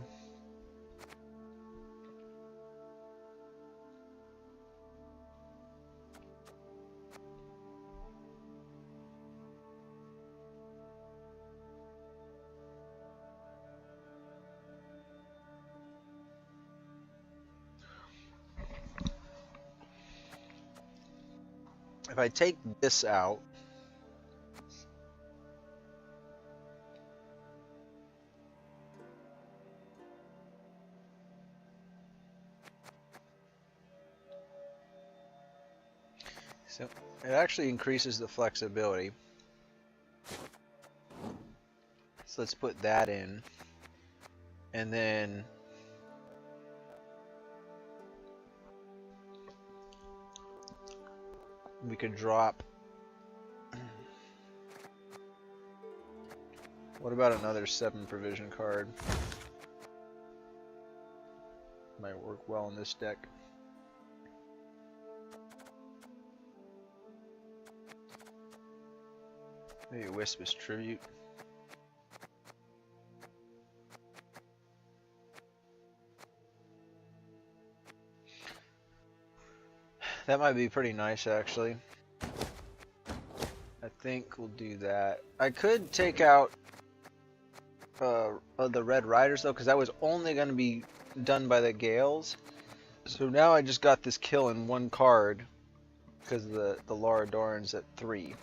if I take this out, so it actually increases the flexibility. So let's put that in, and then we could drop. What about another 7 provision card? Might work well in this deck. Maybe Wisp's Tribute. That might be pretty nice, actually. I think we'll do that. I could take out the Red Riders, though, because that was only going to be done by the Gales. So now I just got this kill in 1 card because the Lara Dorn's at 3.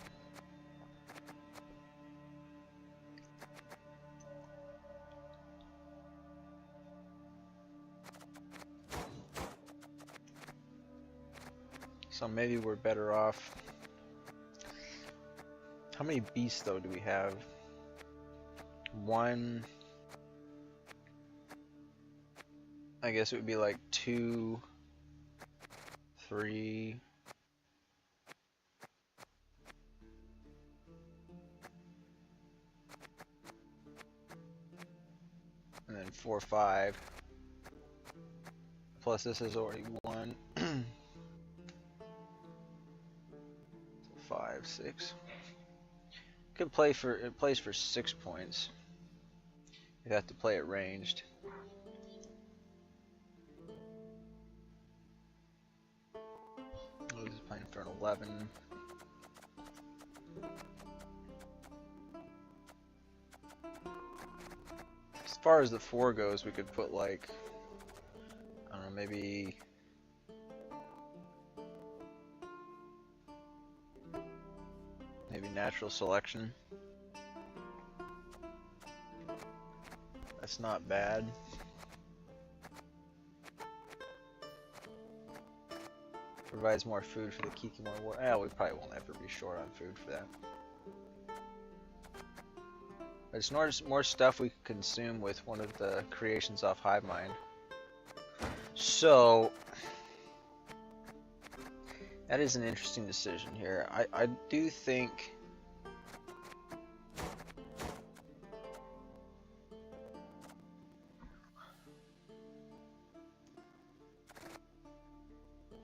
So maybe we're better off. How many beasts though do we have? 1. I guess it would be like 2, 3. And then 4, 5. Plus this is already 1. 5, 6. Could play for, it plays for 6 points. You have to play it ranged. Oh, this is playing for an 11. As far as the 4 goes, we could put like, I don't know, maybe natural selection. That's not bad. Provides more food for the Kikimor War. We probably won't ever be short on food for that. There's more stuff we can consume with one of the creations off Hive Mind. So that is an interesting decision here. I do think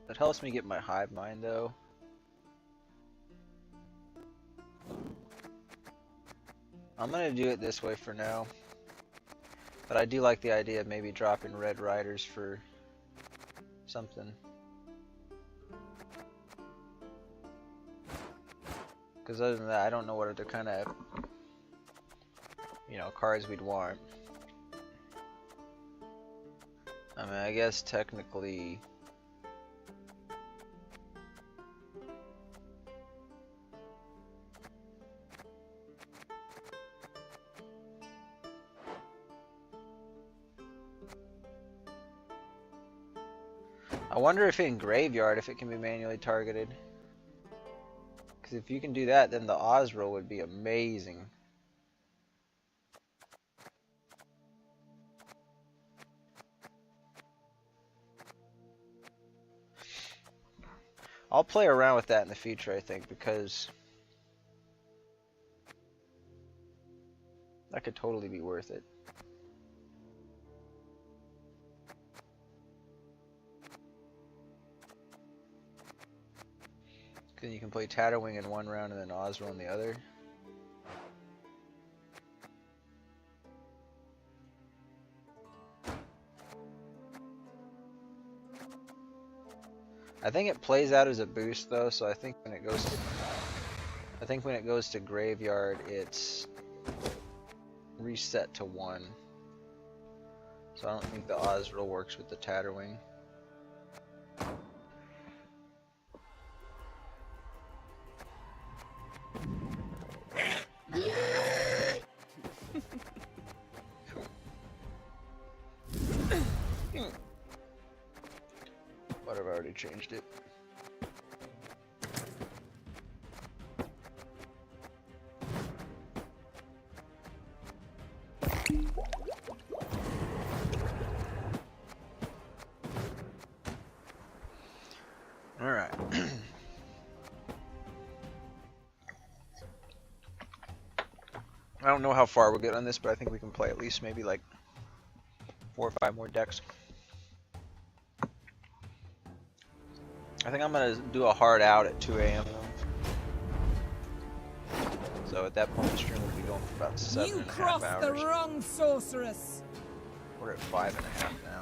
it helps me get my Hive Mind though. I'm gonna do it this way for now. But I do like the idea of maybe dropping Red Riders for something. Because other than that, I don't know what other kind of, you know, cards we'd want. I mean, I guess technically... I wonder if in Graveyard, if it can be manually targeted. Because if you can do that, then the Osro would be amazing. I'll play around with that in the future, I think, because that could totally be worth it. Then you can play Tatterwing in one round and then Osro in the other. I think it plays out as a boost though, so I think when it goes to Graveyard, it's reset to 1. So I don't think the Osro works with the Tatterwing. But I've already changed it. Alright. I don't know how far we'll get on this, but I think we can play at least maybe like 4 or 5 more decks. I think I'm gonna do a hard out at 2 AM though. So at that point the stream will be going for about 7.5 hours. You crossed the wrong sorceress. We're at 5.5 now.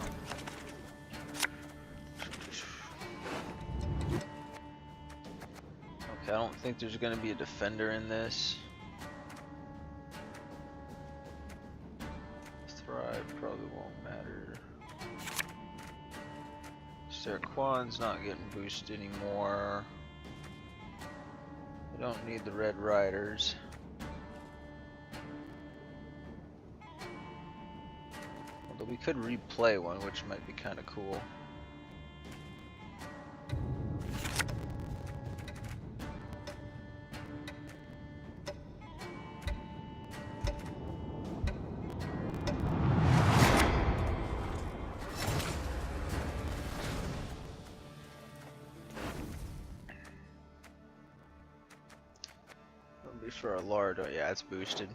Okay, I don't think there's gonna be a defender in this. Thrive probably won't matter. Serquan's not getting boosted anymore. We don't need the Red Riders. Although we could replay one, which might be kind of cool. For a Lord, oh yeah, it's boosted.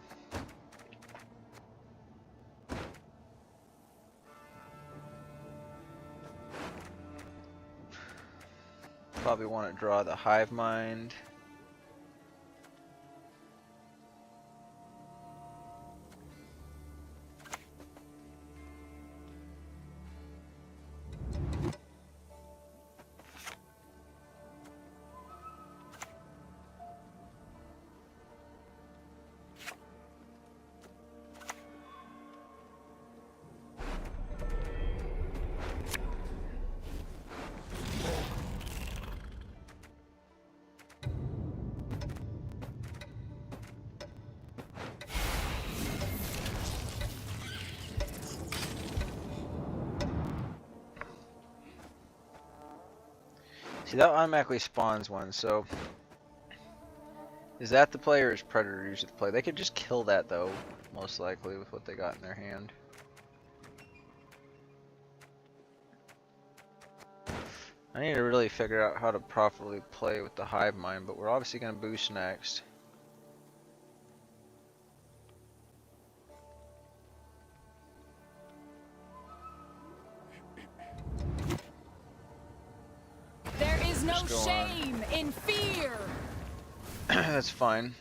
Probably want to draw the Hive Mind. See, that automatically spawns one, so... Is that the play or is Predator usually the play? They could just kill that though, most likely, with what they got in their hand. I need to really figure out how to properly play with the Hive Mind, but we're obviously going to boost next. There is no shame in fear. That's fine.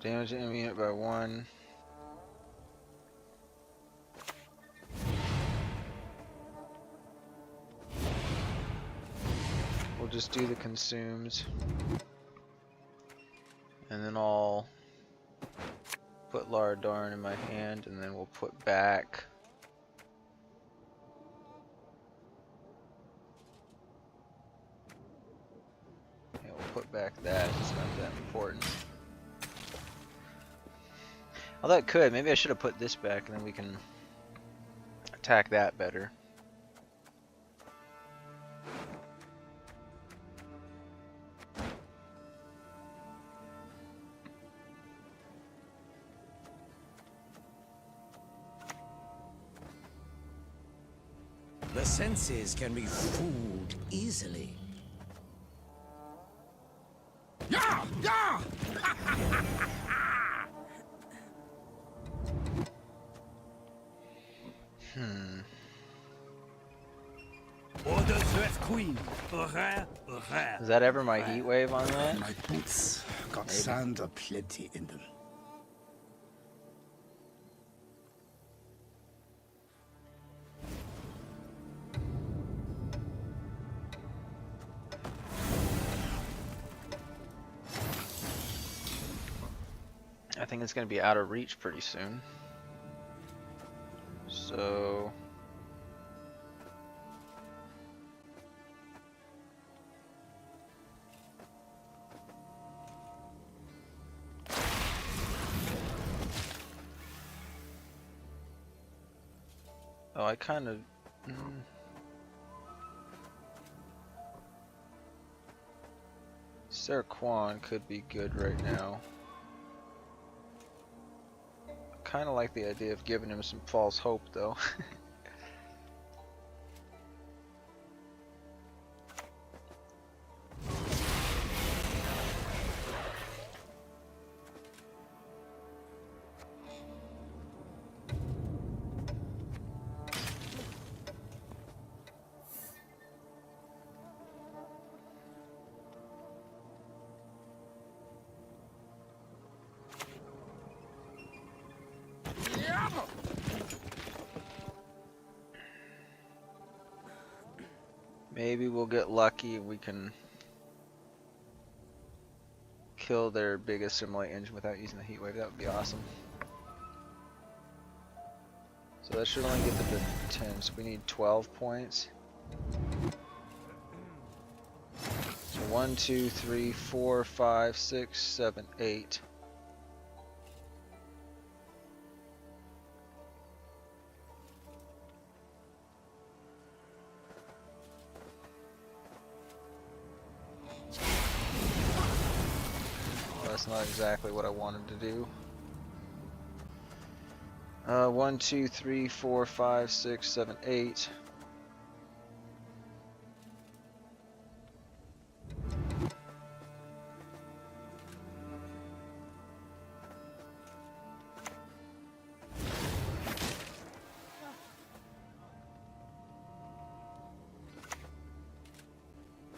Damage the enemy unit by 1. We'll just do the consumes. And then I'll put Laradarn in my hand, and then we'll put back that. It's not that important. Although it could. Maybe I should have put this back, and then we can attack that better. The senses can be fooled easily. Yeah! Yeah! Is that ever my heat wave on that? My boots got sand aplenty in them. I think it's going to be out of reach pretty soon. So... Oh, I kind of... Sarah Kwan could be good right now. Kind of like the idea of giving him some false hope, though. Maybe we'll get lucky and we can kill their biggest Simulate engine without using the heat wave. That would be awesome. So that should only get them to 10, so we need 12 points. So 1, 2, 3, 4, 5, 6, 7, 8. That's not exactly what I wanted to do. 1, 2, 3, 4, 5, 6, 7, 8.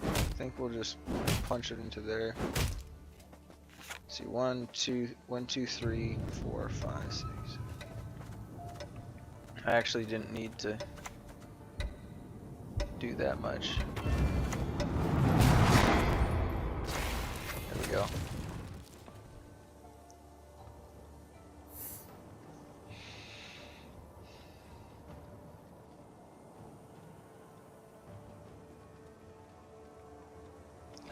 I think we'll just punch it into there. See, 1, 2, 3, 4, 5, 6. I actually didn't need to do that much. There we go.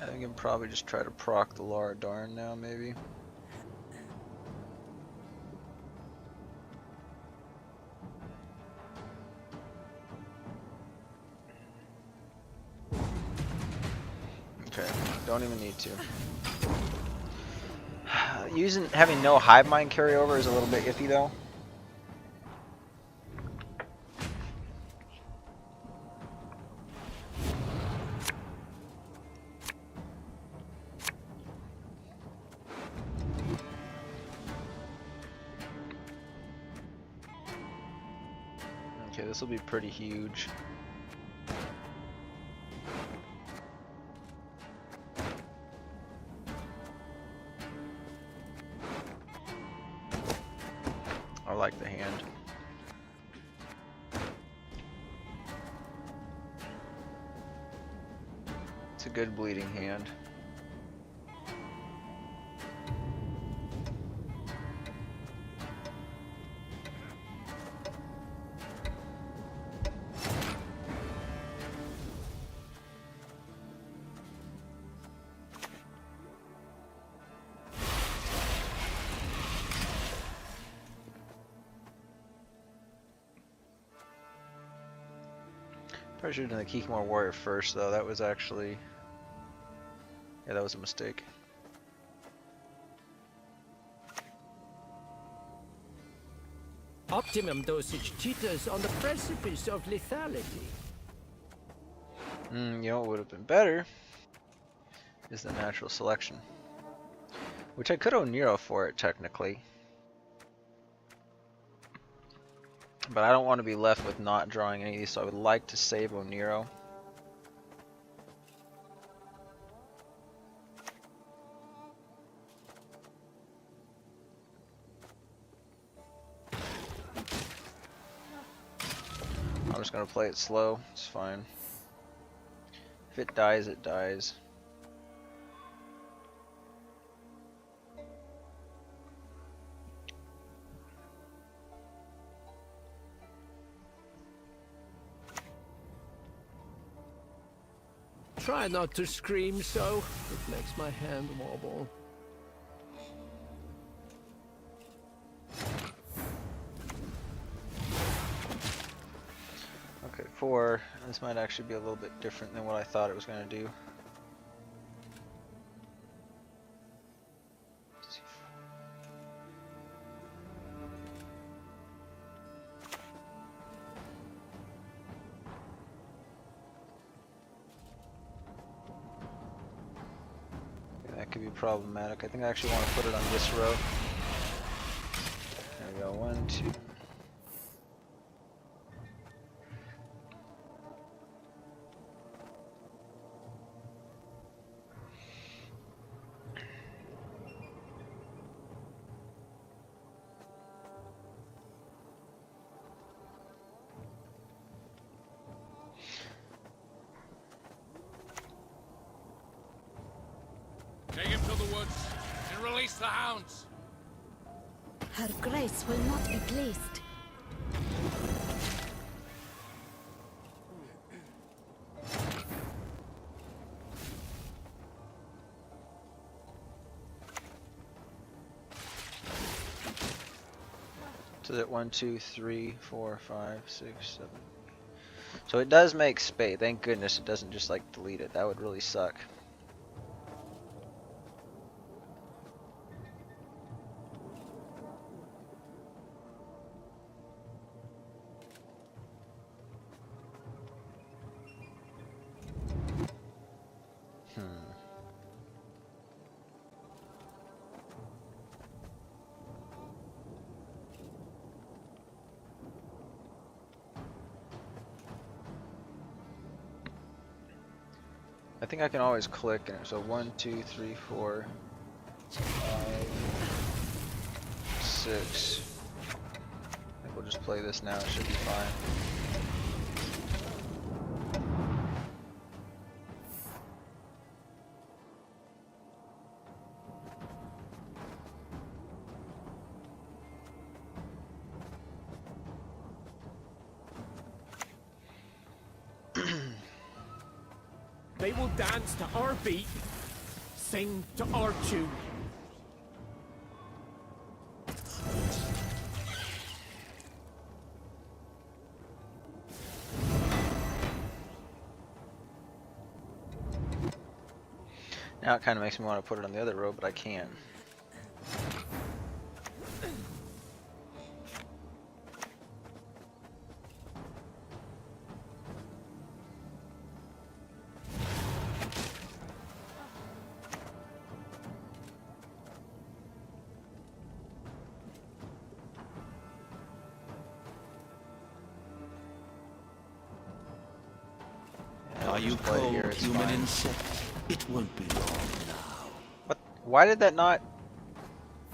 I think I can probably just try to proc the Laradarn now, maybe. Okay, don't even need to. Having no hive mind carryover is a little bit iffy though. Okay, this will be pretty huge. like the hand. It's a good bleeding hand. Probably should have done the Kikimor Warrior first, though. That was actually... yeah, that was a mistake. Optimum dosage cheetahs on the precipice of lethality. You know what would have been better is the natural selection. Which I could own Nero for it, technically. But I don't want to be left with not drawing any of these, so I would like to save Oniro. I'm just going to play it slow, it's fine. If it dies, it dies. Try not to scream so. It makes my hand wobble. Okay, 4. This might actually be a little bit different than what I thought it was going to do. That could be problematic. I think I actually want to put it on this row. There we go. 1, 2. Take him to the woods and release the hounds. Her grace will not be pleased. So that 1, 2, 3, 4, 5, 6, 7. So it does make spade. Thank goodness it doesn't just like delete it. That would really suck. I think I can always click in it. So 1, 2, 3, 4, 5, 6. I think we'll just play this now. It should be fine. They will dance to our beat, sing to our tune. Now it kind of makes me want to put it on the other row, but I can't. Are you cold, human insect? It won't be long now. What? Why did that not?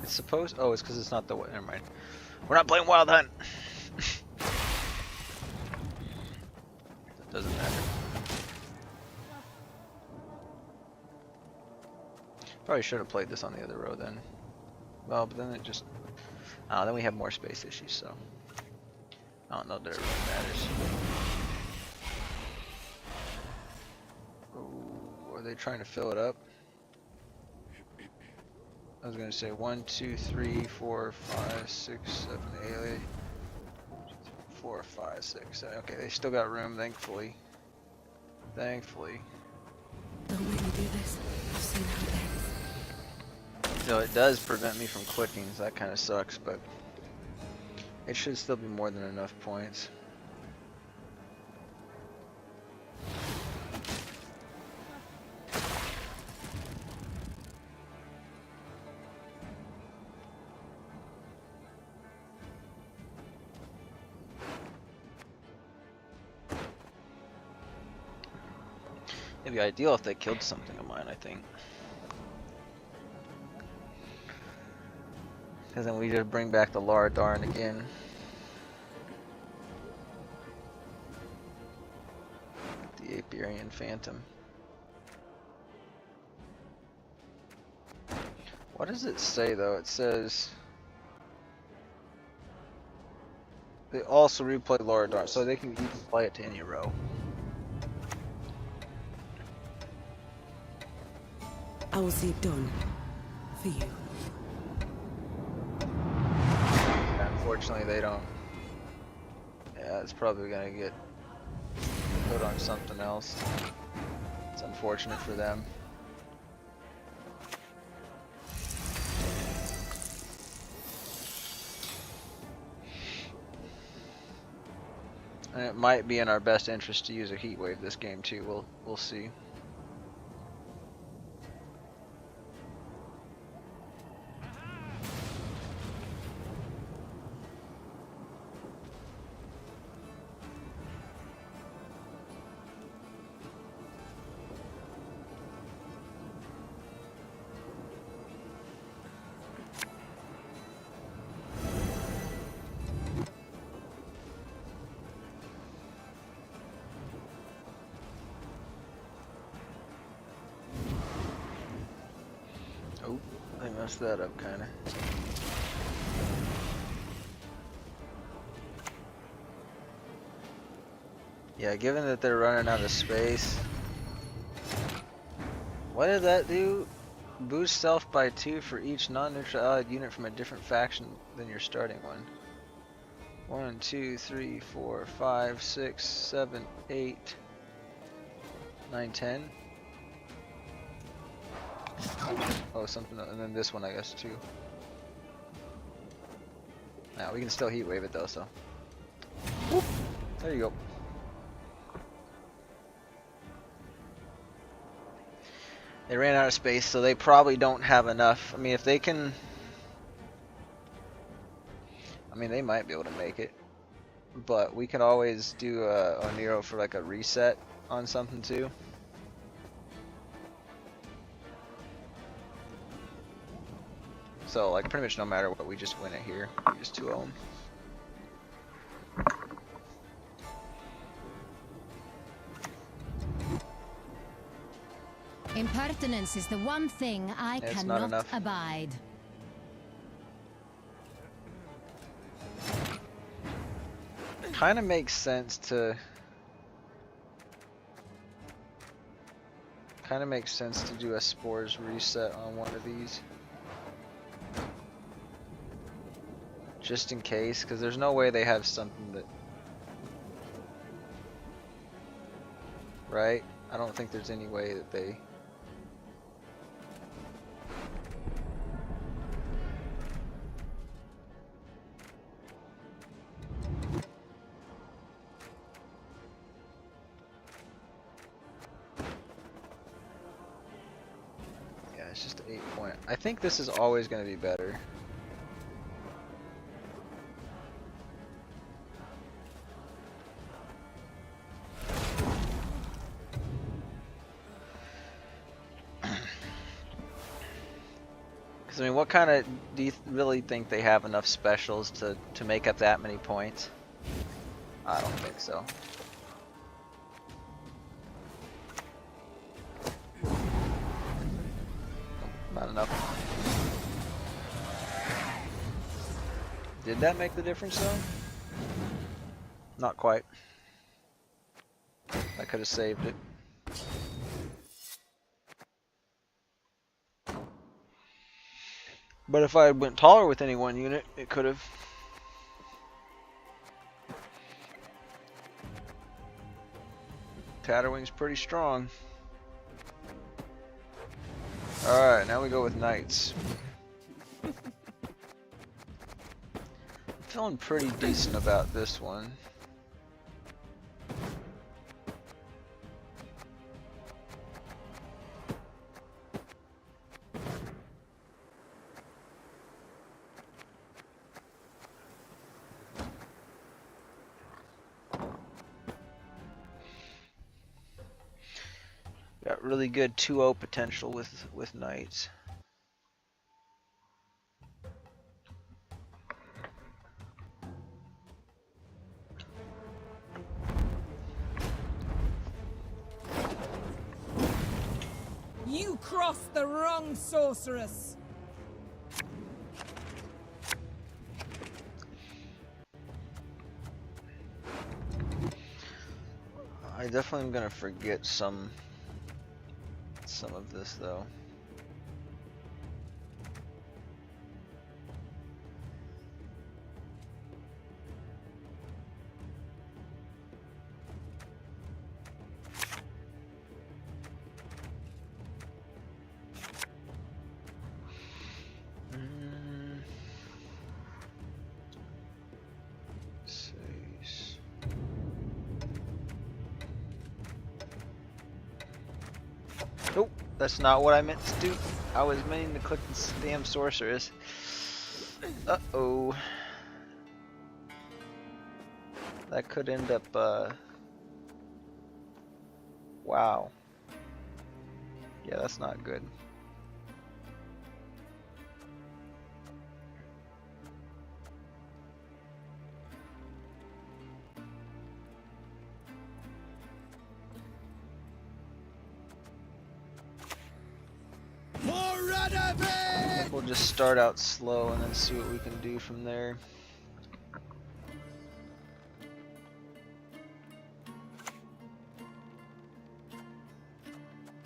It's supposed. Oh, it's because it's not the. Never mind. We're not playing Wild Hunt. That doesn't matter. Probably should have played this on the other row then. Well, but then it just... then we have more space issues, so... I don't know that it really matters. Ooh, are they trying to fill it up? I was gonna say 1, 2, 3, 4, 5, 6, 7, 8, 4, 5, 6, 7. Okay, they still got room, thankfully. Thankfully. Don't make me do this. I've seen how it ends. No, it does prevent me from clicking, so that kind of sucks, but it should still be more than enough points. It'd be ideal if they killed something of mine, I think. Because then we just bring back the Lara Darn again. The Aperian Phantom. What does it say though? It says they also replay Lara Darn, so you can play it to any row. I will see it done. For you. Unfortunately, they don't. Yeah, it's probably gonna get put on something else. It's unfortunate for them. And it might be in our best interest to use a heat wave this game too. We'll see. I messed that up, kinda. Yeah, given that they're running out of space. What did that do? Boost self by 2 for each non-neutral allied unit from a different faction than your starting one. 1, 2, 3, 4, 5, 6, 7, 8, 9, 10. Oh, something, and then this one, I guess, too. Now we can still heat wave it though, so. Whoop. There you go. They ran out of space, so they probably don't have enough. I mean, if they can, I mean, they might be able to make it, but we can always do a Oniro for like a reset on something too. So, like, pretty much no matter what, we just win it here. We just 2-0 them. Impertinence is the one thing I cannot abide. Kind of makes sense to... Kind of makes sense to do a Spores reset on one of these. Just in case, because there's no way they have something that... Right? I don't think there's any way that they... Yeah, it's just 8 point. I think this is always going to be better. So, I mean, what kind of do you really think they have enough specials to make up that many points? I don't think so. Not enough. Did that make the difference though? Not quite. I could have saved it. But if I had went taller with any one unit, it could have. Tatterwing's pretty strong. Alright, now we go with knights. I'm feeling pretty decent about this one. Got really good 2-0 potential with knights. You crossed the wrong sorceress. I definitely am gonna forget some of this though. Nope, that's not what I meant to do. I was meaning to click this damn sorceress. Uh-oh. That could end up, wow. Yeah, that's not good. I think we'll just start out slow and then see what we can do from there.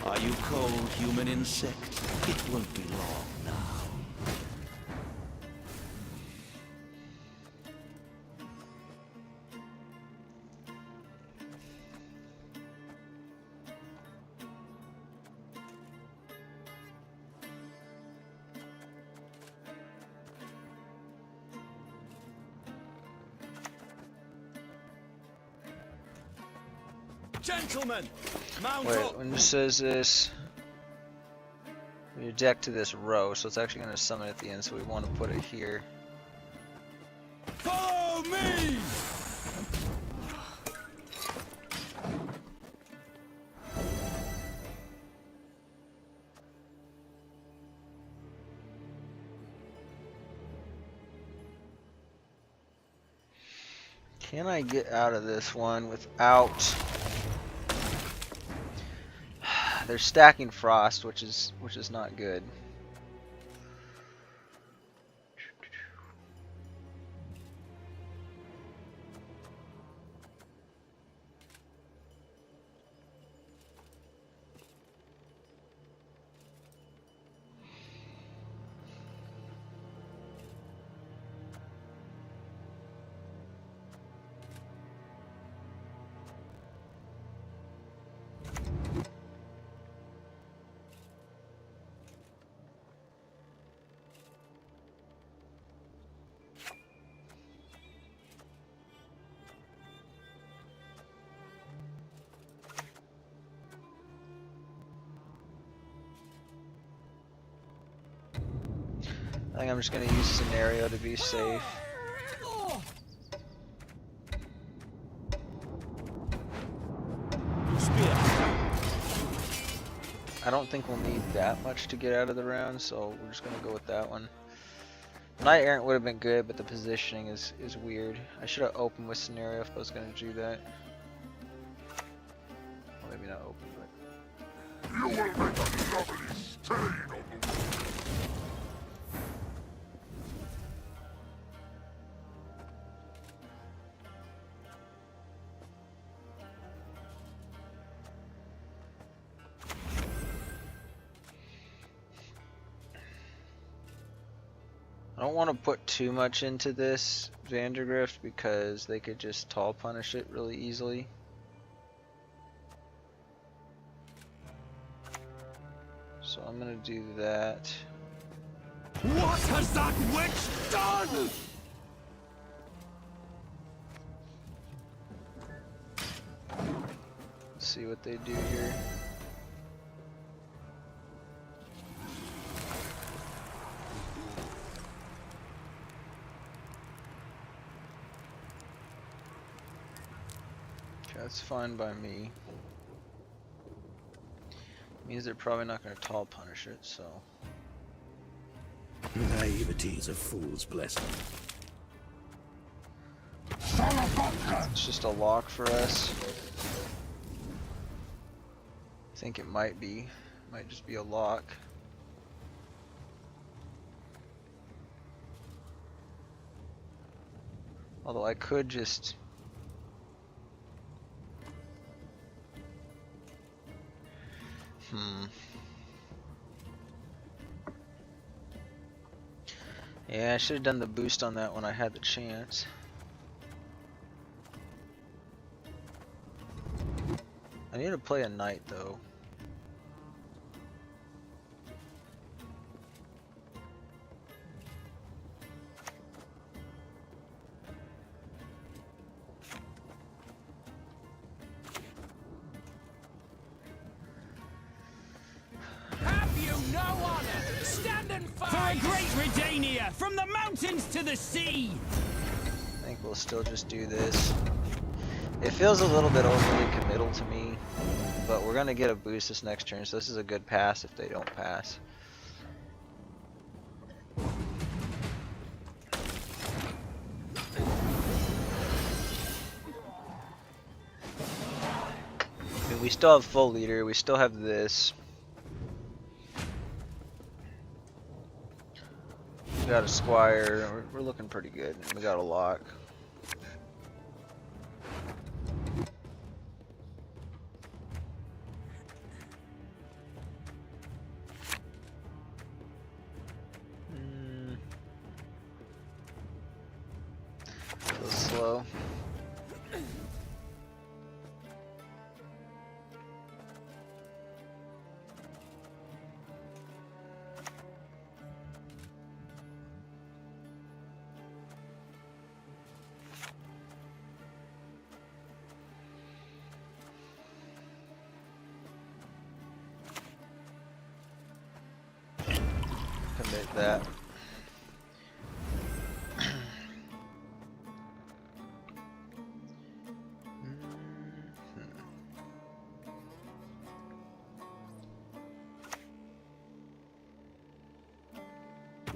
Are you cold, human insect? It won't be long now. Gentlemen, mount Wait, up. when it says this, your deck to this row, so it's actually going to summon at the end, so we want to put it here. Follow me! Can I get out of this one without... They're stacking frost, which is not good. I think I'm just going to use scenario to be safe. I don't think we'll need that much to get out of the round, so we're just gonna go with that one. Knight Errant would have been good, but the positioning is weird. I should have opened with Scenario if I was gonna do that. Well, maybe not open, but... You will make a lovely stain on the wall. I don't want to put too much into this Vandergrift because they could just tall punish it really easily. So I'm gonna do that. What has that witch done? Let's see what they do here. That's fine by me. Means they're probably not going to tall punish it, so. Naivety is a fool's blessing. It's just a lock for us. I think it might be. Might just be a lock. Although I could just... Yeah, I should have done the boost on that when I had the chance. I need to play a knight though. Have you no honor? Stand and fight! For a great Redania, from the mountains to the sea! I think we'll still just do this. It feels a little bit overly committal to me, but we're gonna get a boost this next turn, so this is a good pass if they don't pass. I mean, we still have full leader, we still have this. We got a squire, we're looking pretty good. We got a lock. Slow. Commit that.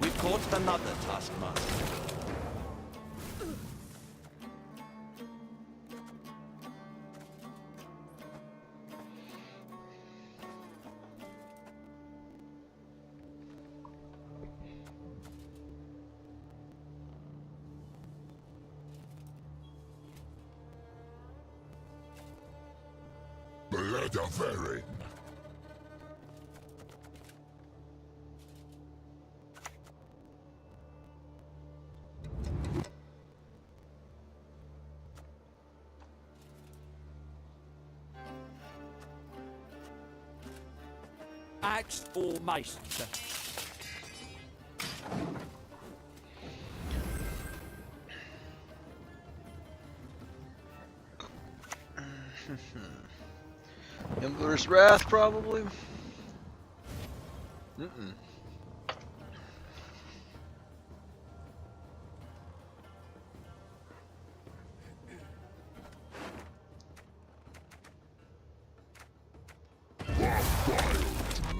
We've caught another taskmaster. Blood of Erin. Axe or Meister? Embler's Wrath, probably.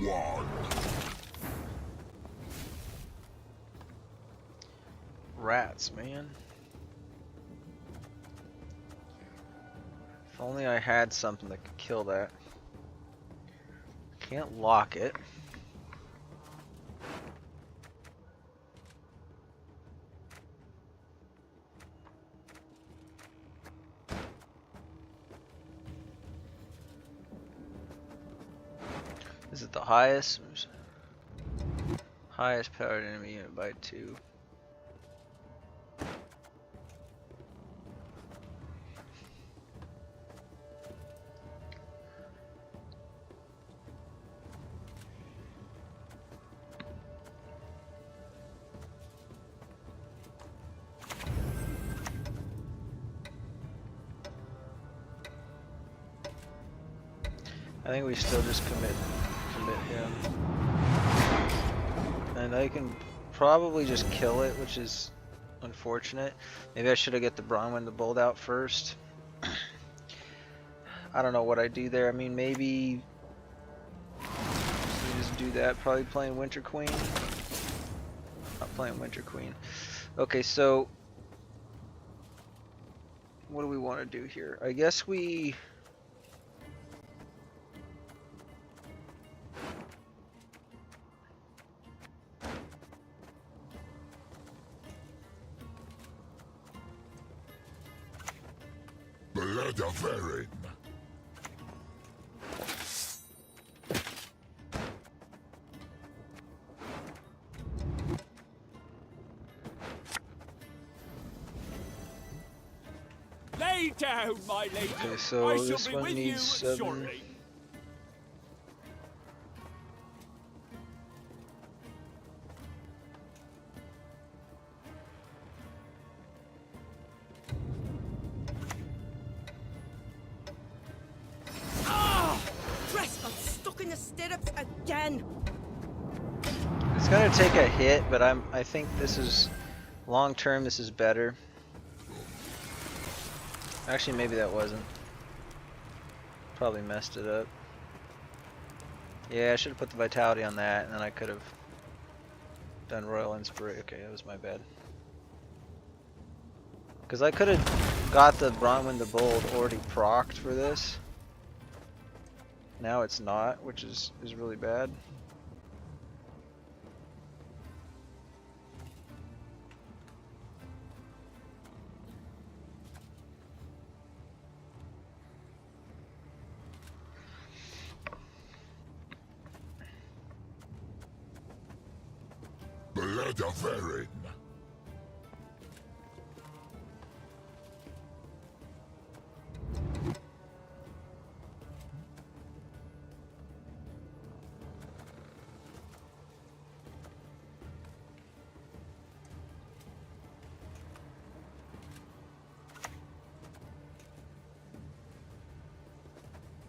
one. Rats, man. If only I had something that could kill that. Can't lock it. Is it the highest? Highest powered enemy unit by 2. I think we still just commit him. And I can probably just kill it, which is unfortunate. Maybe I should have get the Bronwyn the Bold out first. I don't know what I do there. I mean, maybe just do that. Probably playing Winter Queen. Not playing Winter Queen. Okay, so what do we want to do here? I guess we... Blood of Erin. Lay down, my lady. Okay, so I shall this be one with needs you 7. shortly. Dress got stuck in the stirrups again. It's gonna take a hit, but I think this is long term. This is better. Actually, maybe that wasn't. Probably messed it up. Yeah, I should have put the vitality on that, and then I could have done Royal Inspiration. Okay, that was my bad. Because I could have got the Bronwyn the Bold already procced for this. Now it's not, which is really bad. Blood of Erin.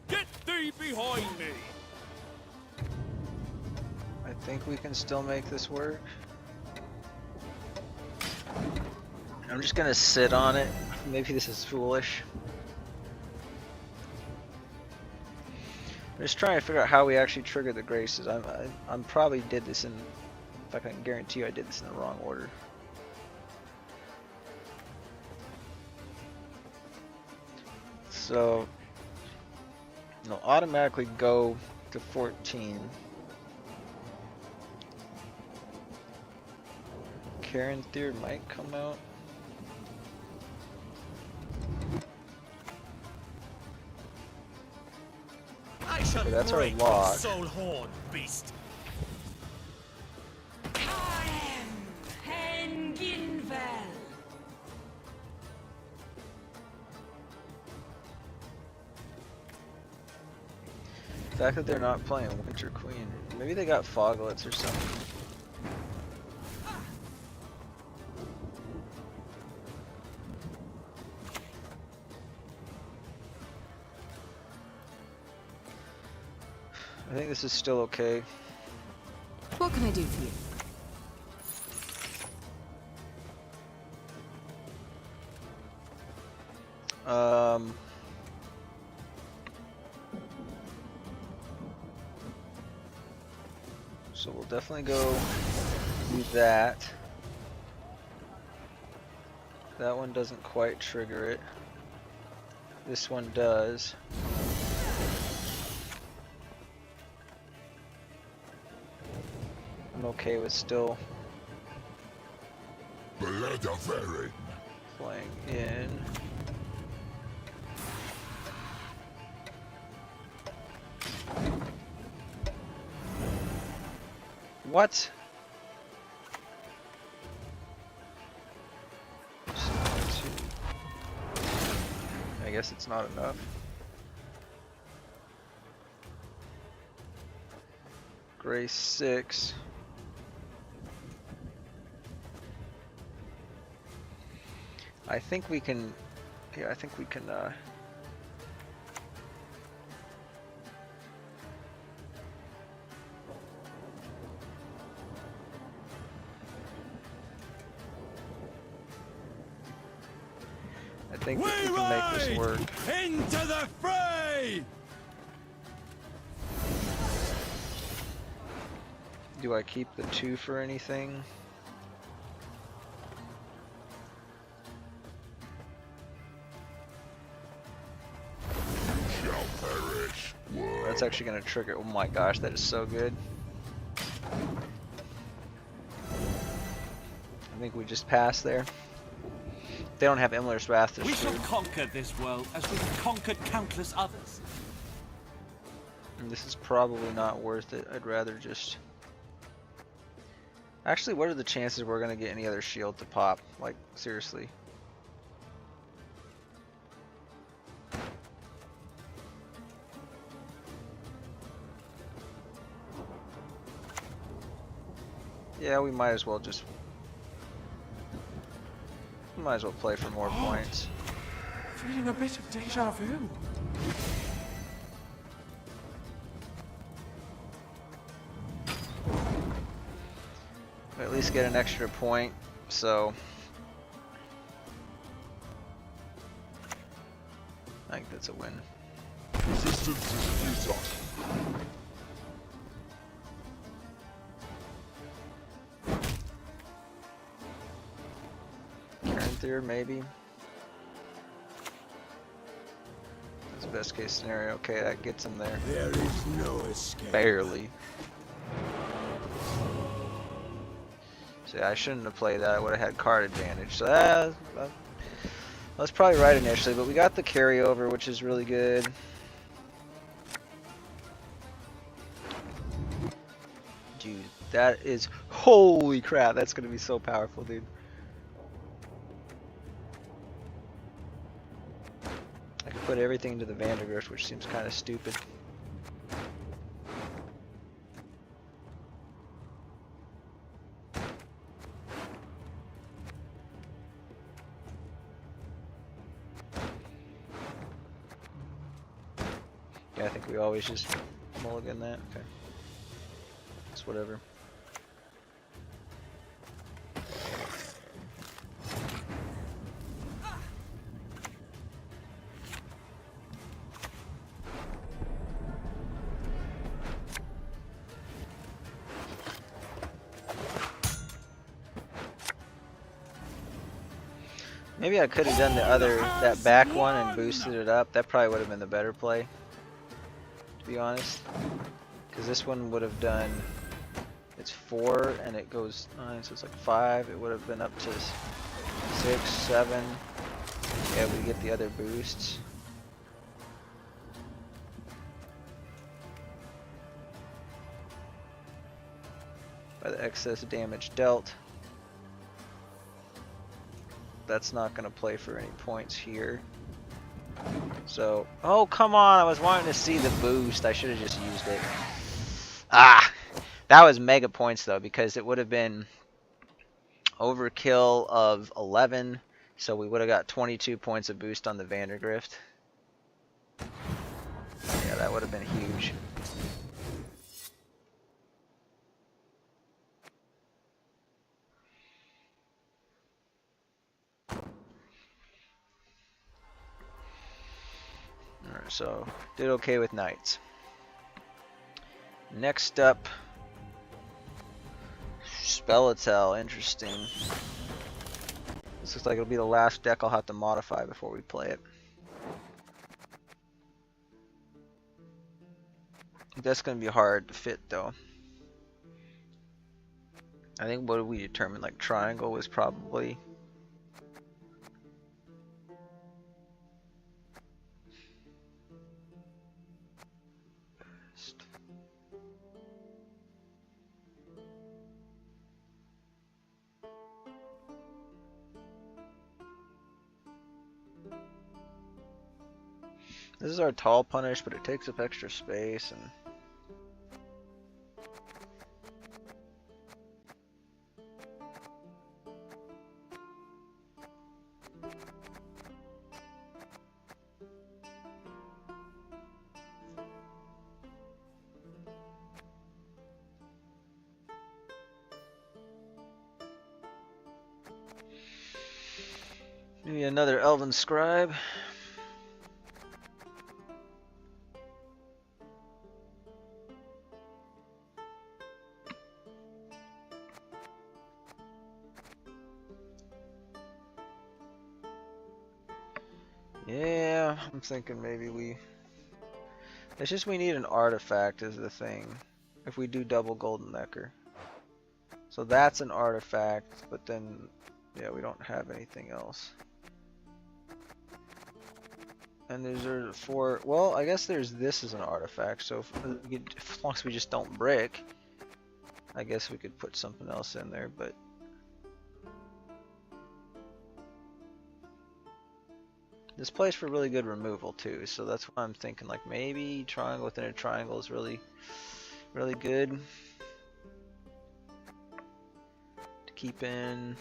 Get thee behind me. I think we can still make this work. I'm just gonna sit on it. Maybe this is foolish. I'm just trying to figure out how we actually trigger the graces. I'm probably did this in. In fact, I can guarantee you I did this in the wrong order. So it'll automatically go to 14. Karen Thier might come out. I shall Okay, that's our break log. your soul horn, beast. The fact that they're not playing Winter Queen. Maybe they got foglets or something. I think this is still okay. What can I do for you? So we'll definitely go do that. That one doesn't quite trigger it. This one does. I'm okay with still playing in. What? I guess it's not enough. Grace 6. I think we can, yeah, I think we can, I think we can make this work. Into the fray! Do I keep the 2 for anything? That's actually going to trigger. Oh my gosh, that is so good. I think we just passed there. They don't have Imler's Wrath to We shoot. shall conquer this world as we have conquered countless others. And this is probably not worth it. I'd rather just... Actually, what are the chances we're going to get any other shield to pop? Like, seriously. Yeah, we might as well just... We might as well play for more points. Feeling a bit of deja vu. We at least get an extra point, so... I think that's a win. Resistance is futile. There, maybe. That's the best case scenario. Okay, that gets him there. There is no escape. Barely. See, I shouldn't have played that. I would have had card advantage. So that was probably right initially, but we got the carryover, which is really good. Dude, that is... Holy crap, that's going to be so powerful, dude. I could put everything into the Vandergrift, which seems kind of stupid. Yeah, I think we always just mulligan that. Okay. It's whatever. Maybe I could have done that back one and boosted it up. That probably would have been the better play, to be honest. Because this one would have done, it's 4 and it goes 9, so it's like 5. It would have been up to 6, 7. Yeah, we get the other boosts. By the excess damage dealt. That's not going to play for any points here. So, oh come on, I was wanting to see the boost. I should have just used it. Ah, that was mega points though, because it would have been overkill of 11, so we would have got 22 points of boost on the Vandergrift. Yeah, that would have been huge. Alright, so did okay with knights. Next up, Spellitel, interesting. This looks like it'll be the last deck I'll have to modify before we play it. That's going to be hard to fit though. I think what did we determine? Like triangle was probably... This is our tall punish, but it takes up extra space and... Maybe another Elven Scribe. Yeah, I'm thinking maybe we... It's just we need an artifact is the thing. If we do double Golden Necker. So that's an artifact, but then... Yeah, we don't have anything else. And there's 4... Well, I guess there's this as an artifact, so as long as we just don't brick, I guess we could put something else in there, but... This plays for really good removal too, so that's why I'm thinking like maybe triangle within a triangle is really good to keep in.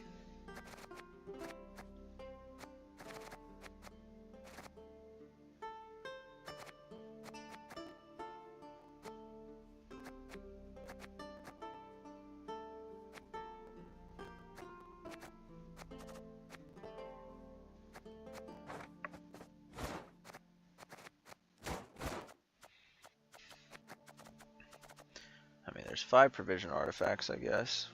There's 5 provision artifacts, I guess.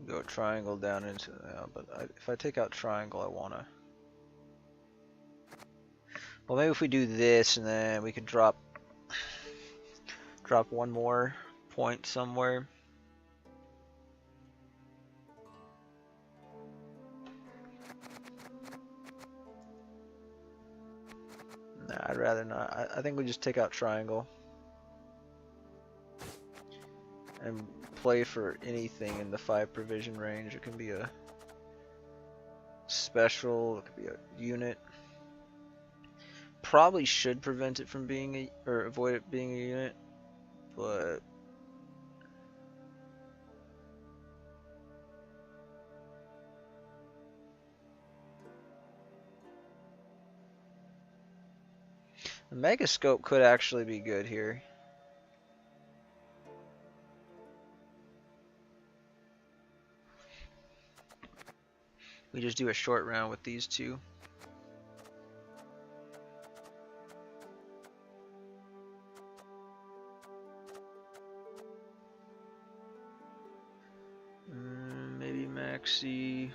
Go triangle down into but if I take out triangle, I wanna. Well, maybe if we do this, and then we could drop one more point somewhere. I'd rather not. I think we just take out triangle and play for anything in the 5 provision range. It can be a special, it could be a unit. Probably should prevent it from being or avoid it being a unit, but the Megascope could actually be good here. We just do a short round with these two. Maybe Maxi.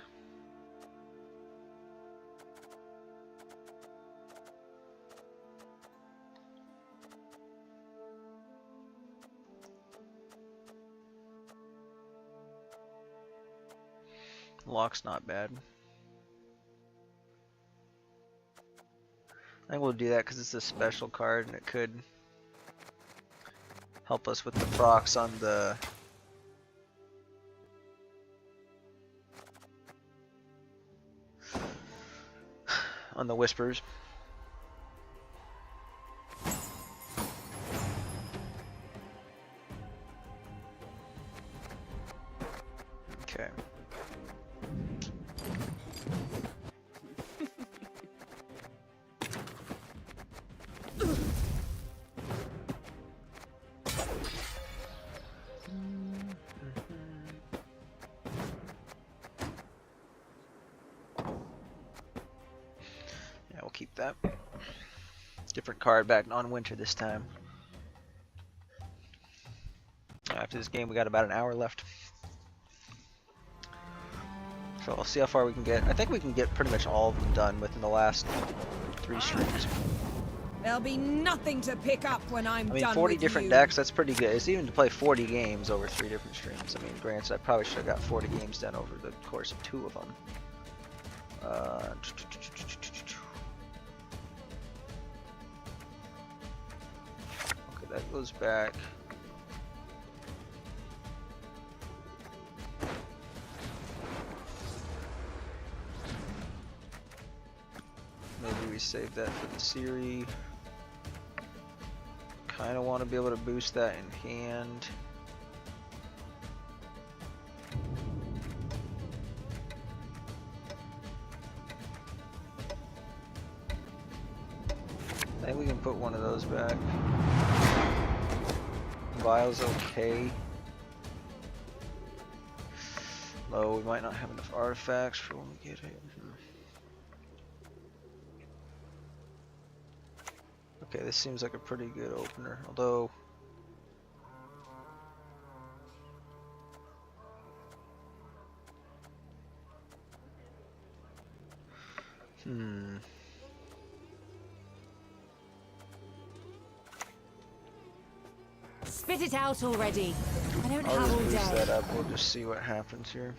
Lock's not bad. I think we'll do that because it's a special card and it could help us with the procs on the whispers. Okay. that. Different card back on winter this time. After this game, we got about an hour left. So we'll see how far we can get. I think we can get pretty much all of them done within the last 3 streams. There'll be nothing to pick up when I'm done. I mean, 40 with different you. decks, that's pretty good. It's even to play 40 games over 3 different streams. I mean, granted, I probably should have got 40 games done over the course of 2 of them. Okay, that goes back. Maybe we save that for the series. Kind of want to be able to boost that in hand. I think we can put one of those back. Vial's okay. Though we might not have enough artifacts for when we get it. Okay, this seems like a pretty good opener, although Spit it out already. I don't I'll have just all boost day. that up. We'll just see what happens here.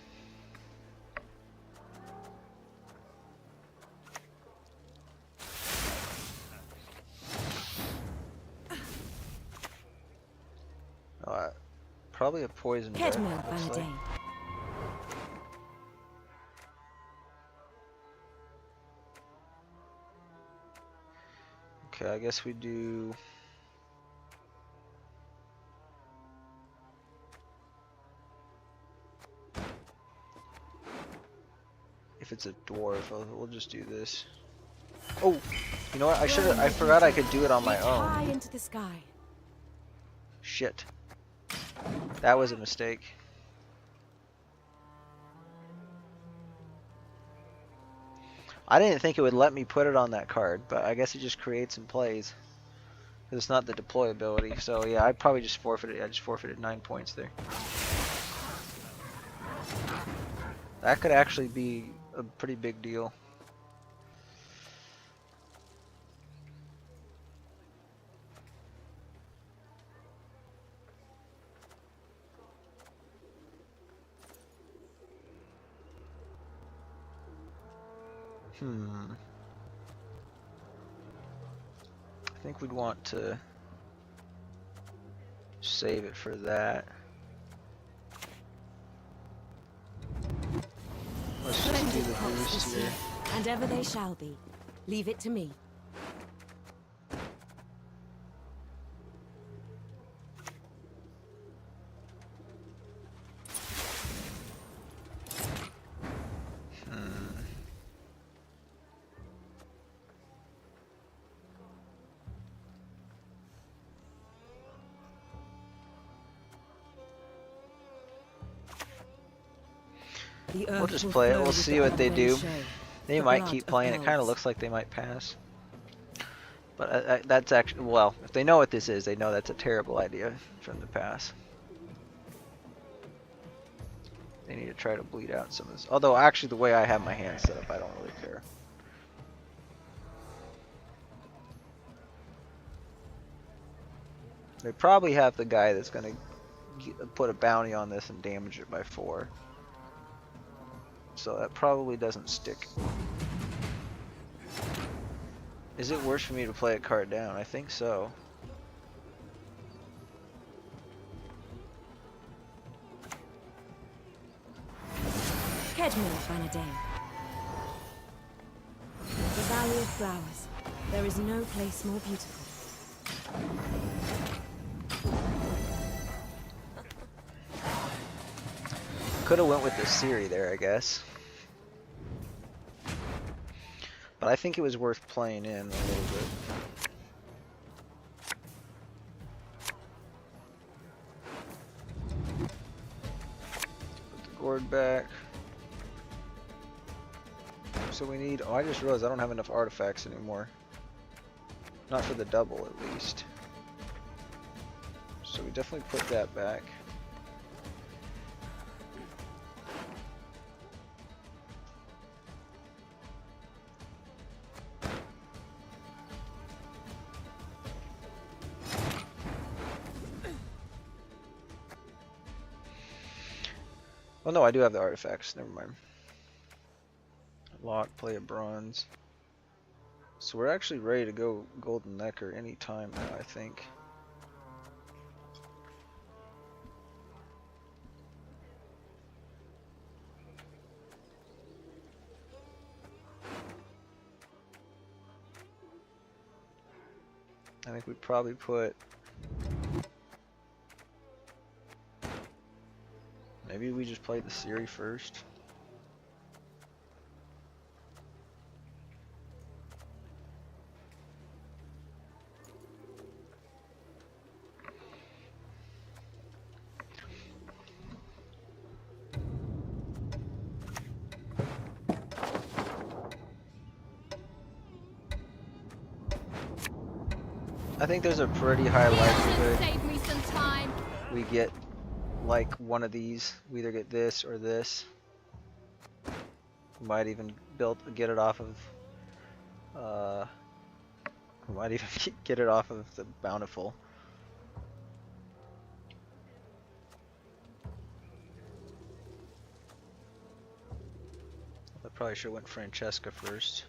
Probably a poison dart, looks like. Okay, I guess we do. If it's a dwarf, we'll just do this. Oh, you know what? I forgot I could do it on my own. High into the sky. Shit. That was a mistake. I didn't think it would let me put it on that card, but I guess it just creates and plays. Because it's not the deployability. So yeah, I probably just forfeited. I just forfeited 9 points there. That could actually be a pretty big deal. I think we'd want to save it for that. Let's just do the boost here. And ever they shall be. Leave it to me. We'll just play it. We'll see what they do. They might keep playing. It kind of looks like they might pass. But that's actually, well, if they know what this is, they know that's a terrible idea for them to pass. They need to try to bleed out some of this. Although, actually, the way I have my hand set up, I don't really care. They probably have the guy that's going to put a bounty on this and damage it by 4. So that probably doesn't stick. Is it worse for me to play a card down? I think so. Kedmore Vanadane. The Valley of Flowers. There is no place more beautiful. Could have went with the Siri there, I guess. But I think it was worth playing in a little bit. Put the gourd back. So we need, oh, I just realized I don't have enough artifacts anymore. Not for the double, at least. So we definitely put that back. Well, no, I do have the artifacts. Never mind. Lock, play a bronze. So we're actually ready to go golden necker anytime now, I think. I think we'd probably put... Maybe we just play the Siri first. I think there's a pretty high likelihood Save me some time. we get like one of these. We either get this or this. We might even get it off of we might even get it off of the bountiful. I probably should have went Francesca first.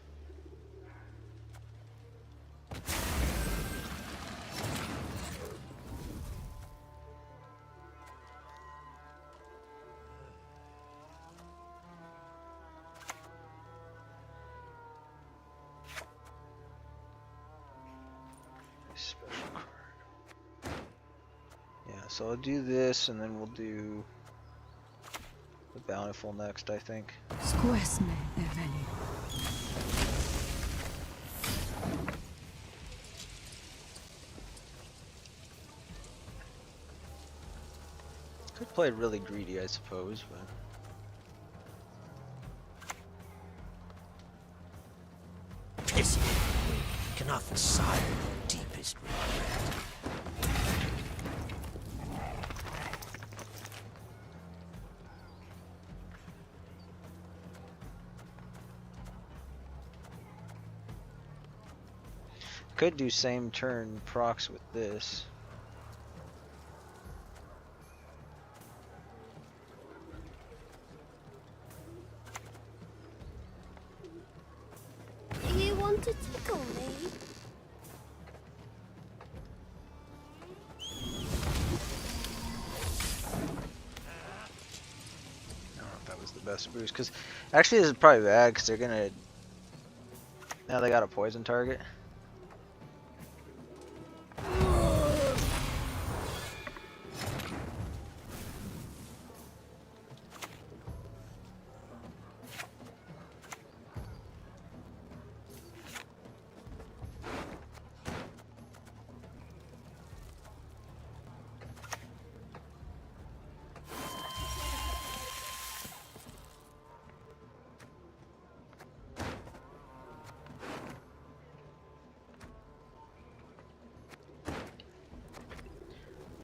So I'll do this, and then we'll do the bountiful next, I think. Squesme eveni. Could play really greedy, I suppose, but Pissing can often sire the deepest regret. could do same turn procs with this. Do you want to tickle me? I don't know if that was the best boost, because actually this is probably bad, because they're gonna, now they got a poison target.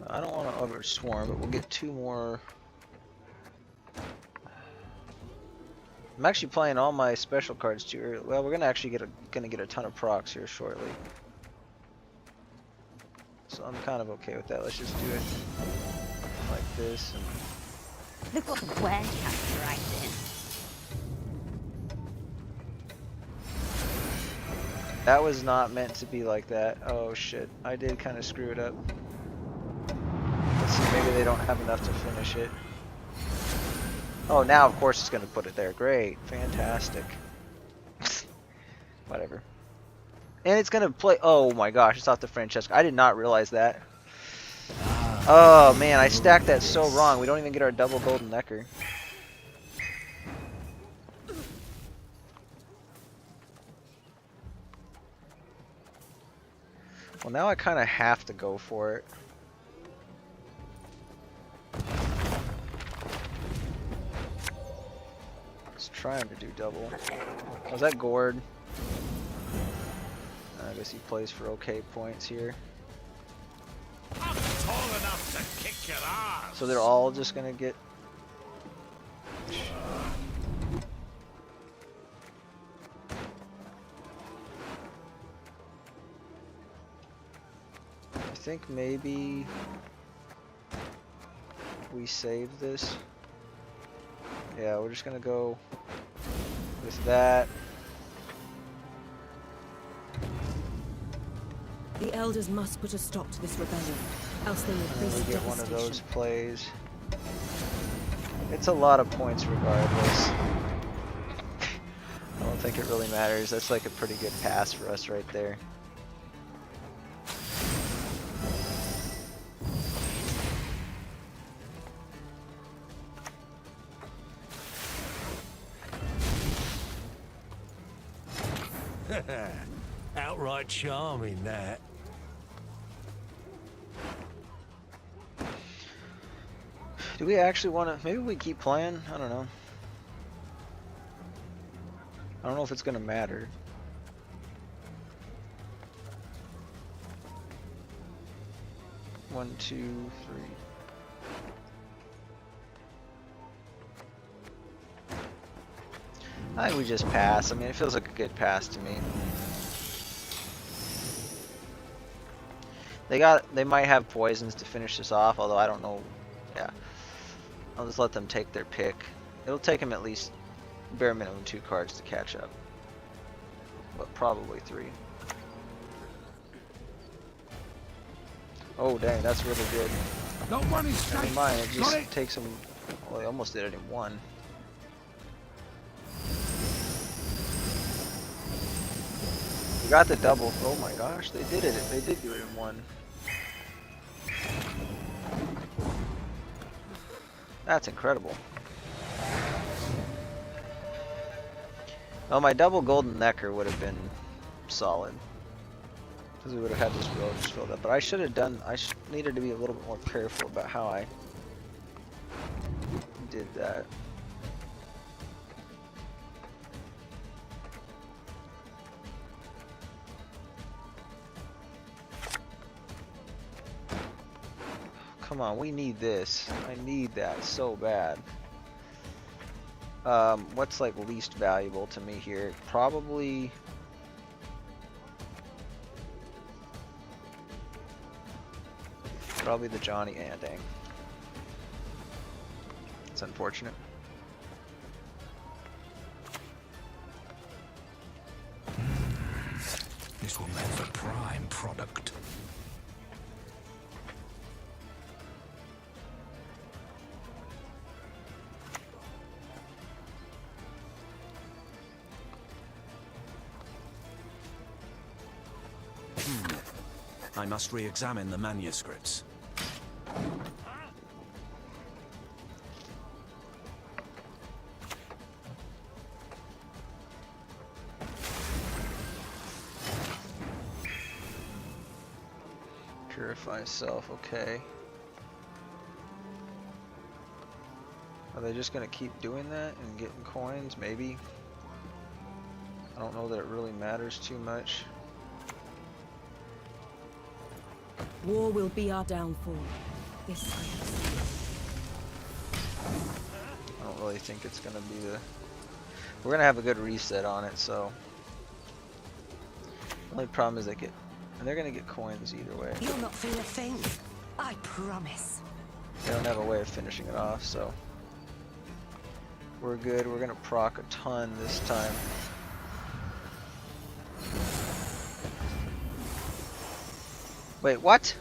I don't want to over swarm, but we'll get 2 more. I'm actually playing all my special cards too early. Well, we're gonna actually get a ton of procs here shortly, so I'm kind of okay with that. Let's just do it like this. And Look what GWENT has to write in. that was not meant to be like that. Oh shit! I did kind of screw it up. Let's see, maybe they don't have enough to finish it. Oh, now of course it's gonna put it there. Great, fantastic. Whatever. And it's gonna play. Oh my gosh, it's off the Francesca. I did not realize that. Oh man, I stacked that so wrong. We don't even get our double golden necker. Well, now I kind of have to go for it. It's trying to do double. Was that Gord? I guess he plays for okay points here. I'm tall enough to kick your ass. So they're all just gonna get. I think maybe we save this. Yeah, we're just gonna go with that. The elders must put a stop to this rebellion, else they will face We get one of devastation. those plays. It's a lot of points regardless. I don't think it really matters. That's like a pretty good pass for us right there. Outright charming, that. Do we actually want to? Maybe we keep playing? I don't know. I don't know if it's going to matter. One, two, three. I think we just pass. I mean, it feels like a good pass to me. They might have poisons to finish this off, although I don't know. Yeah. I'll just let them take their pick. It'll take them at least bare minimum 2 cards to catch up. But probably 3. Oh dang, that's really good. No money straight. Never mind, it just takes them. Well, they almost did it in 1. We got the double. Oh my gosh, they did it. They did do it in 1. That's incredible. Well, my double golden necker would have been solid. Because we would have had this row just filled up. But I should have done, needed to be a little bit more careful about how I did that. Come on, we need this. I need that so bad. What's like least valuable to me here? Probably the Johnny Andang. It's unfortunate. This will make the prime product. I must re-examine the manuscripts. Purify self, okay. Are they just gonna keep doing that and getting coins? Maybe. I don't know that it really matters too much. War will be our downfall. This I don't really think it's gonna be the. We're gonna have a good reset on it, so. The only problem is they're gonna get coins either way. You'll not feel a thing. I promise. They don't have a way of finishing it off, so. We're good. We're gonna proc a ton this time. Wait, what?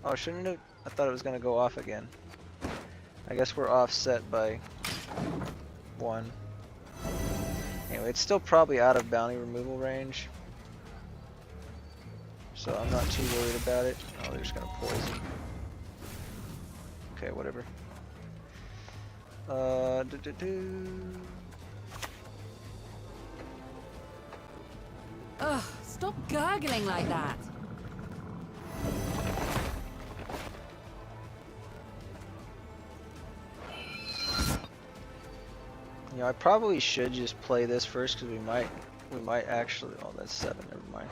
Oh, shouldn't it? I thought it was gonna go off again. I guess we're offset by 1. Anyway, it's still probably out of bounty removal range. So I'm not too worried about it. Oh, they're just gonna poison. Okay, whatever. Ugh, stop gurgling like that. You know, I probably should just play this first because we might actually. Oh, that's 7. Never mind.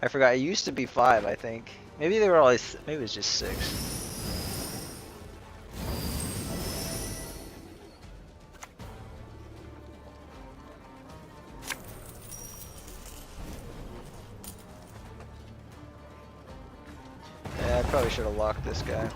I forgot. It used to be 5, I think. Maybe they were always. Maybe it was just 6. Yeah, I probably should have locked this guy.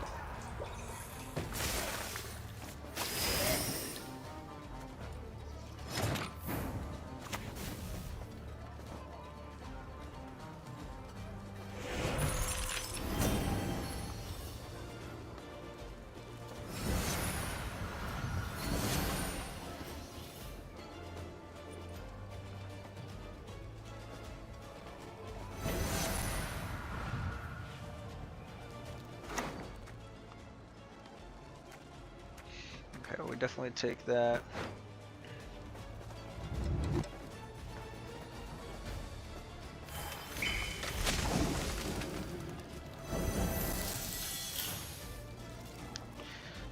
Okay, we definitely take that.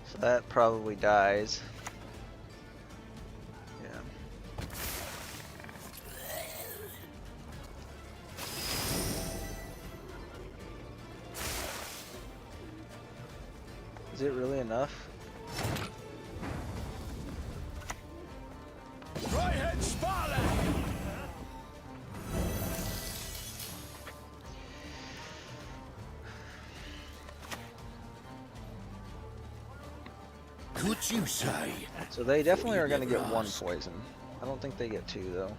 So that probably dies. Yeah. Is it really enough? Right-head spotted! Could you say? So they definitely are going to get 1 poison. I don't think they get 2 though.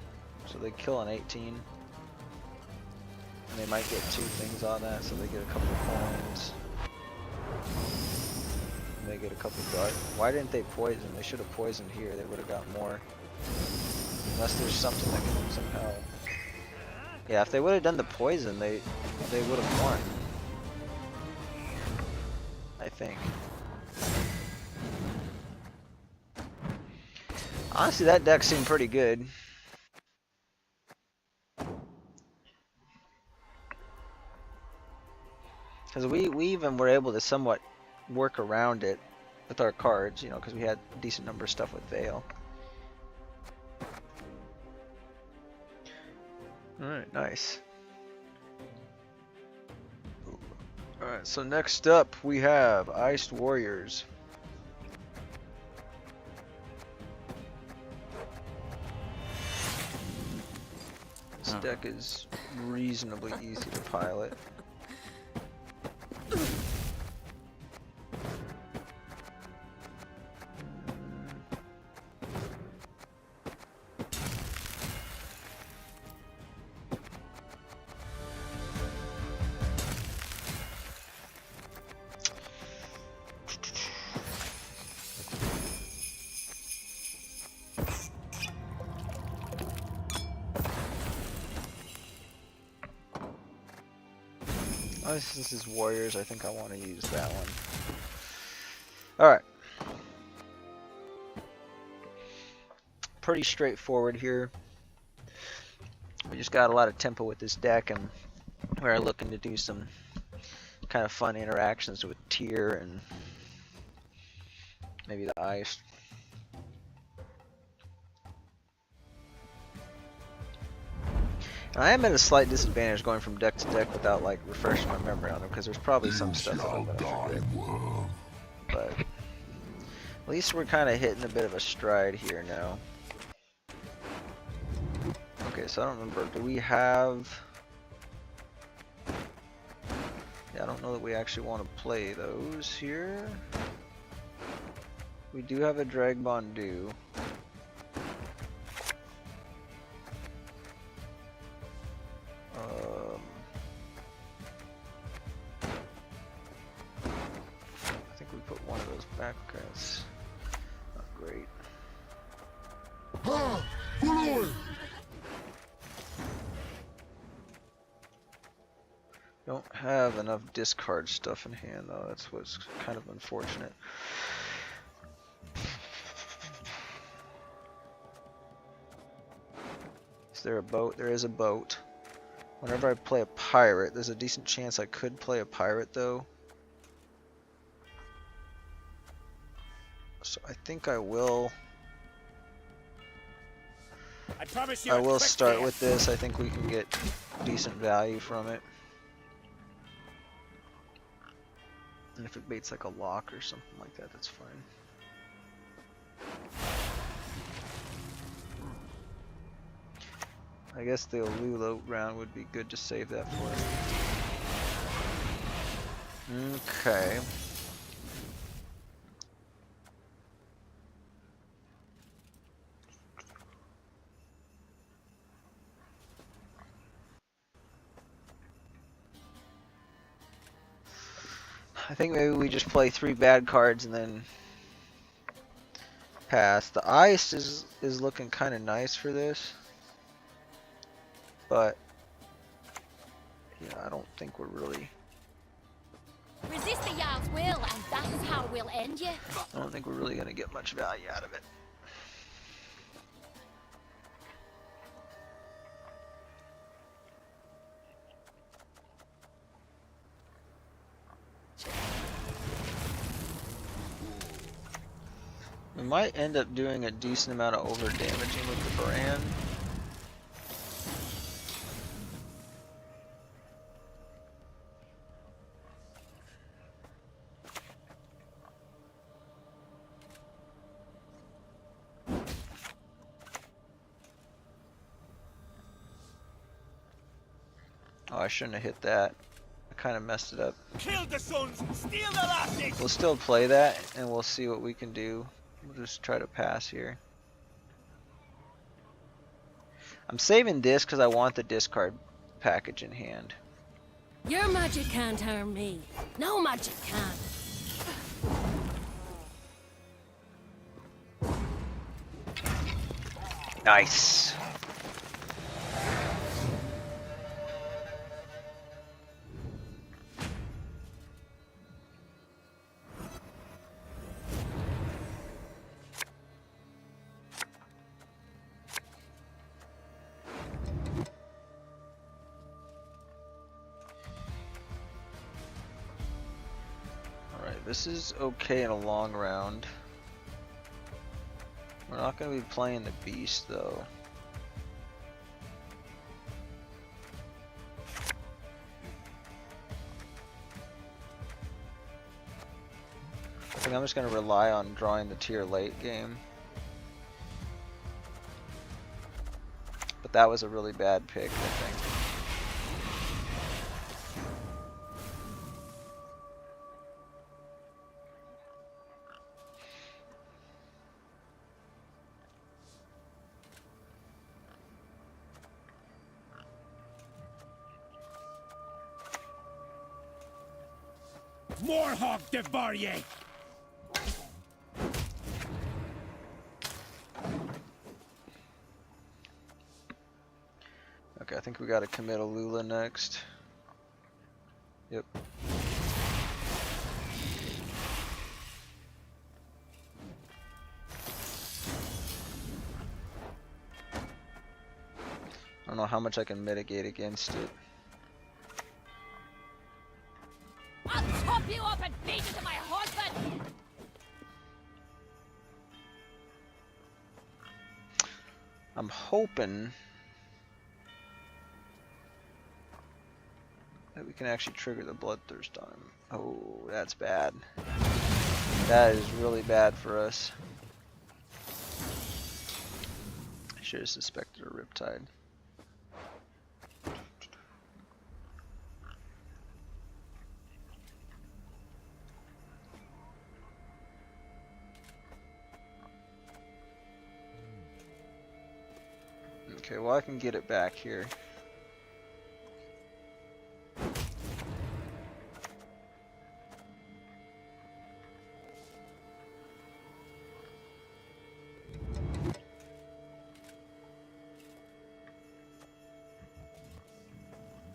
So they kill an 18. And they might get 2 things on that, so they get a couple of coins. And they get a couple of dark. Why didn't they poison? They should have poisoned here. They would have got more. Unless there's something that can somehow. Yeah, if they would have done the poison, they would have won. I think. Honestly, that deck seemed pretty good. Because we even were able to somewhat work around it with our cards, you know, because we had a decent number of stuff with Veil. Alright, nice. Alright, so next up we have Iced Warriors. This deck is reasonably easy to pilot. Oh, since this is Warriors, I think I want to use that one. Alright. Pretty straightforward here. We just got a lot of tempo with this deck, and we're looking to do some kind of fun interactions with Tyr and maybe the Ice. And I am at a slight disadvantage going from deck to deck without like refreshing my memory on them, because there's probably some stuff that I'm gonna forget. But at least we're kind of hitting a bit of a stride here now. Okay, so I don't remember. Do we have? Yeah, I don't know that we actually want to play those here. We do have a Dragbondu. I think we put one of those back. That's not great. Don't have enough discard stuff in hand though. That's what's kind of unfortunate. Is there a boat? There is a boat. Whenever I play a pirate, there's a decent chance I could play a pirate though. So I think I will I promise you. I will start with this. I think we can get decent value from it. And if it baits like a lock or something like that, that's fine. I guess the Olula round would be good to save that for. Okay. I think maybe we just play 3 bad cards and then pass. The ice is looking kind of nice for this, but yeah, I don't think we're really. Resist the Jarl's will, and that's how we'll end you. I don't think we're really gonna get much value out of it. We might end up doing a decent amount of over damaging with the brand. Oh, I shouldn't have hit that. I kind of messed it up. Kill the sons, steal the lasses. We'll still play that, and we'll see what we can do. We'll just try to pass here. I'm saving this because I want the discard package in hand. Your magic can't harm me. No magic can. Nice. This is okay in a long round. We're not going to be playing the beast though. I think I'm just going to rely on drawing the tier late game. But that was a really bad pick, I think. Morhog de Varrier! Okay, I think we gotta commit a Lula next. Yep. I don't know how much I can mitigate against it. I'll chop you up and beat you to my husband! I'm hoping that we can actually trigger the bloodthirst on him. Oh, that's bad. That is really bad for us. I should have suspected a Riptide. Okay, well I can get it back here.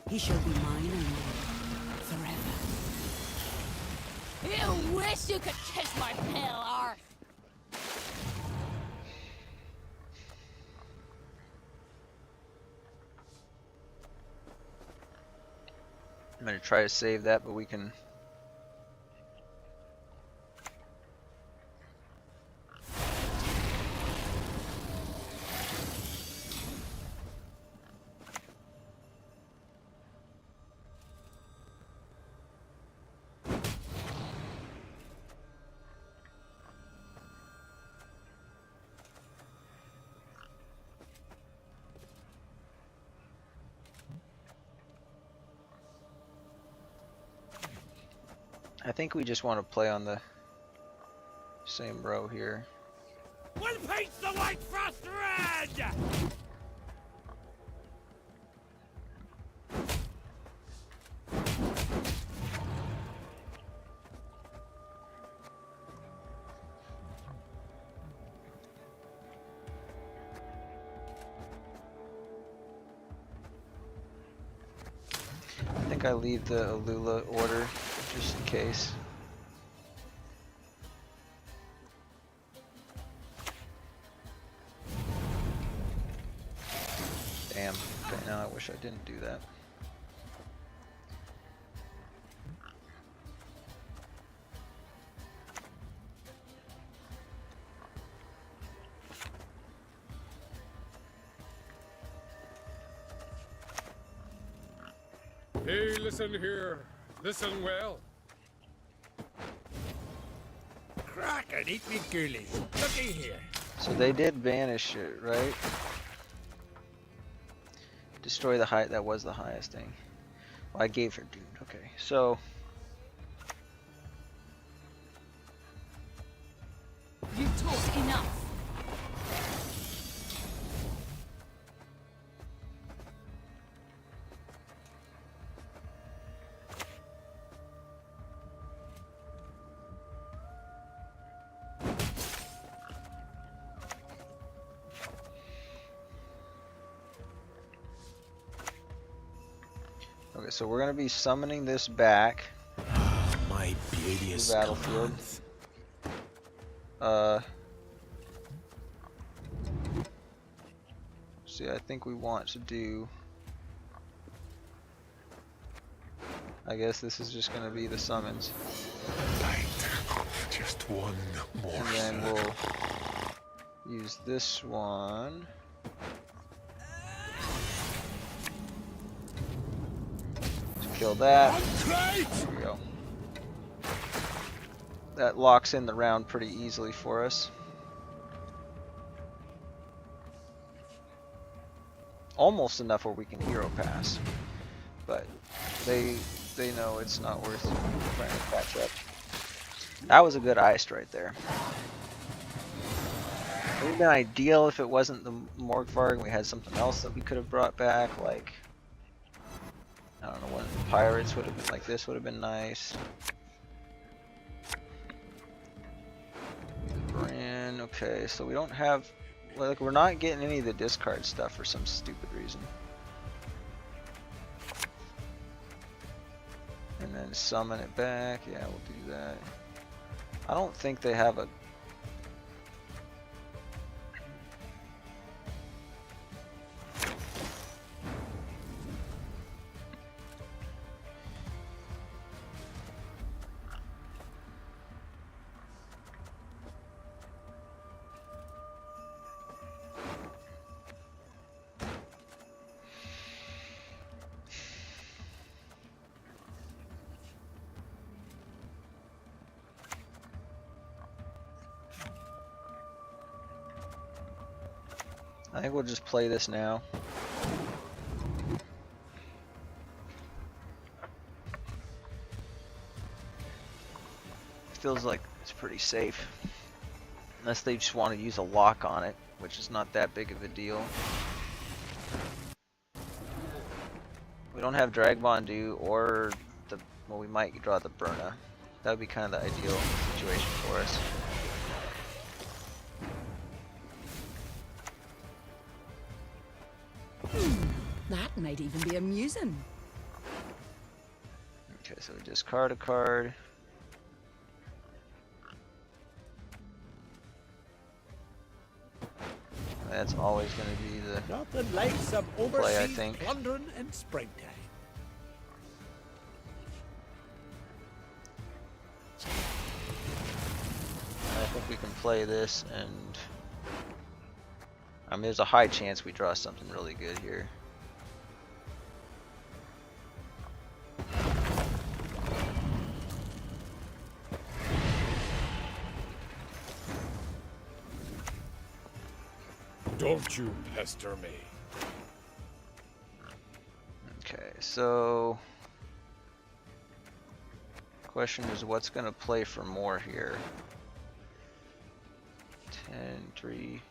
He shall be mine and forever. You wish you could kiss my pale arse! I'm gonna try to save that, but we can. I think we just want to play on the same row here. We'll paint the white frost red! I think I leave the Alula order just in case. Damn. Okay, now I wish I didn't do that. Hey, listen here. Listen well. Crack and eat me ghoulies. Looky here. So they did banish it, right? Destroy the high. That was the highest thing. Well, I gave her Dune. Okay, so You've talked enough. okay, so we're gonna be summoning this back. My beauteous to the battlefield. See, I think we want to do. I guess this is just gonna be the summons. Just one more. And then we'll use this one. To kill that. There we go. That locks in the round pretty easily for us. Almost enough where we can hero pass. But they know it's not worth trying to catch up. That was a good iced right there. It would have been ideal if it wasn't the Morgvarg and we had something else that we could have brought back, like, I don't know, one of the pirates would have been like this, would have been nice. Brand, okay, so we don't have, like, we're not getting any of the discard stuff for some stupid reason. And then summon it back, yeah, we'll do that. I don't think they have a I think we'll just play this now. Feels like it's pretty safe. Unless they just want to use a lock on it, which is not that big of a deal. We don't have Dragbondu or the, well, we might draw the Burna. That would be kind of the ideal situation for us. That might even be amusing. Okay, so we discard a card. That's always going to be the Nothing like some play, I overseas think. plundering in springtime. I think we can play this, and I mean, there's a high chance we draw something really good here. Don't you pester me. Okay, so Question is, what's going to play for more here? 10, 3.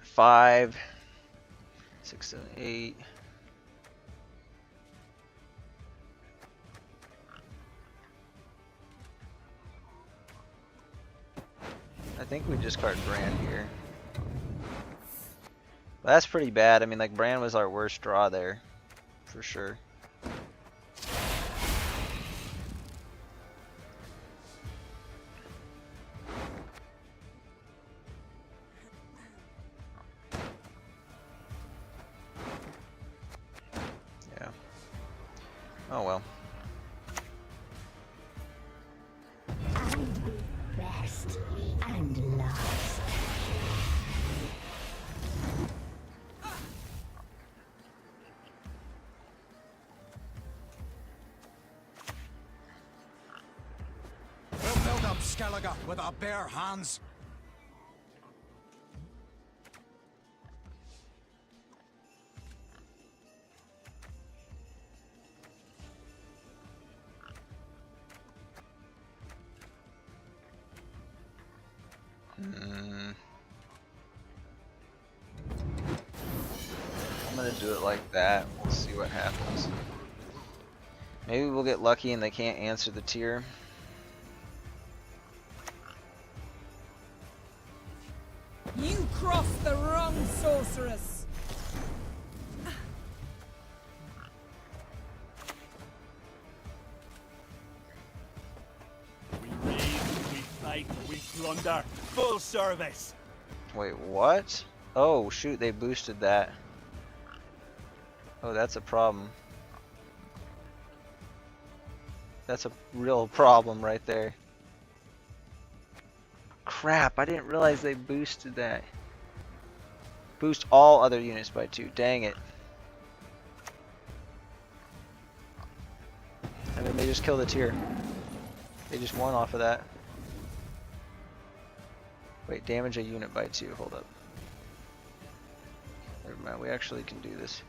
Five, 6, 7, 8. I think we discard Bran here. That's pretty bad. I mean, like, Bran was our worst draw there, for sure. Yeah. Oh well. Best and last. We'll build up Skellige with our bare hands. I'm gonna do it like that. We'll see what happens. Maybe we'll get lucky and they can't answer the tier. You crossed the wrong sorceress. We raid, we fight, we plunder. Full service. Wait, what? Oh, shoot, they boosted that. Oh, that's a problem. That's a real problem right there. Crap, I didn't realize they boosted that. Boost all other units by 2. Dang it. And then they just killed the tier. They just won off of that. Wait, damage a unit by 2. Hold up. Never mind, we actually can do this.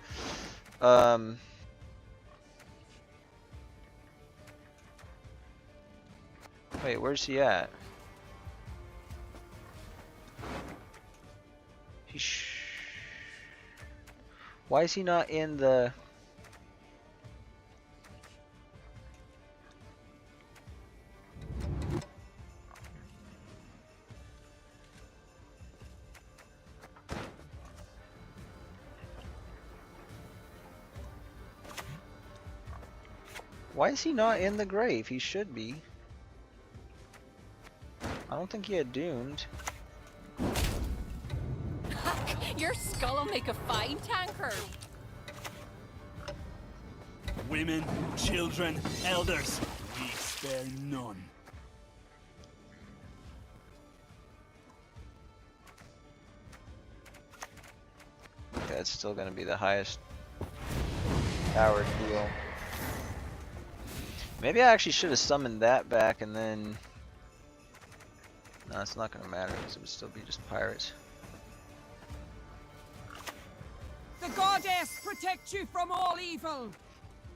Wait, where's he at? Why is he not in the... Why is he not in the grave? He should be. I don't think he had doomed. Your skull'll make a fine tanker. Women, children, elders. We spare none. Okay, it's still going to be the highest powered deal. Maybe I actually should have summoned that back and then... No, it's not going to matter because it would still be just pirates. The goddess protect you from all evil.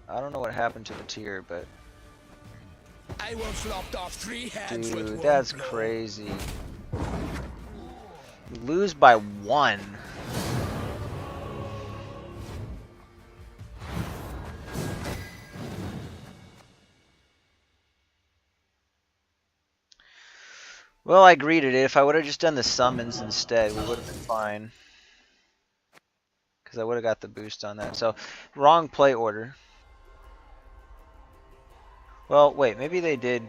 I don't know what happened to the tier, but... I once lopped off 3 heads with Dude, one that's blow. crazy. We lose by 1. Well, I greeted it. If I would have just done the summons instead, we would have been fine. Because I would have got the boost on that. So, wrong play order. Well, wait, maybe they did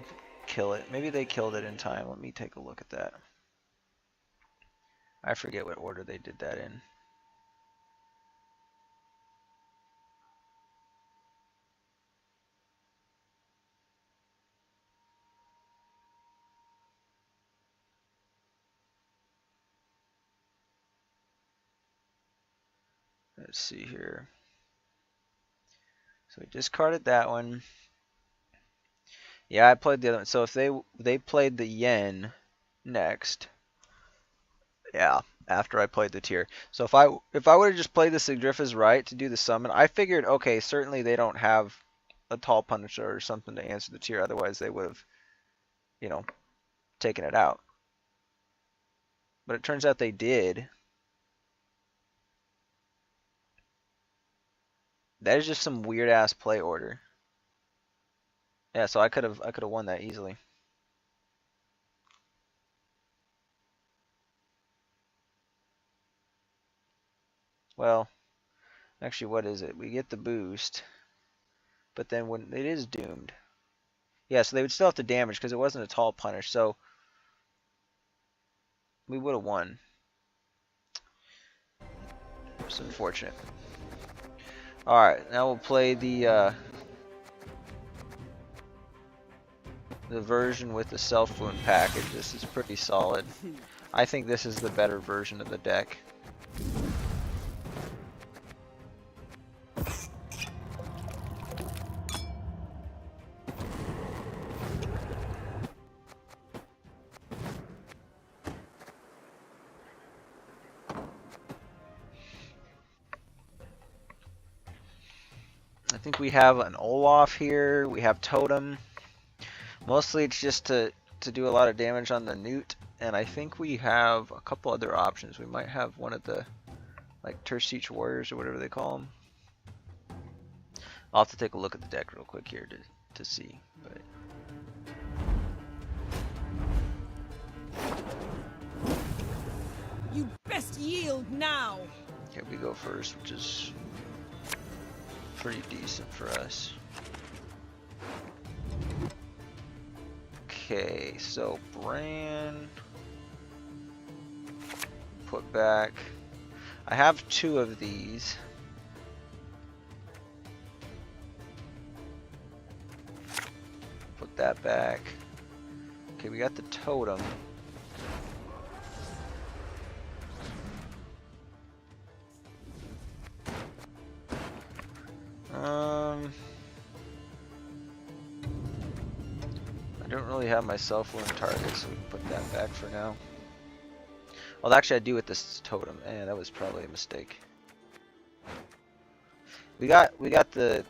kill it. Maybe they killed it in time. Let me take a look at that. I forget what order they did that in. Let's see here. So we discarded that one. Yeah, I played the other one. So if they played the yen next, yeah, after I played the tier. So if I would have just played the Sigdrifa's right to do the summon, I figured, okay, certainly they don't have a tall Punisher or something to answer the tier, otherwise they would have, you know, taken it out. But it turns out they did. That is just some weird ass play order. Yeah, so I could have won that easily. Well, actually, what is it? We get the boost, but then when it is doomed. Yeah, so they would still have to damage because it wasn't a tall punish, so we would have won. It's unfortunate. Alright, now we'll play the version with the self-wound package. This is pretty solid. I think this is the better version of the deck. I think we have an Olaf here. We have Totem. Mostly it's just to do a lot of damage on the Newt. And I think we have a couple other options. We might have one of the like Tersiech Warriors or whatever they call them. I'll have to take a look at the deck real quick here to see. But You best yield now. okay, we go first, which is pretty decent for us. Okay, so Bran, put back. I have 2 of these. Put that back. Okay, we got the totem. I don't really have my self-wound target, so we can put that back for now. Well, actually, I do with this totem. That was probably a mistake. We got the.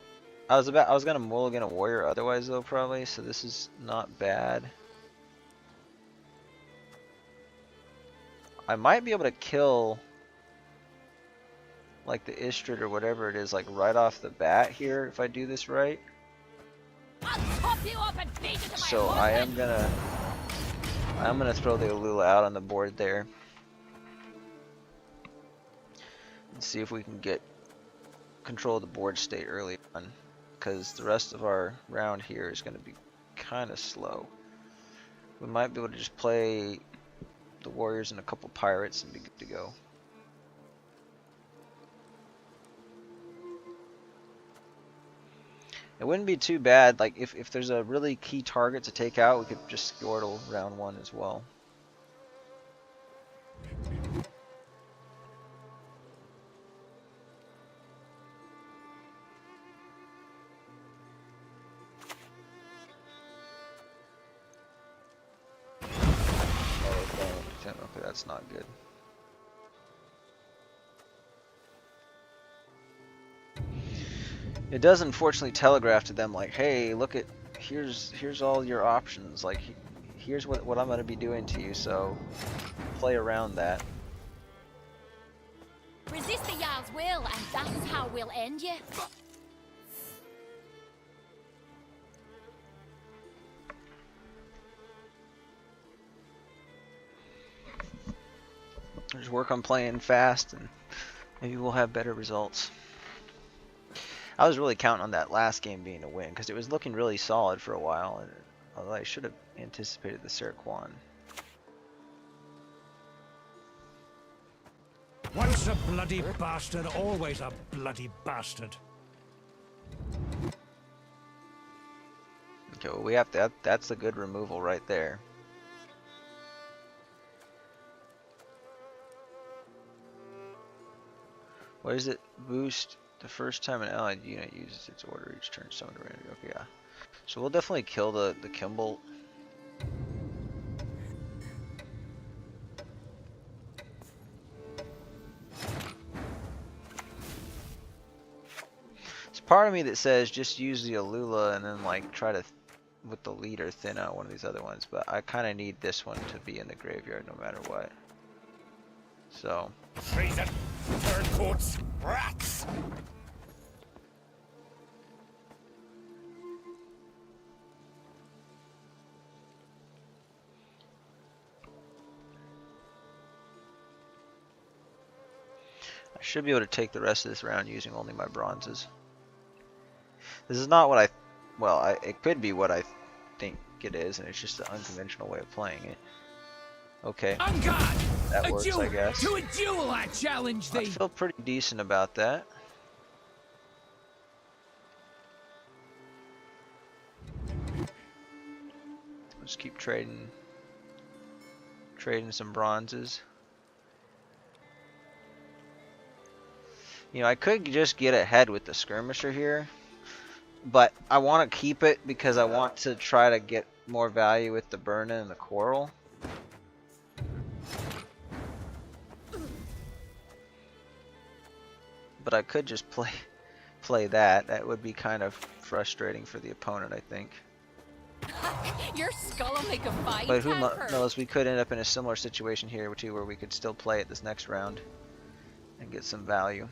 I was gonna mulligan a warrior otherwise though probably, so this is not bad. I might be able to kill like the Istrid or whatever it is like right off the bat here if I do this right. So I'm gonna throw the Alula out on the board there. And see if we can get control of the board state early on, because the rest of our round here is going to be kind of slow. We might be able to just play the warriors and a couple pirates and be good to go. It wouldn't be too bad, like if there's a really key target to take out, we could just Squirtle round 1 as well. Okay, that's not good. It does unfortunately telegraph to them like, hey, look at here's all your options. Like here's what I'm going to be doing to you, so play around that. Resist the Jarl's will, and that is how we'll end you. Just work on playing fast and maybe we'll have better results. I was really counting on that last game being a win because it was looking really solid for a while, although I should have anticipated the Serquan. Once a bloody bastard, always a bloody bastard. Okay, well we have to, that's a good removal right there. What is it? Boost The first time an allied unit uses its order each turn, summon a random. Okay, yeah. So we'll definitely kill the Kimball. There's part of me that says just use the Alula and then like try to, with the leader, thin out one of these other ones. But I kind of need this one to be in the graveyard no matter what. So. Treason! Turncoats! Rats! I should be able to take the rest of this round using only my bronzes. This is not what it could be what I think it is, and it's just an unconventional way of playing it. Okay, that works, I guess. To a duel, I challenge thee. I feel pretty decent about that. Let's keep trading some bronzes. You know, I could just get ahead with the skirmisher here, but I want to keep it because I want to try to get more value with the Burna and the Quarrel. But I could just play that. That would be kind of frustrating for the opponent, I think. Your skull will make a fight. But who knows? We could end up in a similar situation here too, where we could still play it this next round and get some value.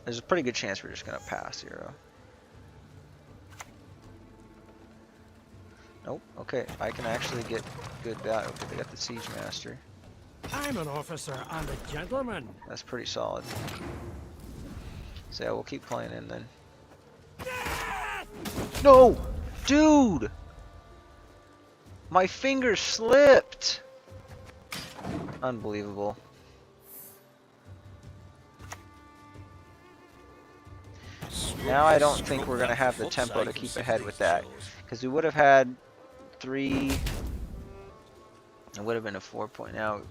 There's a pretty good chance we're just gonna pass here. Nope. Okay, I can actually get good value. Okay, they got the Siege Master. I'm an officer and a gentleman. That's pretty solid. So yeah, we'll keep playing in then. No! Dude! My finger slipped! Unbelievable. Now I don't think we're going to have the tempo to keep ahead with that. Because we would have had 3... It would have been a 4-point. Now,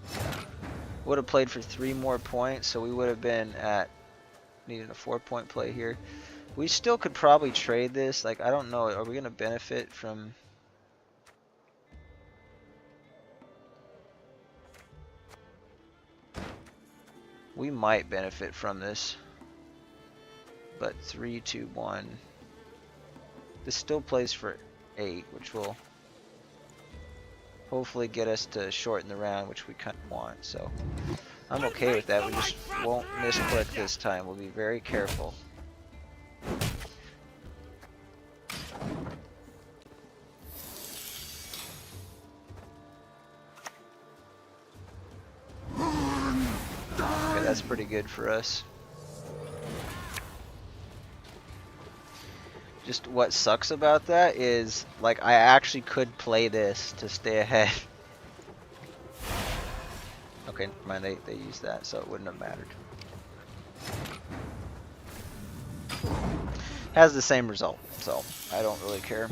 would have played for 3 more points, so we would have been at... Needing a 4-point play here. We still could probably trade this. Like, I don't know. Are we going to benefit from... We might benefit from this. But 3, 2, 1. This still plays for 8, which will hopefully get us to shorten the round, which we kind of want. So I'm okay with that. We just won't misclick this time. We'll be very careful. Okay, that's pretty good for us. Just what sucks about that is, like, I actually could play this to stay ahead. Okay, never mind, they used that, so it wouldn't have mattered. Has the same result, so I don't really care.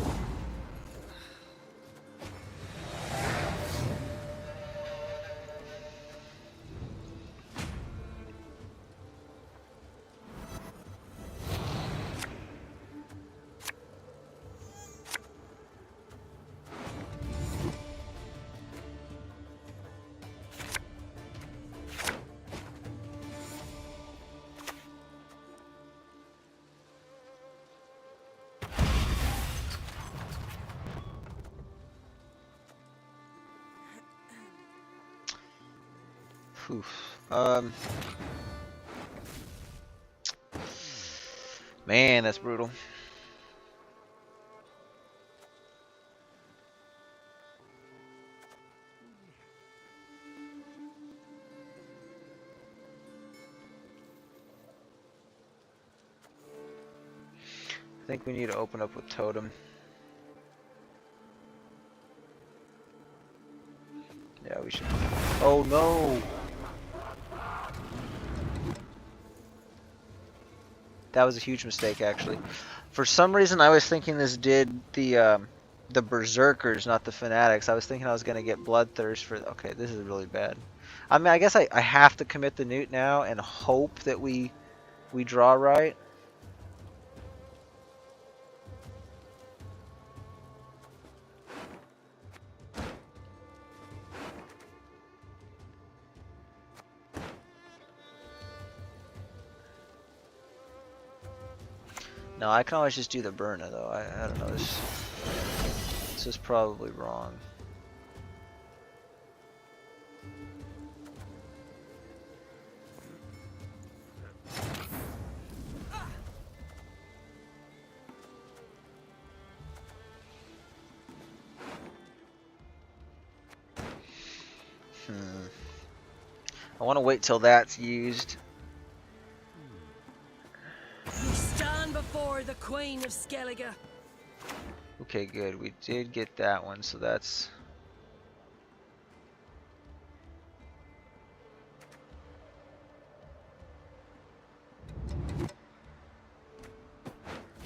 Oof. Man, that's brutal. I think we need to open up with Totem. Yeah, we should. Oh no! That was a huge mistake, actually. For some reason, I was thinking this did the Berserkers, not the Fanatics. I was thinking I was gonna get Bloodthirst for. Okay, this is really bad. I mean, I guess I have to commit the newt now and hope that we draw right. No, I can always just do the burner though. I don't know. This is probably wrong. I want to wait till that's used. You stand before the Queen of Skellige. Okay, good. We did get that one, so that's...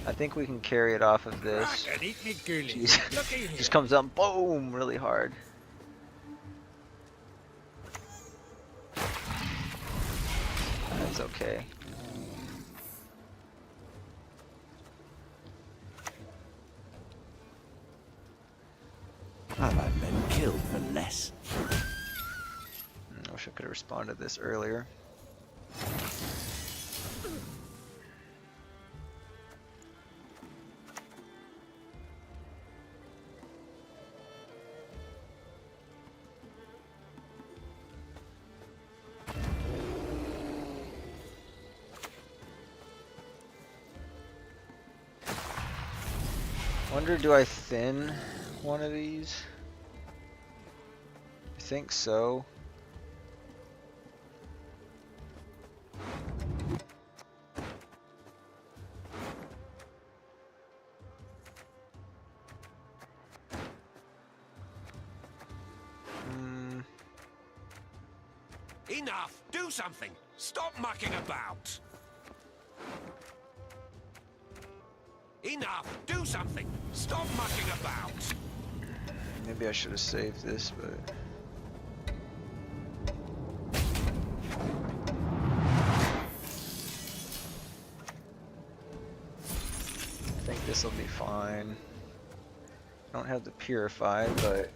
I think we can carry it off of this. Jeez. Just comes up, boom, really hard. That's okay. Have I been killed for less? I wish I could have responded to this earlier. Wonder, do I thin one of these? I think so. Enough! Do something! Stop mucking about! Enough! Do something! Stop mucking about! Maybe I should have saved this, but... I think this will be fine. Don't have the purify, but...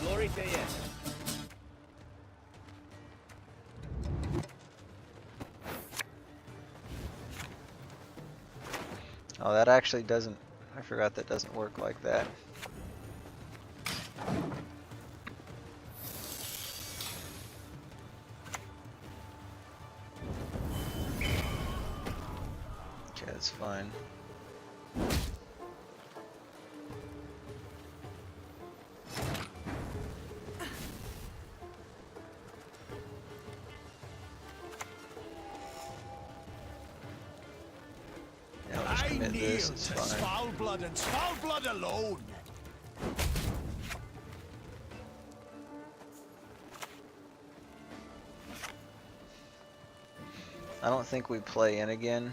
Glory to you. Oh, that actually doesn't... I forgot that doesn't work like that. Okay, that's fine. This is fine. Foul blood and foul blood alone! I don't think we play in again.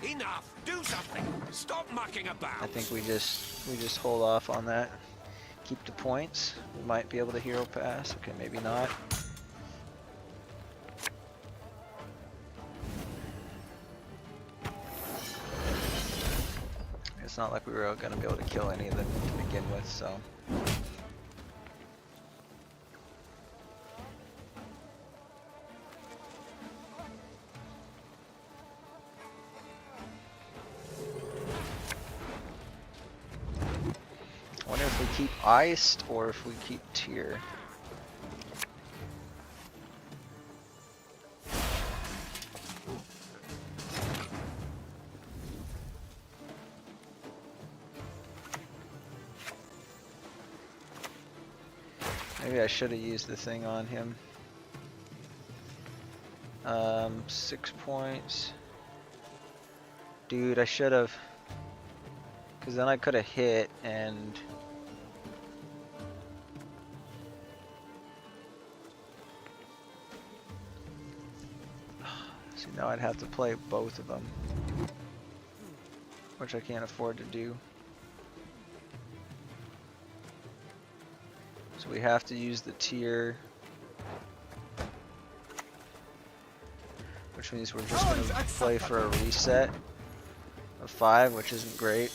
Enough! Do something! Stop mucking about! I think we just hold off on that. Keep the points. We might be able to hero pass. Okay, maybe not. It's not like we were going to be able to kill any of them to begin with, so... I wonder if we keep iced or if we keep tier. Maybe I should have used the thing on him. 6 points. Dude, I should have. Because then I could have hit and... See, now I'd have to play both of them. Which I can't afford to do. So we have to use the tier. Which means we're just going to play for a reset of 5, which isn't great.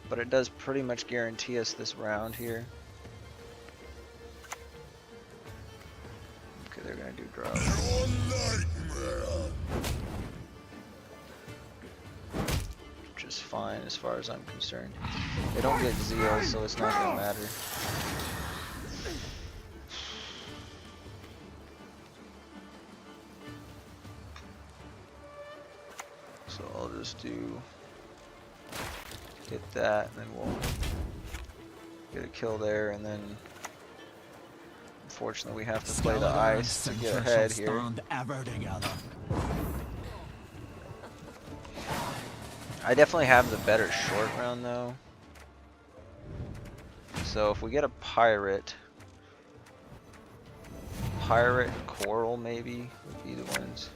But it does pretty much guarantee us this round here. Okay, they're going to do draws. Which is fine as far as I'm concerned. They don't get zeal, so it's not going to matter. So I'll just do hit that, and then we'll get a kill there, and then unfortunately we have to play the ice to get ahead here. I definitely have the better short round though. So if we get a pirate and coral maybe would be the ones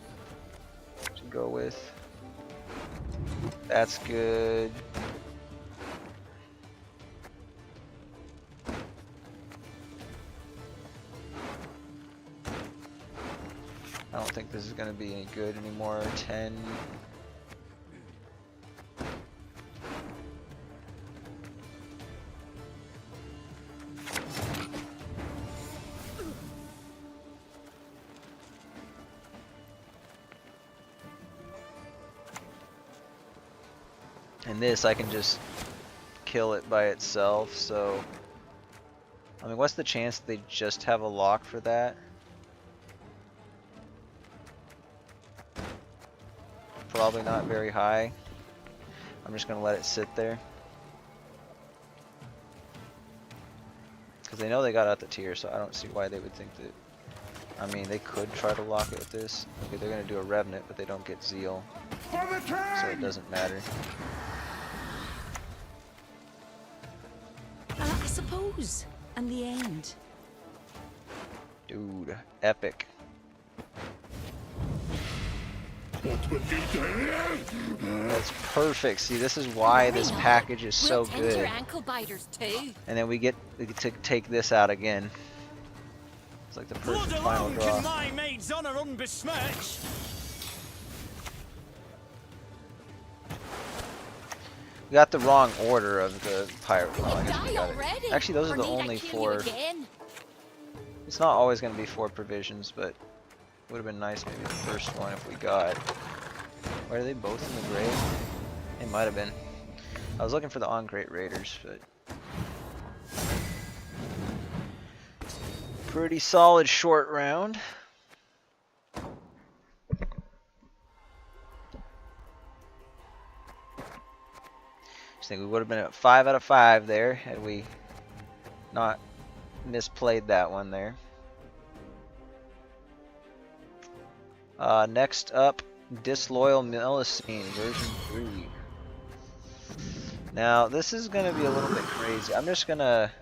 to go with. That's good. I don't think this is going to be any good anymore. 10. And this, I can just kill it by itself, so... I mean, what's the chance they just have a lock for that? Probably not very high. I'm just gonna let it sit there. Because they know they got out the tier, so I don't see why they would think that... I mean, they could try to lock it with this. Okay, they're gonna do a Revenant, but they don't get Zeal. So it doesn't matter. I suppose. And the end. Dude, epic. That's perfect. See, this is why this package is so good. Ankle biters too. And then we get to take this out again. It's like the perfect final draw. My maid's honor unbesmirched. We got the wrong order of the pirate. Well, I guess we got it. Actually, those are the only 4. It's not always going to be 4 provisions, but it would have been nice maybe the first one if we got. Why are they both in the grave? They might have been. I was looking for the on-great raiders, but pretty solid short round. I think we would have been at 5 out of 5 there had we not misplayed that one there. Next up, Disloyal Melusine version 3. Now this is gonna be a little bit crazy. I'm just gonna...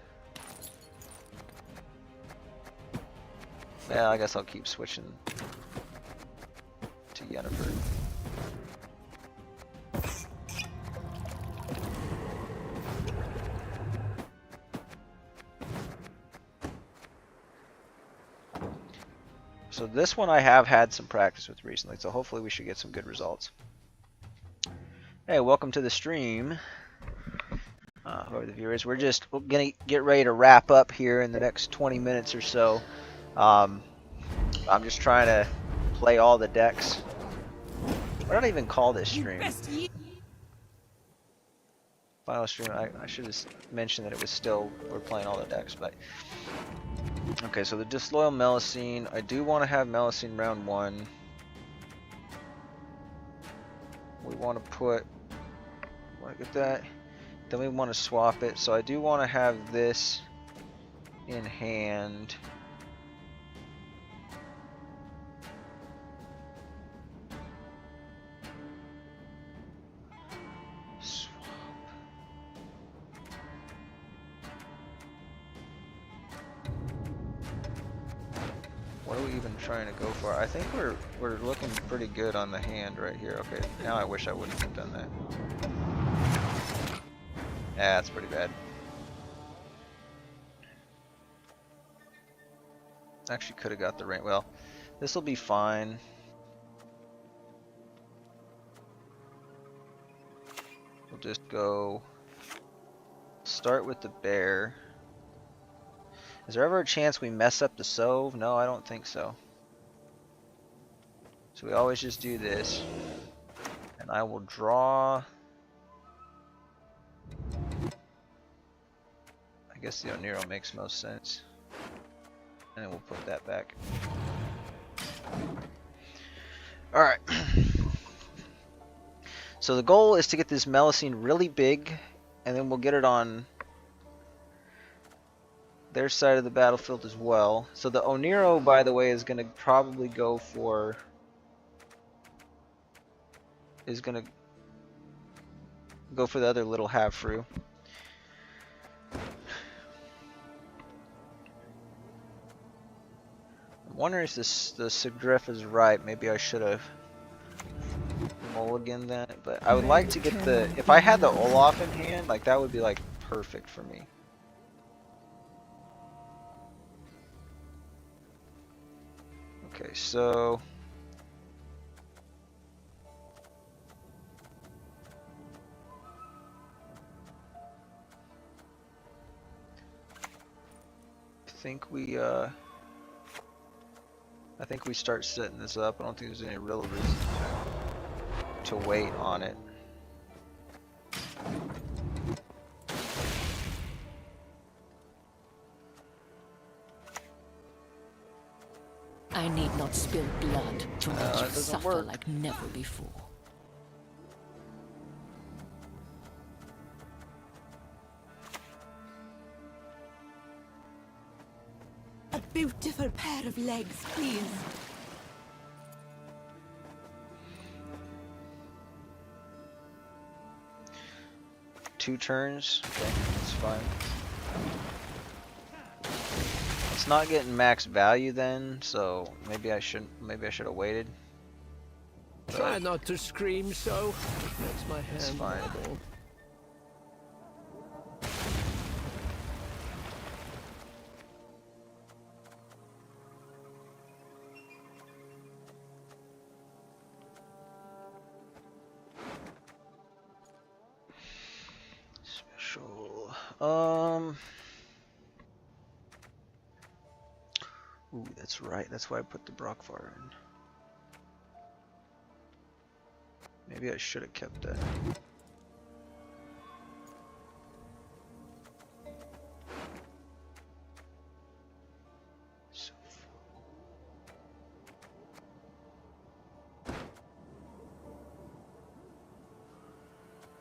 Yeah, I guess I'll keep switching to Yennefer. So this one I have had some practice with recently, so hopefully we should get some good results. Hey, welcome to the stream. Who are the viewers? We're just gonna get ready to wrap up here in the next 20 minutes or so. I'm just trying to play all the decks. What did I even call this stream? Final stream. I should have mentioned that it was still, we're playing all the decks, but... Okay, so the Disloyal Melusine. I do want to have Melusine round 1. We want to put... Want to get that? Then we want to swap it. So I do want to have this in hand. What are we even trying to go for? I think we're looking pretty good on the hand right here. Okay, now I wish I wouldn't have done that. Yeah, that's pretty bad. Actually could have got the rain. Well, this will be fine. We'll just go start with the bear. Is there ever a chance we mess up the sove? No, I don't think so. So we always just do this. And I will draw. I guess the Oniro makes most sense. And then we'll put that back. Alright. So the goal is to get this Melusine really big, and then we'll get it on their side of the battlefield as well. So the Oniro, by the way, is going to probably go for... is going to go for the other little half-fru. I'm wondering if the Sigdriff is right. Maybe I should have mulliganed that, but I would like to get the... if I had the Olaf in hand, like that would be like perfect for me. Okay, so... I think we start setting this up. I don't think there's any real reason to wait on it. I need not spill blood to make you suffer like never before. A beautiful pair of legs, please. Two turns? Okay, that's fine. It's not getting max value then, so maybe I should have waited. Try not to scream so. It makes my hand wobble. Ooh, that's right. That's why I put the Brockfar in. Maybe I should have kept that.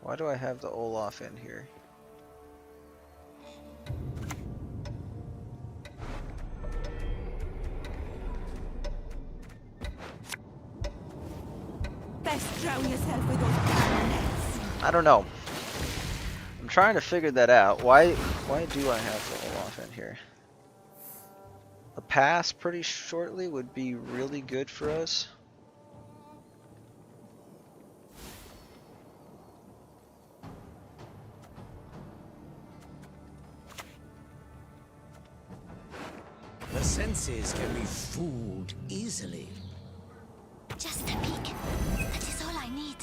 Why do I have the Olaf in here? Best drown yourself with those damn nets. I don't know. I'm trying to figure that out. Why do I have the Olaf in here? A pass pretty shortly would be really good for us. The senses can be fooled easily. Just a peek. That is all I need.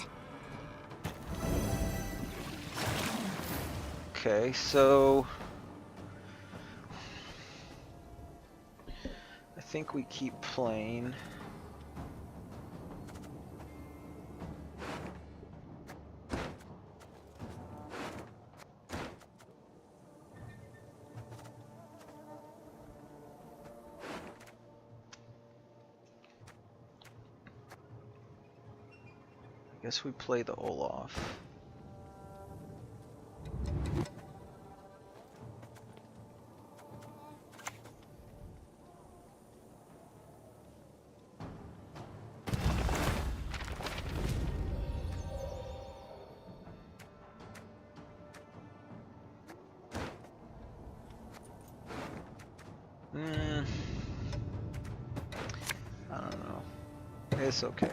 Okay, so I think we keep playing. I guess we play the Olaf. I don't know. It's okay.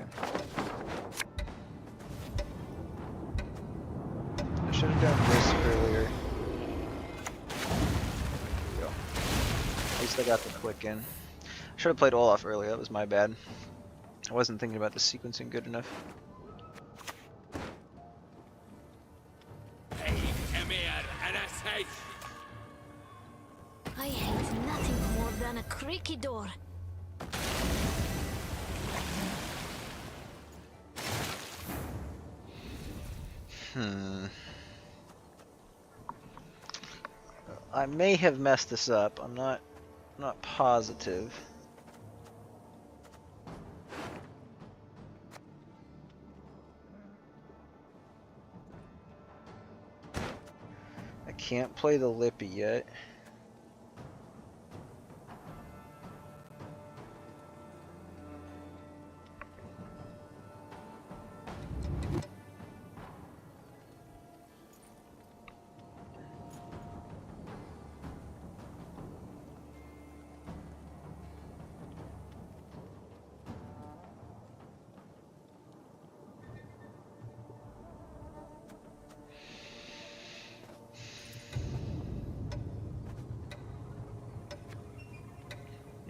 I should have done this earlier. There we go. At least I got the click in. Should have played Olaf earlier. That was my bad. I wasn't thinking about the sequencing good enough. Hey, come here, and I say. I hate nothing more than a creaky door. I may have messed this up. I'm not positive. I can't play the Lippy yet.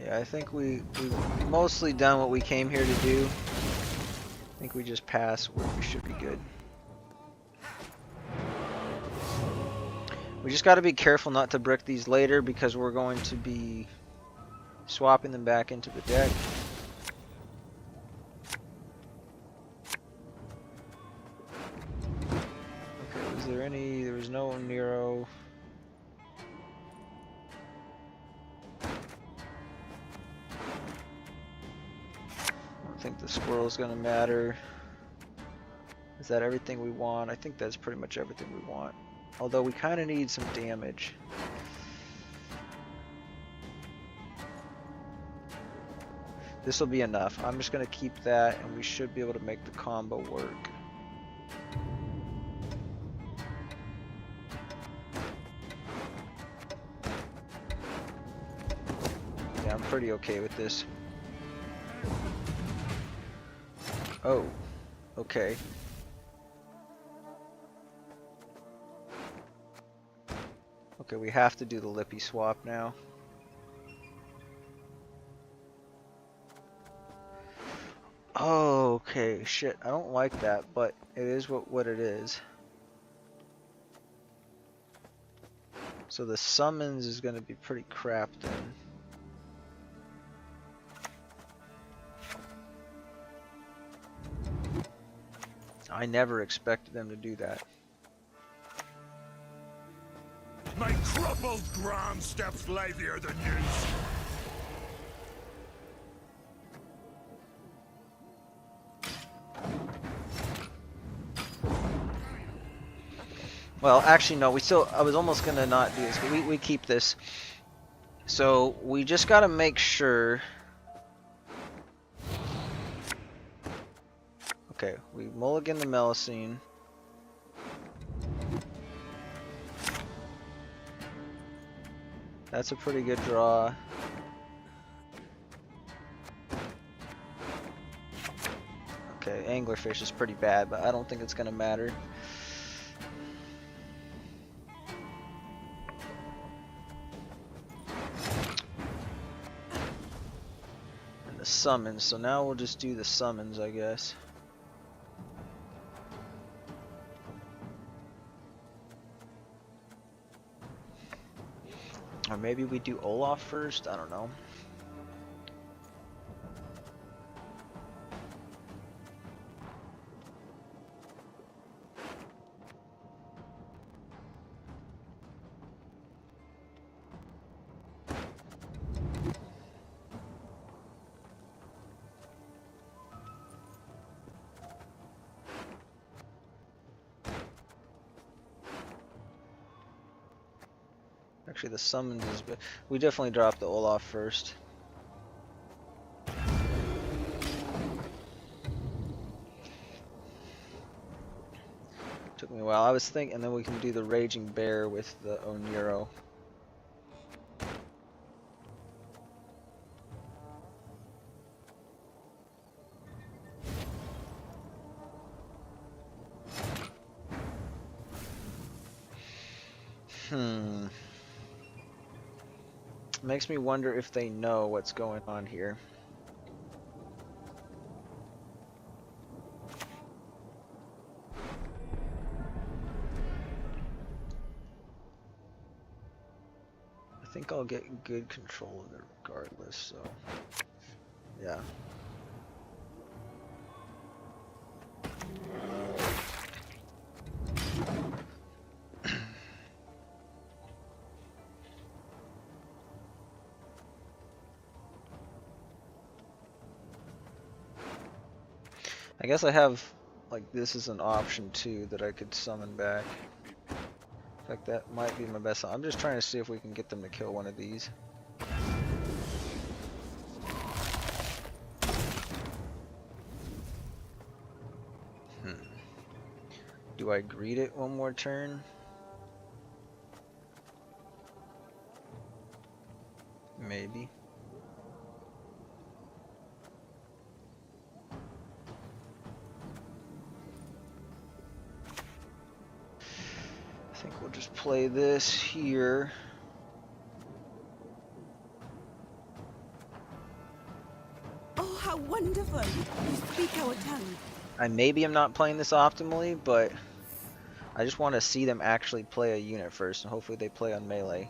Yeah, I think we've mostly done what we came here to do. I think we just pass, we should be good. We just got to be careful not to brick these later because we're going to be swapping them back into the deck. Okay, was there any, there was no Nero. I think the squirrel's gonna matter. Is that everything we want? I think that's pretty much everything we want. Although we kind of need some damage. This will be enough. I'm just gonna keep that and we should be able to make the combo work. Yeah, I'm pretty okay with this. Oh, okay. Okay, we have to do the Lippy swap now. Oh, okay, shit, I don't like that, but it is what it is. So the summons is gonna be pretty crap then. I never expected them to do that. My crumpled ground steps lazier than yours. Well, actually, no. I was almost gonna not do this, but we keep this. So we just gotta make sure. Okay, we mulligan the Melusine. That's a pretty good draw. Okay, Anglerfish is pretty bad, but I don't think it's gonna matter. And the summons, so now we'll just do the summons, I guess. Or maybe we do Olaf first? I don't know. Actually, the summons is... We definitely dropped the Olaf first. Took me a while. I was thinking, and then we can do the Raging Bear with the Oniro. Makes me wonder if they know what's going on here. I think I'll get good control of it regardless, so yeah. I guess I have, like, this is an option too that I could summon back. In fact, that might be my best. I'm just trying to see if we can get them to kill one of these. Do I greet it one more turn? Maybe. I think we'll just play this here. Oh, how wonderful! You speak our tongue. Maybe I'm not playing this optimally, but I just want to see them actually play a unit first, and hopefully they play on melee.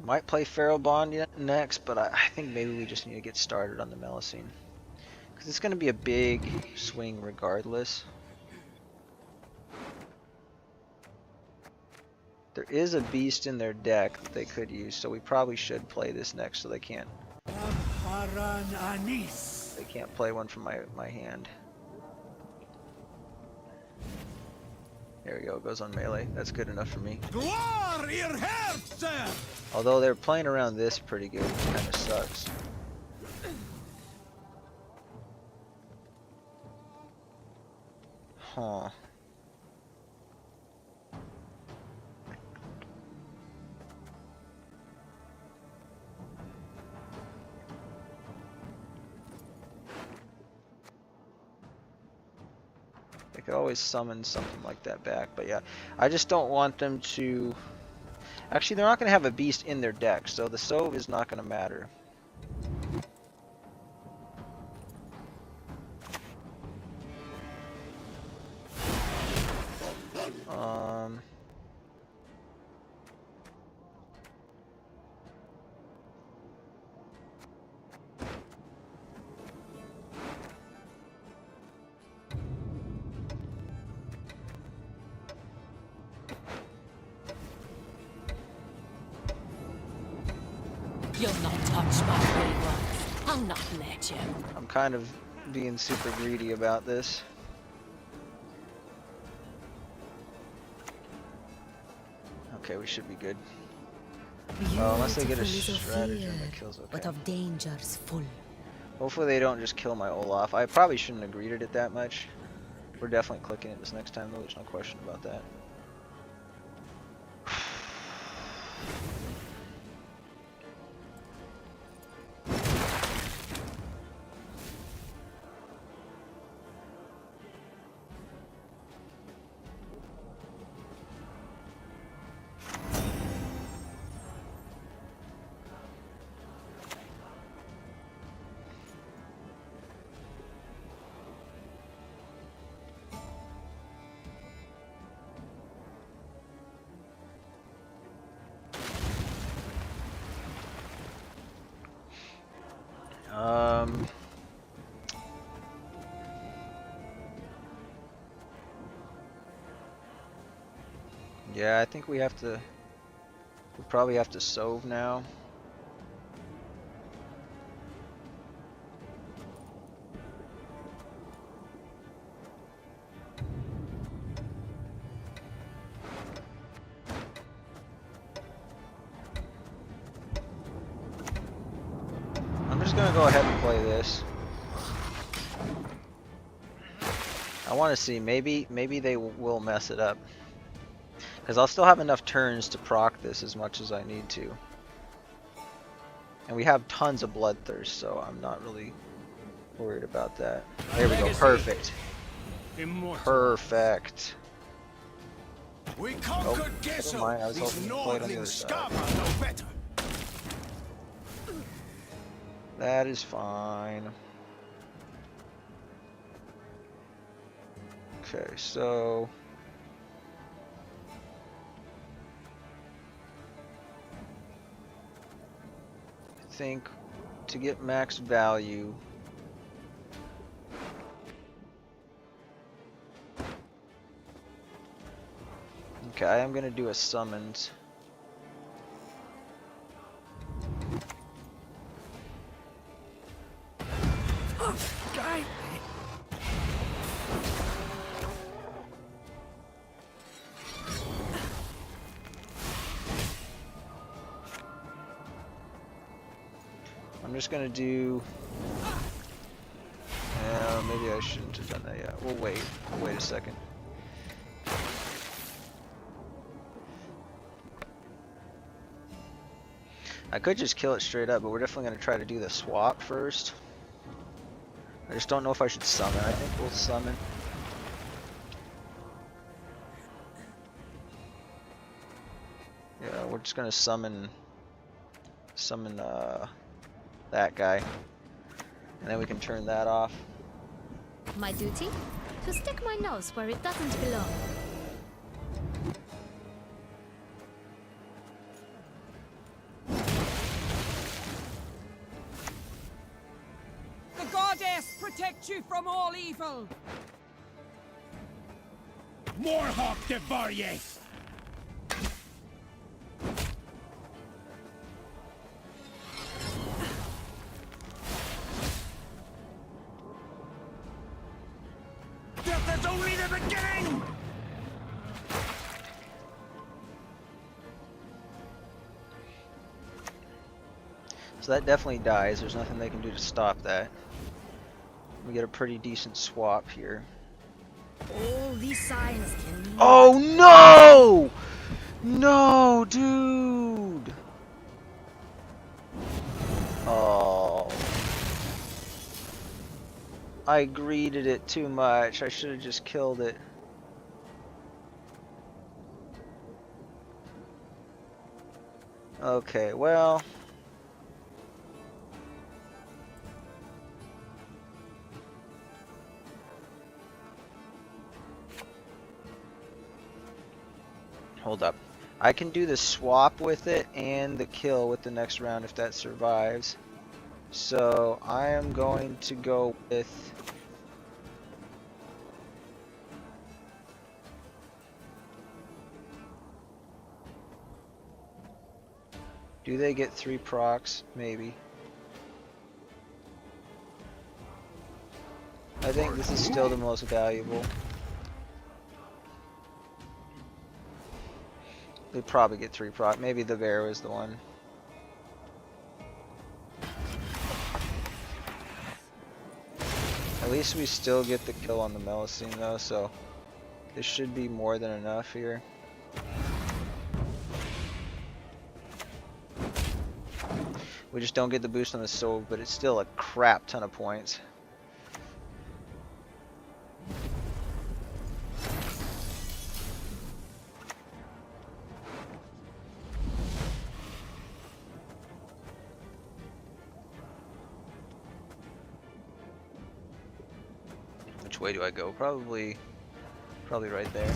Might play Pharaoh Bond next, but I think maybe we just need to get started on the Melusine. Because it's going to be a big swing regardless. There is a beast in their deck that they could use, so we probably should play this next so they can't play one from my hand. There we go, it goes on melee. That's good enough for me. Although they're playing around this pretty good, which kind of sucks. Huh. They could always summon something like that back, but yeah, I just don't want them to... Actually, they're not going to have a beast in their deck, so the Sove is not going to matter. You'll not touch my wayward. I'll not let you. I'm kind of being super greedy about this. Okay, we should be good. Unless they get a stratagem that kills, okay. But of dangers full. Hopefully they don't just kill my Olaf. I probably shouldn't have greeted it that much. We're definitely clicking it this next time though, there's no question about that. Yeah, I think we probably have to Sove now. I'm just gonna go ahead and play this. I I want to see, maybe they will mess it up. Because I'll still have enough turns to proc this as much as I need to. And we have tons of bloodthirst, so I'm not really worried about that. There we go, perfect. Perfect. We conquered Never mind, I was hoping to play it on the other side. That is fine. Okay, so I think to get max value, okay, I'm gonna do a summons. I'm just gonna do. Maybe I shouldn't have done that yet. We'll wait. Wait a second. I could just kill it straight up, but we're definitely gonna try to do the swap first. I just don't know if I should summon. I think we'll summon. Yeah, we're just gonna summon that guy, and then we can turn that off. My duty? To stick my nose where it doesn't belong. The goddess protect you from all evil. Morhawk de Varye! Death is only the beginning! So that definitely dies. There's nothing they can do to stop that. We get a pretty decent swap here. All these signs can mean. Oh no! No, dude! Oh. I greeted it too much. I should have just killed it. Okay, well. Hold up. I can do the swap with it and the kill with the next round if that survives. So I am going to go with do they get 3 procs? Maybe. I think this is still the most valuable. They probably get 3 proc. Maybe the bear was the one. At least we still get the kill on the Melusine though, so this should be more than enough here. We just don't get the boost on the sword, but it's still a crap ton of points. Which way do I go? Probably right there.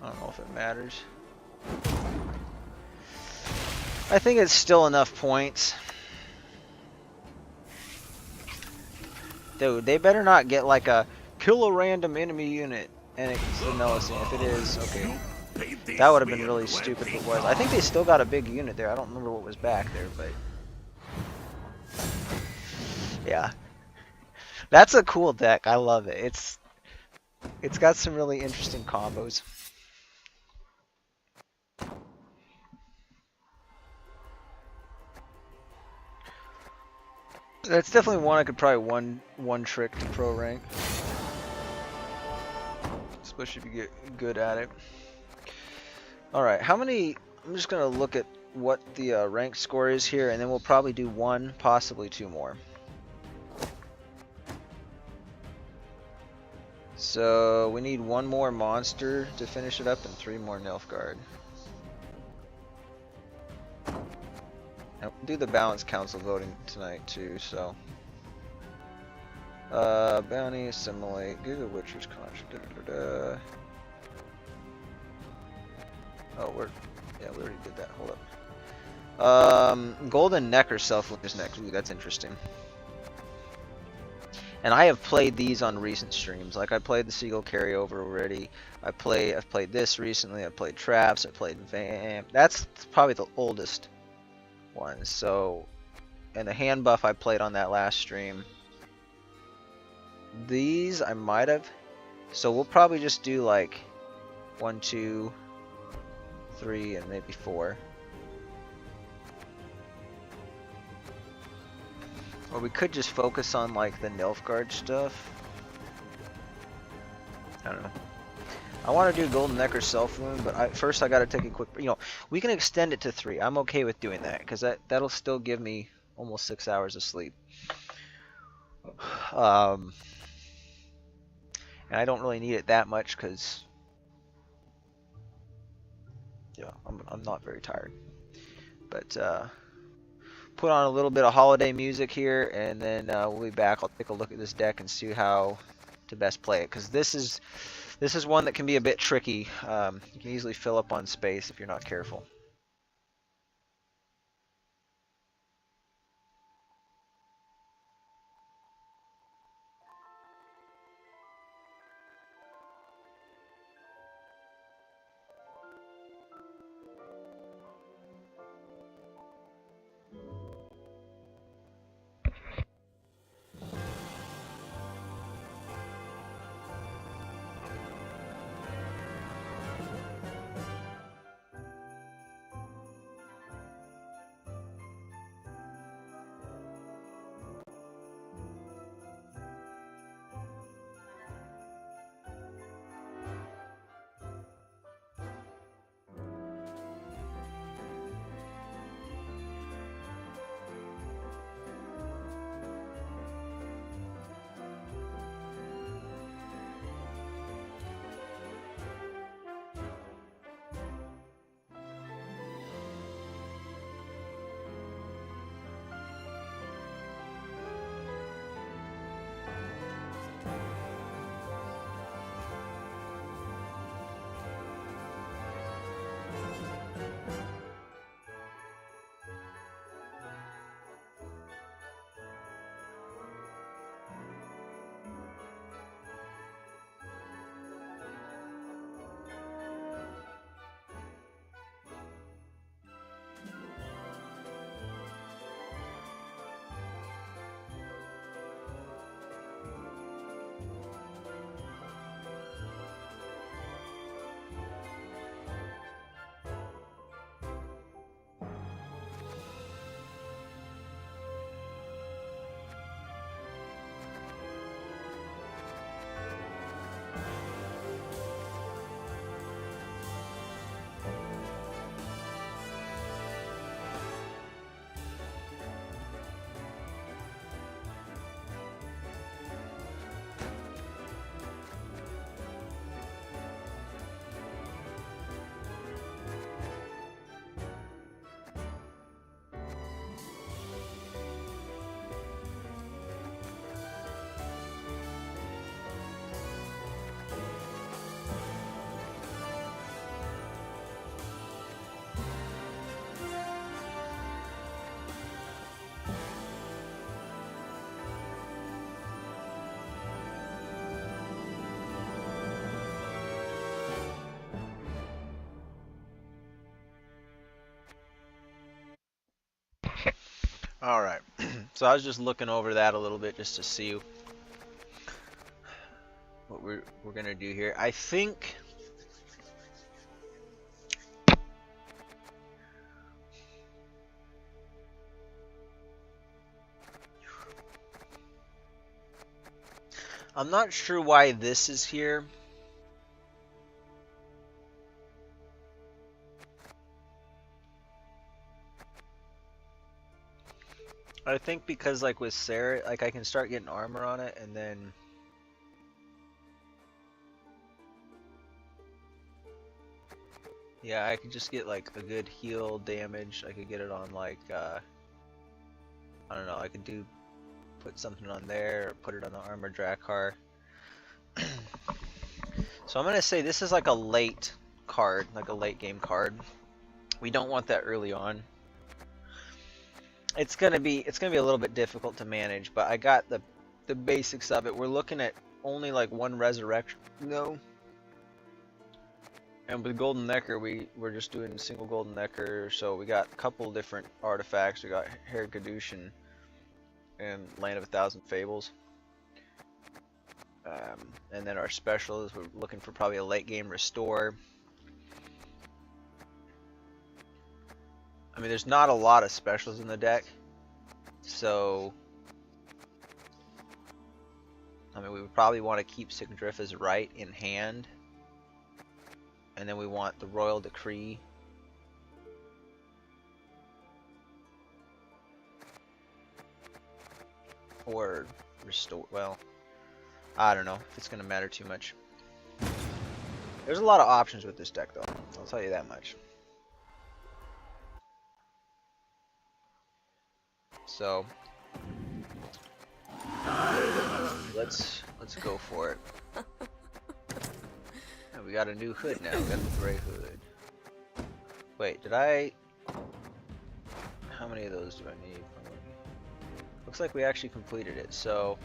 I don't know if it matters. I think it's still enough points. Dude, they better not get like a kill a random enemy unit and it's the Melusine. If it is, okay. That would have been really stupid if it was. I think they still got a big unit there. I don't remember what was back there, but yeah. That's a cool deck. I love it. It's got some really interesting combos. That's definitely one I could probably one trick to pro rank. Especially if you get good at it. Alright, how many... I'm just going to look at what the rank score is here, and then we'll probably do one, possibly two more. So we need one more monster to finish it up and 3 more Nilfgaard. And we'll do the balance council voting tonight too, so. Bounty, assimilate, Google Witcher's contract. Oh, we already did that. Hold up. Golden Necker self is next. Ooh, that's interesting. And I have played these on recent streams. Like I played the Seagull carryover already. I've played this recently. I played Traps. I played Vamp. That's probably the oldest one. So, and the hand buff I played on that last stream. These I might have. So we'll probably just do like 1, 2, 3, and maybe 4. Or we could just focus on like the Nilfgaard stuff. I don't know. I want to do Golden Necker Self Wound, but first I got to take a quick. You know, we can extend it to 3. I'm okay with doing that because that'll still give me almost 6 hours of sleep. And I don't really need it that much because, yeah, I'm not very tired. But put on a little bit of holiday music here, and then we'll be back. I'll take a look at this deck and see how to best play it, because this is one that can be a bit tricky. You can easily fill up on space if you're not careful. Alright, so I was just looking over that a little bit just to see what we're going to do here. I think I'm not sure why this is here. I think because like with Sarah, like I can start getting armor on it, and then yeah, I could just get like a good heal damage. I could get it on like I don't know. I could put something on there, or put it on the armor Drakkar. So I'm gonna say this is like a late card, like a late game card. We don't want that early on. It's gonna be a little bit difficult to manage, but I got the basics of it. We're looking at only like one resurrection, no. And with Golden Necker, we're just doing single Golden Necker. So we got a couple different artifacts. We got Herod Kadushin and Land of a Thousand Fables. And then our specials, we're looking for probably a late game restore. I mean, there's not a lot of specials in the deck, so I mean, we would probably want to keep Sigdrifa's Right in hand, and then we want the Royal Decree. Or restore, well, I don't know if it's going to matter too much. There's a lot of options with this deck though, I'll tell you that much. So let's go for it. Oh, we got a new hood now. We got the gray hood. Wait, did I? How many of those do I need? Looks like we actually completed it. So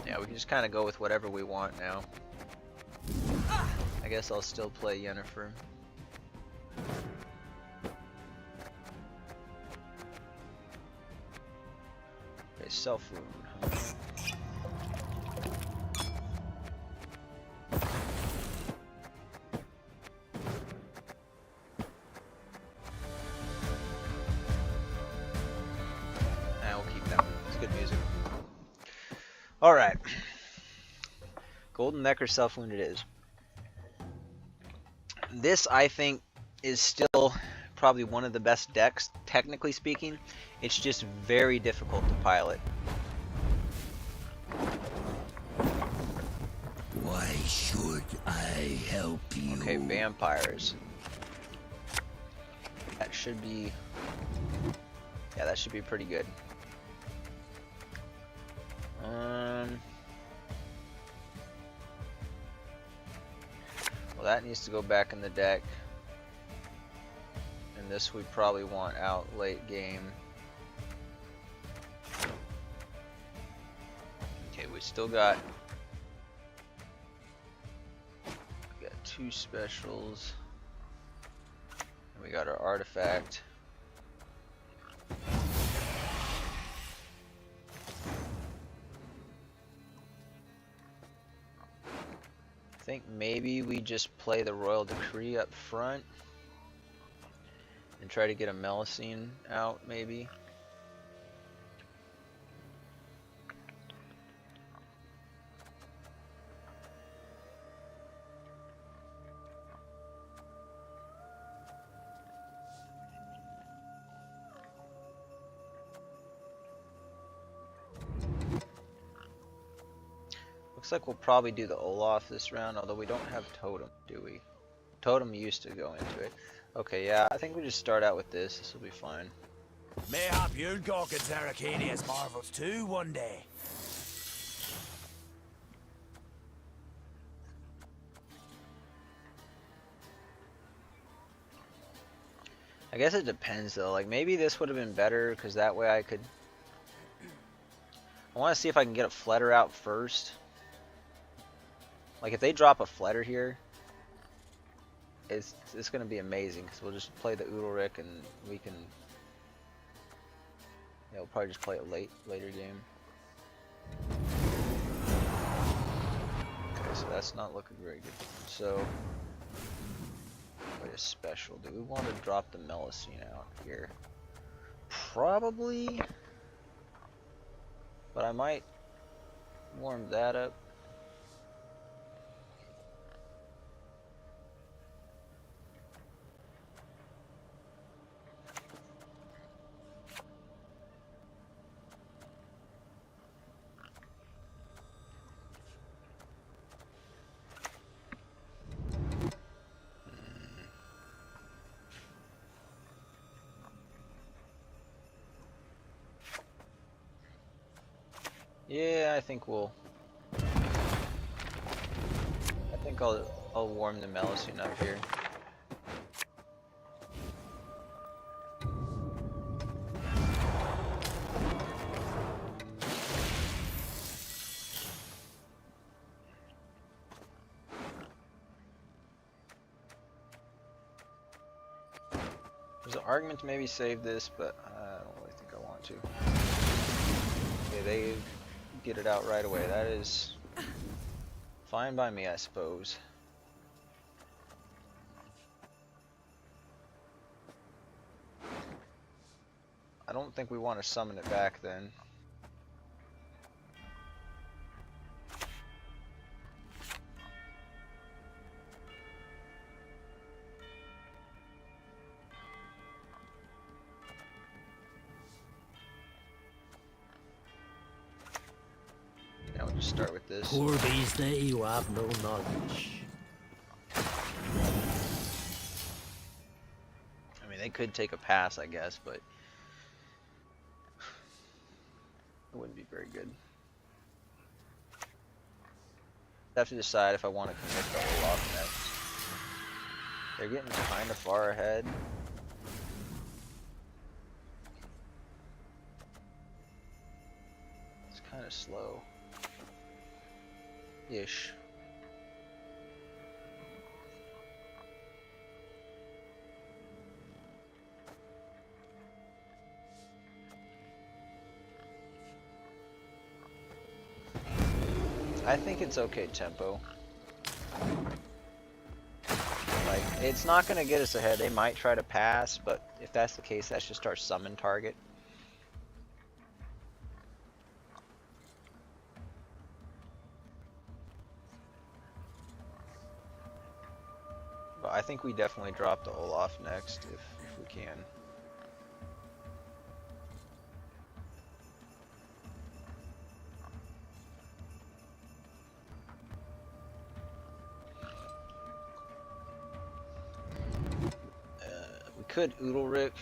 yeah, we can just kind of go with whatever we want now. I guess I'll still play Yennefer. Okay, self-wound. We'll keep that one. It's good music. Alright. Golden Necker self-wound it is. This, I think, is still probably one of the best decks, technically speaking. It's just very difficult to pilot. Why should I help you? Okay, vampires. That should be... yeah, that should be pretty good. Well, that needs to go back in the deck. And this we probably want out late game. Okay, we still got... we got two specials. And we got our artifact. I think maybe we just play the Royal Decree up front and try to get a Melusine out, maybe. Looks like we'll probably do the Olaf this round, although we don't have Totem, do we? Totem used to go into it. Okay, yeah, I think we just start out with this. This will be fine. Mayhap you'll gawk at Arcania's marvels too one day. I guess it depends though. Like maybe this would have been better because that way I could... I want to see if I can get a Flutter out first. Like if they drop a Flutter here, it's going to be amazing because we'll just play the Udalric and we can... yeah, we'll probably just play it later game. Okay, so that's not looking very good. So, wait, a special. Do we want to drop the Melusine out here? Probably. But I might warm that up. Yeah, I think I'll warm the Melusine up here. There's an argument to maybe save this, but I don't really think I want to. Okay, they get it out right away. That is fine by me, I suppose. I don't think we want to summon it back then. Now we'll just start with this. Poor beastly, you have no knowledge. I mean, they could take a pass, I guess, but it wouldn't be very good. I have to decide if I want to commit the whole off next. They're getting kind of far ahead. It's kind of slow. Ish. I think it's okay tempo. Like, it's not gonna get us ahead. They might try to pass, but if that's the case, that's just our summon target. But I think we definitely drop the Olaf next if we can. We could Oodle Rick,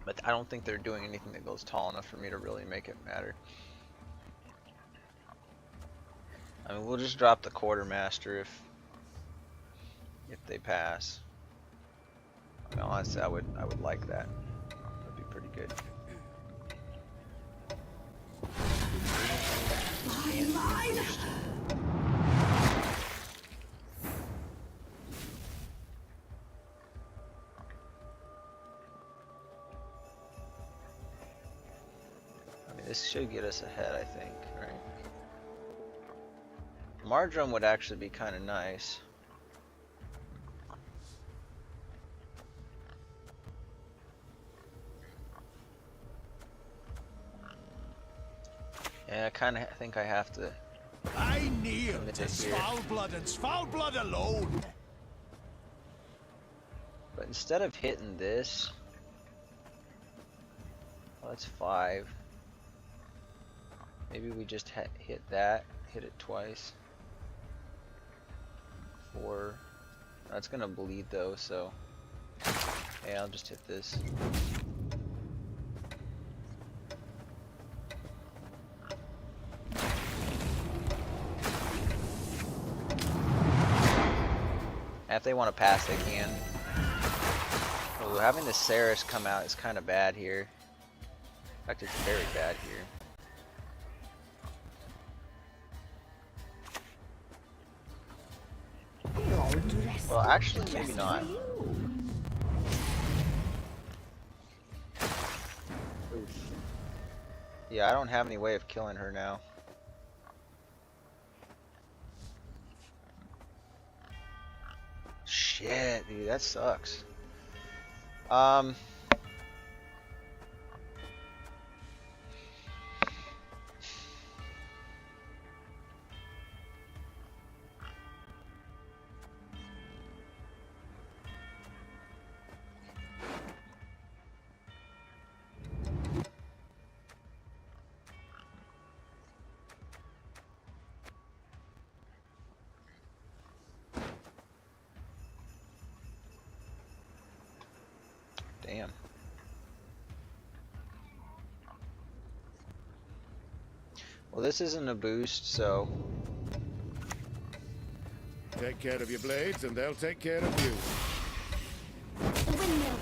but I don't think they're doing anything that goes tall enough for me to really make it matter. I mean, we'll just drop the Quartermaster if they pass. I mean, honestly, I would like that. That'd be pretty good. I mean, this should get us ahead, I think, right? Mardrum would actually be kind of nice. Yeah, I kind of think I have to. I kneel to Svalblood and Svalblood alone. But instead of hitting this, well, that's 5. Maybe we just hit that, hit it twice. 4. That's gonna bleed though, so yeah, I'll just hit this. If they want to pass, they can. Oh, having the Ceres come out is kind of bad here. In fact, it's very bad here. Well, actually, maybe not. Yeah, I don't have any way of killing her now. Shit, dude, that sucks. Damn. Well, this isn't a boost, so... Take care of your blades, and they'll take care of you. The windmill.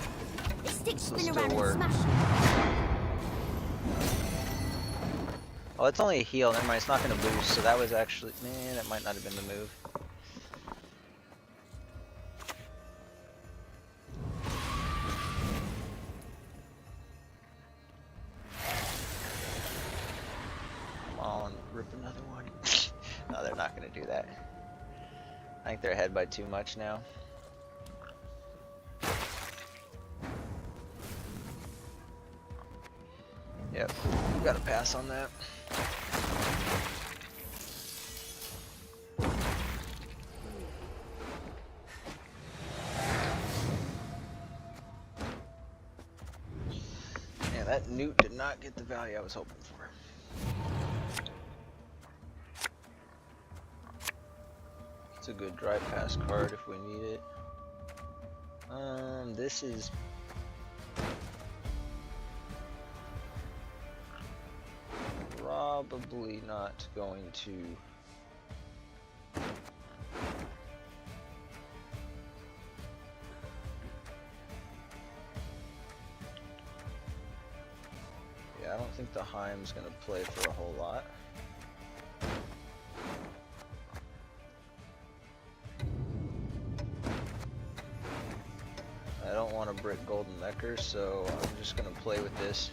It sticks This'll spin still around work. and smash. Oh, it's only a heal. Never mind, it's not going to boost, so that was actually... Man, that might not have been the move. Come on, rip another one. No, they're not going to do that. I think they're ahead by too much now. Yep, gotta pass on that. Yeah, that newt did not get the value I was hoping for. It's a good drive pass card if we need it. This is probably not going to I don't think the Heim's gonna play for a whole lot. I don't want to brick Golden Necker, so I'm just gonna play with this.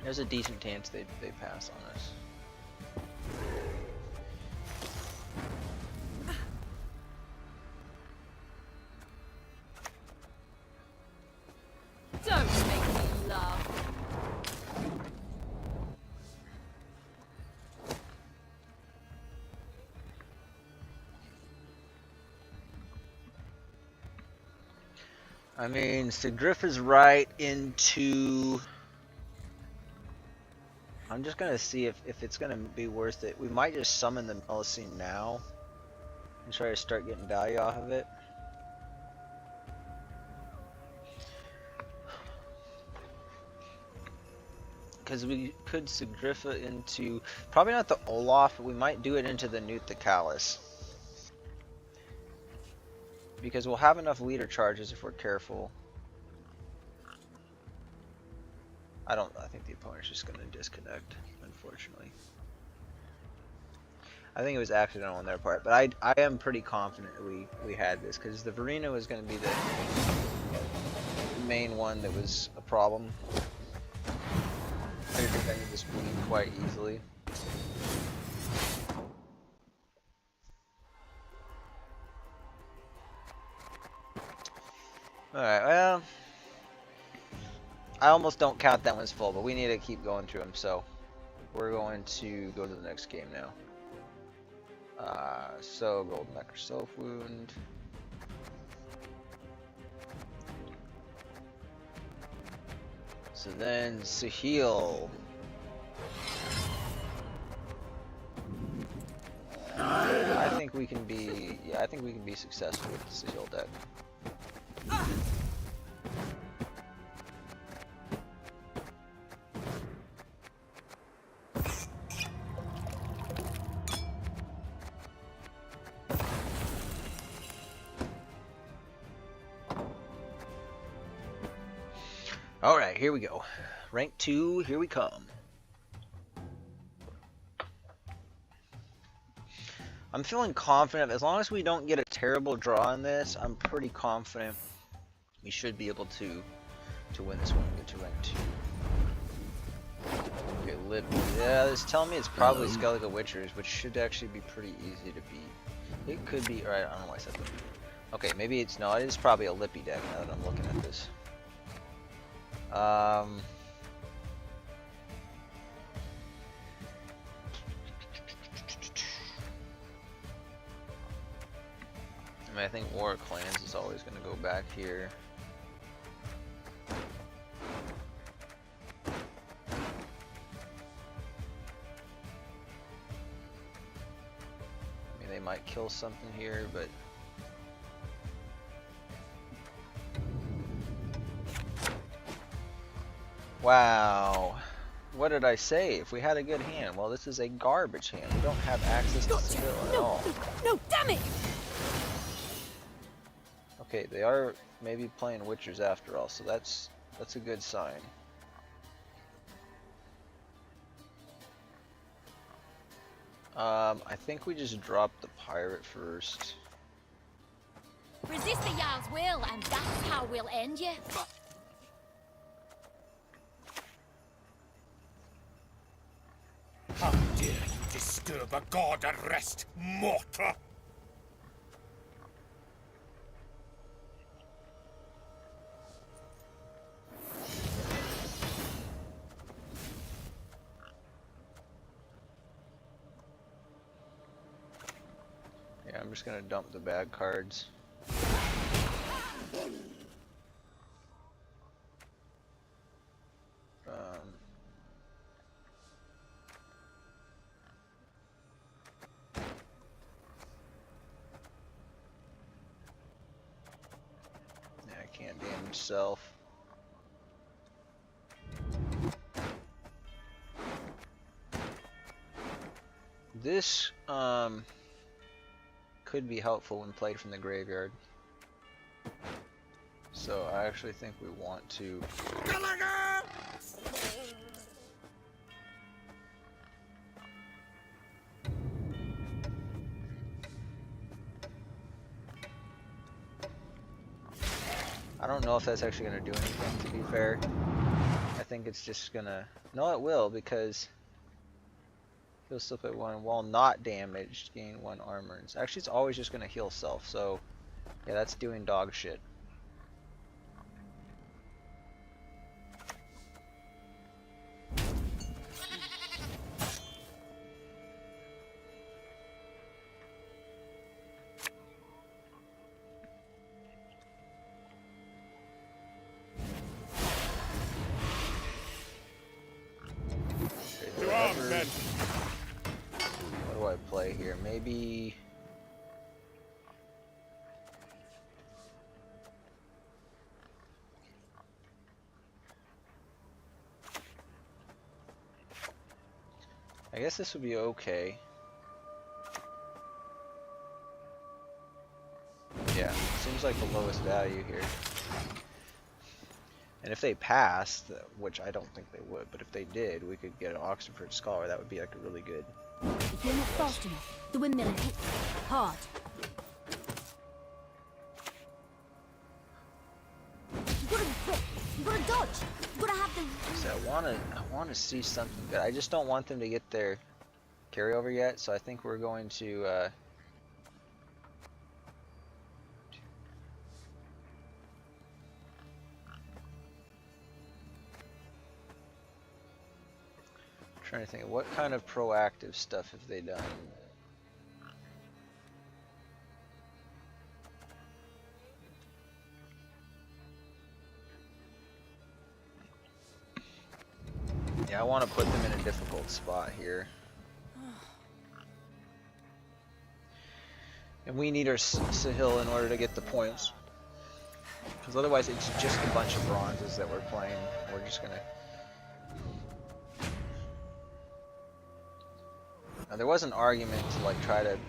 There's a decent chance they pass on us. Don't make me laugh. I mean, Sigrifa's right into... I'm just gonna see if it's gonna be worth it. We might just summon the Melusine now and try to start getting value off of it. Because we could Sigrifa into, probably not the Olaf, but we might do it into the Newt the Callus. Because we'll have enough leader charges if we're careful. I think the opponent's just going to disconnect, unfortunately. I think it was accidental on their part, but I am pretty confident that we had this, because the Verena was going to be the main one that was a problem. I defended this queen quite easily. Alright, well, I almost don't count that one's full, but we need to keep going through them, so we're going to go to the next game now. So Golden Necker Self Wound. So then Sahil. I think we can be, I think we can be successful with the Sahil deck. Alright, here we go. Rank 2, here we come. I'm feeling confident. As long as we don't get a terrible draw in this, I'm pretty confident we should be able to win this one and get to rank 2. Okay, yeah, it's telling me it's probably Skellige Witchers, which should actually be pretty easy to beat. It could be, alright, I don't know why I said that. Okay, maybe it's no. It is probably a Lippy deck now that I'm looking at this. I mean, I think War of Clans is always going to go back here. I mean, they might kill something here, but wow. What did I say? If we had a good hand. Well, this is a garbage hand. We don't have access to Seville at all. No, damn it! Okay, they are maybe playing Witchers after all, so that's a good sign. I think we just drop the pirate first. Resist the Jarl's will, and that's how we'll end you. How dare you disturb a god at rest, mortal! Yeah, I'm just gonna dump the bad cards. Yeah, I can't damage self. This could be helpful when played from the graveyard. So I actually think we want to I don't know if that's actually going to do anything, to be fair. I think it's just gonna... No, it will, because he'll still put 1 while not damaged, gain 1 armor. Actually, it's always just gonna heal self, so yeah, that's doing dog shit. What do I play here? Maybe... I guess this would be okay. Yeah, seems like the lowest value here. And if they passed, which I don't think they would, but if they did, we could get an Oxenford Scholar. That would be like a really good. If you're not fast enough, the windmill will hit hard. You gotta be quick. You gotta dodge. You gotta have the. So I wanna see something good. I just don't want them to get their carryover yet. So I think we're going to. Trying to think of what kind of proactive stuff have they done. Yeah, I want to put them in a difficult spot here. And we need our Sahil in order to get the points. Because otherwise it's just a bunch of bronzes that we're playing. We're just gonna... Now, there was an argument to like try to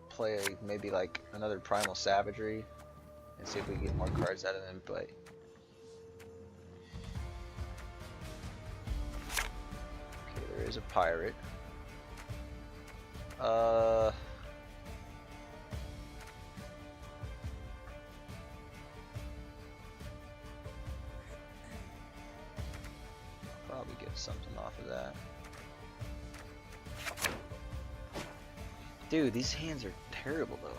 play maybe like another Primal Savagery and see if we can get more cards out of them, but okay, there is a pirate. Probably get something off of that. Dude, these hands are terrible though.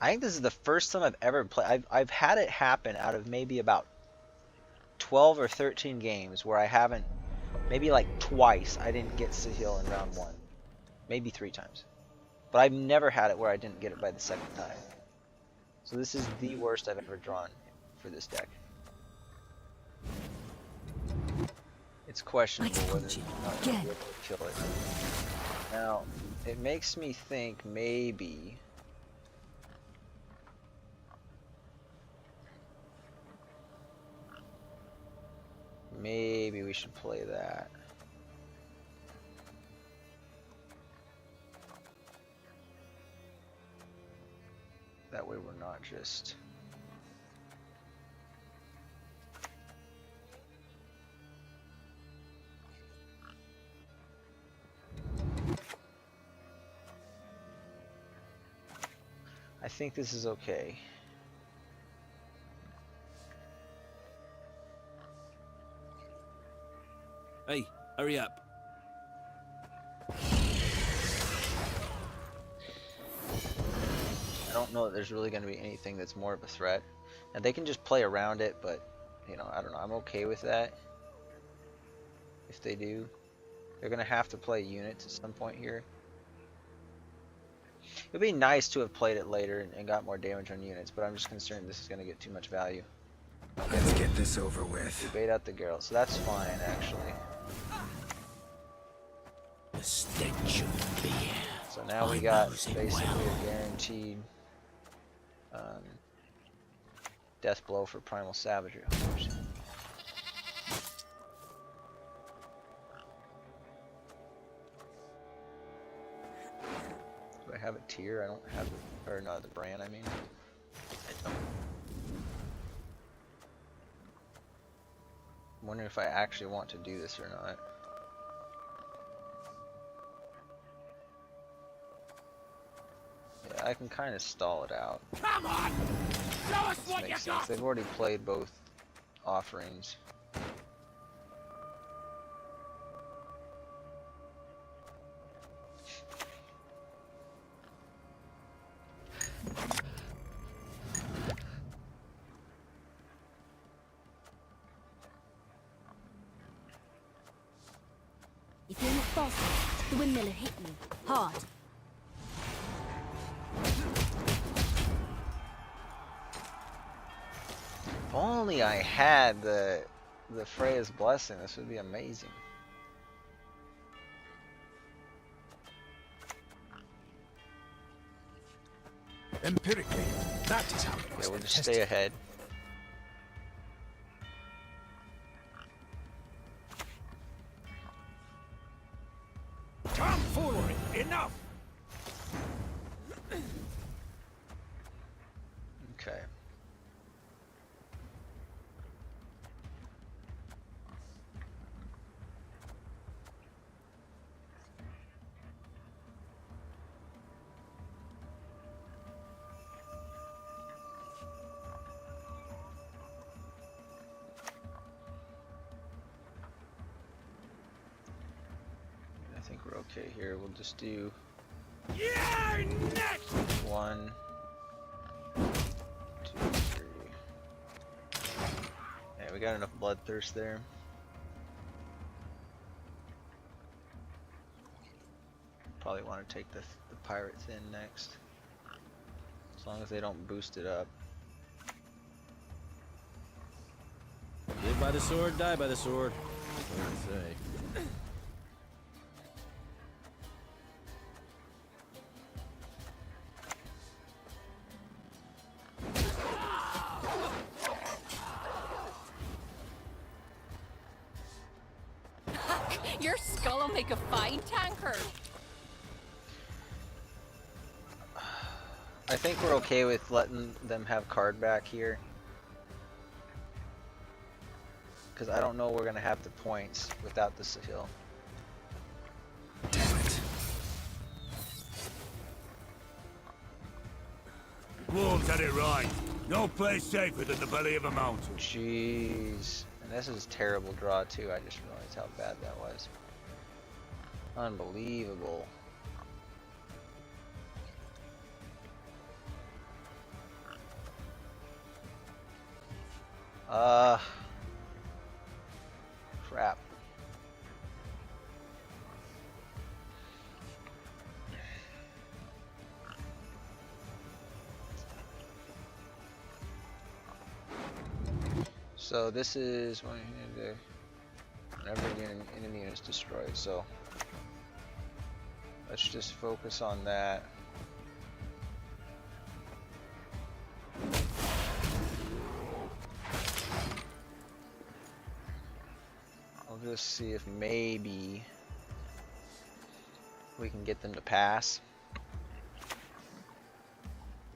I think this is the first time I've ever played. I've had it happen out of maybe about 12 or 13 games where I haven't, maybe like twice I didn't get Sahil in round 1. Maybe 3 times. But I've never had it where I didn't get it by the second time. So this is the worst I've ever drawn for this deck. It's questionable whether or not you'll be able to kill it. Now, it makes me think maybe... maybe we should play that. That way we're not just... I think this is okay. Hey, hurry up. I don't know that there's really going to be anything that's more of a threat. And they can just play around it, but, you know, I don't know. I'm okay with that. If they do. They're going to have to play units at some point here. It would be nice to have played it later and got more damage on units, but I'm just concerned this is going to get too much value. Let's get this over with. We bait out the Geralt, so that's fine, actually. The stench of beer. So now we got basically a guaranteed death blow for Primal Savagery, of course. Do I have a tier? I don't have it, or no, the brand, I mean. I don't. I'm wondering if I actually want to do this or not. Yeah, I can kind of stall it out. Come on! Show us what you got! They've already played both offerings. If you're not fast, the windmiller hit you hard. If only I had the Freya's blessing, this would be amazing. Empirically, that is how it was. Yeah, we'll just stay ahead. Tomfoolery! Enough! Okay. I think we're okay here. We'll just do Next! 1, 2, 3. Yeah, we got enough bloodthirst there. Probably want to take the pirates in next, as long as they don't boost it up. Live by the sword, die by the sword. That's what I say. Your skull will make a fine tanker. I think we're okay with letting them have card back here, because I don't know we're gonna have the points without the Sahil. Damn it. Wolves had it right. No place safer than the belly of a mountain. Jeez. And this is a terrible draw too, I just realized how bad that was. Unbelievable. Crap. So this is when whenever an enemy is destroyed. So let's just focus on that. I'll just see if maybe we can get them to pass.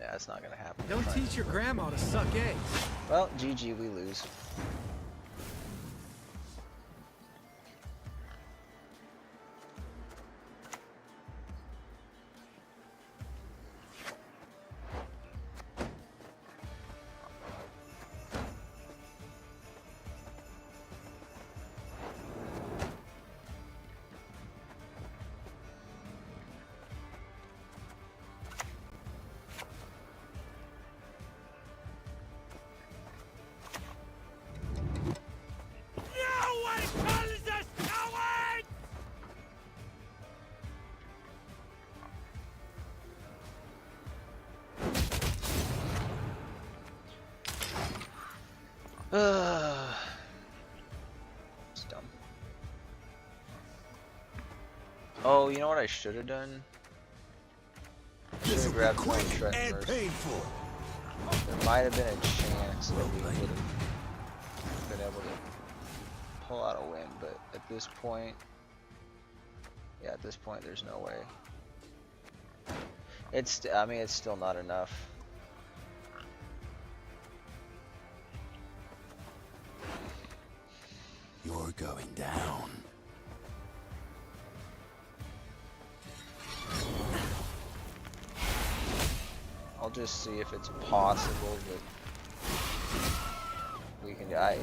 Yeah, it's not gonna happen. Don't teach your grandma to suck eggs. Well, GG, we lose. It's dumb. Oh, you know what I should have done? Should have grabbed one Trenton first. There might have been a chance that we would have been able to pull out a win, but at this point, yeah, at this point, there's no way. I mean, it's still not enough. You're going down. I'll just see if it's possible that we can die.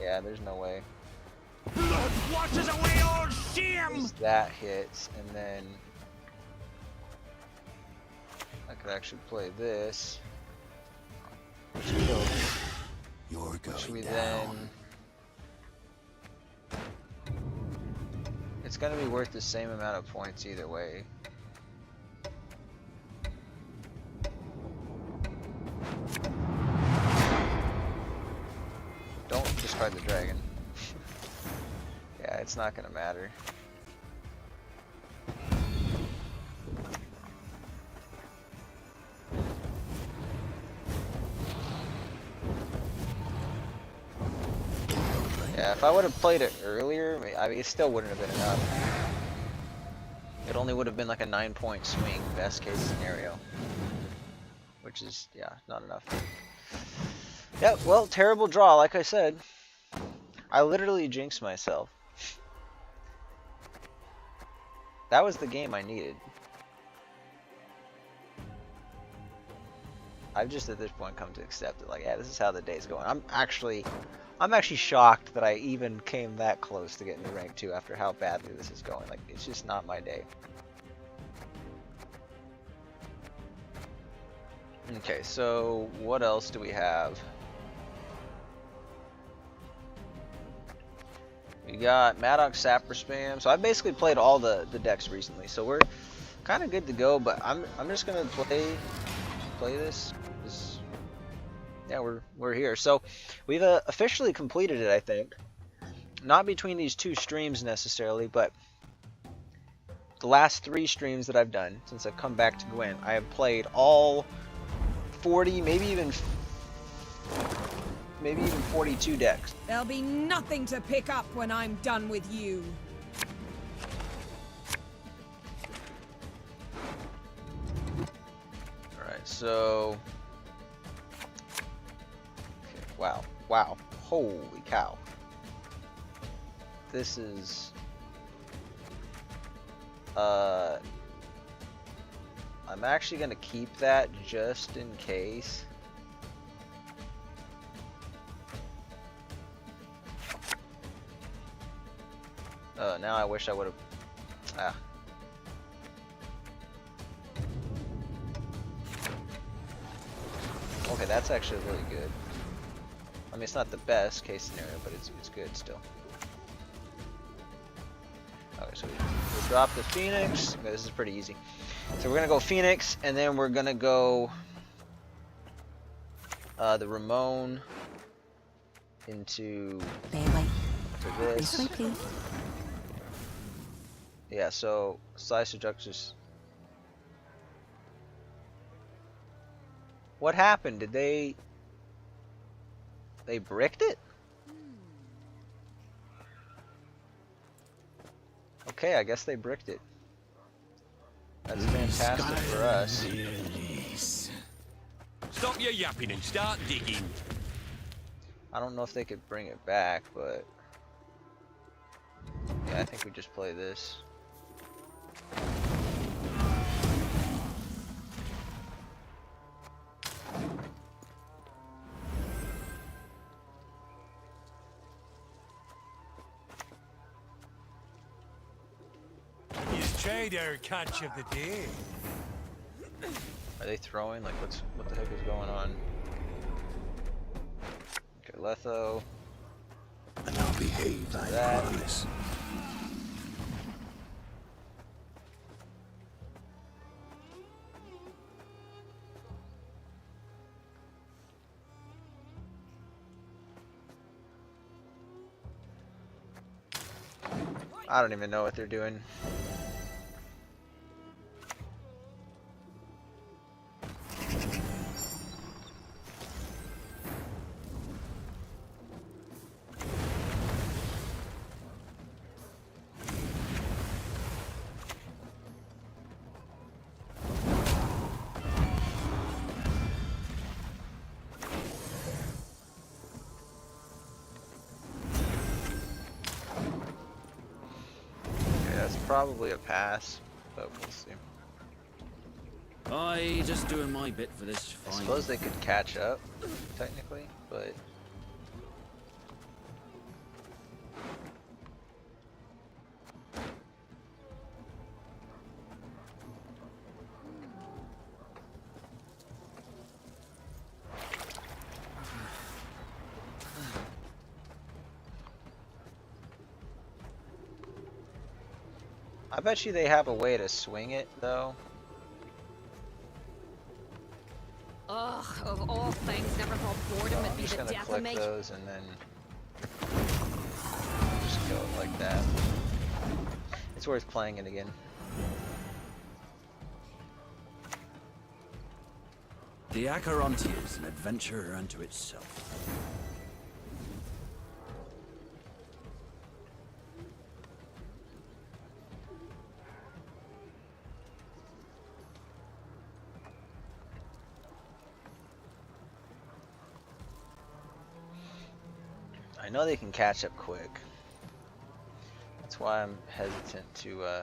Yeah, there's no way. Blood washes away all shame! That hits, and then I could actually play this. Which kills. You're Which we down. then. It's gonna be worth the same amount of points either way. Don't discard the dragon. Yeah, it's not gonna matter. Yeah, if I would have played it earlier, I mean, it still wouldn't have been enough. It only would have been like a 9-point swing, best case scenario. Which is, yeah, not enough. Yeah, well, terrible draw, like I said. I literally jinxed myself. That was the game I needed. I've just at this point come to accept it. Like, yeah, this is how the day's going. I'm actually shocked that I even came that close to getting to rank 2 after how badly this is going. Like, it's just not my day. Okay, so what else do we have? We got Maddox Sapper Spam. So I've basically played all the decks recently, so we're kind of good to go. But I'm just gonna play this. Yeah, we're here. So we've officially completed it, I think. Not between these 2 streams necessarily, but the last 3 streams that I've done since I've come back to Gwent, I have played all 40, maybe even 42 decks. There'll be nothing to pick up when I'm done with you. Alright, so... Okay, wow. Holy cow. This is... I'm actually going to keep that just in case. Now I wish I would have... Okay, that's actually really good. I mean, it's not the best case scenario, but it's good still. Okay, so we drop the Phoenix. Okay, this is pretty easy. So we're gonna go Phoenix, and then we're gonna go the Ramon into this. Yeah, so Slice Seductress. What happened? Did they bricked it? Okay, I guess they bricked it. That's fantastic for us. Stop your yapping and start digging. I don't know if they could bring it back, but yeah, I think we just play this. You've tried our catch of the day. Are they throwing? Like, what the heck is going on? Okay, Letho. And I'll behave, I promise. I don't even know what they're doing. Probably a pass, but we'll see. I just doing my bit for this fight. I suppose they could catch up, technically, but I bet you they have a way to swing it, though. Ugh, of all things, never thought boredom would be the death of me. I'm just gonna click those and then just go like that. It's worth playing it again. The Acherontia is an adventure unto itself. I know they can catch up quick. That's why I'm hesitant to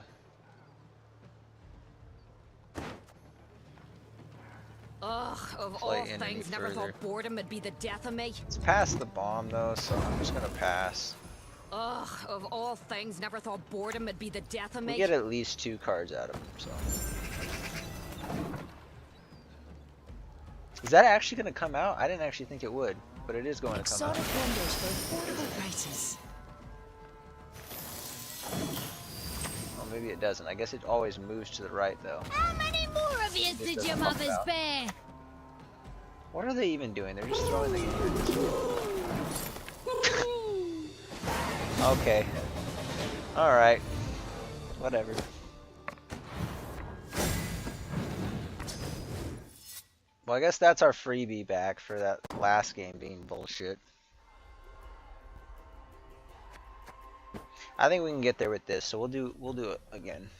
Ugh, of all things, never thought boredom would be the death of me. It's past the bomb though, so I'm just gonna pass. Ugh, of all things, never thought boredom would be the death of me. We get at least 2 cards out of them, so. Is that actually gonna come out? I didn't actually think it would, but it is going to come out. Exotic wonders for affordable prices. Well, maybe it doesn't. I guess it always moves to the right though. How many more of you did your mothers bear? What are they even doing? They're just throwing the game. Okay. Alright. Whatever. Well, I guess that's our freebie back for that last game being bullshit. I think we can get there with this, so we'll do it again.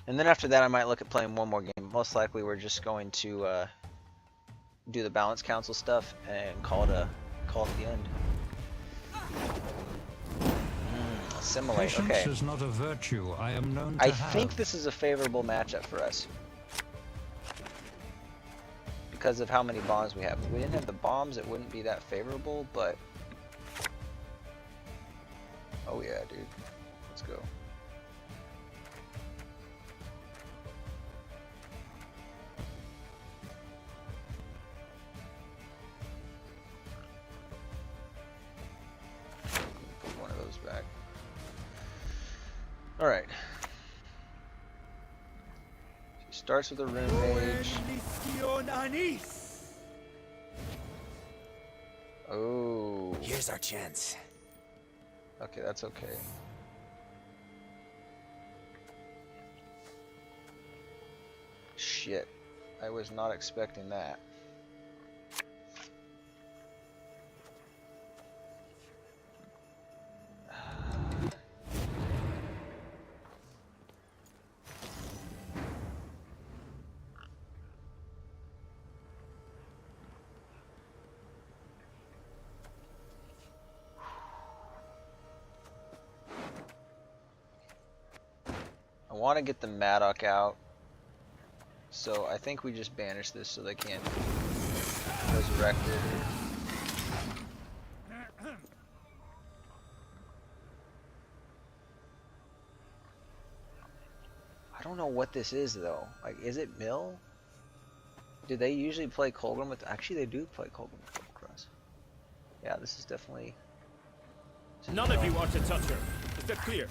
And then after that, I might look at playing one more game. Most likely, we're just going to do the balance council stuff and call it the end. Assimilate. Patience Okay. is not a virtue I am known to I have. think this is a favorable matchup for us because of how many bombs we have. If we didn't have the bombs, it wouldn't be that favorable, but oh yeah, dude. Let's go. Alright. She starts with a rune mage. Oh. Here's our chance. Okay, that's okay. Shit. I was not expecting that. I want to get the Maddock out, so I think we just banish this so they can't resurrect it. I don't know what this is though. Like, is it Mill? Do they usually play Colgrim with? Actually, they do play Colgrim with Double Cross. Yeah, this is definitely. None of you are to touch her. Is that clear?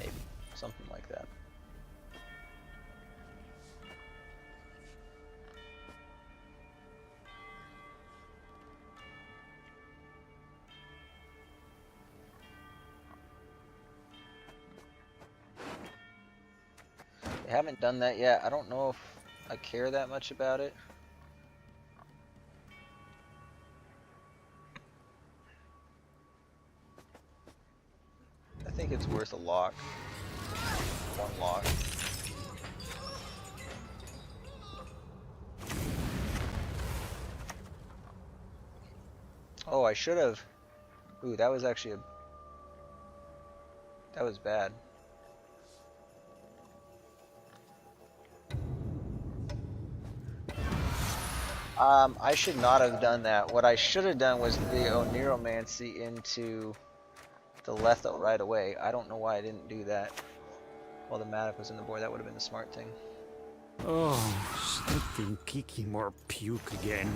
Maybe something like that. They haven't done that yet. I don't know if I care that much about it. I think it's worth a lock. One lock. Oh, I should have. Ooh, that was actually a. That was bad. I should not have done that. What I should have done was the Oniromancy into the Lethal right away. I don't know why I didn't do that while the Maddock was in the board. That would have been the smart thing. Oh, something Kiki more puke again.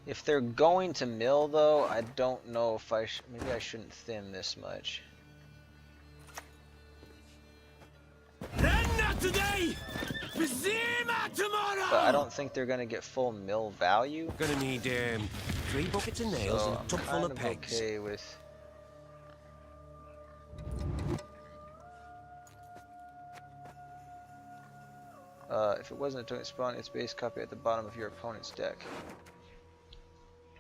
If they're going to mill though, I don't know if maybe I shouldn't thin this much. Not today! Tomorrow! But I don't think they're gonna get full mill value. Gonna need 3 buckets of nails so and a tub full of pegs. Okay with. If it wasn't a token spawn, its base copy at the bottom of your opponent's deck.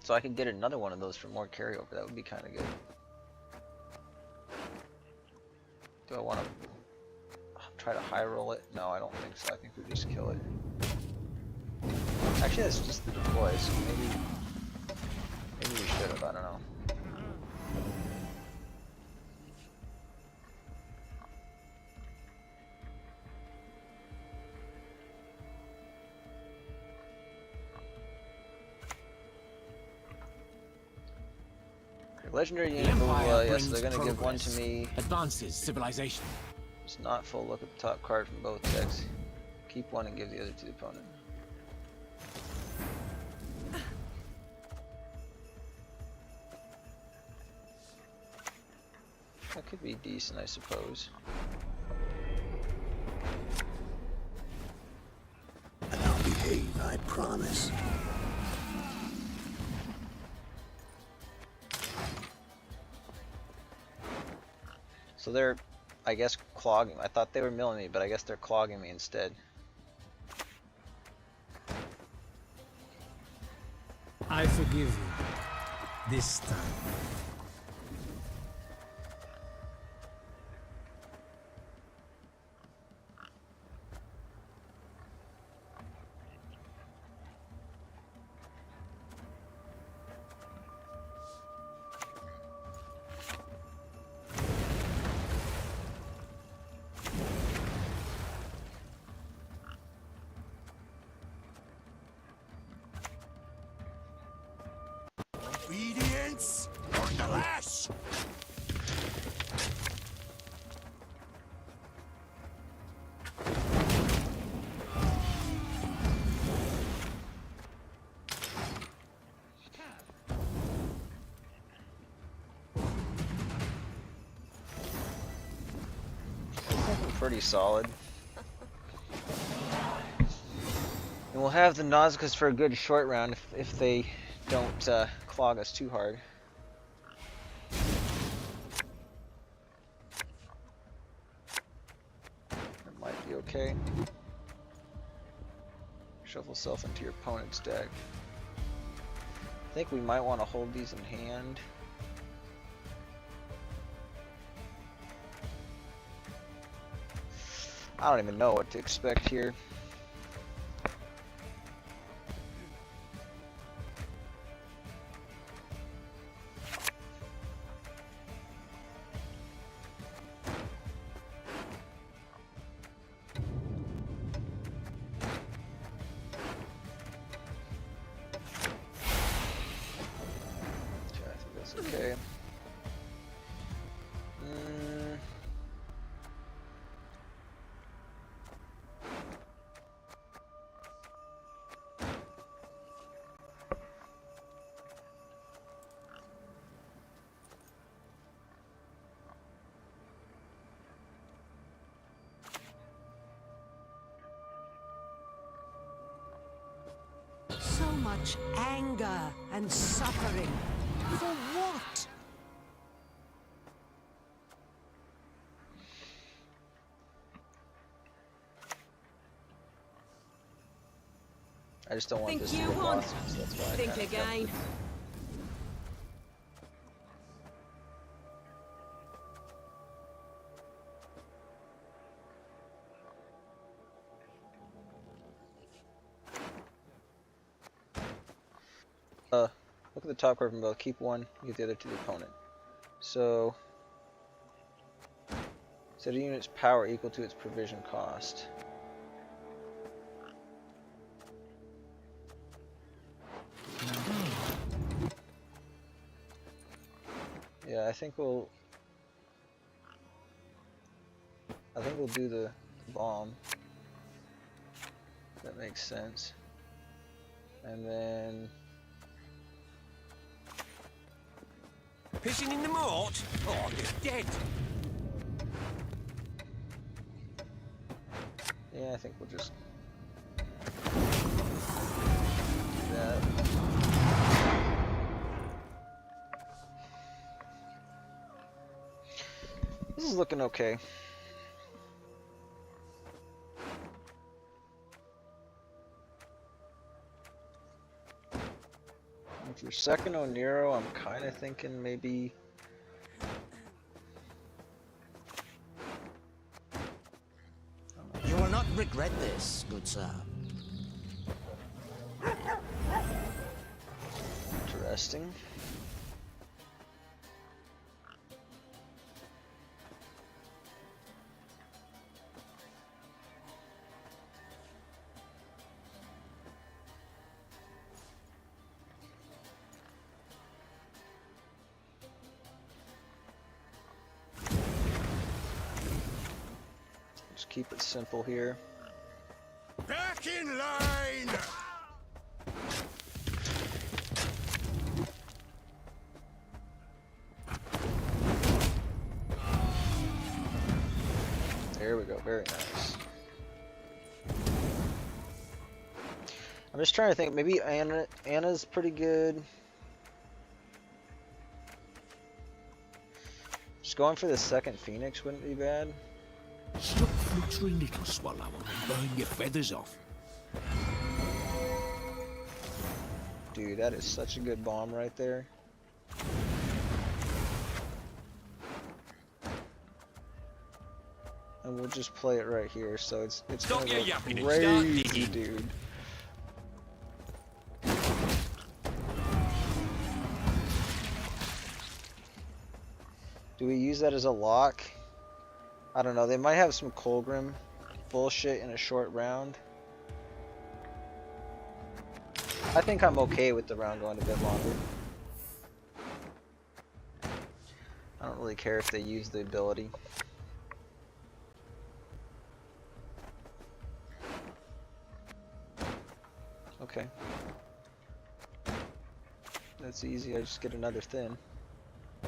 So I could get another one of those for more carryover. That would be kind of good. Do I want to try to high roll it? No, I don't think so. I think we just kill it. Actually, that's just the deploy, so maybe we should have. I don't know. Legendary unit, yes, they're gonna give one to me. Advances civilization. It's not full. Look at the top card from both decks. Keep one and give the other to the opponent. That could be decent, I suppose. And I'll behave, I promise. So they're, I guess, clogging. I thought they were milling me, but I guess they're clogging me instead. I forgive you. This time. Obedience or the lash! pretty solid. And we'll have the Nausicaas for a good short round if they don't clog us too hard. That might be okay. Shuffle self into your opponent's deck. I think we might want to hold these in hand. I don't even know what to expect here. Okay. So much anger and suffering. For what? I just don't want Think this to you get won? lost, so that's why I Think kinda kept again. it. Look at the top card from both. Keep one, give the other to the opponent. So, set a unit's power equal to its provision cost. Yeah, I think we'll do the bomb. That makes sense. And then Pissing in the mort? Oh, you're dead. yeah, I think we'll just do that. This is looking okay. If you're second Oniro, I'm kind of thinking maybe. You will not regret this, good sir. Interesting. Just keep it simple here. Back in line! There we go, very nice. I'm just trying to think, maybe Anna's pretty good. Just going for the second Phoenix wouldn't be bad. Stop fluttering, little swallow, and burn your feathers off. Dude, that is such a good bomb right there. And we'll just play it right here, so it's Stop gonna your go yapping and start crazy, digging. dude. Do we use that as a lock? I don't know, they might have some Colgrim bullshit in a short round. I think I'm okay with the round going a bit longer. I don't really care if they use the ability. Okay. That's easy, I just get another thin.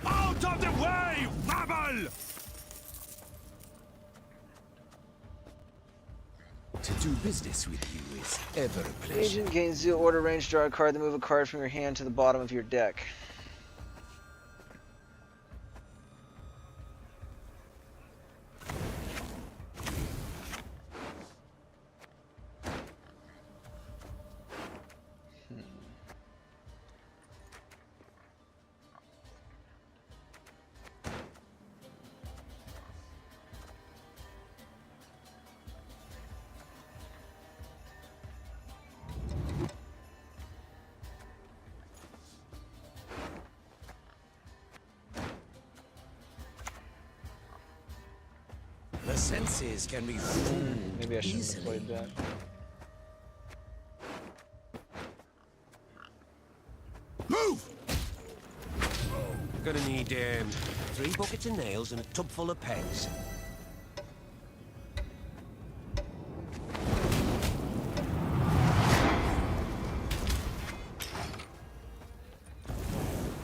Out of the way, rabble! To do business with you is ever a pleasure. Agent gains zeal order range, draw a card, then move a card from your hand to the bottom of your deck. The senses can be fooled Maybe I shouldn't have easily. played that. Move! Gonna need 3 buckets of nails and a tub full of pegs.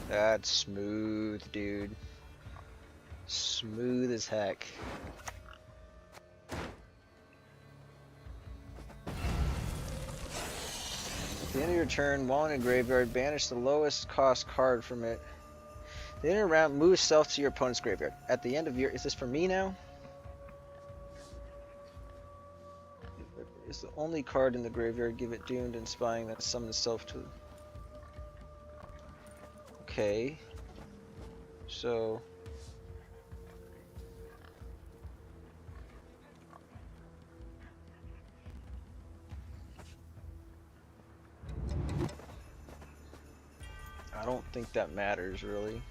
That's smooth, dude. Smooth as heck. At the end of your turn, while in a graveyard, banish the lowest cost card from it. At the end of the round, move stealth to your opponent's graveyard. At the end of your... Is this for me now? Is the only card in the graveyard, give it doomed and spying that summon itself to... Okay. So... I don't think that matters, really.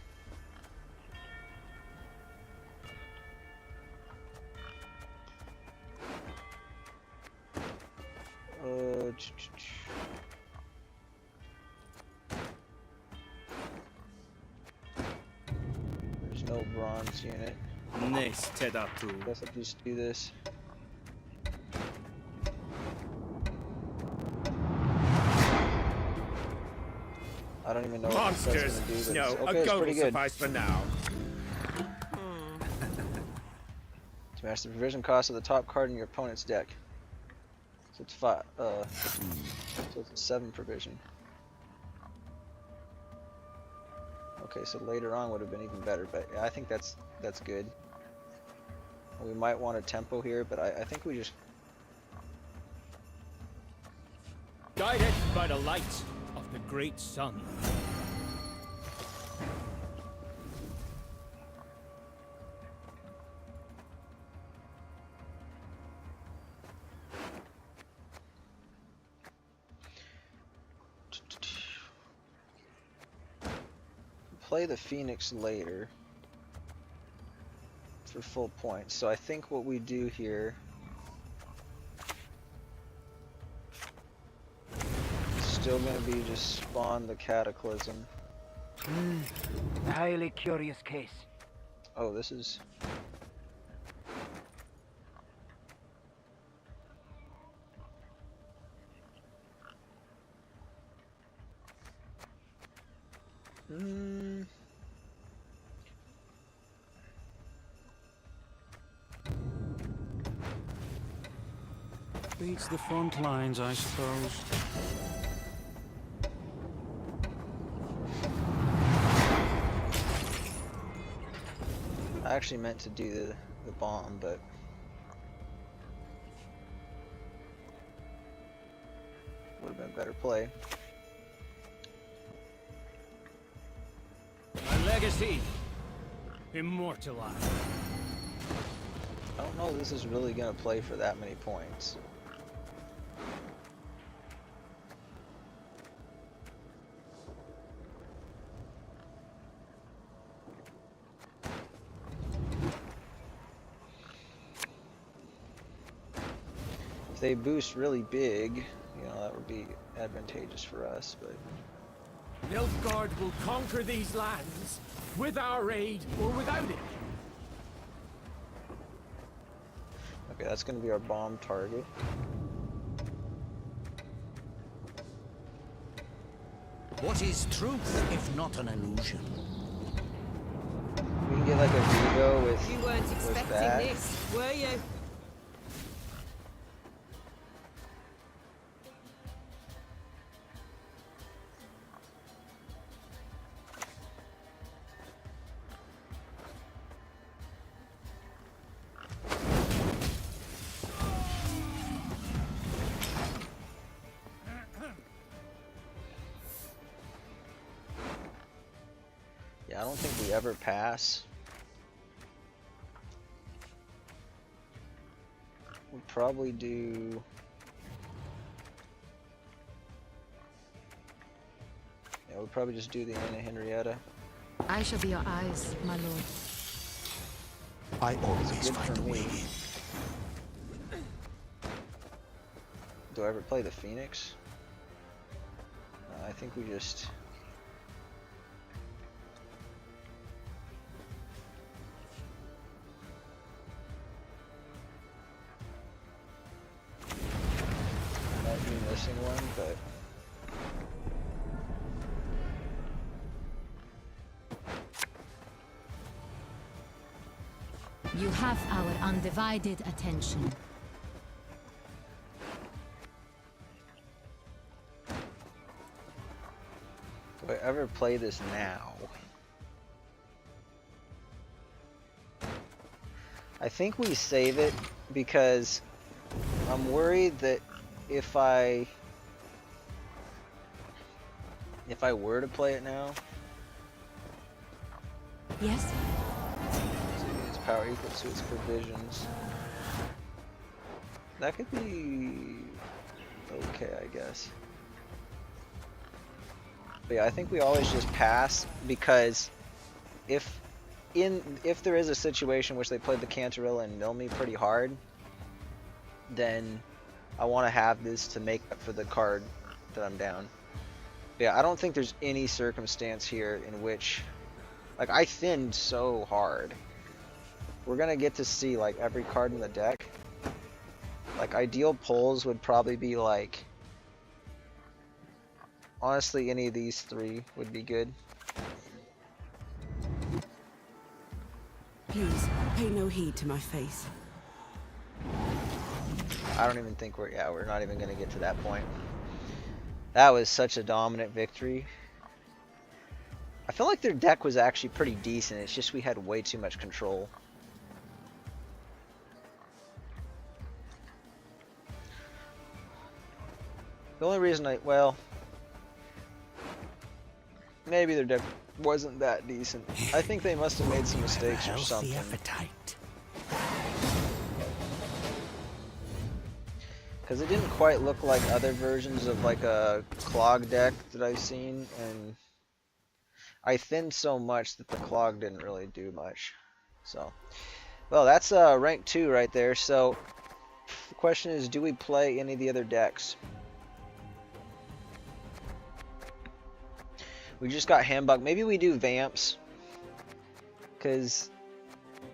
There's no bronze unit. Nice, Teda too. Guess I'll just do this. I don't even know what that's Monsters! gonna do, but No, okay, a it's go pretty will good. suffice for now. To match the provision cost of the top card in your opponent's deck. So it's 5. So it's a 7 provision. Okay, so later on would have been even better, but yeah, I think that's good. We might want a tempo here, but I think we just... Guided by the light of the great sun. play the Phoenix later for full points. So I think what we do here is still going to be just spawn the Cataclysm. A highly curious case. Oh, this is... Beats the front lines, I suppose. I actually meant to do the bomb, but... would have been a better play. My legacy, immortalized. I don't know if this is really going to play for that many points. If they boost really big, you know, that would be advantageous for us, but... Nilfgaard will conquer these lands, with our aid or without it. Okay, that's going to be our bomb target. What is truth if not an illusion? We can get like a Vigo with You weren't expecting that. this, were you? don't think we ever pass. We'll probably do... Yeah, we'll probably just do the Anna Henrietta. I shall be your eyes, my lord. I always find a way. Do I ever play the Phoenix? I think we just... Might be missing one, but... You have our undivided attention. Do I ever play this now? I think we save it because I'm worried that if I were to play it now, yes, its power equals to its provisions. That could be okay, I guess. But yeah, I think we always just pass because if there is a situation in which they played the Cantarilla and mill me pretty hard, then I want to have this to make up for the card that I'm down. But yeah, I don't think there's any circumstance here in which, like, I thinned so hard. We're gonna get to see like every card in the deck. Like ideal pulls would probably be like, honestly, any of these three would be good. Please, pay no heed to my face. I don't even think we're not even gonna get to that point. That was such a dominant victory. I feel like their deck was actually pretty decent, it's just we had way too much control. The only reason well, maybe their deck wasn't that decent. I think they must have made some mistakes or something. Because it didn't quite look like other versions of like a clog deck that I've seen, and I thinned so much that the clog didn't really do much. So, well, that's rank 2 right there. So the question is, do we play any of the other decks? We just got Handbuck. Maybe we do Vamps, because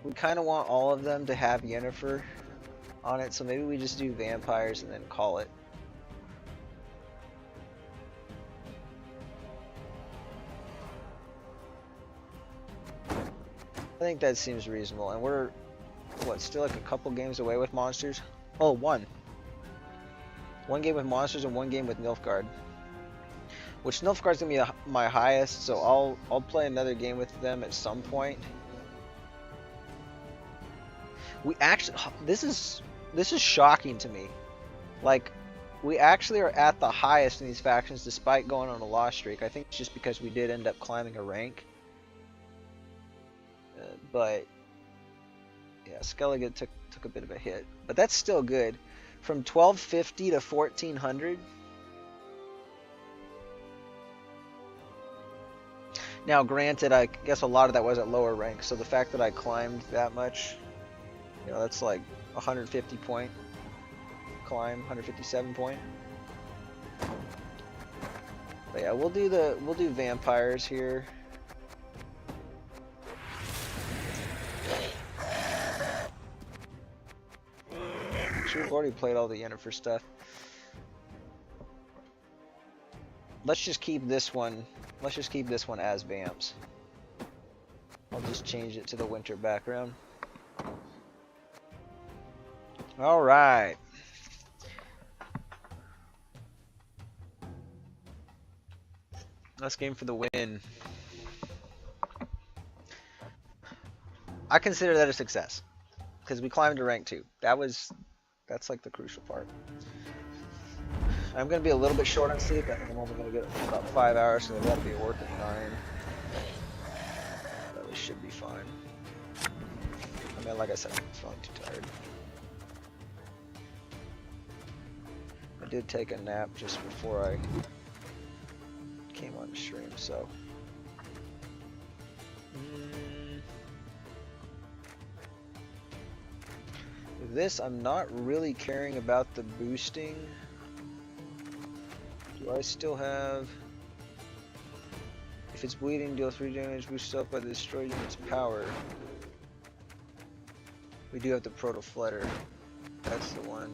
we kind of want all of them to have Yennefer on it, so maybe we just do Vampires and then call it. I think that seems reasonable, and we're, what, still like a couple games away with monsters? Oh, one. One game with monsters and one game with Nilfgaard. Which Nilfgaard's gonna be my highest, so I'll play another game with them at some point. We actually, this is shocking to me. Like, we actually are at the highest in these factions despite going on a loss streak. I think it's just because we did end up climbing a rank. But yeah, Skellige took a bit of a hit, but that's still good. From 1250 to 1400. Now, granted, I guess a lot of that was at lower rank, so the fact that I climbed that much, you know, that's like 150 point climb, 157 point. But yeah, we'll do Vampires here. Sure, we've already played all the Yennefer stuff. Let's just keep this one. Let's just keep this one as Vamps. I'll just change it to the winter background. All right. Last game for the win. I consider that a success because we climbed to rank 2. That's like the crucial part. I'm going to be a little bit short on sleep. I think I'm only going to get about 5 hours, so I've got to be at work at 9. This should be fine. I mean, like I said, I'm feeling too tired. I did take a nap just before I came on the stream, so. With this, I'm not really caring about the boosting. Do I still have... If it's bleeding, deal 3 damage, boost up by the destroyed unit's power. We do have the Proto Flutter. That's the one.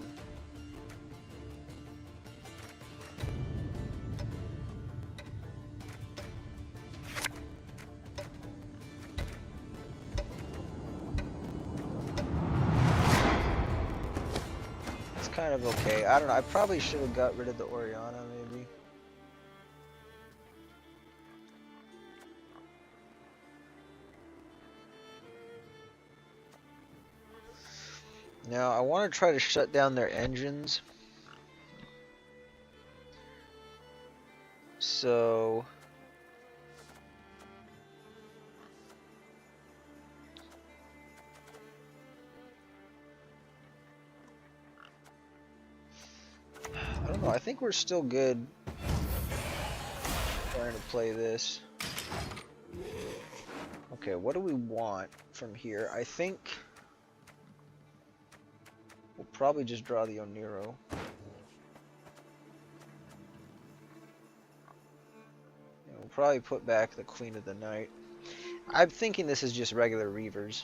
It's kind of okay. I don't know. I probably should have got rid of the Oriana, maybe. Now, I want to try to shut down their engines. So... I don't know, I think we're still good trying to play this. Okay, what do we want from here? I think... we'll probably just draw the Oniro. And we'll probably put back the Queen of the Night. I'm thinking this is just regular Reavers.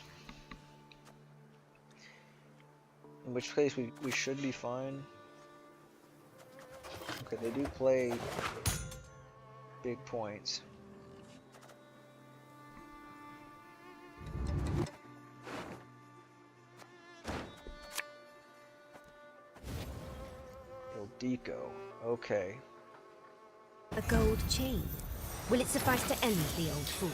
In which case we should be fine. Okay, they do play big points. Deco. Okay. A gold chain. Will it suffice to end the old fool?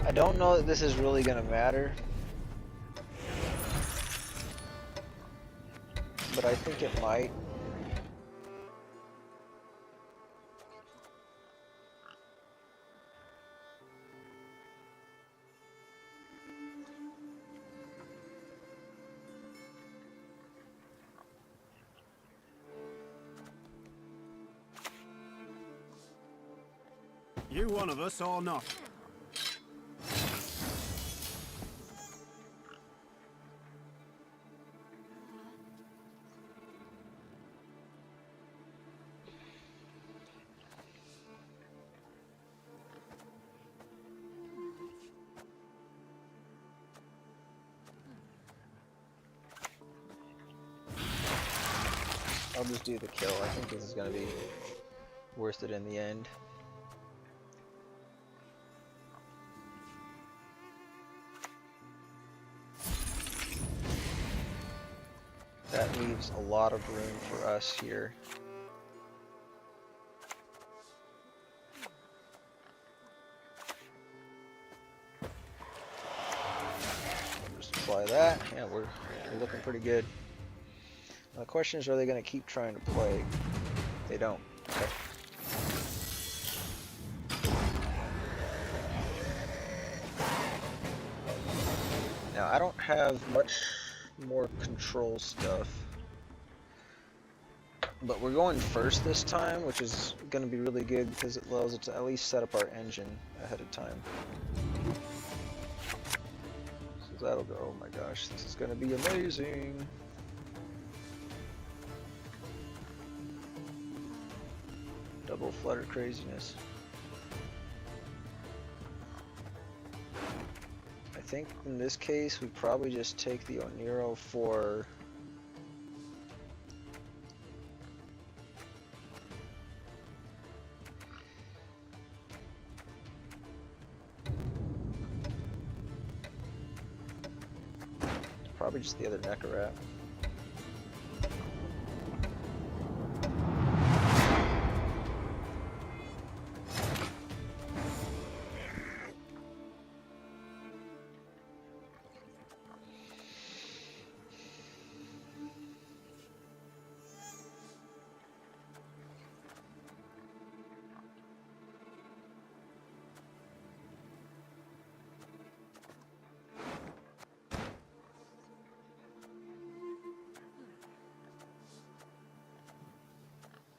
I don't know that this is really gonna matter, but I think it might. You one of us or not? I'll just do the kill. I think this is gonna be worth it in the end. That leaves a lot of room for us here. Just apply that. Yeah, we're looking pretty good. Now the question is, are they going to keep trying to play? They don't. Okay. Now I don't have much more control stuff, but we're going first this time, which is going to be really good because it allows us to at least set up our engine ahead of time. So that'll go. Oh my gosh, this is going to be amazing. Double flutter craziness. think in this case we probably just take the Oniro for probably just the other Neckarat.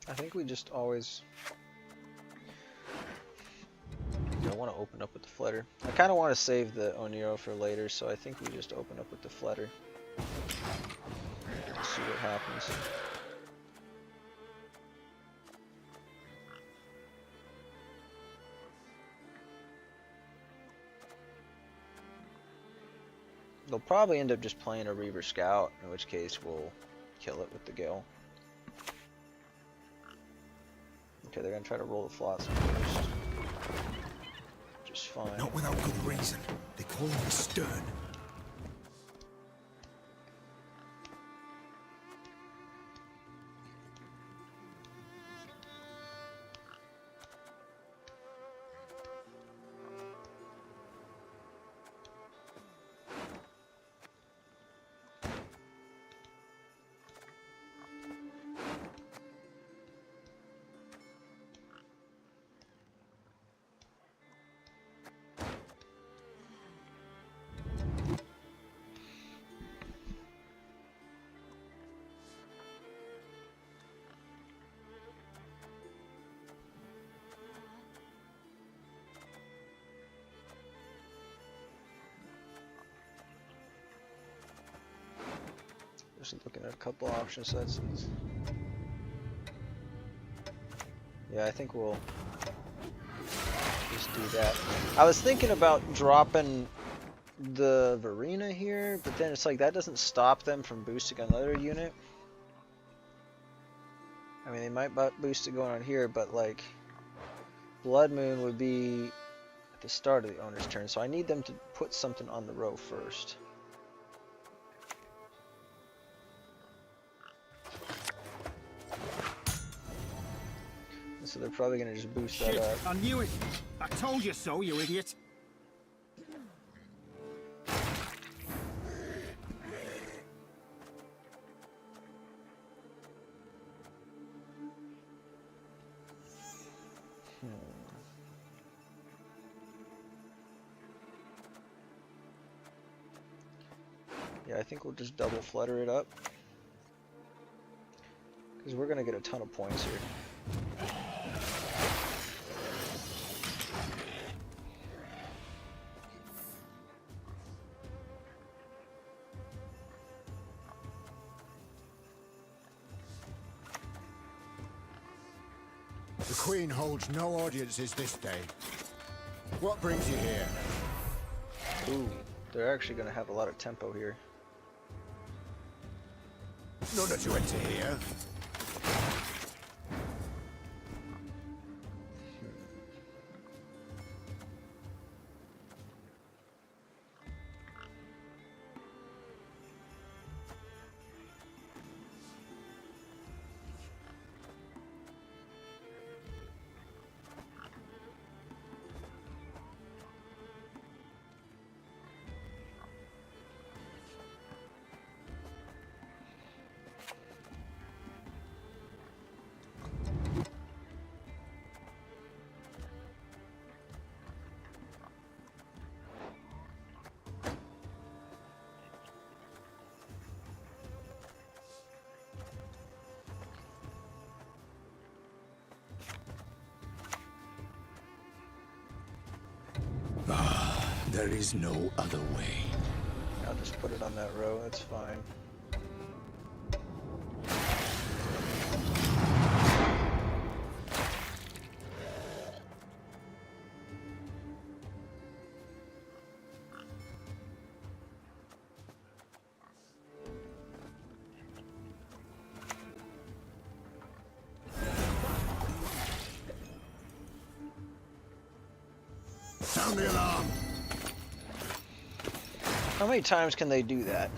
I think we just always don't want to open up with the Flutter. I kind of want to save the Oniro for later, so I think we just open up with the Flutter. See what happens. They'll probably end up just playing a Reaver Scout, in which case we'll kill it with the Gale. Okay, they're gonna try to roll the Flotsam first. Just fine. Not without good reason. They call me stern. Just looking at a couple option sets. Yeah, I think we'll just do that. I was thinking about dropping the Verena here, but then it's like that doesn't stop them from boosting another unit. I mean, they might boost it going on here, but like Blood Moon would be at the start of the owner's turn, so I need them to put something on the row first. So they're probably gonna just boost that up. I knew it! I told you so, you idiot! Yeah, I think we'll just double Flutter it up. Because we're gonna get a ton of points here. The Queen holds no audiences this day. What brings you here? Ooh, they're actually going to have a lot of tempo here. None to enter here. There is no other way. I'll just put it on that row, that's fine. Sound the alarm! How many times can they do that?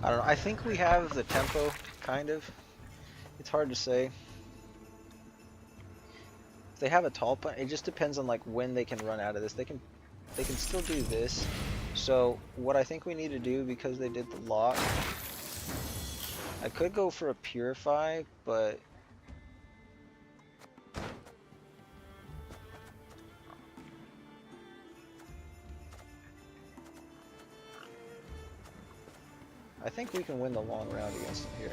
I don't know. I think we have the tempo, kind of. It's hard to say. If they have a tall punt, it just depends on like when they can run out of this. They can still do this. So what I think we need to do, because they did the lock, I could go for a purify, but I think we can win the long round against them here.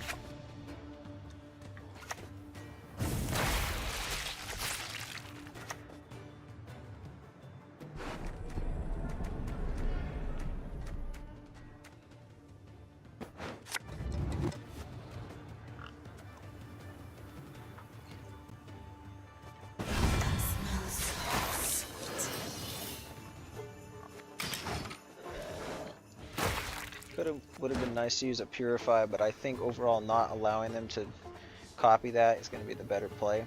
Would have been nice to use a purify, but I think overall not allowing them to copy that is going to be the better play.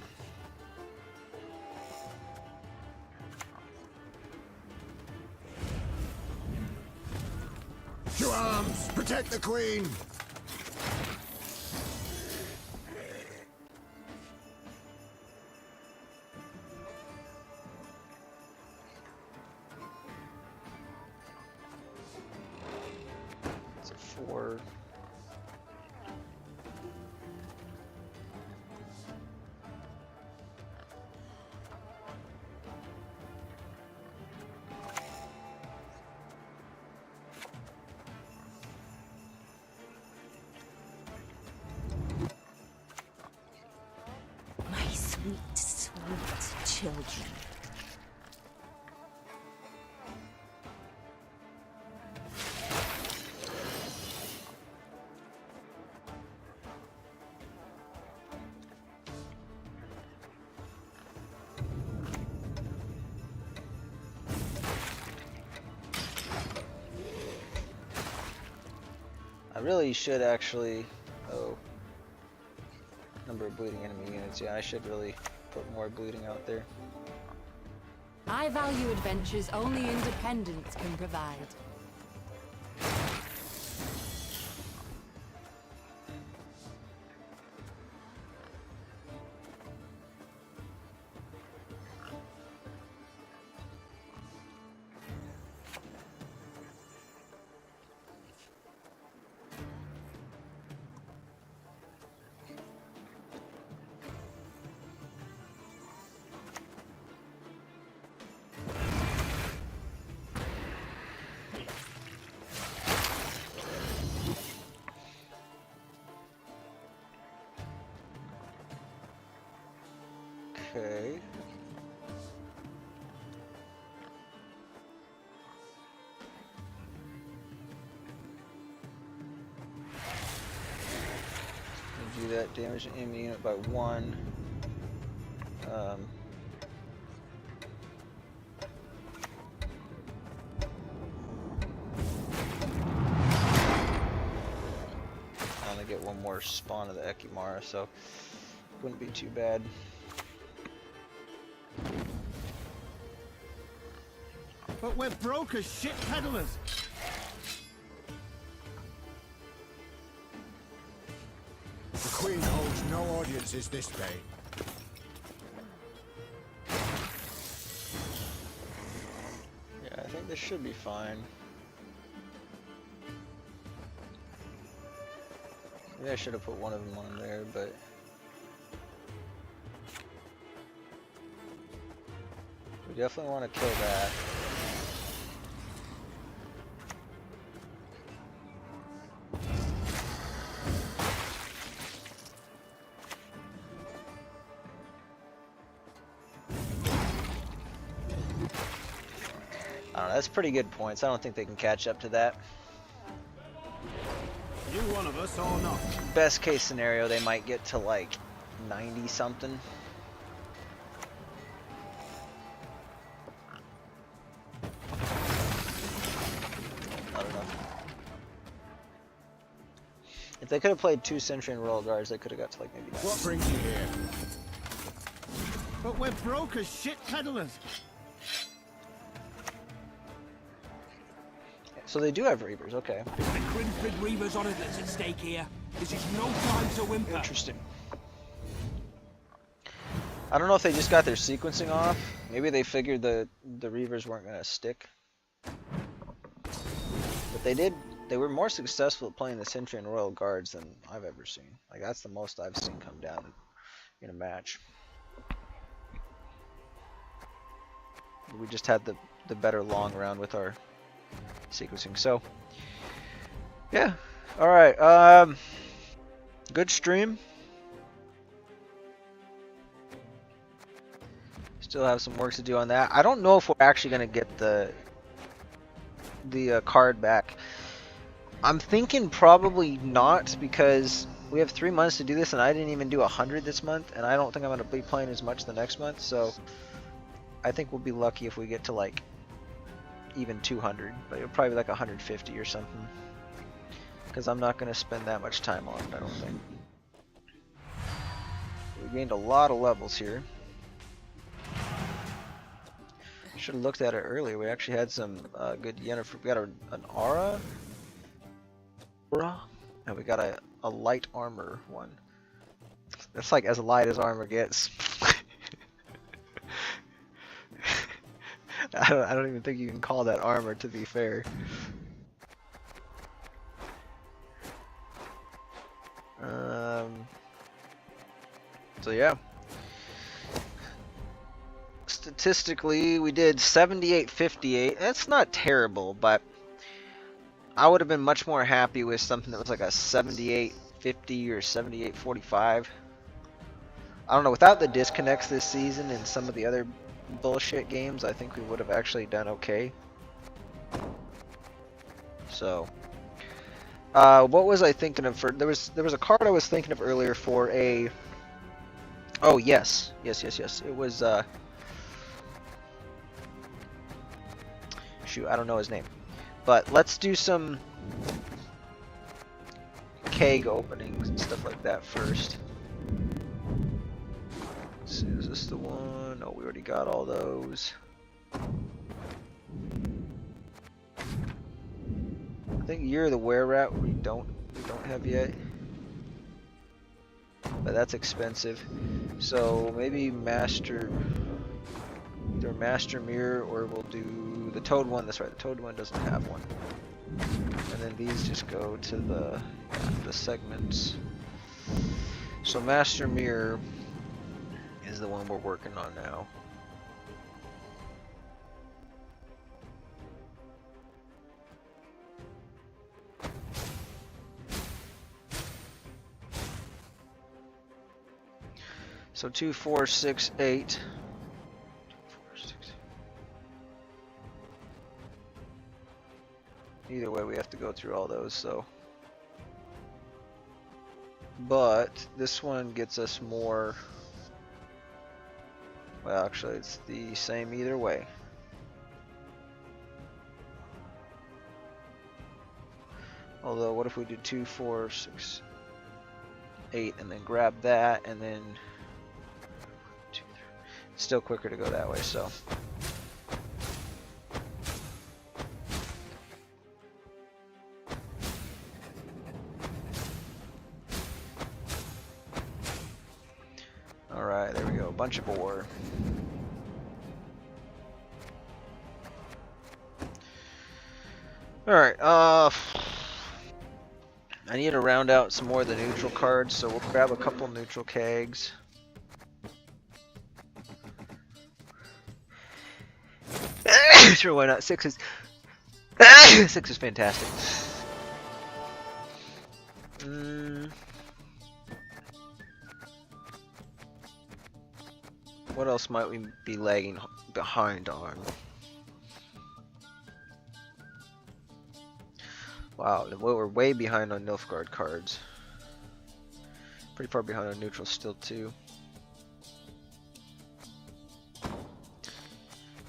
To arms! Protect the Queen! It's a 4. My sweet, sweet children. I really should actually... Oh. Number of bleeding enemy units. Yeah, I should really put more bleeding out there. I value adventures only independence can provide. Okay. Do that, damage an enemy unit by 1. I only get 1 more spawn of the Ekimara, so wouldn't be too bad. But we're broke as shit peddlers. The Queen holds no audiences this day. Yeah, I think this should be fine. Maybe I should have put one of them on there, but We definitely want to kill that. I don't know, that's pretty good points. I don't think they can catch up to that. You one of us or not? Best case scenario, they might get to like 90 something. I don't know. If they could have played 2 Sentry and Royal Guards, they could have got to like maybe 90. What brings you here? But we're broke as shit peddlers. So they do have Reavers, okay. The Grimford Reavers on it that's at stake here. This is no time to whimper. Interesting. I don't know if they just got their sequencing off. Maybe they figured the Reavers weren't going to stick. But they were more successful at playing the Sentry and Royal Guards than I've ever seen. Like, that's the most I've seen come down in a match. We just had the better long round with our sequencing. So, yeah. Alright, good stream. Still have some work to do on that. I don't know if we're actually going to get the card back. I'm thinking probably not, because we have 3 months to do this and I didn't even do 100 this month, and I don't think I'm going to be playing as much the next month, so I think we'll be lucky if we get to like even 200, but it'll probably be like 150 or something, because I'm not going to spend that much time on it, I don't think. We gained a lot of levels here. Should have looked at it earlier. We actually had some good Yennefer. We got an aura, and we got a light armor one. That's like as light as armor gets. I don't even think you can call that armor, to be fair. So yeah. Statistically, we did 78-58. That's not terrible, but I would have been much more happy with something that was like a 78-50 or 78-45. I don't know, without the disconnects this season and some of the other bullshit games, I think we would have actually done okay. So, what was I thinking of for, there was a card I was thinking of earlier for a, oh yes, it was, shoot, I don't know his name, but let's do some keg openings and stuff like that first. Let's see, is this the one? Oh, we already got all those. I think Year of the Were-Rat we don't have yet, but that's expensive. So maybe either Master Mirror, or we'll do the Toad one. That's right, the Toad one doesn't have one. And then these just go to the segments. So Master Mirror is the one we're working on now. So 2, 4, 6, 8. 2, 4, 6. Either way, we have to go through all those, so. But this one gets us more. Well, actually, it's the same either way. Although, what if we do 2, 4, 6, 8, and then grab that, and then 2, 3. It's still quicker to go that way, so. Alright, there we go. A bunch of ore. Alright, I need to round out some more of the neutral cards, so we'll grab a couple neutral kegs. Sure, why not? 6 is 6 is fantastic. What else might we be lagging behind on? Wow, we're way behind on Nilfgaard cards. Pretty far behind on neutral still too.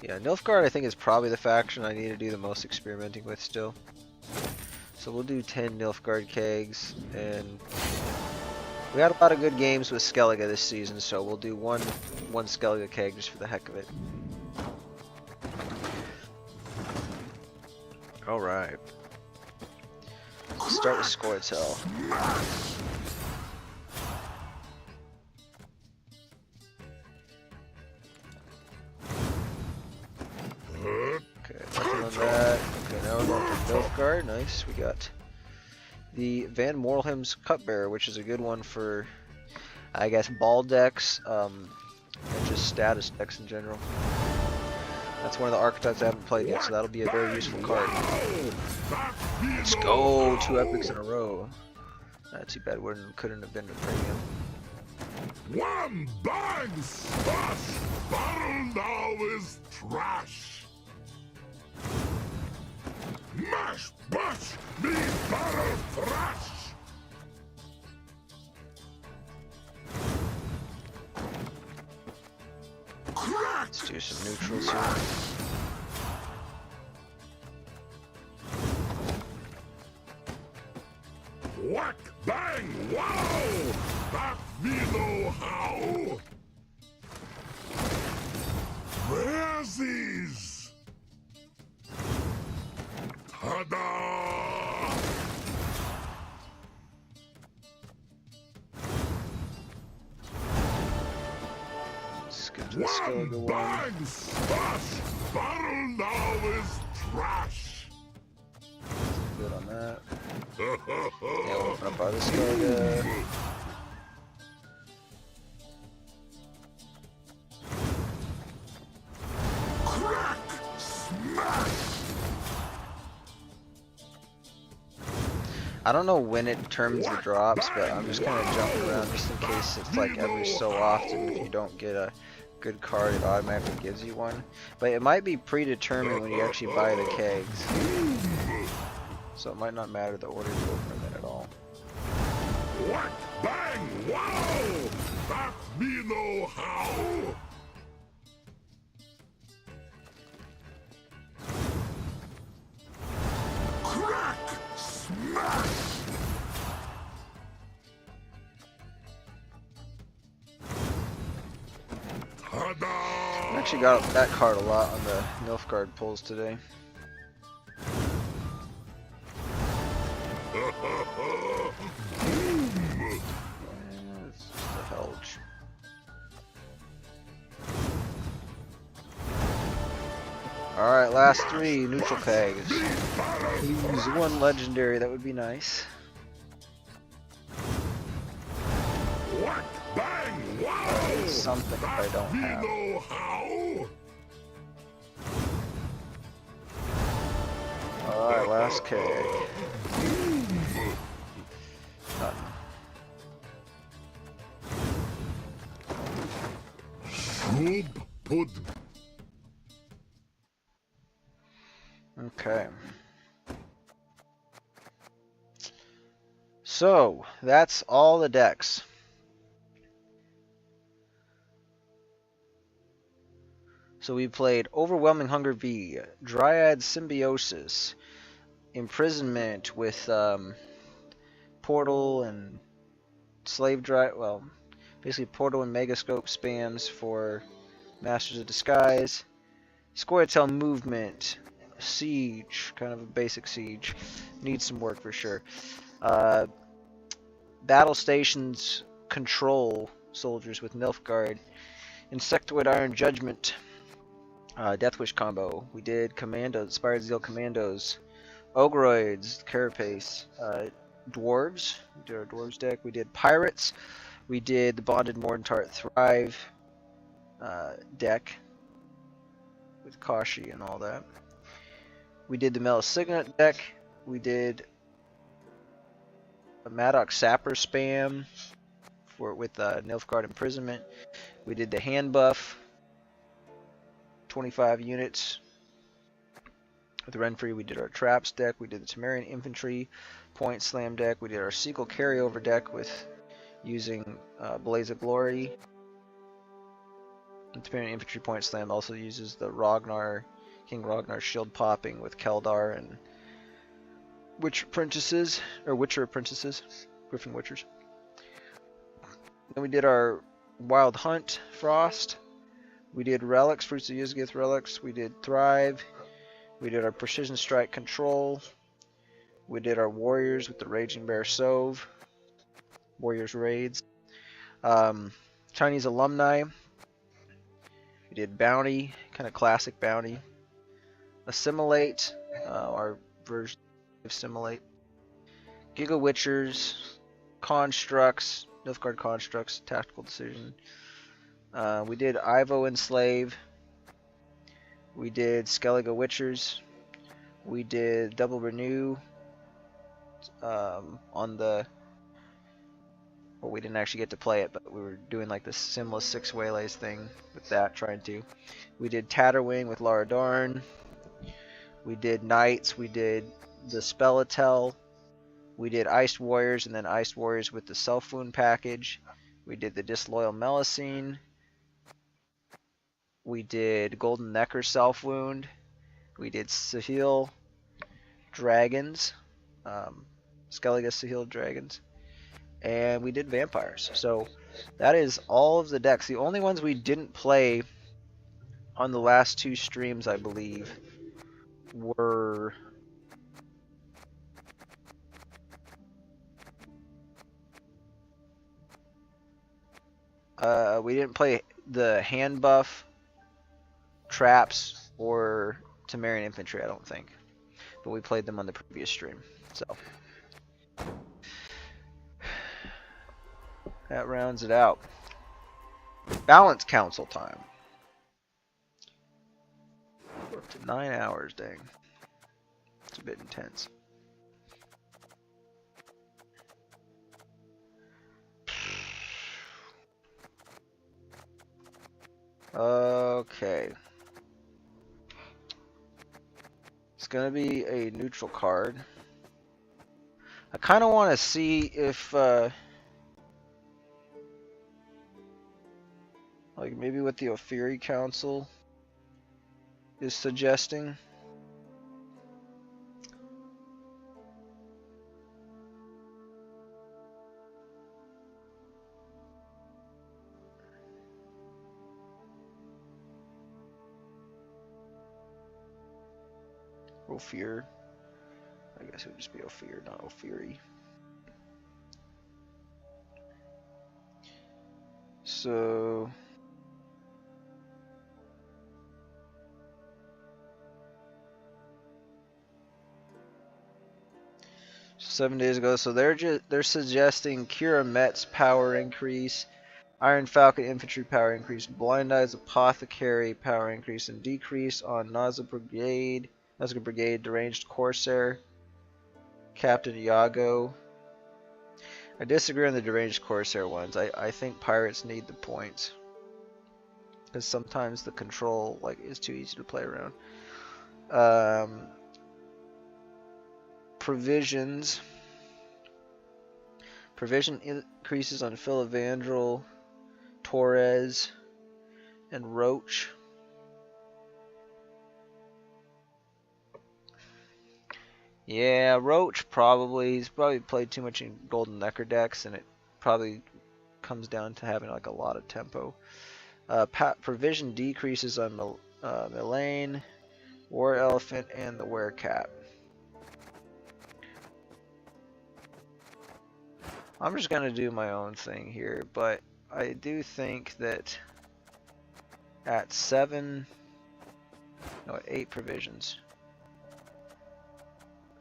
Yeah, Nilfgaard I think is probably the faction I need to do the most experimenting with still. So we'll do 10 Nilfgaard kegs, and we had a lot of good games with Skellige this season, so we'll do one Skellige keg just for the heck of it. Alright. Let's start with Scoretel. Okay, nothing on that. Okay, now we're going to Nilfgaard. Nice. We got the Van Morlham's Cupbearer, which is a good one for, I guess, ball decks, and just status decks in general. That's one of the archetypes I haven't played yet, so that'll be a very useful card. Let's go! 2 epics in a row. Not too bad. Couldn't have been the premium. One bang smash! Battle now is trash! Mash bash me battle thrash! Let's do some neutrals here. Whack bang wow! That me know how! Where's these? Ta-da! Skip to the Skellige one. Bang smash! Battle now is trash! Good on that. Yeah, we'll open up our Skellige. Crack! Smash! I don't know when it terms the drops, but I'm just kind of jumping around just in case it's like every so often if you don't get a good card it automatically gives you one. But it might be predetermined when you actually buy the kegs. So it might not matter the order you open them in at all. Whack bang wow! That me know how! Crack! Smash! Ta-da! I actually got that card a lot on the Nilfgaard pulls today. It's just a Helge. Alright, last 3 neutral kegs. Please, 1 legendary, that would be nice. Something I don't have. Alright, last keg. Okay. So, that's all the decks. So we played Overwhelming Hunger V, Dryad Symbiosis, Imprisonment with Portal and Slave Drive, well, basically Portal and Megascope spams for Masters of Disguise, Scoretel Movement, Siege, kind of a basic Siege, needs some work for sure. Battle Stations Control Soldiers with Nilfgaard, Insectoid Iron Judgment, Deathwish combo. We did Commandos, Inspired Zeal Commandos, Ogroids, Carapace, Dwarves. We did our Dwarves deck. We did Pirates. We did the Bonded Morntart Thrive deck. with Kashi and all that. We did the Melisignet deck. We did a Maddox Sapper spam with Nilfgaard Imprisonment. We did the hand buff, 25 units. With Renfrey, we did our Traps deck. We did the Temerian Infantry Point Slam deck. We did our Sequel Carryover deck with using Blaze of Glory. The Temerian Infantry Point Slam also uses the King Ragnar Shield Popping with Keldar and Witcher Apprentices, Griffin Witchers. Then we did our Wild Hunt Frost. We did Relics, Fruits of Yuzgith Relics. We did Thrive. We did our Precision Strike Control. We did our Warriors with the Raging Bear Sove. Warriors Raids. Chinese Alumni. We did Bounty, kind of classic Bounty. Assimilate, our version of Assimilate. Giga Witchers. Constructs, Nilfgaard Constructs, Tactical Decision. We did Ivo Enslave. We did Skellige Witchers. We did Double Renew on the... Well, we didn't actually get to play it, but we were doing like the Simla 6 Waylays thing with that, trying to. We did Tatterwing with Lara Darn. We did Knights. We did the Spellitel. We did Iced Warriors and then Iced Warriors with the Self Wound package. We did the Disloyal Melusine. We did Golden Necker Self Wound. We did Sahil Dragons. Skellige Sahil Dragons. And we did Vampires. So that is all of the decks. The only ones we didn't play on the last 2 streams, I believe, were... we didn't play the hand buff, traps, or Temerian Infantry, I don't think. But we played them on the previous stream. So that rounds it out. Balance Council time. We're up to 9 hours, dang. It's a bit intense. Okay. It's going to be a neutral card. I kind of want to see if, like maybe what the Ophiri Council is suggesting. Ophir. I guess it would just be Ophir, not Ophiri. So... ...7 days ago, so they're suggesting Kira Met's power increase, Iron Falcon infantry power increase, Blind Eyes Apothecary power increase, and decrease on Nazca Brigade, Deranged Corsair, Captain Iago. I disagree on the Deranged Corsair ones. I think pirates need the points, because sometimes the control is too easy to play around. Provisions. Provision increases on Philavandrel, Torres, and Roach. Yeah, Roach probably. He's probably played too much in Golden Necker decks, and it probably comes down to having a lot of tempo. Provision decreases on Melaine, War Elephant, and the Werecat. I'm just gonna do my own thing here, but I do think that at 8 provisions.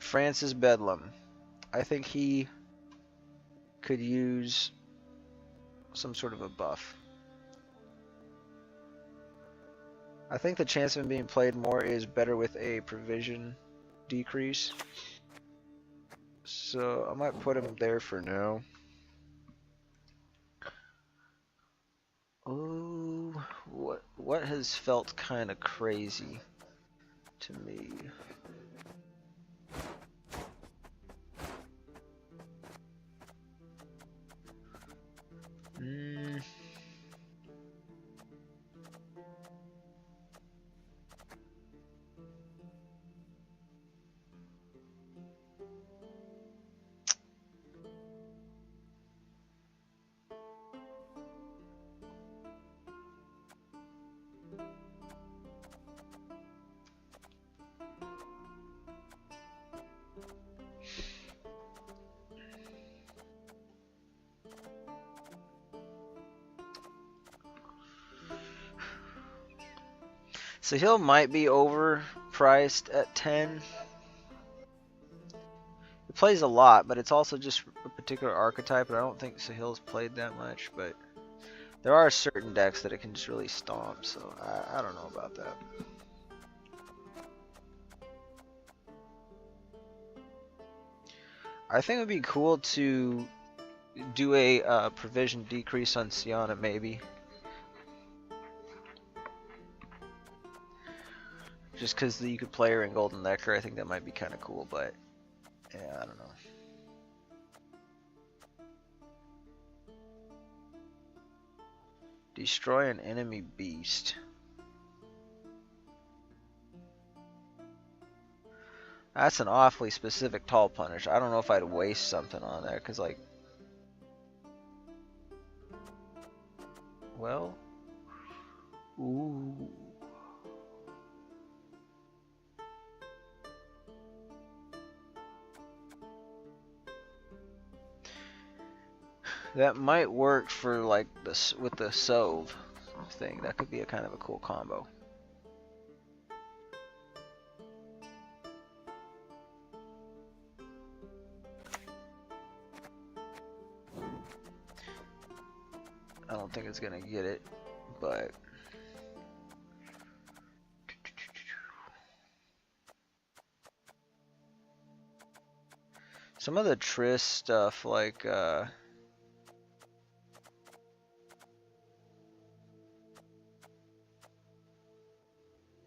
Francis Bedlam. I think he could use some sort of a buff. I think the chance of him being played more is better with a provision decrease. So I might put him there for now. Oh, what has felt kind of crazy to me? Sahil might be overpriced at 10. It plays a lot, but it's also just a particular archetype, and I don't think Sahil's played that much, but there are certain decks that it can just really stomp, so I don't know about that. I think it would be cool to do a provision decrease on Sienna, maybe. Just because you could play her in Golden Necker, I think that might be kind of cool, but yeah, I don't know. Destroy an enemy beast. That's an awfully specific tall punish. I don't know if I'd waste something on there, because like... Well... Ooh... That might work for like this with the Sove thing. That could be a kind of a cool combo. I don't think it's gonna get it, but some of the Triss stuff like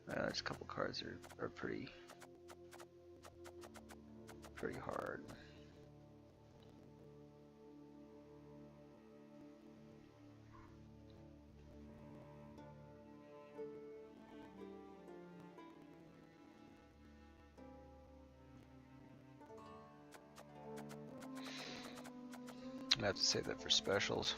there's a couple cards that are pretty hard. I have to save that for specials.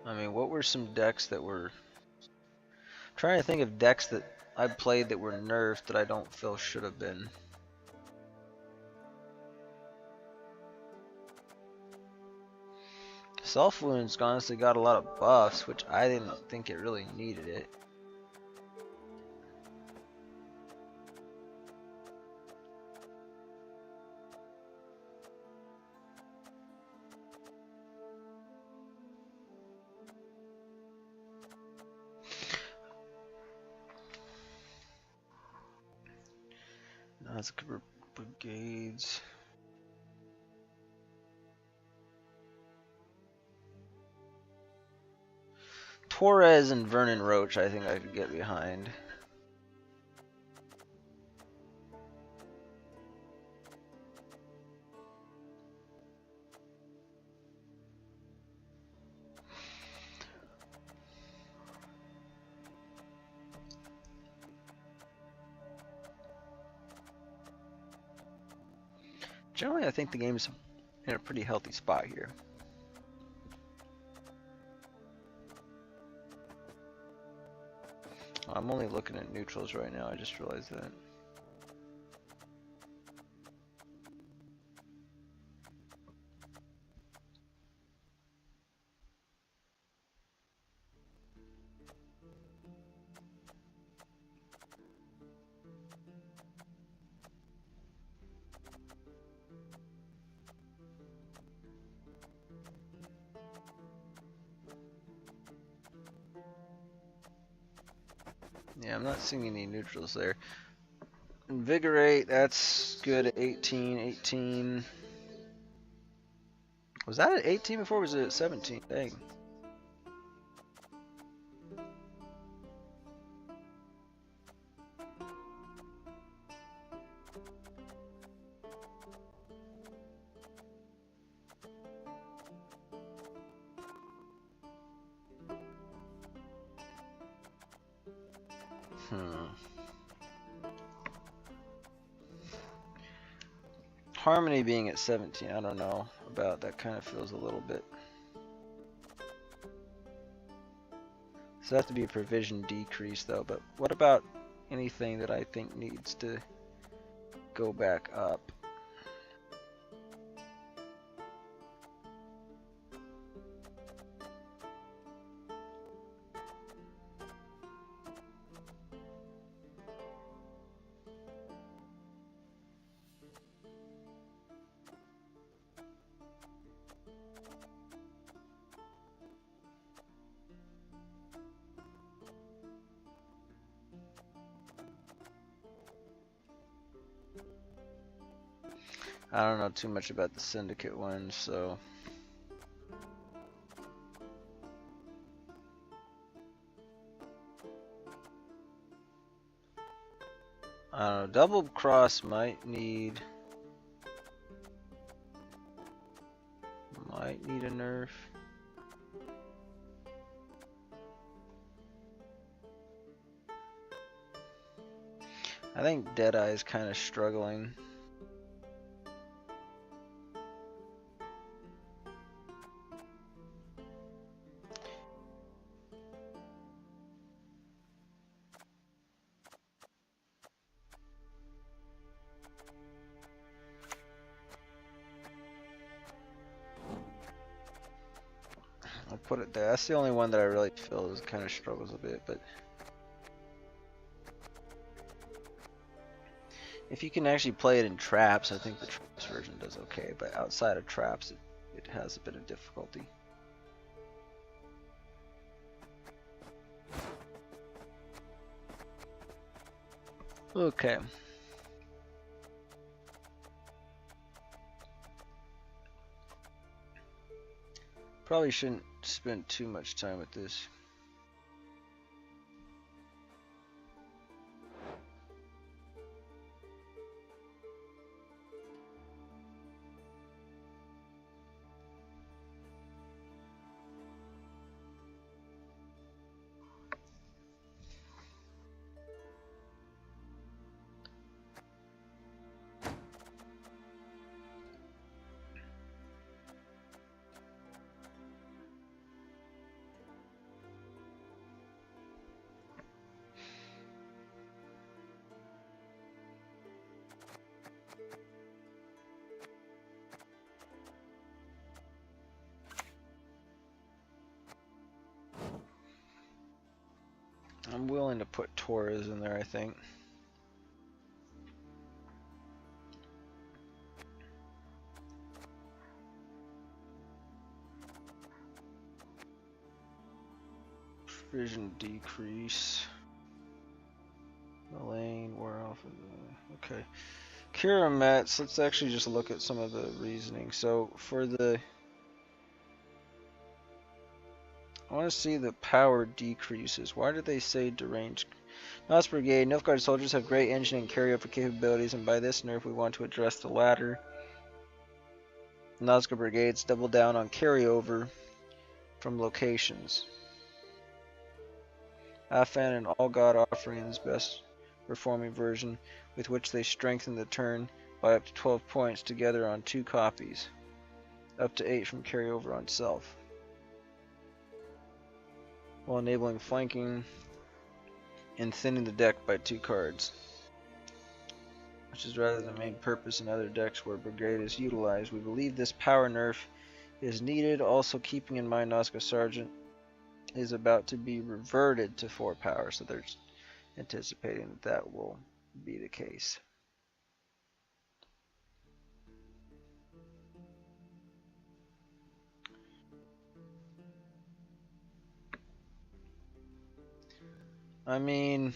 I mean, what were some decks that were... I'm trying to think of decks that I played that were nerfed that I don't feel should have been. Self Wounds honestly got a lot of buffs, which I didn't think it really needed it. Nazgûl Brigades. Torres and Vernon Roach I think I could get behind. Generally, I think the game's in a pretty healthy spot here. I'm only looking at neutrals right now, I just realized that. Yeah, I'm not seeing any neutrals there. Invigorate, that's good at 18, 18. Was that at 18 before, or was it at 17? Dang. Harmony being at 17, I don't know about that. Kind of feels a little bit. So that have to be a provision decrease though. But what about anything that I think needs to go back up? I don't know too much about the syndicate ones, so I don't know. Double cross might need a nerf. I think Deadeye is kind of struggling. I'll put it there. That's the only one that I really feel is kind of struggles a bit, but if you can actually play it in traps, I think the traps version does okay, but outside of traps, it has a bit of difficulty. Okay. Probably shouldn't spend too much time with this. I'm willing to put Torres in there, I think. Provision decrease. Elaine, we're off of the... Okay. Kira Metz, let's actually just look at some of the reasoning. So, for the... I want to see the power decreases. Why did they say deranged? Nos Brigade, Nilfgaard soldiers have great engine and carryover capabilities, and by this nerf we want to address the latter. Nazca Brigades double down on carryover from locations. Afan and All God Offerings best performing version, with which they strengthen the turn by up to 12 points together on 2 copies. Up to 8 from carryover on self. While enabling flanking and thinning the deck by 2 cards, which is rather the main purpose in other decks where Brigade is utilized. We believe this power nerf is needed, also keeping in mind Nazca Sergeant is about to be reverted to 4 power, so they're anticipating that that will be the case. I mean,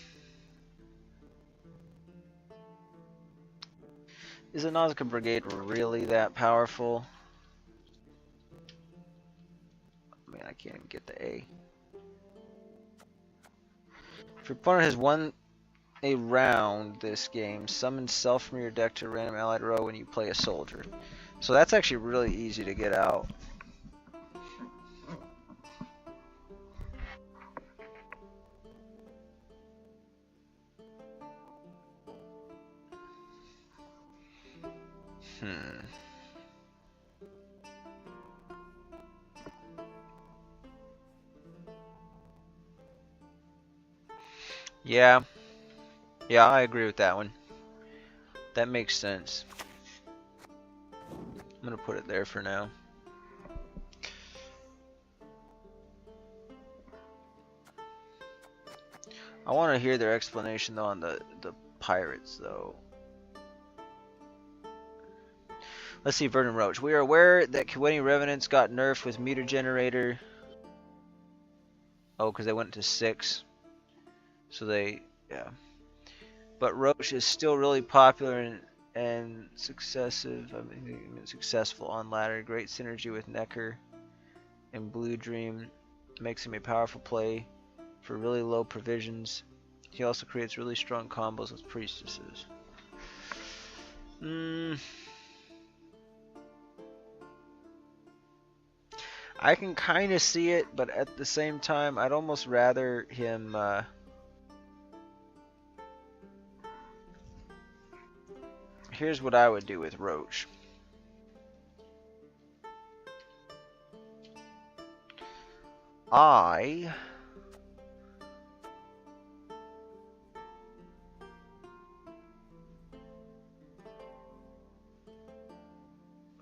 is a Nausicaa Brigade really that powerful? I mean, I can't even get the A. If your opponent has won a round this game, summon self from your deck to a random allied row when you play a soldier. So that's actually really easy to get out. Yeah. Yeah, I agree with that one. That makes sense. I'm gonna put it there for now. I want to hear their explanation though on the pirates though. Let's see, Verdant Roach. We are aware that Kiweni Revenants got nerfed with meter generator. Oh, because they went to 6. So they, yeah. But Roach is still really popular and successful on ladder. Great synergy with Necker and Blue Dream. Makes him a powerful play for really low provisions. He also creates really strong combos with priestesses. I can kind of see it, but at the same time, I'd almost rather him... Here's what I would do with Roach.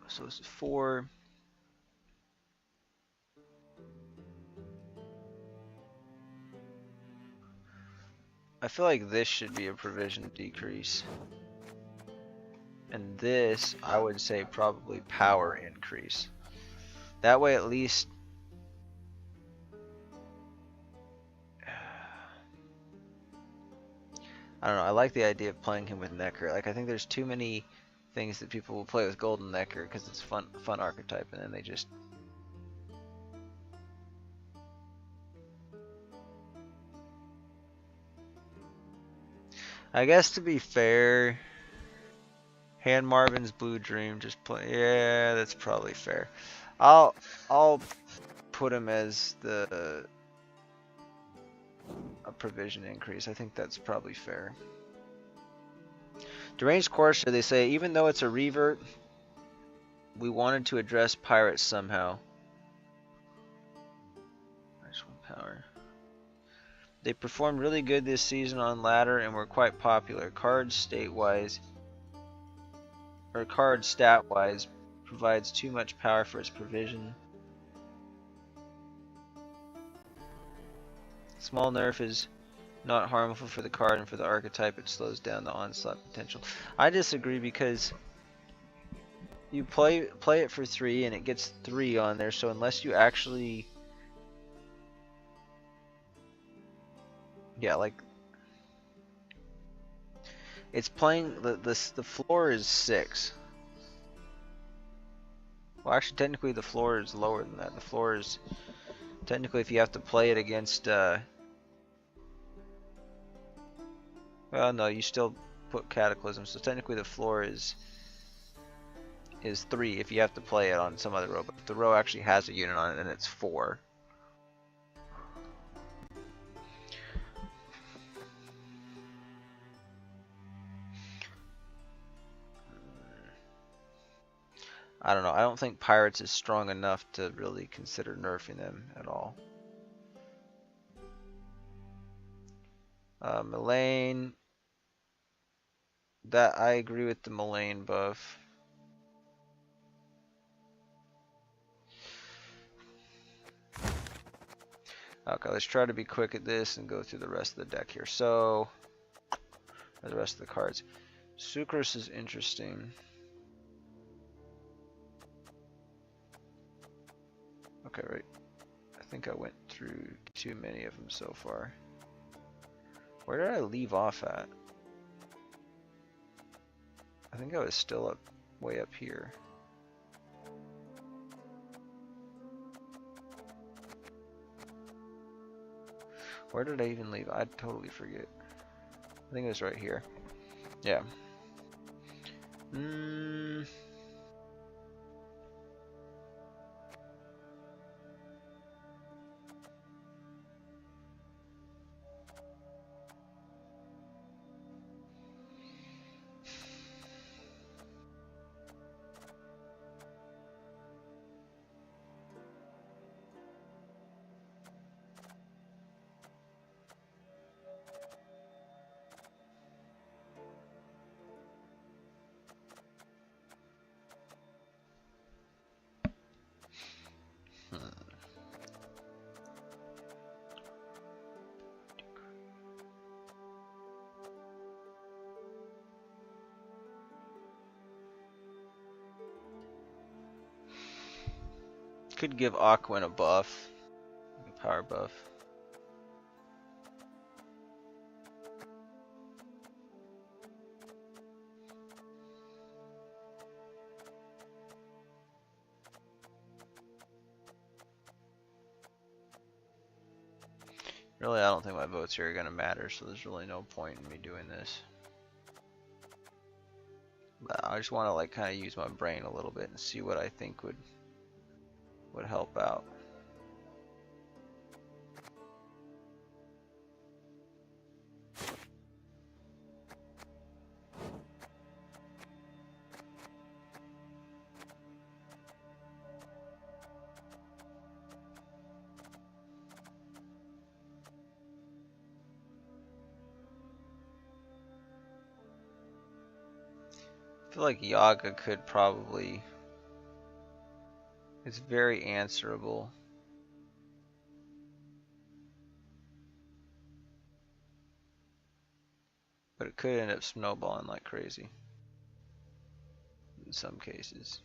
So this is 4. I feel like this should be a provision decrease. And this, I would say, probably power increase. That way at least... I don't know, I like the idea of playing him with Necker. Like, I think there's too many things that people will play with Golden Necker because it's fun archetype, and then they just... I guess to be fair... Hand Marvin's Blue Dream, just play. Yeah, that's probably fair. I'll put him as a provision increase. I think that's probably fair. Deranged Courser, they say, even though it's a revert, we wanted to address pirates somehow. Nice one, power. They performed really good this season on ladder and were quite popular. Cards state-wise. Or card stat-wise, provides too much power for its provision. Small nerf is not harmful for the card, and for the archetype it slows down the onslaught potential. I disagree because you play it for 3 and it gets 3 on there, so unless you actually... Yeah, like... It's playing, the floor is 6. Well, actually, technically the floor is lower than that. The floor is, technically, if you have to play it against, well, no, you still put Cataclysm, so technically the floor is 3 if you have to play it on some other row, but if the row actually has a unit on it, then it's 4. I don't know. I don't think Pirates is strong enough to really consider nerfing them at all. Mullane. That I agree with the Mullane buff. Okay, let's try to be quick at this and go through the rest of the deck here. So, the rest of the cards. Sucrose is interesting. Okay, right. I think I went through too many of them so far. Where did I leave off at? I think I was still up, way up here. Where did I even leave? I totally forget. I think it was right here. Yeah. Could give Aquin a buff, a power buff. Really, I don't think my votes here are going to matter, so there's really no point in me doing this. But I just want to like kind of use my brain a little bit and see what I think would help out. I feel like Yaga could probably, it's very answerable. But it could end up snowballing like crazy in some cases.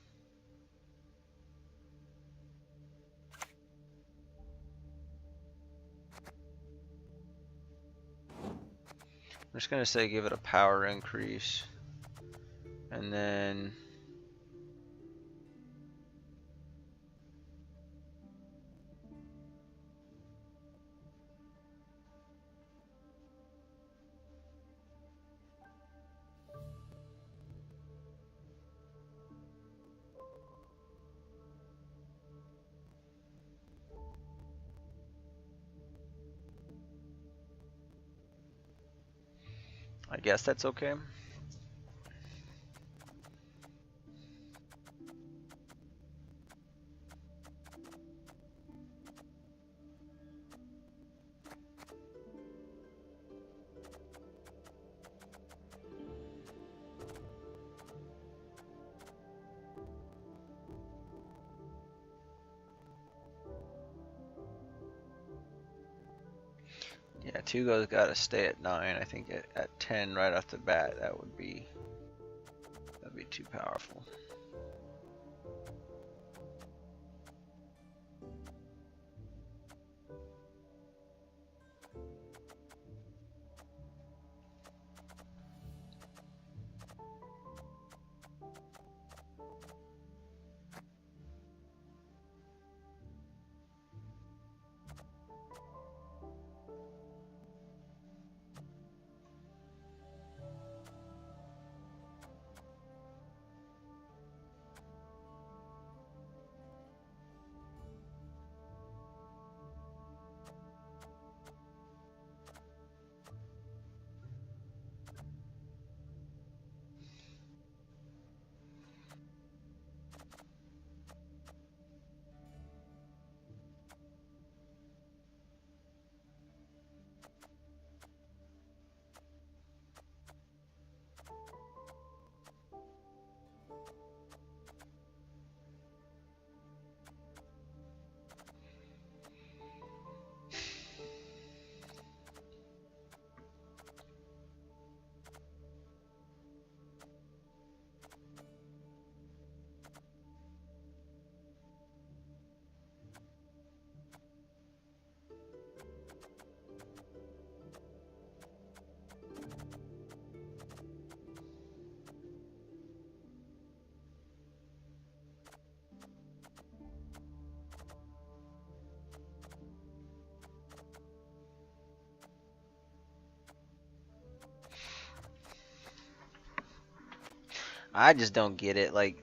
I'm just gonna say give it a power increase, and then I guess that's okay. Yeah, Tugo's got to stay at 9. I think at 10 right off the bat, that'd be too powerful. I just don't get it. Like,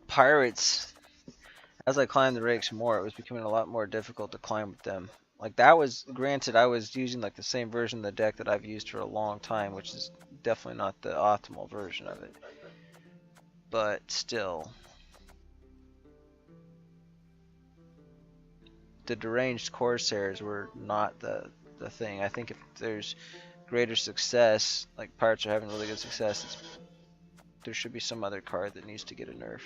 pirates, as I climbed the ranks more, it was becoming a lot more difficult to climb with them. Like, that was, granted, I was using like the same version of the deck that I've used for a long time, which is definitely not the optimal version of it. But still, the deranged corsairs were not the thing. I think if there's greater success, like pirates are having really good success, there should be some other card that needs to get a nerf.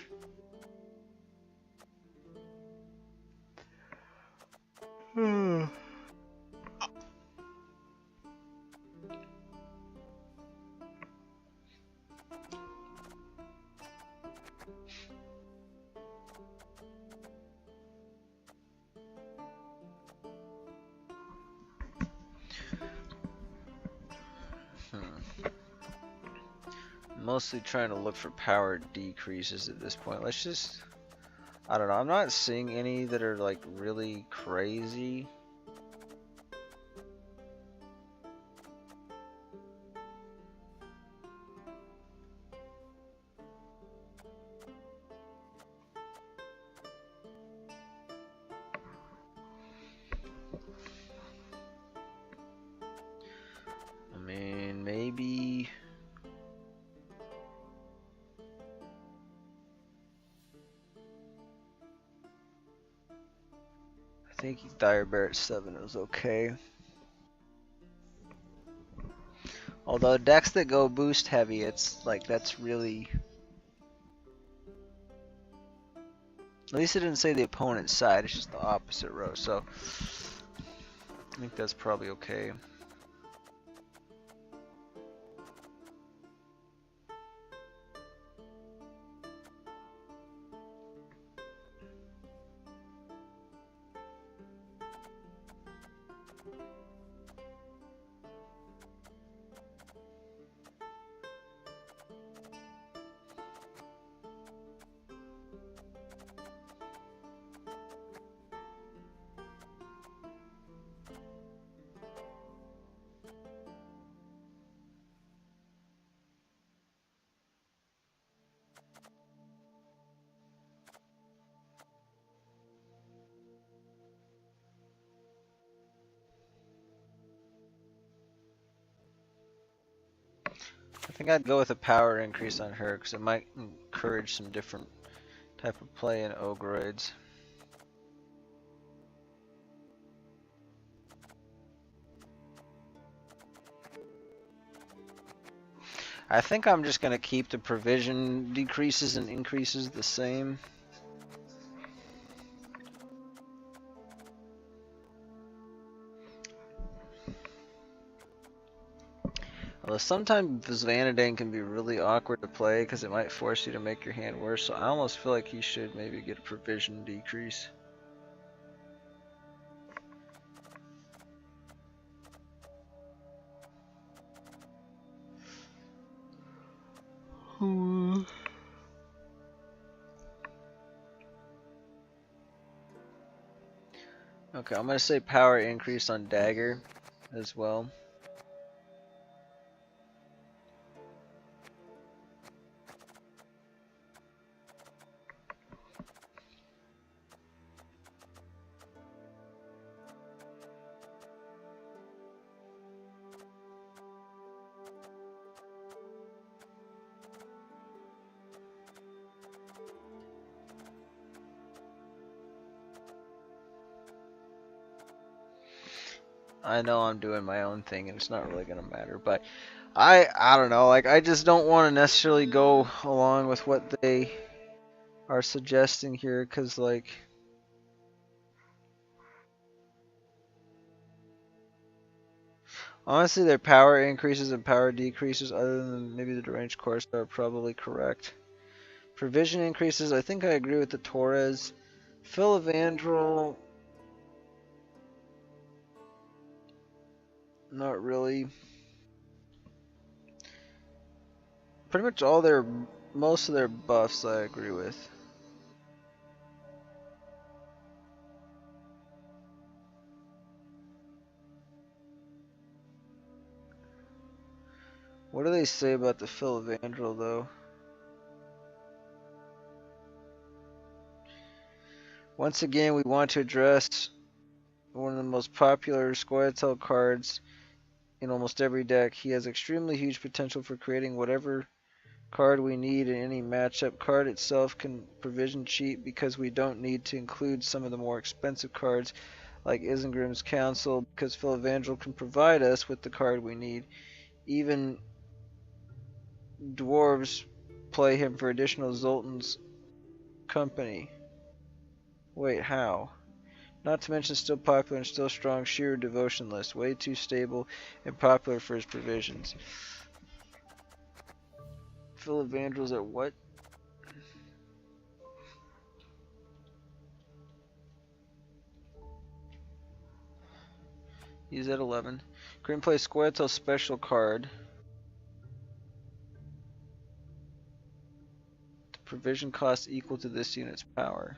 Mostly trying to look for power decreases at this point. Let's just, I don't know, I'm not seeing any that are like really crazy. I mean, maybe I think Dire Bear at 7 is okay. Although decks that go boost heavy, it's like that's really, at least it didn't say the opponent's side, it's just the opposite row, so I think that's probably okay. I think I'd go with a power increase on her because it might encourage some different type of play in Ogroids. I think I'm just going to keep the provision decreases and increases the same. Although sometimes Vanadan can be really awkward to play because it might force you to make your hand worse, so I almost feel like he should maybe get a provision decrease. Okay, I'm going to say power increase on Dagger as well. I know I'm doing my own thing and it's not really going to matter, but I don't know, like I just don't want to necessarily go along with what they are suggesting here because like honestly their power increases and power decreases other than maybe the deranged course are probably correct. Provision increases, I think I agree with the Torres. Philavandrel, not really. Pretty much most of their buffs I agree with. What do they say about the Philevandrel, though? Once again, we want to address one of the most popular Scoia'tael cards in almost every deck. He has extremely huge potential for creating whatever card we need in any matchup. Card itself can provision cheat because we don't need to include some of the more expensive cards like Isengrim's Council, because Philevandrel can provide us with the card we need. Even dwarves play him for additional Zoltan's company. Wait, how? Not to mention still popular and still strong sheer devotion list. Way too stable and popular for his provisions. Philevandrel's at what? He's at 11. Green play Scoia'tael special card. The provision cost equal to this unit's power.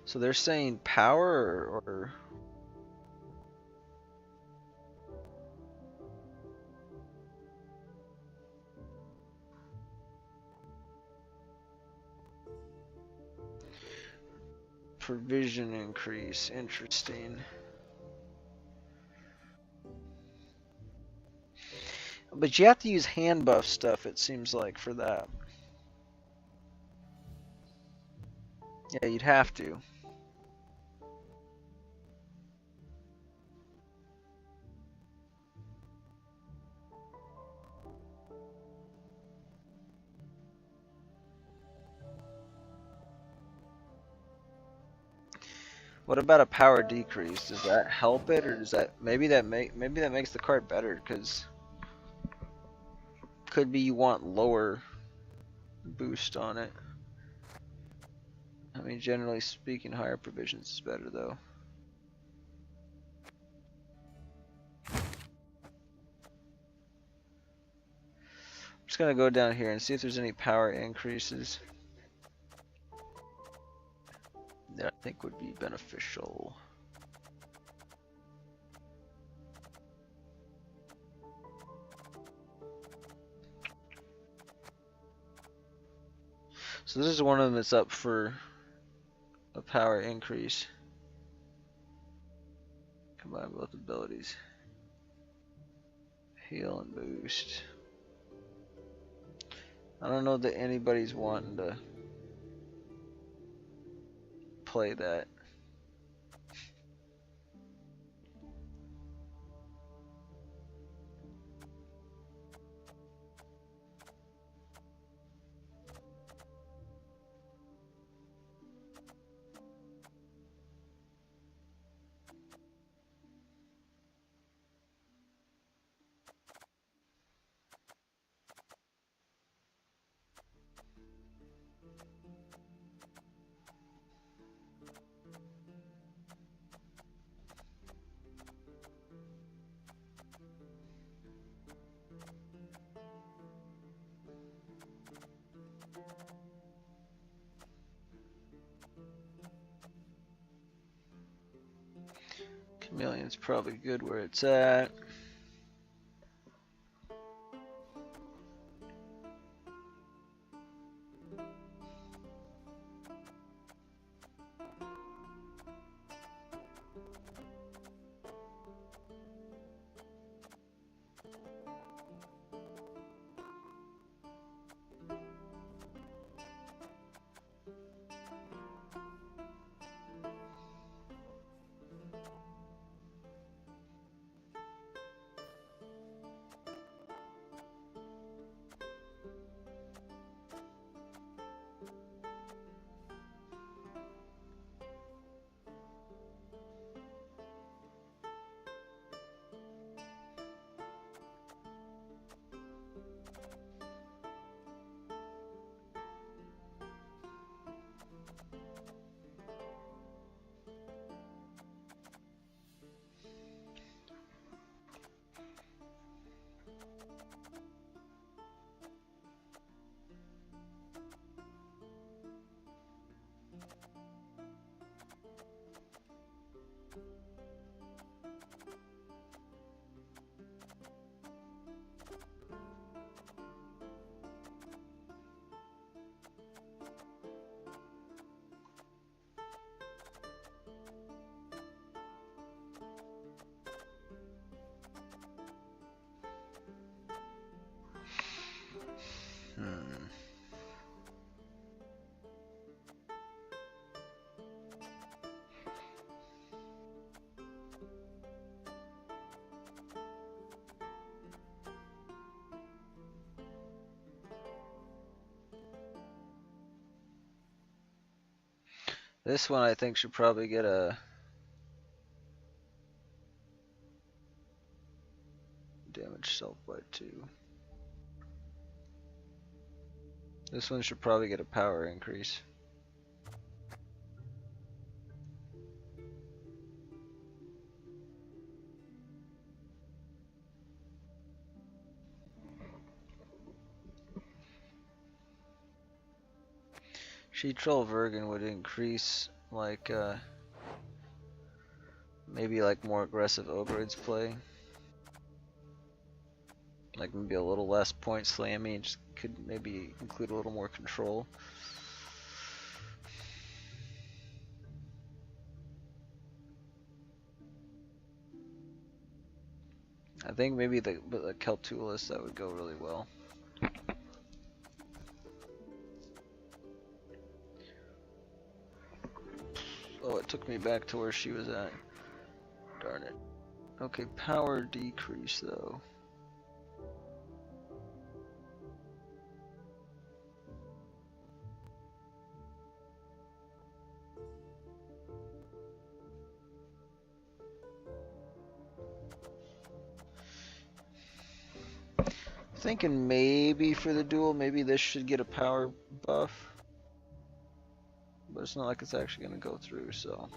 So they're saying power or provision increase. Interesting. But you have to use hand buff stuff, it seems like, for that. Yeah, you'd have to. What about a power decrease? Does that help it, or does that maybe that makes the card better? Because could be you want lower boost on it. I mean, generally speaking, higher provisions is better though. I'm just gonna go down here and see if there's any power increases that I think would be beneficial. So this is one of them that's up for a power increase. Combine both abilities. Heal and boost. I don't know that anybody's wanting to play that. Chameleon's probably good where it's at. This one I think should probably get a damage self by 2. This one should probably get a power increase. She Troll Vergen would increase like maybe like more aggressive Ogreids play. Like maybe a little less point slamming, just could maybe include a little more control. I think maybe the Keltulis that would go really well. Oh, it took me back to where she was at. Darn it. Okay, power decrease though. Thinking maybe for the duel, maybe this should get a power buff. But it's not like it's actually going to go through, so.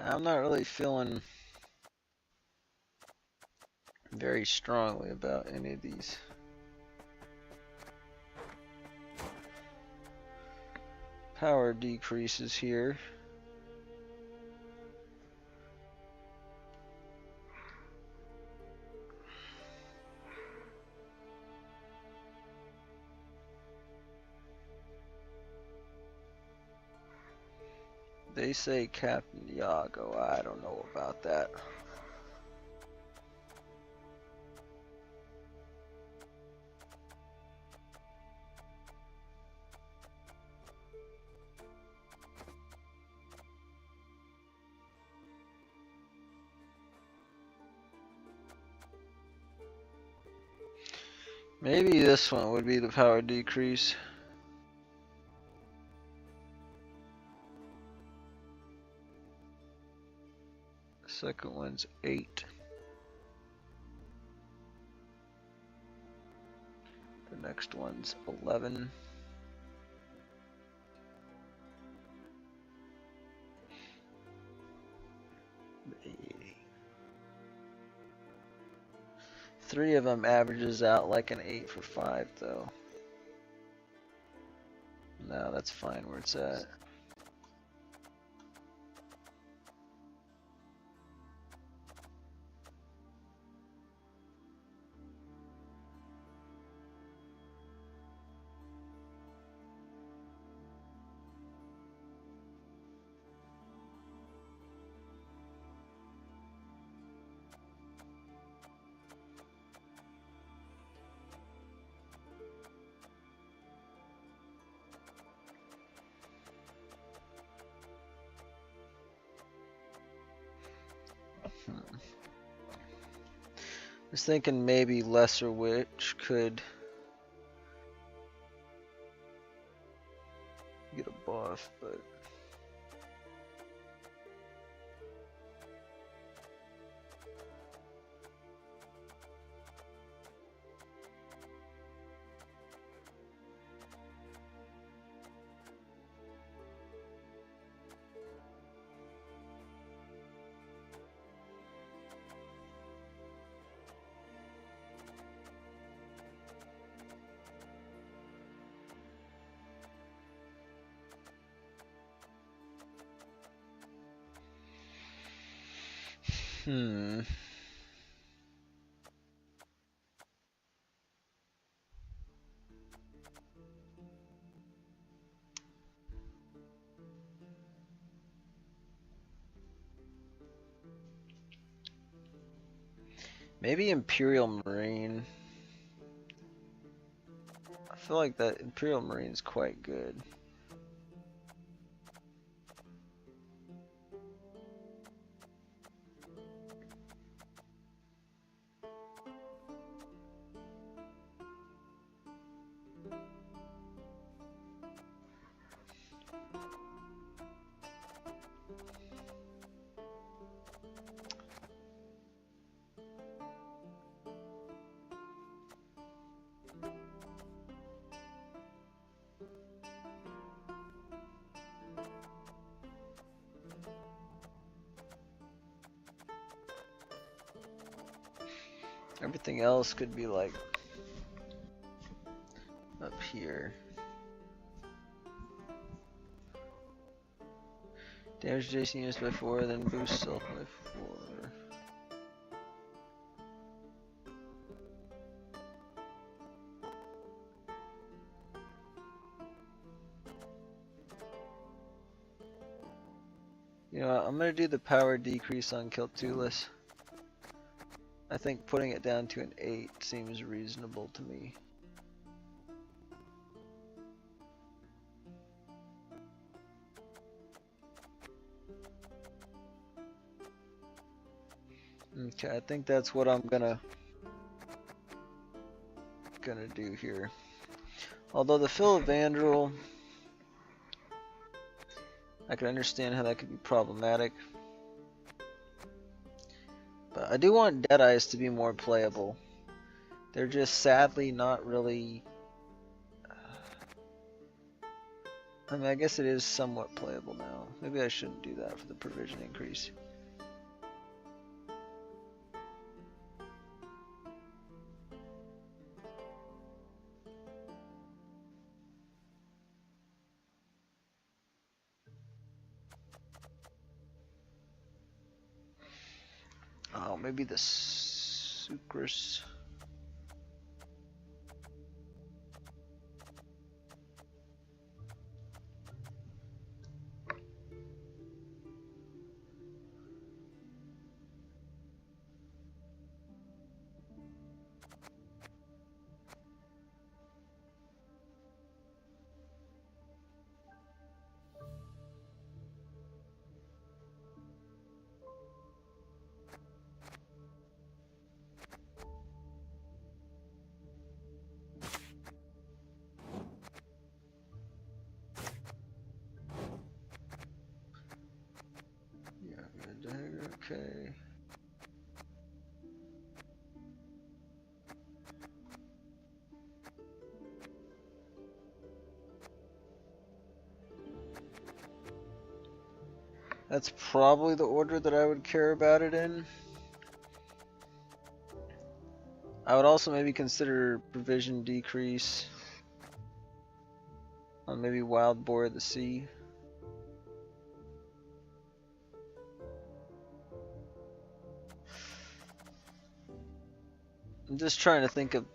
I'm not really feeling very strongly about any of these. Power decreases here. They say Captain Iago. I don't know about that. Maybe this one would be the power decrease. Second one's 8. The next one's 11. Three of them averages out like an 8 for 5 though. No, that's fine where it's at. was thinking maybe Lesser Witch could get a buff, but maybe Imperial Marine. I feel like that Imperial Marine is quite good. Everything else could be like up here. Damage Jason units by 4, then boost self by 4. You know what, I'm gonna do the power decrease on Kiltulis. I think putting it down to an 8 seems reasonable to me. Okay, I think that's what I'm gonna do here. Although the Philavandrel, I can understand how that could be problematic. But I do want Deadeyes to be more playable. They're just sadly not really... I mean, I guess it is somewhat playable now. Maybe I shouldn't do that for the provision increase. Oh, maybe the Sucrus. Okay. That's probably the order that I would care about it in. I would also maybe consider provision decrease on maybe Wild Boar of the Sea. I'm just trying to think of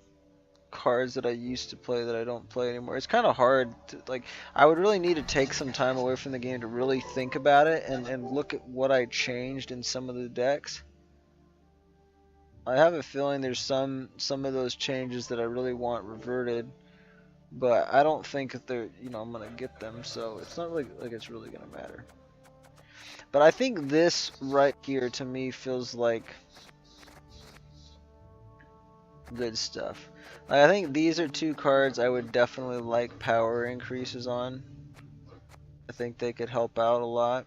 cards that I used to play that I don't play anymore. It's kind of hard to, like, I would really need to take some time away from the game to really think about it and look at what I changed in some of the decks. I have a feeling there's some of those changes that I really want reverted, but I don't think that they're, you know, I'm gonna get them, so it's not like it's really gonna matter. But I think this right here to me feels like good stuff. I think these are two cards I would definitely like power increases on. I think they could help out a lot.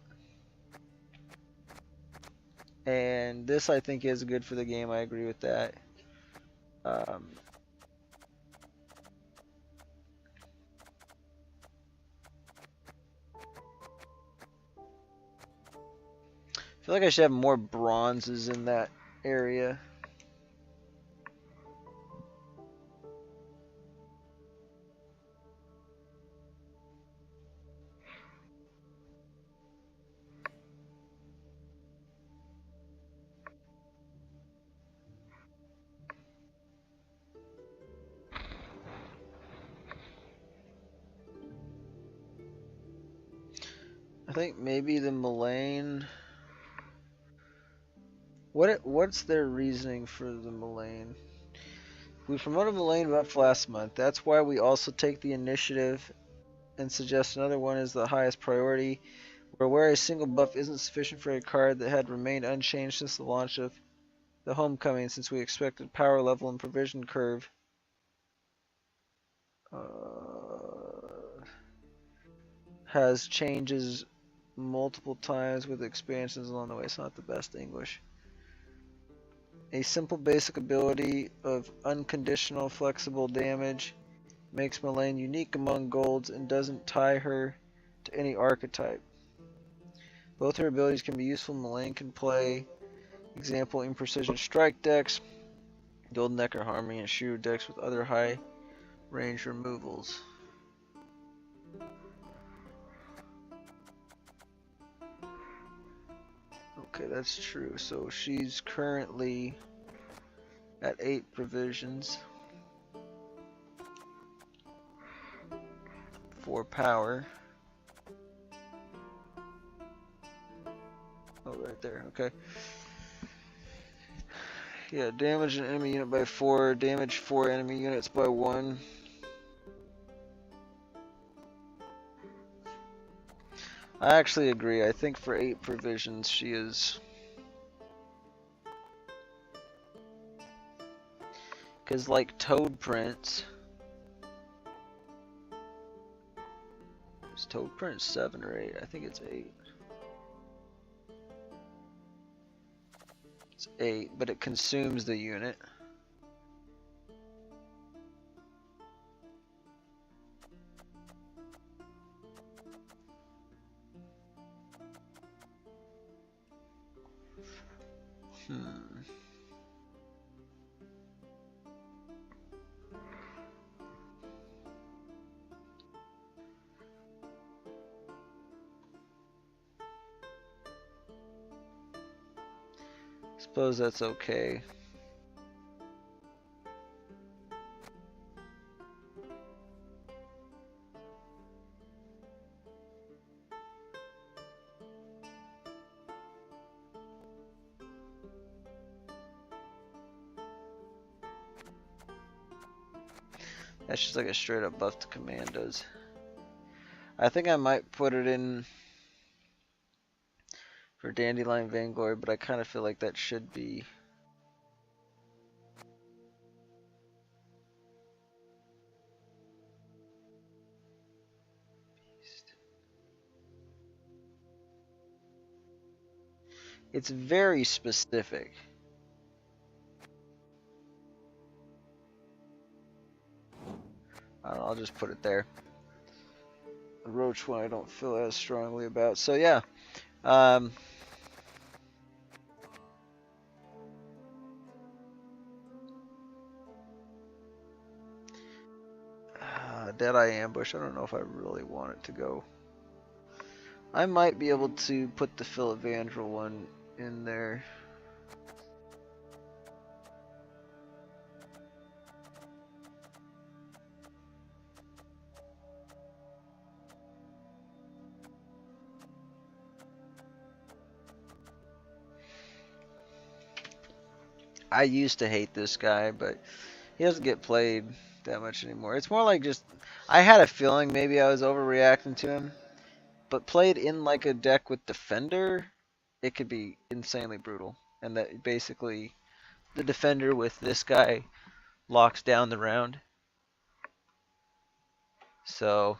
And this I think is good for the game. I agree with that. I feel like I should have more bronzes in that area. I think maybe the Mullane. What's their reasoning for the Mullane? We promoted Mullane buff last month. That's why we also take the initiative and suggest another one is the highest priority. We're aware a single buff isn't sufficient for a card that had remained unchanged since the launch of the Homecoming, since we expected power level and provision curve. Has changes multiple times with expansions along the way. It's not the best English. A simple basic ability of unconditional flexible damage makes Mullane unique among golds and doesn't tie her to any archetype. Both her abilities can be useful. Mullane can play, example, in precision strike decks, Golden Necker Harmony, and Shiro decks with other high range removals. Okay, that's true. So she's currently at 8 provisions. 4 power. Oh, right there. Okay. Yeah, damage an enemy unit by 4, damage 4 enemy units by 1. I actually agree. I think for 8 provisions she is... Because like Toad Prince... Is Toad Prince 7 or 8? I think it's 8. It's 8, but it consumes the unit. Suppose that's okay. That's just like a straight up buff to commandos. I think I might put it in for Dandelion Vainglory, but I kind of feel like that should be... It's very specific. I don't know, I'll just put it there. The Roach one I don't feel as strongly about. So yeah. Deadeye Ambush, I don't know if I really want it to go. I might be able to put the Philivandrel one in there. I used to hate this guy, but he doesn't get played that much anymore. It's more like just, I had a feeling maybe I was overreacting to him, but played in like a deck with Defender, it could be insanely brutal. And that basically, the Defender with this guy locks down the round. So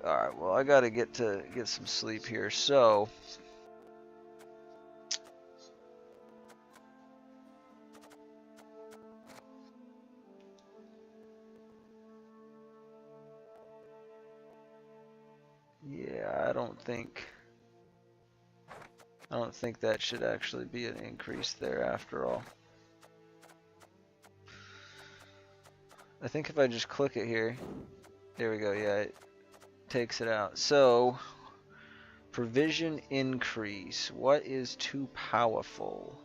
alright, well I gotta get some sleep here, so yeah, I don't think that should actually be an increase there after all. I think if I just click it here, there we go, yeah, it takes it out. So, provision increase. What is too powerful?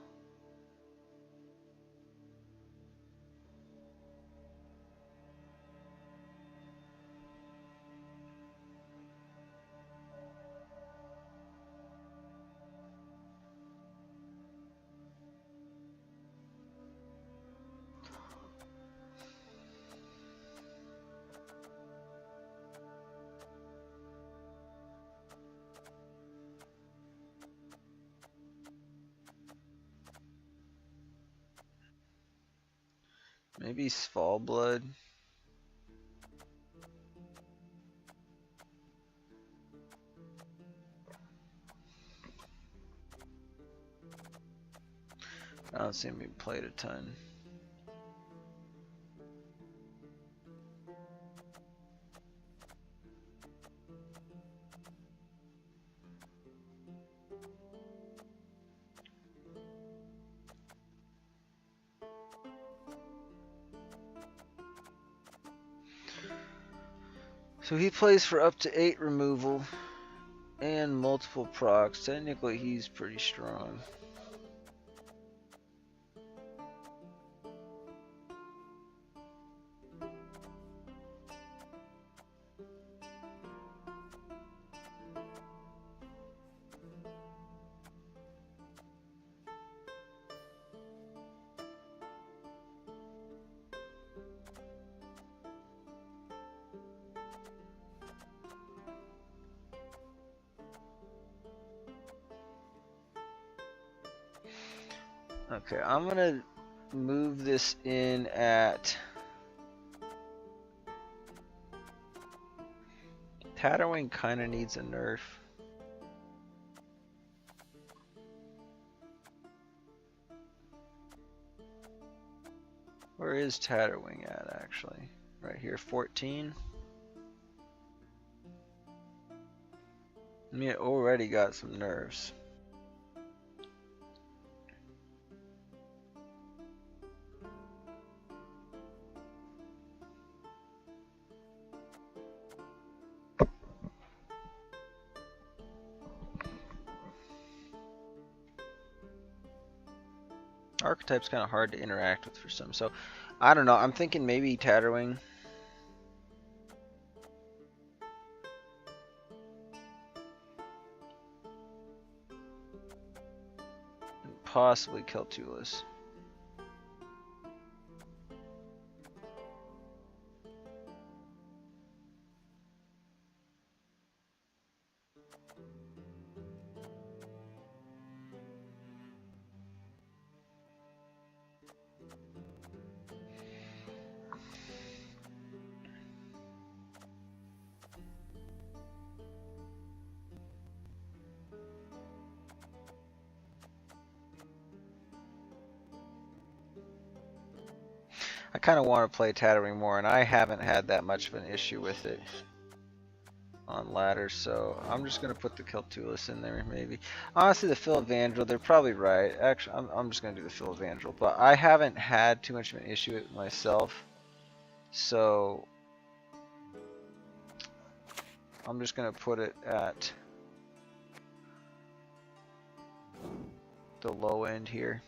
Maybe Sval Blood. I don't seem to be played a ton. So he plays for up to 8 removal and multiple procs. Technically he's pretty strong. Okay, I'm gonna move this in at Tatterwing kinda needs a nerf. Where is Tatterwing at actually? Right here, 14. I mean, it already got some nerfs. Archetype's kind of hard to interact with for some, so I don't know. I'm thinking maybe Tatterwing. And possibly Keltulis. I kind of want to play Tatterwing more, and I haven't had that much of an issue with it on ladders, so I'm just going to put the Keltulis in there, maybe. Honestly, the Philavandrel, they're probably right. Actually, I'm just going to do the Philavandrel, but I haven't had too much of an issue with it myself, so I'm just going to put it at the low end here.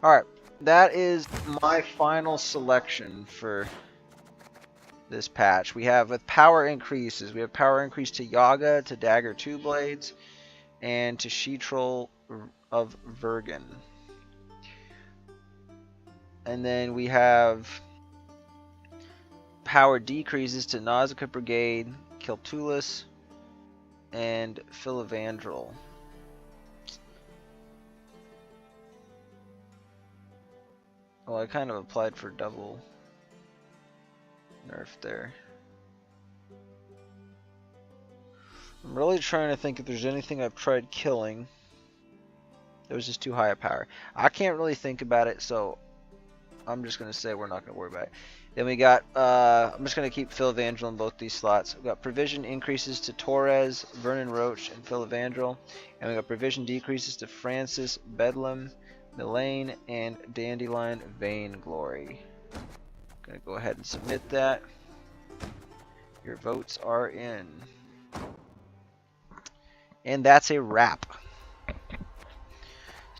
Alright, that is my final selection for this patch. We have with power increases, we have power increase to Yaga, to Dagger 2 Blades, and to She-Troll of Vergen. And then we have power decreases to Nausicaa Brigade, Keltulis, and Philavandrel. Well, I kind of applied for double nerf there. I'm really trying to think if there's anything I've tried killing. It was just too high a power. I can't really think about it, so I'm just going to say we're not going to worry about it. Then we got, I'm just going to keep Phil Evangel in both these slots. We got provision increases to Torres, Vernon Roach, and Phil Evangel. And we got provision decreases to Francis, Bedlam, Milane, and Dandelion Vainglory. Going to go ahead and submit that. Your votes are in. And that's a wrap.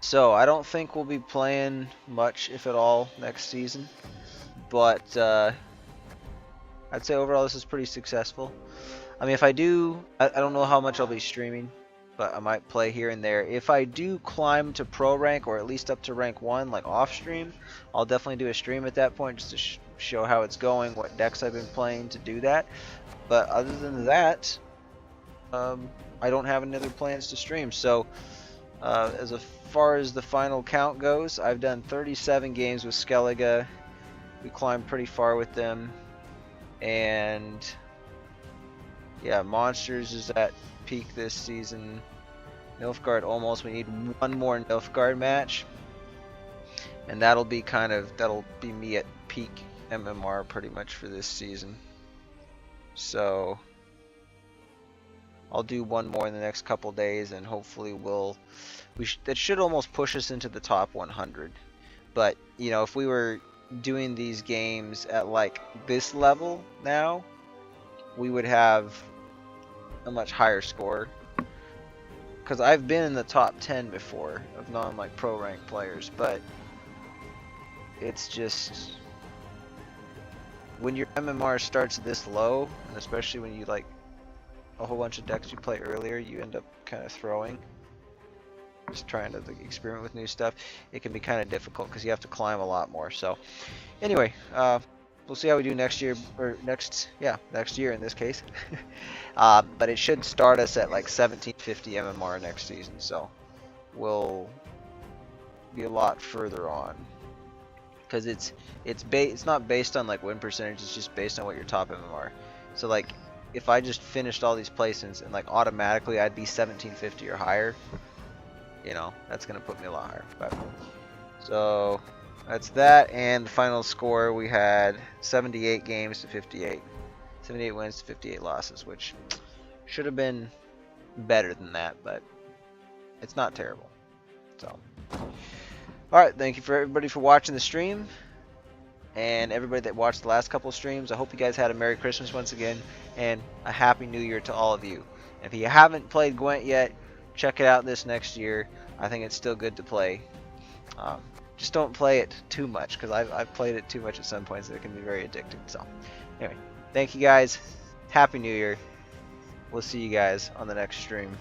So I don't think we'll be playing much, if at all, next season. But I'd say overall this is pretty successful. I mean, if I do, I don't know how much I'll be streaming, but I might play here and there. If I do climb to pro rank, or at least up to rank 1, like off stream, I'll definitely do a stream at that point just to show how it's going, what decks I've been playing to do that. But other than that, I don't have any other plans to stream. So as far as the final count goes, I've done 37 games with Skellige. We climbed pretty far with them, and yeah, Monsters is at peak this season. Nilfgaard almost. We need one more Nilfgaard match, and that'll be me at peak MMR pretty much for this season. So I'll do one more in the next couple days, and hopefully that should almost push us into the top 100. But you know, if we were doing these games at like this level now, we would have a much higher score, because I've been in the top 10 before of non like pro rank players. But it's just when your MMR starts this low, and especially when you like a whole bunch of decks you play earlier, you end up kind of throwing, just trying to experiment with new stuff. It can be kind of difficult because you have to climb a lot more. So anyway, we'll see how we do next year, or next year in this case. But it should start us at like 1750 MMR next season, so we'll be a lot further on, because it's not based on like win percentage, it's just based on what your top MMR. So like if I just finished all these placements and like automatically I'd be 1750 or higher, you know, that's gonna put me a lot higher. But so that's that, and the final score, we had 78 games to 58. 78 wins to 58 losses, which should have been better than that, but it's not terrible. So alright, thank you for everybody for watching the stream, and everybody that watched the last couple of streams. I hope you guys had a Merry Christmas once again, and a Happy New Year to all of you. If you haven't played Gwent yet, check it out this next year. I think it's still good to play. Just don't play it too much, because I've played it too much at some points, and it can be very addicting. So anyway, thank you guys. Happy New Year. We'll see you guys on the next stream.